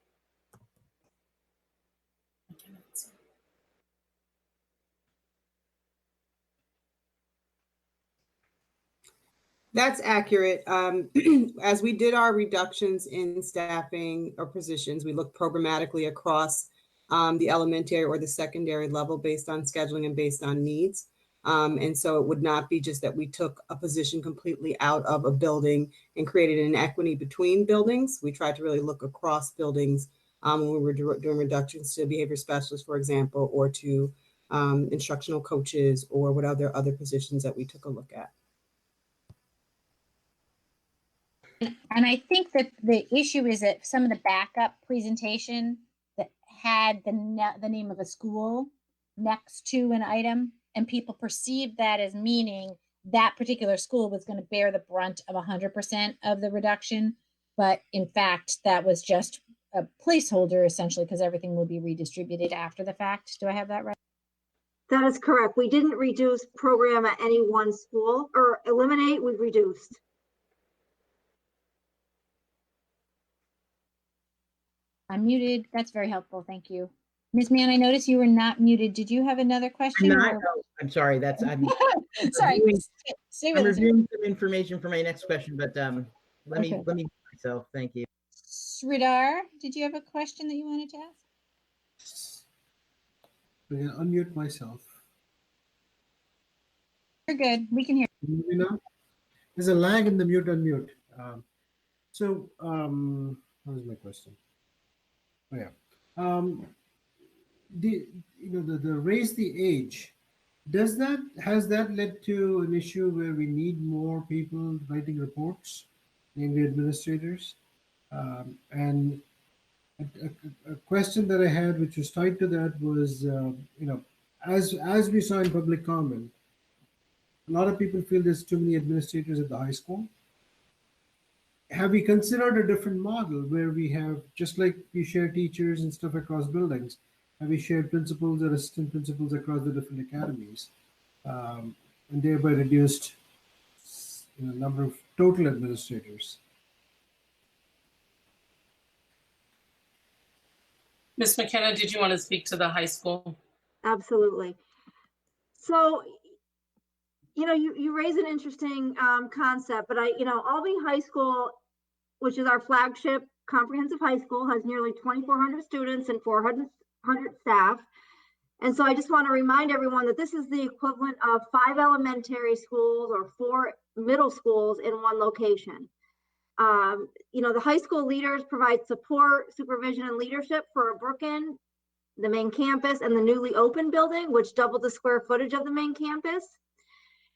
That's accurate. As we did our reductions in staffing or positions, we looked programmatically across the elementary or the secondary level based on scheduling and based on needs. And so it would not be just that we took a position completely out of a building and created an inequity between buildings. We tried to really look across buildings when we were doing reductions to behavior specialists, for example, or to instructional coaches or what other positions that we took a look at. And I think that the issue is that some of the backup presentation that had the name of a school next to an item, and people perceived that as meaning that particular school was going to bear the brunt of 100% of the reduction. But in fact, that was just a placeholder essentially, because everything will be redistributed after the fact. Do I have that right? That is correct. We didn't reduce program at any one school or eliminate, we reduced. I'm muted. That's very helpful. Thank you. Ms. Mann, I noticed you were not muted. Did you have another question? I'm not. No, I'm sorry. That's I'm sorry. I'm reviewing some information for my next question, but let me myself. Thank you. Sridhar, did you have a question that you wanted to ask? I'm going to unmute myself. You're good. We can hear you. Know, there's a lag in the mute unmute. What was my question? Oh, yeah. The raise the age, has that led to an issue where we need more people writing reports, namely administrators? And a question that I had, which was tied to that, was as we saw in public comment, a lot of people feel there's too many administrators at the high school. Have we considered a different model where we have, just like we share teachers and stuff across buildings, have we shared principals or assistant principals across the different academies, and thereby reduced number of total administrators? Ms. McKenna, did you want to speak to the high school? Absolutely. So, you raise an interesting concept, but Albany High School, which is our flagship comprehensive high school, has nearly 2,400 students and 400 staff. And so I just want to remind everyone that this is the equivalent of 5 elementary schools or 4 middle schools in one location. The high school leaders provide support, supervision, and leadership for Brooklyn, the main campus, and the newly opened building, which doubled the square footage of the main campus.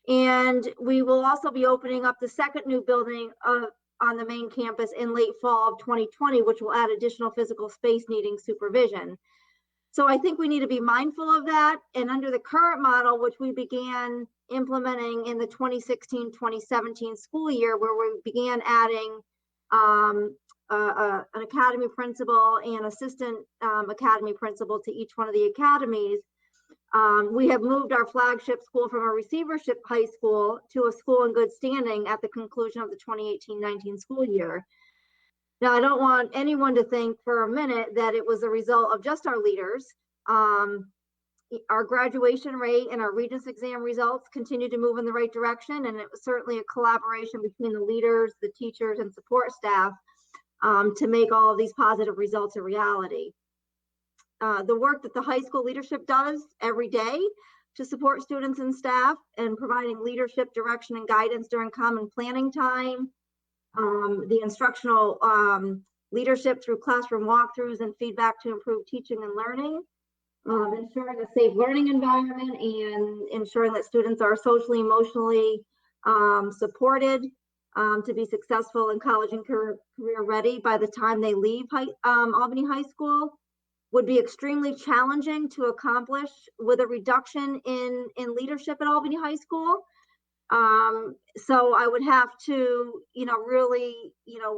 And we will also be opening up the second new building on the main campus in late fall of 2020, which will add additional physical space needing supervision. So I think we need to be mindful of that. And under the current model, which we began implementing in the 2016-2017 school year, where we began adding an academy principal and assistant academy principal to each one of the academies, we have moved our flagship school from a receivership high school to a school in good standing at the conclusion of the 2018-19 school year. Now, I don't want anyone to think for a minute that it was a result of just our leaders. Our graduation rate and our Regents exam results continue to move in the right direction, and it was certainly a collaboration between the leaders, the teachers, and support staff to make all of these positive results a reality. The work that the high school leadership does every day to support students and staff and providing leadership direction and guidance during common planning time, the instructional leadership through classroom walkthroughs and feedback to improve teaching and learning, ensuring a safe learning environment, and ensuring that students are socially, emotionally supported to be successful in college and career ready by the time they leave Albany High School, would be extremely challenging to accomplish with a reduction in leadership at Albany High School. So I would have to, really,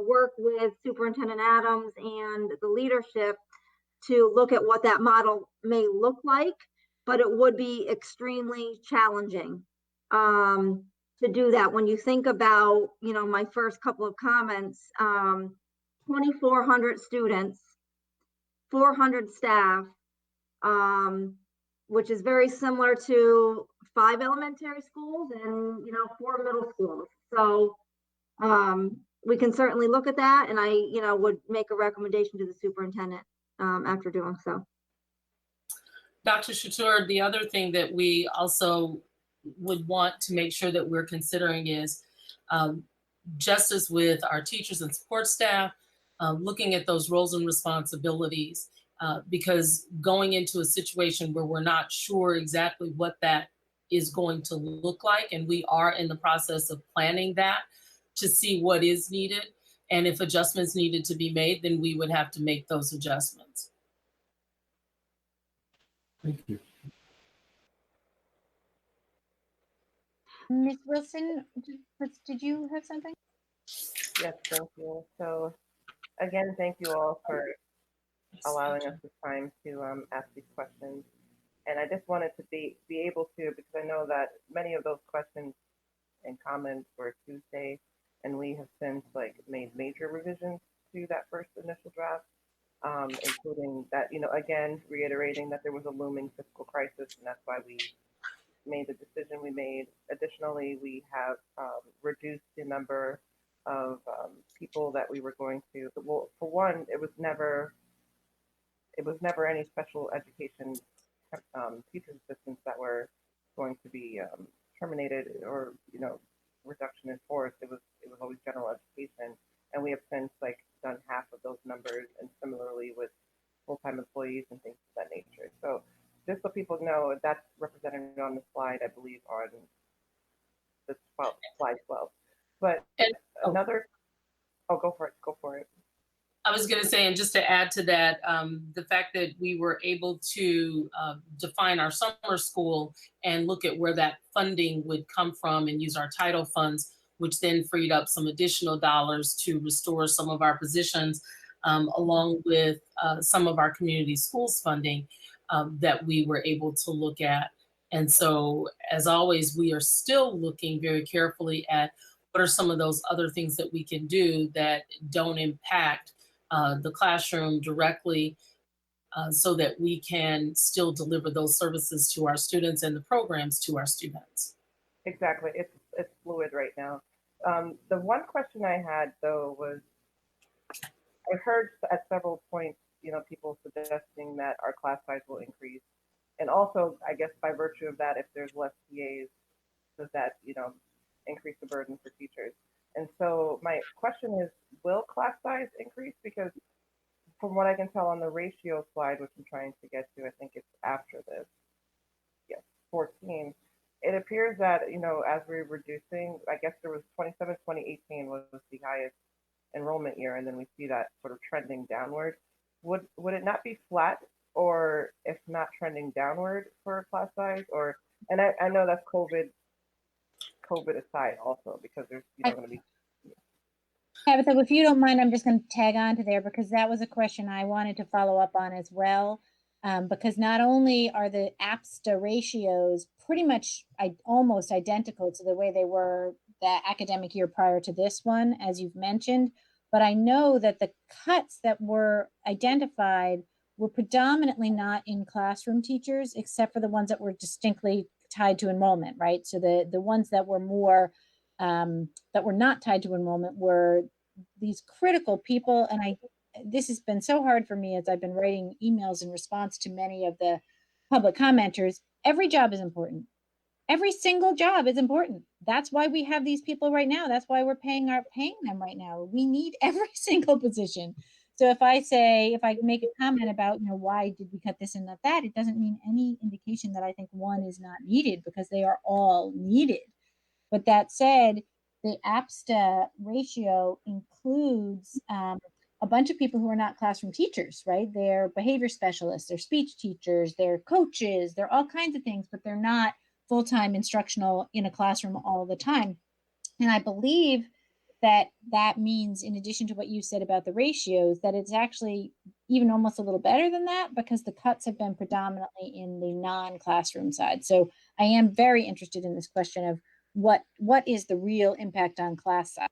work with Superintendent Adams and the leadership to look at what that model may look like, but it would be extremely challenging to do that. When you think about, my first couple of comments, 2,400 students, 400 staff, which is very similar to 5 elementary schools and 4 middle schools. So we can certainly look at that, and I would make a recommendation to the superintendent after doing so. Dr. Chatur, the other thing that we also would want to make sure that we're considering is just as with our teachers and support staff, looking at those roles and responsibilities, because going into a situation where we're not sure exactly what that is going to look like, and we are in the process of planning that to see what is needed. And if adjustments needed to be made, then we would have to make those adjustments. Thank you. Ms. Wilson, did you have something? Yes, thank you. So again, thank you all for allowing us the time to ask these questions. And I just wanted to be able to, because I know that many of those questions and comments were Tuesday, and we have since made major revisions to that first initial draft, including that, again, reiterating that there was a looming fiscal crisis, and that's why we made the decision we made. Additionally, we have reduced the number of people that we were going to. Well, for one, it was never any special education teacher assistants that were going to be terminated or reduction in force. It was always general education, and we have since done half of those numbers, and similarly with full-time employees and things of that nature. So just so people know, that's represented on the slide, I believe, on the slide 12. But another, go for it. I was going to say, and just to add to that, the fact that we were able to define our summer school and look at where that funding would come from and use our title funds, which then freed up some additional dollars to restore some of our positions, along with some of our community schools funding that we were able to look at. And so, as always, we are still looking very carefully at what are some of those other things that we can do that don't impact the classroom directly, so that we can still deliver those services to our students and the programs to our students. Exactly, it's fluid right now. The one question I had though was, I heard at several points, people suggesting that our class size will increase, and also, I guess by virtue of that, if there's less TAs, does that increase the burden for teachers? And so my question is, will class size increase? Because from what I can tell on the ratio slide, which I'm trying to get to, I think it's after this, yes, 14, it appears that, as we're reducing, I guess there was 2018 was the highest enrollment year, and then we see that sort of trending downward. Would it not be flat, or if not trending downward for class size? Or, and I know that's COVID aside also, because there's going to be. Tabitha, if you don't mind, I'm just going to tag on to there, because that was a question I wanted to follow up on as well. Because not only are the APSTA ratios pretty much almost identical to the way they were the academic year prior to this one, as you've mentioned, but I know that the cuts that were identified were predominantly not in classroom teachers, except for the ones that were distinctly tied to enrollment, right? So the ones that were more that were not tied to enrollment were these critical people. And this has been so hard for me as I've been writing emails in response to many of the public commenters. Every job is important. Every single job is important. That's why we have these people right now. That's why we're paying them right now. We need every single position. So if I make a comment about, why did we cut this and not that, it doesn't mean any indication that I think one is not needed, because they are all needed. But that said, the APSTA ratio includes a bunch of people who are not classroom teachers, right? They're behavior specialists, they're speech teachers, they're coaches, they're all kinds of things, but they're not full-time instructional in a classroom all the time. And I believe that means, in addition to what you said about the ratios, that it's actually even almost a little better than that, because the cuts have been predominantly in the non-classroom side. So I am very interested in this question of what is the real impact on class size.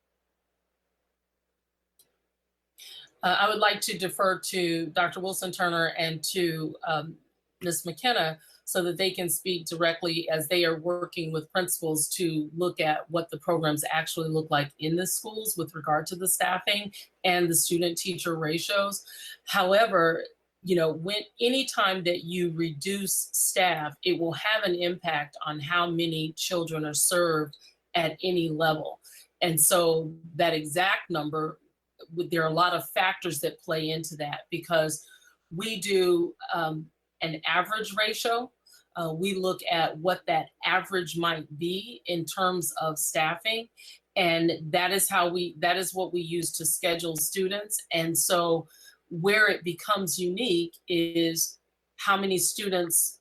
I would like to defer to Dr. Wilson Turner and to Ms. McKenna, so that they can speak directly as they are working with principals to look at what the programs actually look like in the schools with regard to the staffing and the student teacher ratios. However, anytime that you reduce staff, it will have an impact on how many children are served at any level. And so that exact number, there are a lot of factors that play into that, because we do an average ratio. We look at what that average might be in terms of staffing. And that is what we use to schedule students. And so where it becomes unique is how many students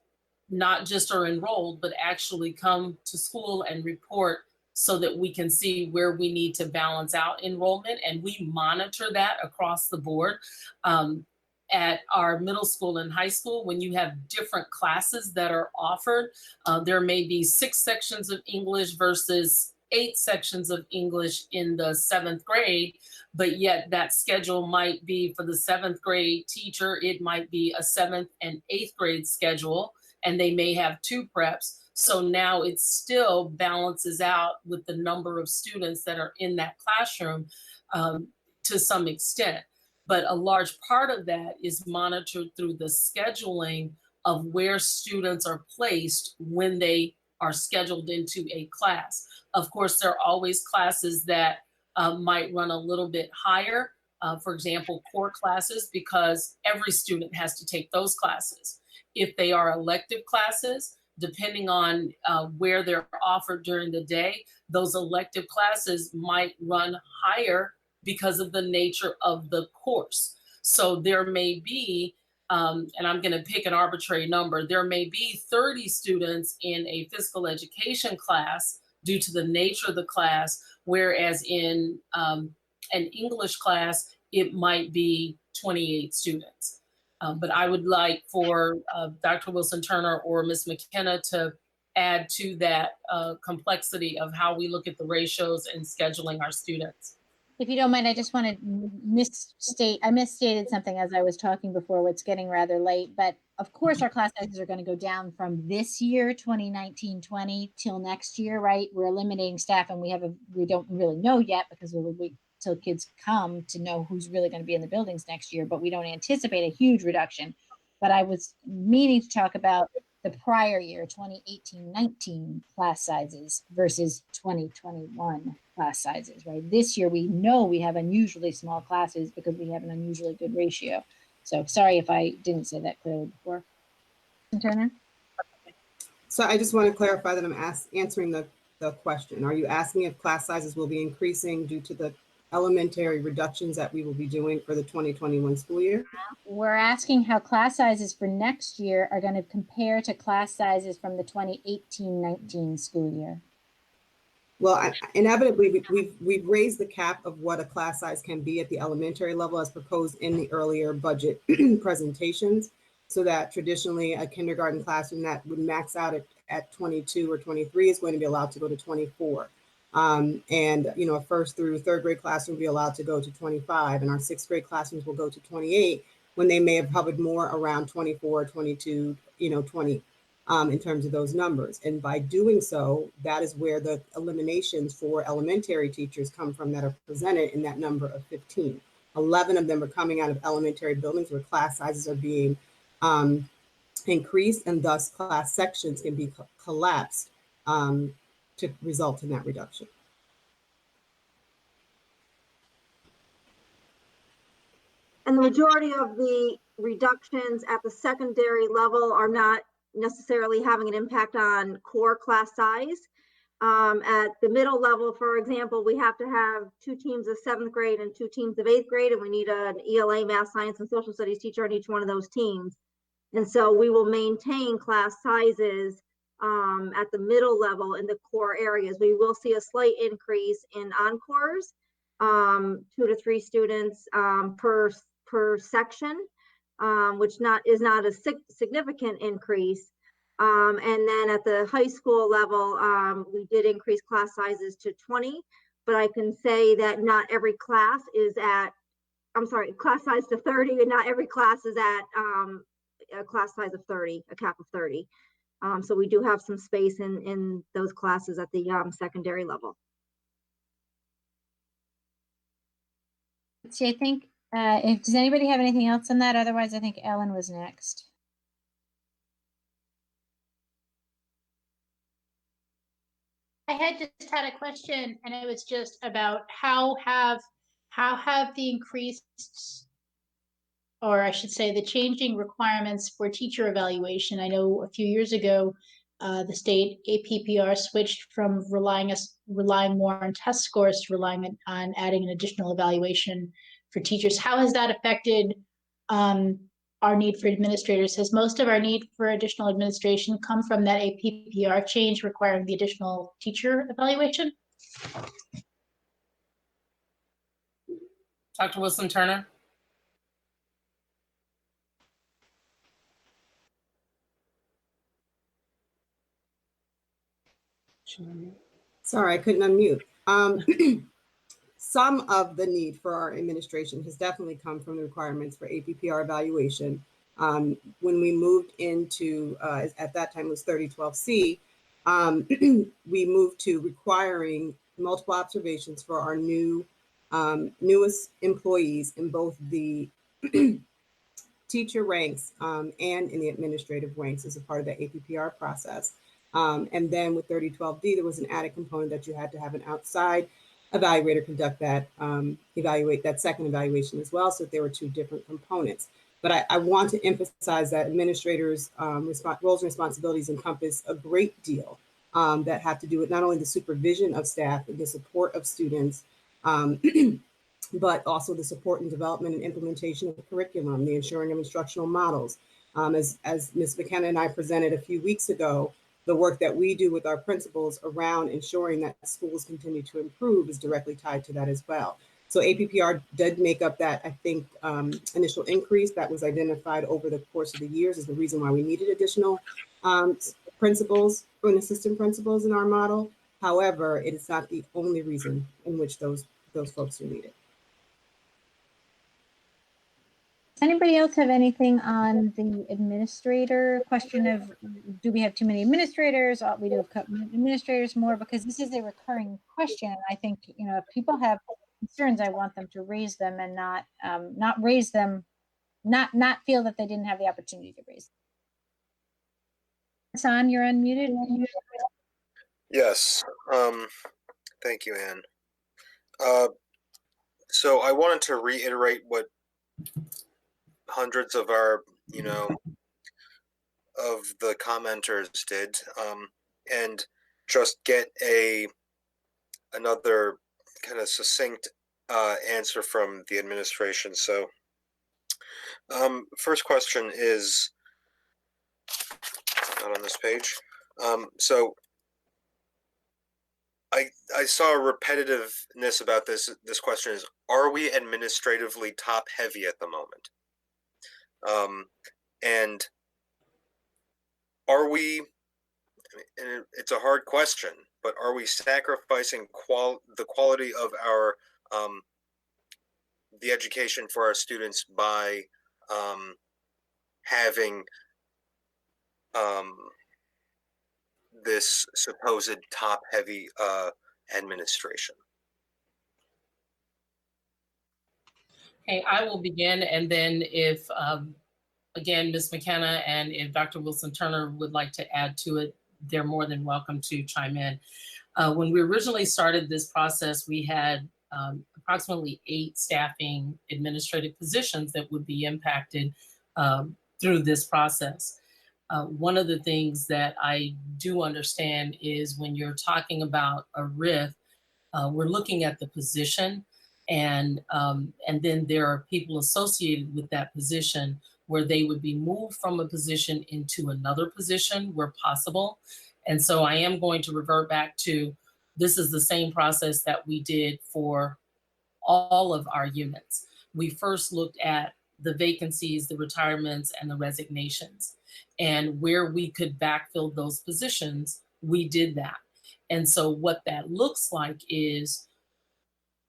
not just are enrolled, but actually come to school and report, so that we can see where we need to balance out enrollment. And we monitor that across the board. At our middle school and high school, when you have different classes that are offered, there may be 6 sections of English versus 8 sections of English in the 7th grade, but yet that schedule might be for the 7th grade teacher, it might be a 7th and 8th grade schedule, and they may have 2 preps. So now it still balances out with the number of students that are in that classroom to some extent. But a large part of that is monitored through the scheduling of where students are placed when they are scheduled into a class. Of course, there are always classes that might run a little bit higher. For example, core classes, because every student has to take those classes. If they are elective classes, depending on where they're offered during the day, those elective classes might run higher because of the nature of the course. So there may be, and I'm going to pick an arbitrary number, there may be 30 students in a physical education class due to the nature of the class, whereas in an English class, it might be 28 students. But I would like for Dr. Wilson-Turner or Ms. McKenna to add to that complexity of how we look at the ratios and scheduling our students. If you don't mind, I just want to I misstated something as I was talking before. It's getting rather late, but of course our class sizes are going to go down from this year, 2019-20, till next year, right? We're eliminating staff, and we don't really know yet, because we'll wait till kids come to know who's really going to be in the buildings next year, but we don't anticipate a huge reduction. But I was meaning to talk about the prior year, 2018-19 class sizes versus 2021 class sizes, right? This year, we know we have unusually small classes because we have an unusually good ratio. So sorry if I didn't say that clearly before. Turner? So I just want to clarify that I'm answering the question. Are you asking if class sizes will be increasing due to the elementary reductions that we will be doing for the 2021 school year? We're asking how class sizes for next year are going to compare to class sizes from the 2018-19 school year. Well, inevitably, we've raised the cap of what a class size can be at the elementary level as proposed in the earlier budget presentations, so that traditionally a kindergarten classroom that would max out at 22 or 23 is going to be allowed to go to 24. And, a 1st through 3rd grade classroom will be allowed to go to 25, and our 6th grade classrooms will go to 28, when they may have hovered more around 24, 22, 20 in terms of those numbers. And by doing so, that is where the eliminations for elementary teachers come from that are presented in that number of 15. 11 of them are coming out of elementary buildings where class sizes are being increased, and thus class sections can be collapsed to result in that reduction. And the majority of the reductions at the secondary level are not necessarily having an impact on core class size. At the middle level, for example, we have to have 2 teams of 7th grade and 2 teams of 8th grade, and we need an ELA, math, science, and social studies teacher on each one of those teams. And so we will maintain class sizes at the middle level in the core areas. We will see a slight increase in encores, 2 to 3 students per section, which is not a significant increase. And then at the high school level, we did increase class sizes to 20, but I can say that not every class is at, class size to 30, and not every class is at a class size of 30, a cap of 30. So we do have some space in those classes at the secondary level. See, I think Does anybody have anything else on that? Otherwise, I think Ellen was next. I had just had a question, and it was just about how have the increased, or I should say, the changing requirements for teacher evaluation. I know a few years ago, the state APPR switched from relying more on test scores to relying on adding an additional evaluation for teachers. How has that affected our need for administrators? Has most of our need for additional administration come from that APPR change requiring the additional teacher evaluation? Dr. Wilson Turner? Sorry, I couldn't unmute. Some of the need for our administration has definitely come from the requirements for APPR evaluation. When we moved into, at that time it was 3012C, we moved to requiring multiple observations for our newest employees in both the teacher ranks and in the administrative ranks as a part of the APPR process. And then with 3012D, there was an added component that you had to have an outside evaluator conduct that, evaluate that second evaluation as well. So there were two different components. But I want to emphasize that administrators' roles and responsibilities encompass a great deal that have to do with not only the supervision of staff and the support of students, but also the support and development and implementation of the curriculum, the ensuring of instructional models. As Ms. McKenna and I presented a few weeks ago, the work that we do with our principals around ensuring that schools continue to improve is directly tied to that as well. So APPR did make up that, I think, initial increase that was identified over the course of the years as the reason why we needed additional principals and assistant principals in our model. However, it is not the only reason in which those folks are needed. Does anybody else have anything on the administrator question of, do we have too many administrators? Ought we to have cut administrators more? Because this is a recurring question. I think, you know, if people have concerns, I want them to raise them and not raise them, not feel that they didn't have the opportunity to raise them. Hassan, you're unmuted. Yes. Thank you, Anne. So I wanted to reiterate what hundreds of our, of the commenters did, and just get another kind of succinct answer from the administration. So first question is not on this page. So I saw a repetitiveness about this question is, are we administratively top heavy at the moment? And are we, and it's a hard question, but are we sacrificing the quality of our, the education for our students by having this supposed top-heavy administration? Okay, I will begin, and then if, again, Ms. McKenna and if Dr. Wilson Turner would like to add to it, they're more than welcome to chime in. When we originally started this process, we had approximately 8 staffing administrative positions that would be impacted through this process. One of the things that I do understand is when you're talking about a RIF, we're looking at the position, and then there are people associated with that position where they would be moved from a position into another position where possible. And so I am going to revert back to, this is the same process that we did for all of our units. We first looked at the vacancies, the retirements, and the resignations. And where we could backfill those positions, we did that. And so what that looks like is,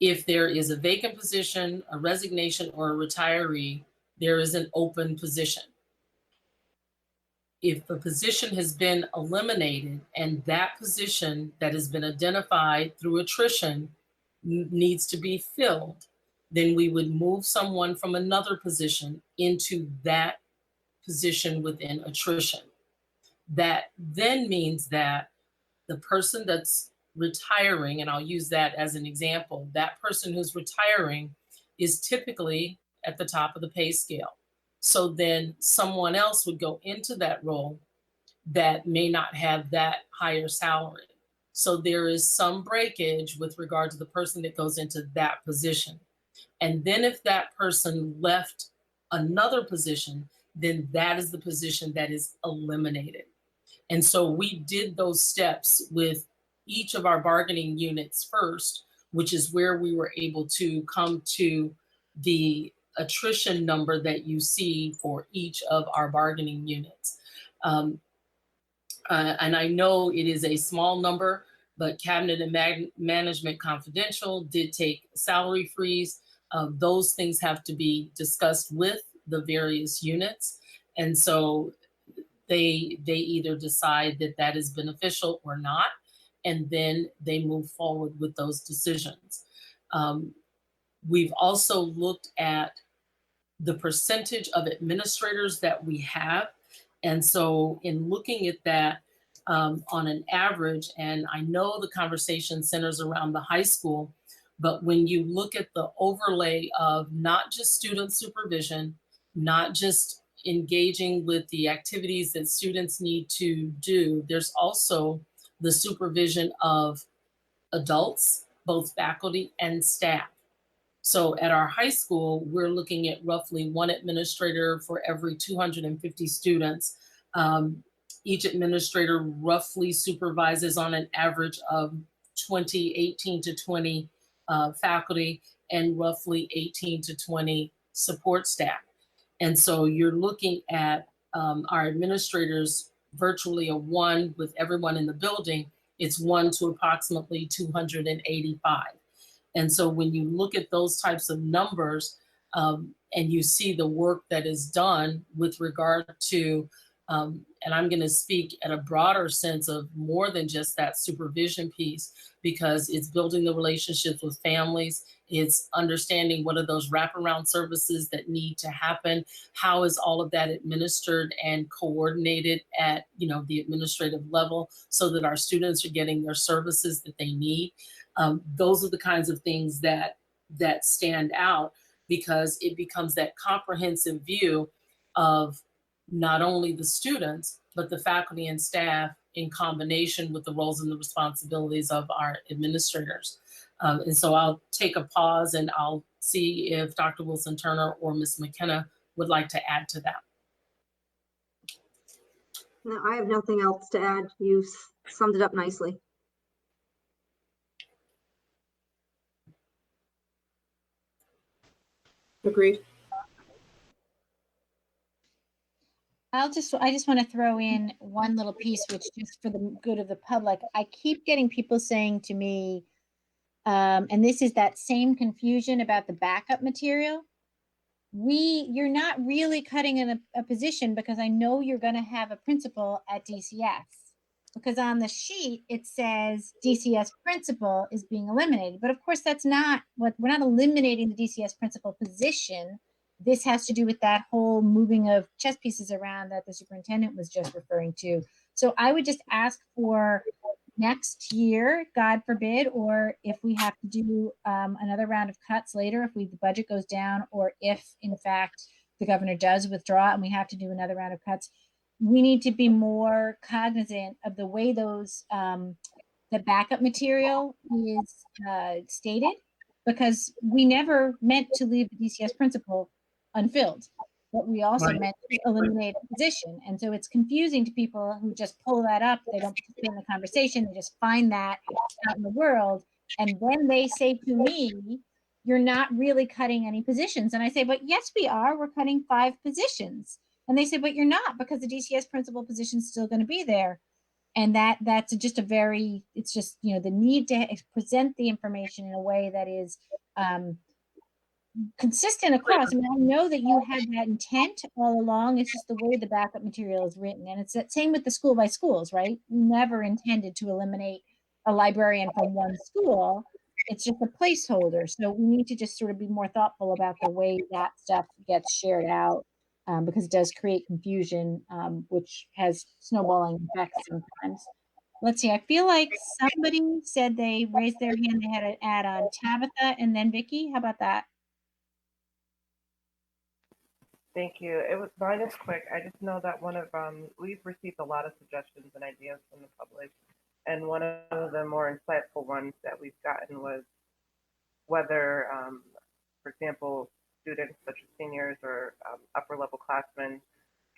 if there is a vacant position, a resignation, or a retiree, there is an open position. If the position has been eliminated and that position that has been identified through attrition needs to be filled, then we would move someone from another position into that position within attrition. That then means that the person that's retiring, and I'll use that as an example, that person who's retiring is typically at the top of the pay scale. So then someone else would go into that role that may not have that higher salary. So there is some breakage with regard to the person that goes into that position. And then if that person left another position, then that is the position that is eliminated. And so we did those steps with each of our bargaining units first, which is where we were able to come to the attrition number that you see for each of our bargaining units. And I know it is a small number, but Cabinet and Management Confidential did take salary freeze. Those things have to be discussed with the various units. And so they either decide that that is beneficial or not, and then they move forward with those decisions. We've also looked at the percentage of administrators that we have. And so in looking at that on an average, and I know the conversation centers around the high school, but when you look at the overlay of not just student supervision, not just engaging with the activities that students need to do, there's also the supervision of adults, both faculty and staff. So at our high school, we're looking at roughly one administrator for every 250 students. Each administrator roughly supervises on an average of 18 to 20 faculty and roughly 18 to 20 support staff. And so you're looking at our administrators virtually a 1 with everyone in the building. It's 1 to approximately 285. And so when you look at those types of numbers and you see the work that is done with regard to, and I'm going to speak at a broader sense of more than just that supervision piece, because it's building the relationships with families. It's understanding what are those wraparound services that need to happen. How is all of that administered and coordinated at, the administrative level so that our students are getting their services that they need? Those are the kinds of things that stand out, because it becomes that comprehensive view of not only the students, but the faculty and staff in combination with the roles and the responsibilities of our administrators. And so I'll take a pause and I'll see if Dr. Wilson-Turner or Ms. McKenna would like to add to that. No, I have nothing else to add. You summed it up nicely. Agreed. I just want to throw in one little piece, which just for the good of the public, I keep getting people saying to me, and this is that same confusion about the backup material. You're not really cutting in a position, because I know you're going to have a principal at DCS, because on the sheet it says DCS principal is being eliminated. But of course, that's not what we're not eliminating the DCS principal position. This has to do with that whole moving of chess pieces around that the superintendent was just referring to. So I would just ask for next year, God forbid, or if we have to do another round of cuts later, if the budget goes down, or if in fact the governor does withdraw and we have to do another round of cuts, we need to be more cognizant of the way those the backup material is stated, because we never meant to leave the DCS principal unfilled, but we also meant to eliminate a position. And so it's confusing to people who just pull that up. They don't participate in the conversation. They just find that out in the world. And then they say to me, you're not really cutting any positions. And I say, but yes, we are. We're cutting 5 positions. And they say, but you're not, because the DCS principal position is still going to be there. And that's just it's just, the need to present the information in a way that is consistent across. I mean, I know that you had that intent all along. It's just the way the backup material is written. And it's that same with the school by schools, right? We never intended to eliminate a librarian from one school. it's just a placeholder. So we need to just sort of be more thoughtful about the way that stuff gets shared out, because it does create confusion, which has snowballing effects sometimes. Let's see. I feel like somebody said they raised their hand. They had an ad on Tabitha and then Vicky. How about that? Thank you. Mine is quick. I just know that we've received a lot of suggestions and ideas from the public, and one of the more insightful ones that we've gotten was whether, for example, students such as seniors or upper level classmen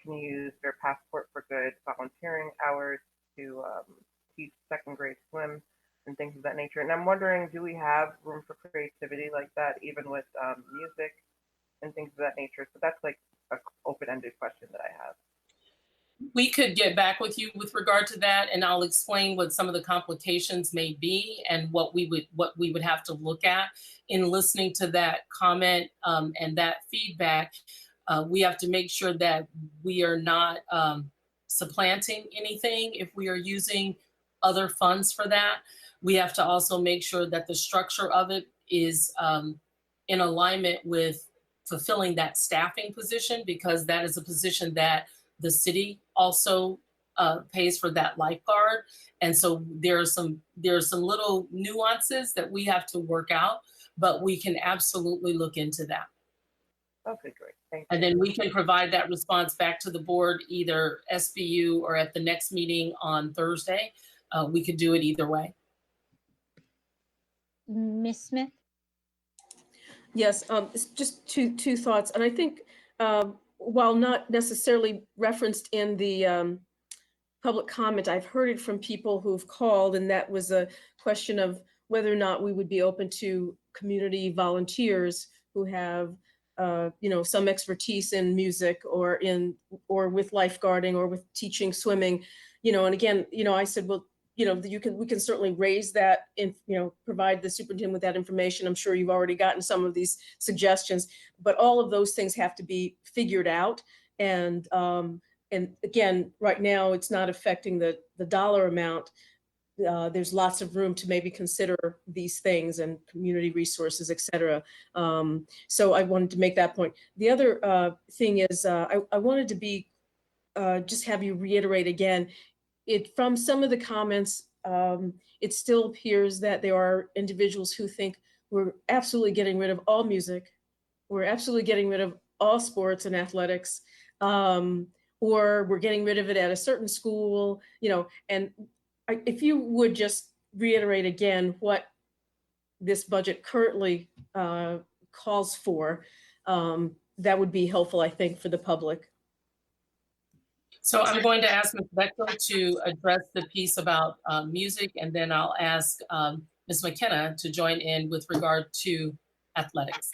can use their Passport for Good volunteering hours to teach second grade swim and things of that nature. And I'm wondering, do we have room for creativity like that, even with music and things of that nature? So that's like an open-ended question that I have. We could get back with you with regard to that, and I'll explain what some of the complications may be and what we would have to look at in listening to that comment and that feedback. We have to make sure that we are not supplanting anything if we are using other funds for that. We have to also make sure that the structure of it is in alignment with fulfilling that staffing position, because that is a position that the city also pays for that lifeguard. And so there are some little nuances that we have to work out, but we can absolutely look into that. Okay, great. Thank you. And then we can provide that response back to the board, either SBU or at the next meeting on Thursday. We could do it either way. Ms. Smith? Yes, it's just two thoughts. And I think while not necessarily referenced in the public comment, I've heard it from people who've called, and that was a question of whether or not we would be open to community volunteers who have some expertise in music or with lifeguarding or with teaching swimming, and again, I said, well, we can certainly raise that in, provide the superintendent with that information. I'm sure you've already gotten some of these suggestions, but all of those things have to be figured out. And again, right now it's not affecting the dollar amount. There's lots of room to maybe consider these things and community resources, et cetera. So I wanted to make that point. The other thing is I wanted to be, just have you reiterate again, from some of the comments, it still appears that there are individuals who think we're absolutely getting rid of all music, we're absolutely getting rid of all sports and athletics, or we're getting rid of it at a certain school, and if you would just reiterate again what this budget currently calls for, that would be helpful, I think, for the public. So I'm going to ask Ms. Bechtel to address the piece about music, and then I'll ask Ms. McKenna to join in with regard to athletics.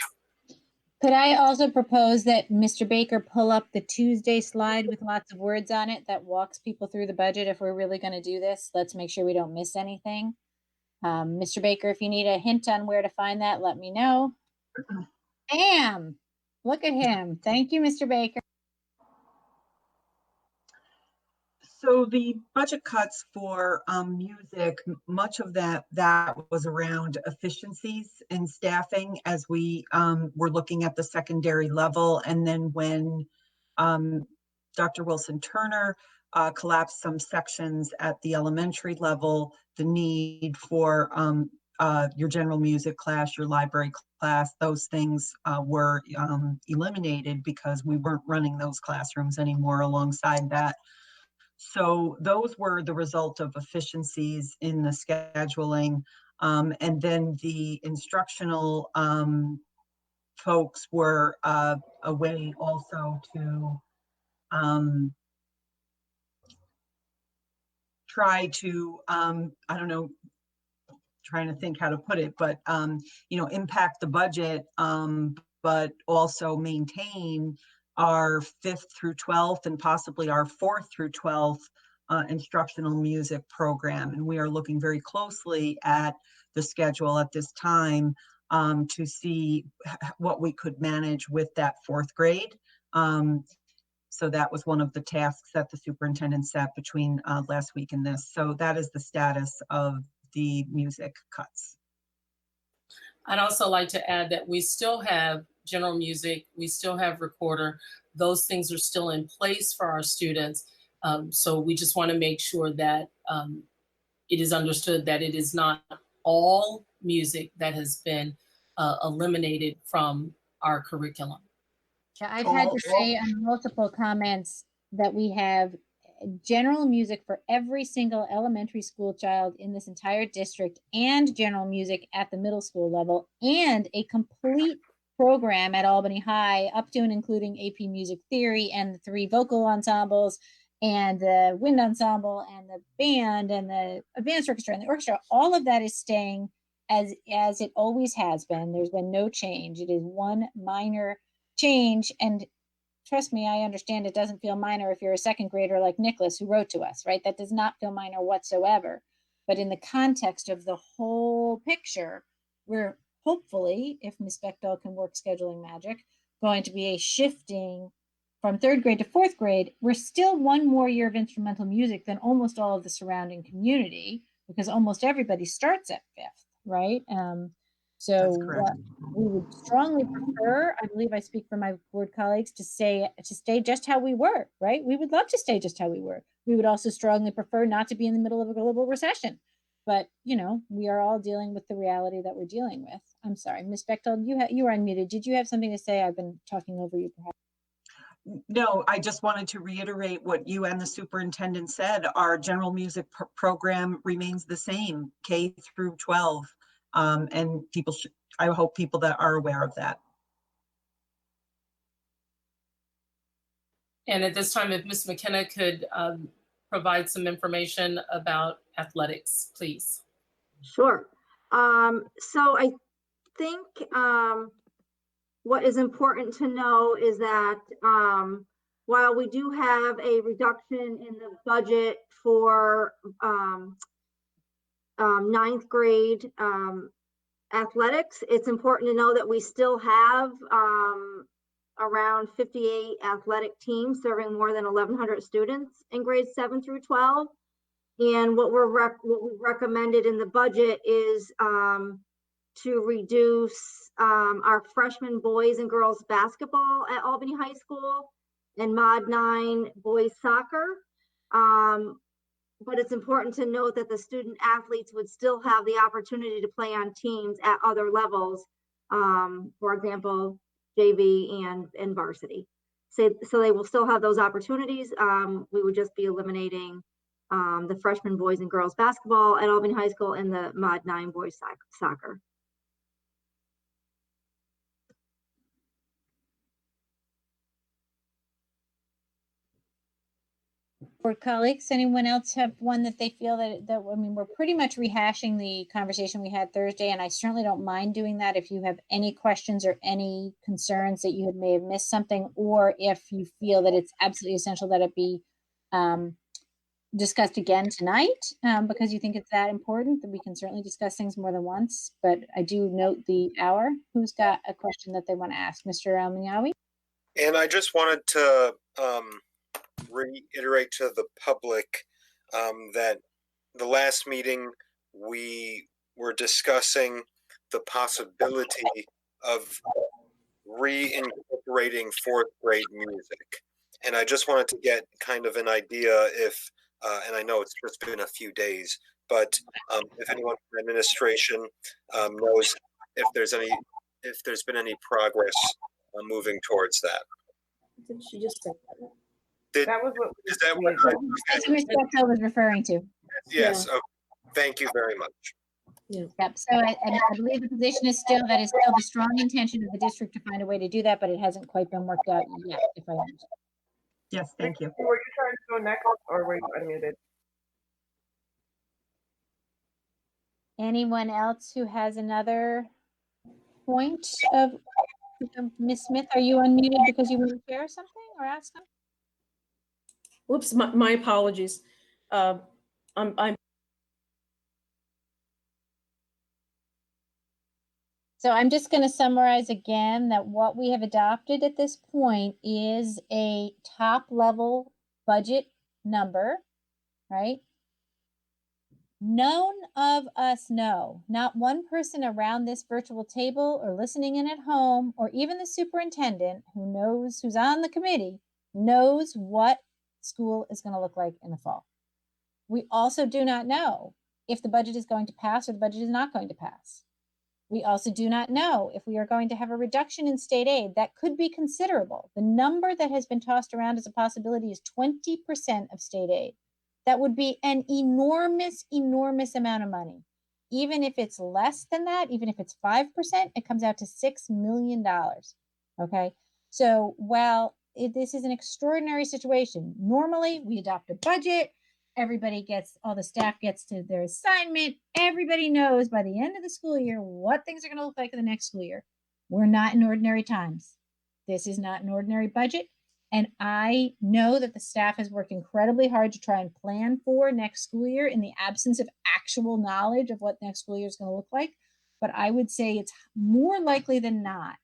Could I also propose that Mr. Baker pull up the Tuesday slide with lots of words on it that walks people through the budget? If we're really going to do this, let's make sure we don't miss anything. Mr. Baker, if you need a hint on where to find that, let me know. Bam! Look at him. Thank you, Mr. Baker. So the budget cuts for music, much of that was around efficiencies in staffing as we were looking at the secondary level. And then when Dr. Wilson Turner collapsed some sections at the elementary level, the need for your general music class, your library class, those things were eliminated because we weren't running those classrooms anymore alongside that. So those were the result of efficiencies in the scheduling. And then the instructional folks were a way also to try to, I don't know, trying to think how to put it, but, impact the budget, but also maintain our 5th through 12th and possibly our 4th through 12th instructional music program. And we are looking very closely at the schedule at this time to see what we could manage with that 4th grade. So that was one of the tasks that the superintendent set between last week and this. So that is the status of the music cuts. I'd also like to add that we still have general music, we still have recorder. Those things are still in place for our students. So we just want to make sure that it is understood that it is not all music that has been eliminated from our curriculum. Yeah, I've had to say on multiple comments that we have general music for every single elementary school child in this entire district, and general music at the middle school level, and a complete program at Albany High up to and including AP Music Theory and the 3 vocal ensembles and the wind ensemble and the band and the advanced orchestra and the orchestra. All of that is staying as it always has been. There's been no change. It is one minor change, and trust me, I understand it doesn't feel minor if you're a second grader like Nicholas who wrote to us, right? That does not feel minor whatsoever. But in the context of the whole picture, we're hopefully, if Ms. Bechtel can work scheduling magic, going to be a shifting from 3rd grade to 4th grade. We're still one more year of instrumental music than almost all of the surrounding community, because almost everybody starts at 5th, right? So we would strongly prefer, I believe I speak for my board colleagues, to stay just how we were, right? We would love to stay just how we were. We would also strongly prefer not to be in the middle of a global recession. But, you know, we are all dealing with the reality that we're dealing with. I'm sorry, Ms. Bechtel, you were unmuted. Did you have something to say? I've been talking over you perhaps. No, I just wanted to reiterate what you and the superintendent said. Our general music program remains the same, K through 12. And people should, I hope people that are aware of that. And at this time, if Ms. McKenna could provide some information about athletics, please. Sure. So I think what is important to know is that while we do have a reduction in the budget for 9th grade athletics, it's important to know that we still have around 58 athletic teams serving more than 1,100 students in grades 7 through 12. And what we recommended in the budget is to reduce our freshman boys and girls basketball at Albany High School and Mod 9 boys soccer. But it's important to note that the student athletes would still have the opportunity to play on teams at other levels, for example, JV and varsity. So they will still have those opportunities. We would just be eliminating the freshman boys and girls basketball at Albany High School and the Mod 9 boys soccer. Board colleagues, anyone else have one that they feel that I mean, we're pretty much rehashing the conversation we had Thursday, and I certainly don't mind doing that if you have any questions or any concerns that you may have missed something, or if you feel that it's absolutely essential that it be discussed again tonight because you think it's that important, that we can certainly discuss things more than once. But I do note the hour. Who's got a question that they want to ask? Mr. El-Miawi? And I just wanted to reiterate to the public that the last meeting we were discussing the possibility of reincorporating 4th grade music. And I just wanted to get kind of an idea if, and I know it's just been a few days, but if anyone from administration knows if there's been any progress moving towards that. Did she just say that? That was what Is that what That's what I was referring to. Yes. Yeah. Thank you very much. Yeah. Yep. So I believe the position is still the strong intention of the district to find a way to do that, but it hasn't quite been worked out yet, if I understand. Yes, thank you. Were you trying to go next, or were you unmuted? Anyone else who has another point of Ms. Smith? Are you unmuted because you want to share something or ask something? Whoops, my apologies. I'm So I'm just going to summarize again that what we have adopted at this point is a top level budget number, right? None of us know, not one person around this virtual table or listening in at home, or even the superintendent who knows, who's on the committee, knows what school is going to look like in the fall. We also do not know if the budget is going to pass or the budget is not going to pass. We also do not know if we are going to have a reduction in state aid that could be considerable. The number that has been tossed around as a possibility is 20% of state aid. That would be an enormous, enormous amount of money. Even if it's less than that, even if it's 5%, it comes out to $6 million. Okay. So while this is an extraordinary situation, normally we adopt a budget, everybody gets, all the staff gets to their assignment. Everybody knows by the end of the school year what things are going to look like in the next school year. We're not in ordinary times. This is not an ordinary budget. And I know that the staff has worked incredibly hard to try and plan for next school year in the absence of actual knowledge of what next school year is going to look like. But I would say it's more likely than not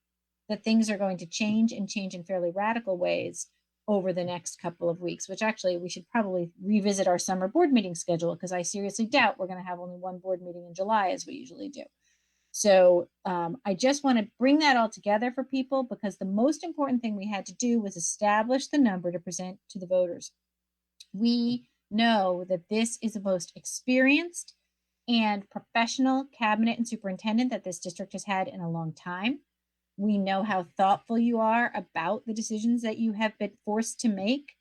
that things are going to change and change in fairly radical ways over the next couple of weeks, which actually we should probably revisit our summer board meeting schedule, because I seriously doubt we're going to have only one board meeting in July as we usually do. So I just want to bring that all together for people, because the most important thing we had to do was establish the number to present to the voters. We know that this is the most experienced and professional cabinet and superintendent that this district has had in a long time. We know how thoughtful you are about the decisions that you have been forced to make.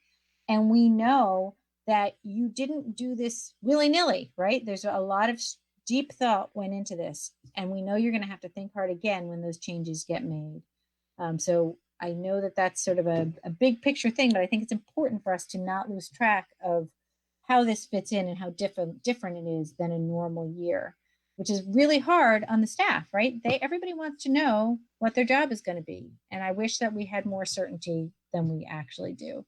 And we know that you didn't do this willy-nilly, right? There's a lot of deep thought went into this. And we know you're going to have to think hard again when those changes get made. So I know that that's sort of a big picture thing, but I think it's important for us to not lose track of how this fits in and how different it is than a normal year, which is really hard on the staff, right? Everybody wants to know what their job is going to be. And I wish that we had more certainty than we actually do.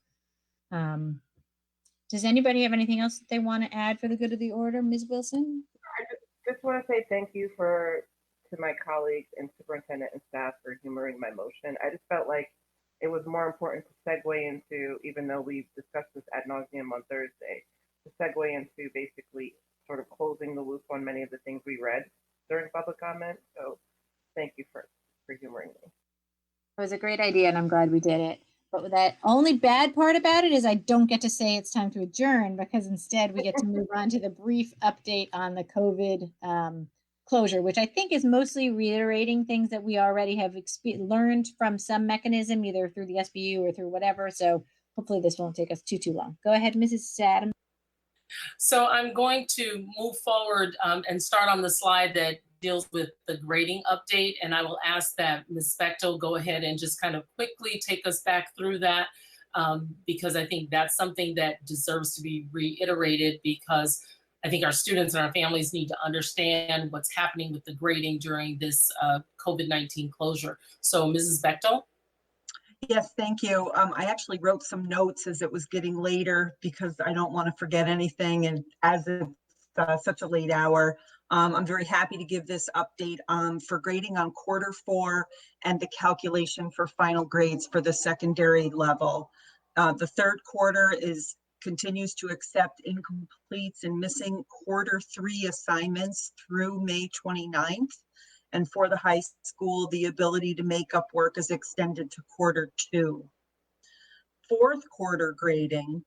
Does anybody have anything else that they want to add for the good of the order? Ms. Wilson? I just want to say thank you to my colleagues and superintendent and staff for humoring my motion. I just felt like it was more important to segue into, even though we've discussed this ad nauseum on Thursday, to segue into basically sort of closing the loop on many of the things we read during public comment. So thank you for humoring me. It was a great idea, and I'm glad we did it. But that only bad part about it is I don't get to say it's time to adjourn, because instead we get to move on to the brief update on the COVID closure, which I think is mostly reiterating things that we already have learned from some mechanism, either through the SBU or through whatever. So hopefully this won't take us too long. Go ahead, Mrs. Adams. So I'm going to move forward and start on the slide that deals with the grading update. And I will ask that Ms. Bechtel go ahead and just kind of quickly take us back through that, because I think that's something that deserves to be reiterated, because I think our students and our families need to understand what's happening with the grading during this COVID-19 closure. So Mrs. Bechtel. Yes, thank you. I actually wrote some notes as it was getting later, because I don't want to forget anything. And as it's such a late hour, I'm very happy to give this update for grading on Q4 and the calculation for final grades for the secondary level. The third quarter continues to accept incompletes and missing Q3 assignments through May 29th. And for the high school, the ability to make up work is extended to Q2. Fourth quarter grading,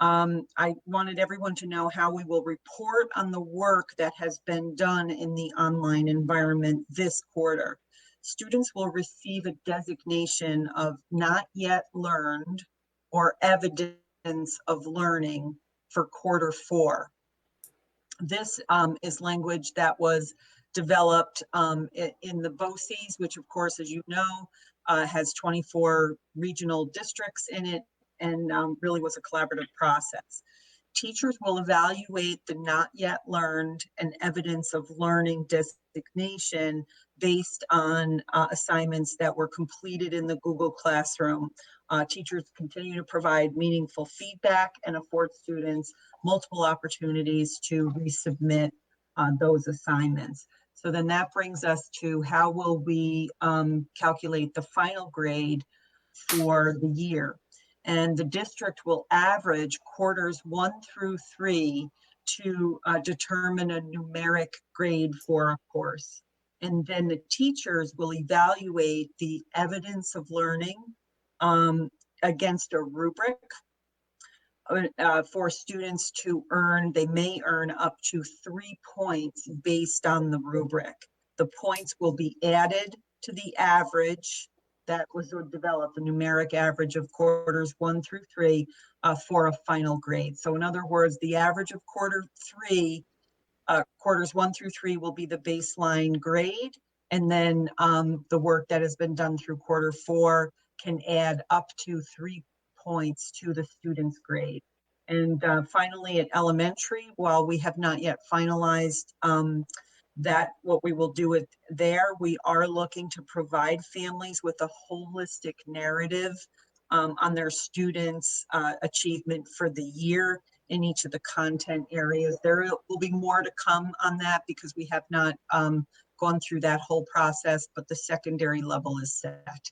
I wanted everyone to know how we will report on the work that has been done in the online environment this quarter. Students will receive a designation of not yet learned or evidence of learning for Q4. This is language that was developed in the BOCES, which of course, as you know, has 24 regional districts in it, and really was a collaborative process. Teachers will evaluate the not yet learned and evidence of learning designation based on assignments that were completed in the Google Classroom. Teachers continue to provide meaningful feedback and afford students multiple opportunities to resubmit those assignments. So then that brings us to how will we calculate the final grade for the year. And the district will average quarters 1 through 3 to determine a numeric grade for a course. And then the teachers will evaluate the evidence of learning against a rubric for students to earn. They may earn up to 3 points based on the rubric. The points will be added to the average that was developed, the numeric average of quarters 1 through 3 for a final grade. So in other words, the average of quarters 1 through 3 will be the baseline grade. And then the work that has been done through quarter 4 can add up to 3 points to the student's grade. And finally, at elementary, while we have not yet finalized what we will do there, we are looking to provide families with a holistic narrative on their students' achievement for the year in each of the content areas. There will be more to come on that because we have not gone through that whole process, but the secondary level is set.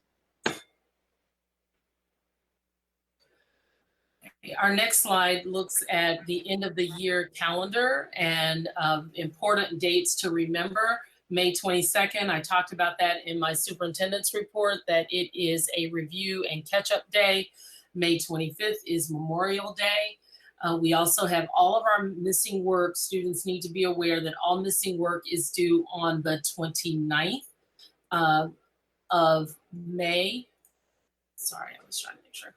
Our next slide looks at the end of the year calendar and important dates to remember. May 22nd, I talked about that in my superintendent's report, that it is a review and catch-up day. May 25th is Memorial Day. We also have all of our missing work. Students need to be aware that all missing work is due on the 29th of May. Sorry, I was trying to make sure.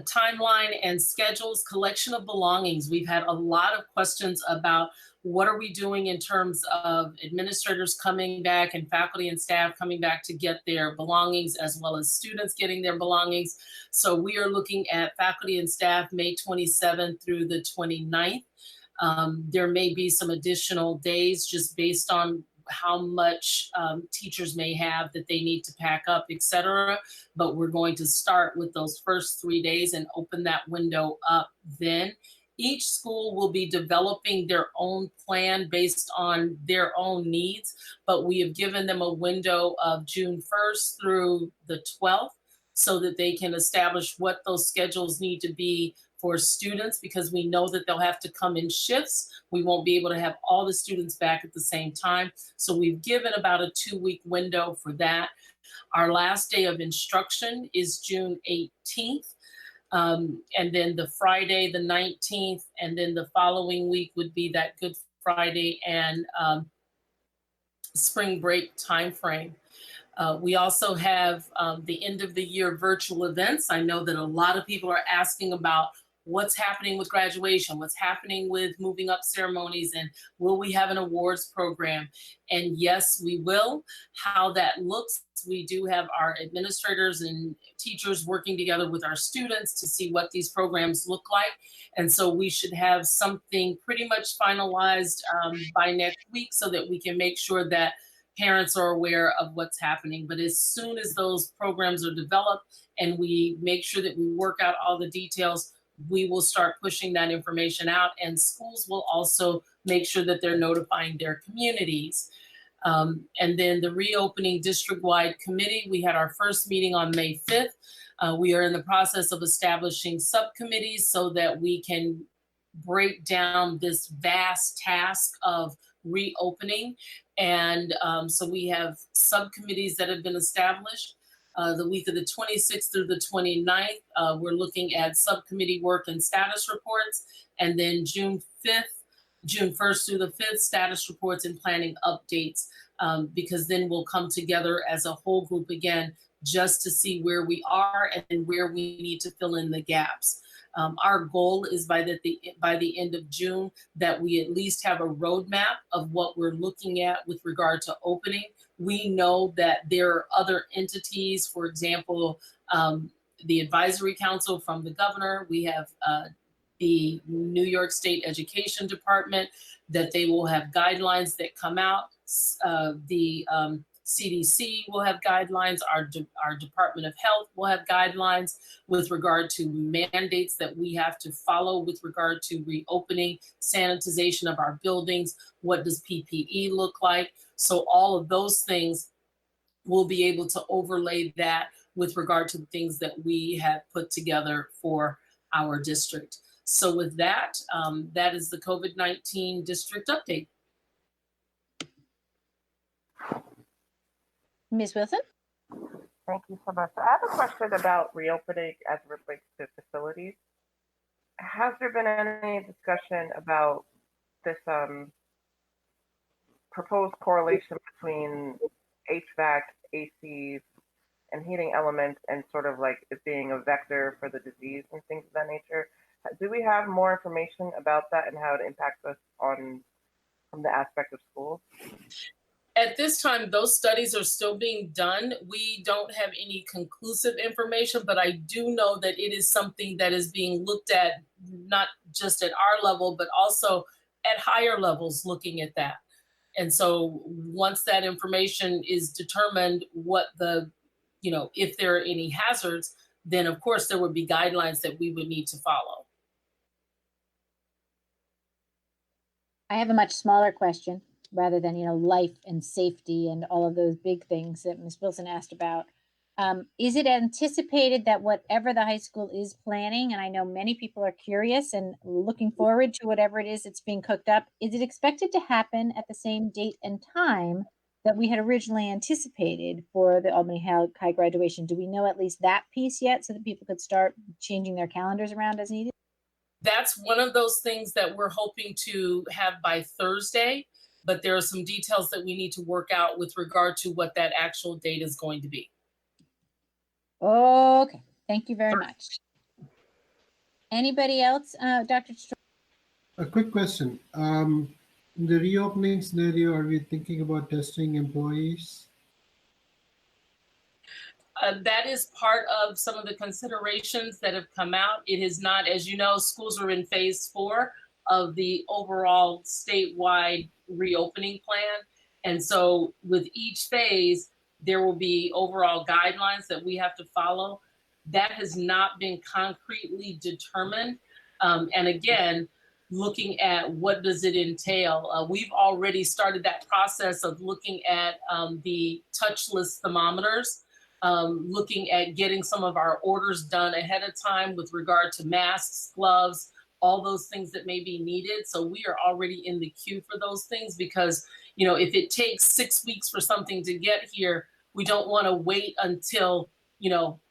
Timeline and schedules, collection of belongings. We've had a lot of questions about what are we doing in terms of administrators coming back and faculty and staff coming back to get their belongings, as well as students getting their belongings. So we are looking at faculty and staff May 27th through the 29th. There may be some additional days just based on how much teachers may have that they need to pack up, etc. But we're going to start with those first 3 days and open that window up then. Each school will be developing their own plan based on their own needs, but we have given them a window of June 1st through the 12th so that they can establish what those schedules need to be for students, because we know that they'll have to come in shifts. We won't be able to have all the students back at the same time. So we've given about a 2-week window for that. Our last day of instruction is June 18th. And then the Friday, the 19th, and then the following week would be that Good Friday and spring break timeframe. We also have the end of the year virtual events. I know that a lot of people are asking about what's happening with graduation, what's happening with moving up ceremonies, and will we have an awards program? And yes, we will. How that looks, we do have our administrators and teachers working together with our students to see what these programs look like. And so we should have something pretty much finalized by next week so that we can make sure that parents are aware of what's happening. But as soon as those programs are developed and we make sure that we work out all the details, we will start pushing that information out, and schools will also make sure that they're notifying their communities. And then the reopening district-wide committee, we had our first meeting on May 5th. We are in the process of establishing subcommittees so that we can break down this vast task of reopening. And so we have subcommittees that have been established. The week of the 26th through the 29th, we're looking at subcommittee work and status reports. And then June 1st through the 5th, status reports and planning updates, because then we'll come together as a whole group again, just to see where we are and where we need to fill in the gaps. Our goal is by the end of June that we at least have a roadmap of what we're looking at with regard to opening. We know that there are other entities, for example, the Advisory Council from the governor. We have the New York State Education Department, that they will have guidelines that come out. The CDC will have guidelines. Our Department of Health will have guidelines with regard to mandates that we have to follow with regard to reopening, sanitization of our buildings. What does PPE look like? So all of those things, we'll be able to overlay that with regard to the things that we have put together for our district. So with that, that is the COVID-19 district update. Ms. Wilson? Thank you so much. I have a question about reopening as it relates to facilities. Has there been any discussion about this proposed correlation between HVAC, ACs, and heating elements and sort of like it being a vector for the disease and things of that nature? Do we have more information about that and how it impacts us from the aspect of schools? At this time, those studies are still being done. We don't have any conclusive information, but I do know that it is something that is being looked at, not just at our level, but also at higher levels looking at that. And so once that information is determined, what the, if there are any hazards, then of course there would be guidelines that we would need to follow. I have a much smaller question rather than, life and safety and all of those big things that Ms. Wilson asked about. Is it anticipated that whatever the high school is planning, and I know many people are curious and looking forward to whatever it is that's being cooked up, is it expected to happen at the same date and time that we had originally anticipated for the Albany High graduation? Do we know at least that piece yet so that people could start changing their calendars around as needed? That's one of those things that we're hoping to have by Thursday, but there are some details that we need to work out with regard to what that actual date is going to be. Okay, thank you very much. Anybody else? Dr. A quick question. In the reopening scenario, are we thinking about testing employees? That is part of some of the considerations that have come out. It is not, as you know, schools are in phase 4 of the overall statewide reopening plan. And so with each phase, there will be overall guidelines that we have to follow. That has not been concretely determined. And again, looking at what does it entail. We've already started that process of looking at the touchless thermometers, looking at getting some of our orders done ahead of time with regard to masks, gloves, all those things that may be needed. So we are already in the queue for those things because, if it takes 6 weeks for something to get here, we don't want to wait until,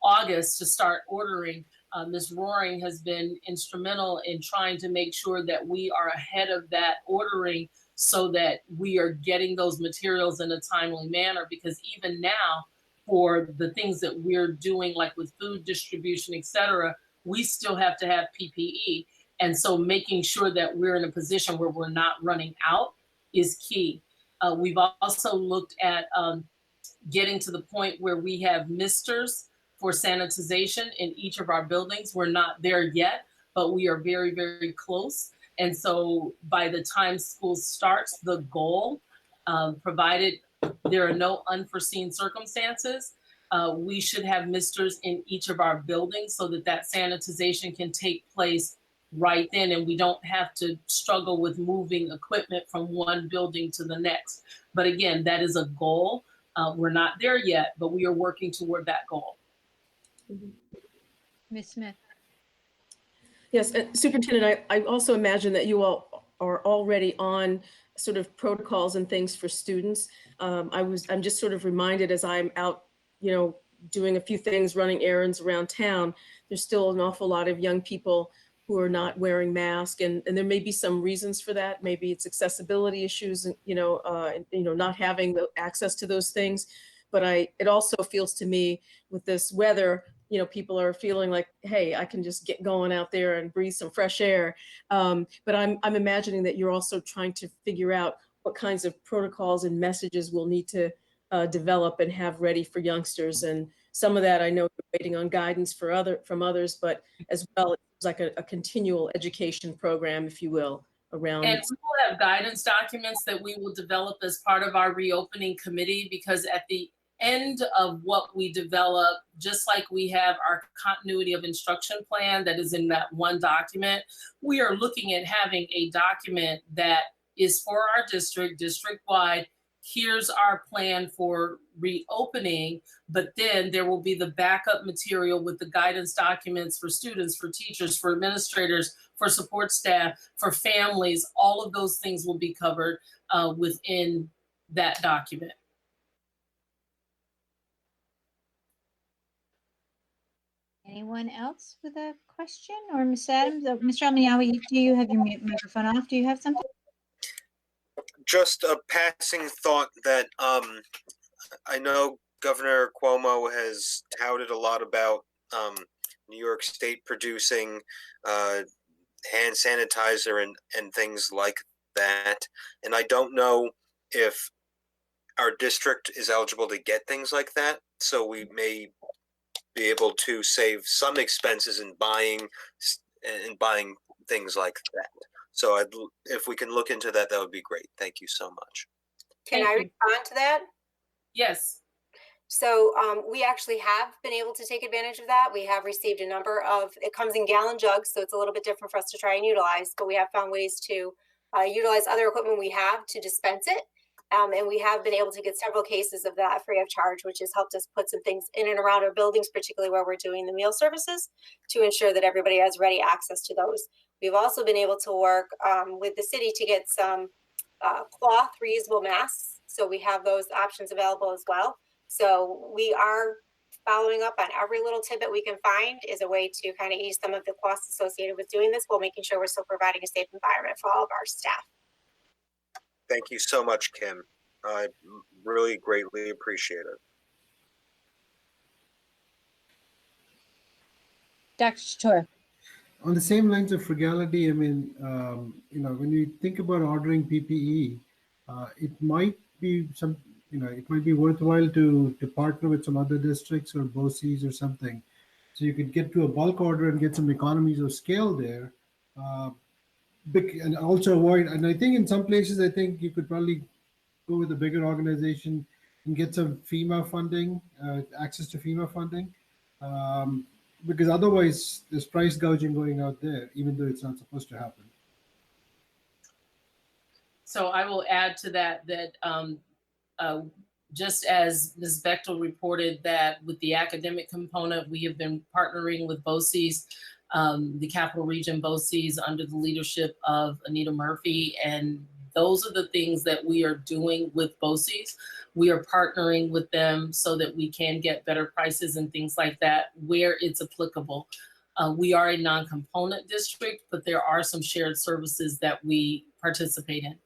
August to start ordering. Ms. Roaring has been instrumental in trying to make sure that we are ahead of that ordering so that we are getting those materials in a timely manner, because even now, for the things that we're doing, like with food distribution, et cetera, we still have to have PPE. And so making sure that we're in a position where we're not running out is key. We've also looked at getting to the point where we have misters for sanitization in each of our buildings. We're not there yet, but we are very, very close. And so by the time school starts, the goal, provided there are no unforeseen circumstances, we should have misters in each of our buildings so that that sanitization can take place right then, and we don't have to struggle with moving equipment from one building to the next. But again, that is a goal. We're not there yet, but we are working toward that goal. Ms. Smith. Yes, Superintendent, I also imagine that you all are already on sort of protocols and things for students. I'm just sort of reminded as I'm out, doing a few things, running errands around town, there's still an awful lot of young people who are not wearing masks, and there may be some reasons for that. Maybe it's accessibility issues, not having the access to those things. But it also feels to me with this weather, people are feeling like, hey, I can just get going out there and breathe some fresh air. But I'm imagining that you're also trying to figure out what kinds of protocols and messages we'll need to develop and have ready for youngsters. And some of that I know you're waiting on guidance from others, but as well, it's like a continual education program, if you will, around. And we will have guidance documents that we will develop as part of our reopening committee, because at the end of what we develop, just like we have our continuity of instruction plan that is in that one document, we are looking at having a document that is for our district-wide. Here's our plan for reopening, but then there will be the backup material with the guidance documents for students, for teachers, for administrators, for support staff, for families. All of those things will be covered within that document. Anyone else with a question? Or Ms. Adams? Mr. Almiawi, do you have your microphone off? Do you have something? Just a passing thought that I know Governor Cuomo has touted a lot about New York State producing hand sanitizer and things like that. And I don't know if our district is eligible to get things like that. So we may be able to save some expenses in buying things like that. So if we can look into that, that would be great. Thank you so much. Can I respond to that? Yes. So we actually have been able to take advantage of that. We have received a number of, it comes in gallon jugs, so it's a little bit different for us to try and utilize, but we have found ways to utilize other equipment we have to dispense it. And we have been able to get several cases of that free of charge, which has helped us put some things in and around our buildings, particularly where we're doing the meal services, to ensure that everybody has ready access to those. We've also been able to work with the city to get some cloth reusable masks. So we have those options available as well. So we are following up on every little tidbit we can find is a way to kind of ease some of the costs associated with doing this while making sure we're still providing a safe environment for all of our staff. Thank you so much, Kim. I really greatly appreciate it. Dr. Chatur. On the same lines of frugality, I mean, when you think about ordering PPE, it might be it might be worthwhile to partner with some other districts or BOCES or something. So you could get to a bulk order and get some economies of scale there. And also avoid, and I think in some places, I think you could probably go with a bigger organization and get some FEMA funding, access to FEMA funding, because otherwise there's price gouging going out there, even though it's not supposed to happen. So I will add to that, just as Ms. Bechtel reported that with the academic component, we have been partnering with BOCES, the Capital Region BOCES under the leadership of Anita Murphy. And those are the things that we are doing with BOCES. We are partnering with them so that we can get better prices and things like that where it's applicable. We are a non-component district, but there are some shared services that we participate in.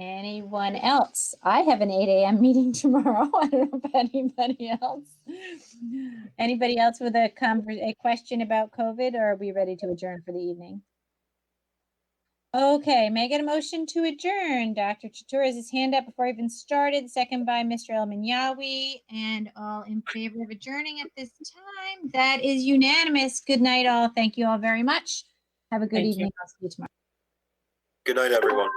Anyone else? I have an 8 a.m. meeting tomorrow. I don't know about anybody else. Anybody else with a question about COVID, or are we ready to adjourn for the evening? Okay, may I get a motion to adjourn? Dr. Chatur has his hand up before I even started, second by Mr. Almiawi, and all in favor of adjourning at this time. That is unanimous. Good night, all. Thank you all very much. Have a good evening. I'll see you tomorrow. Good night, everyone.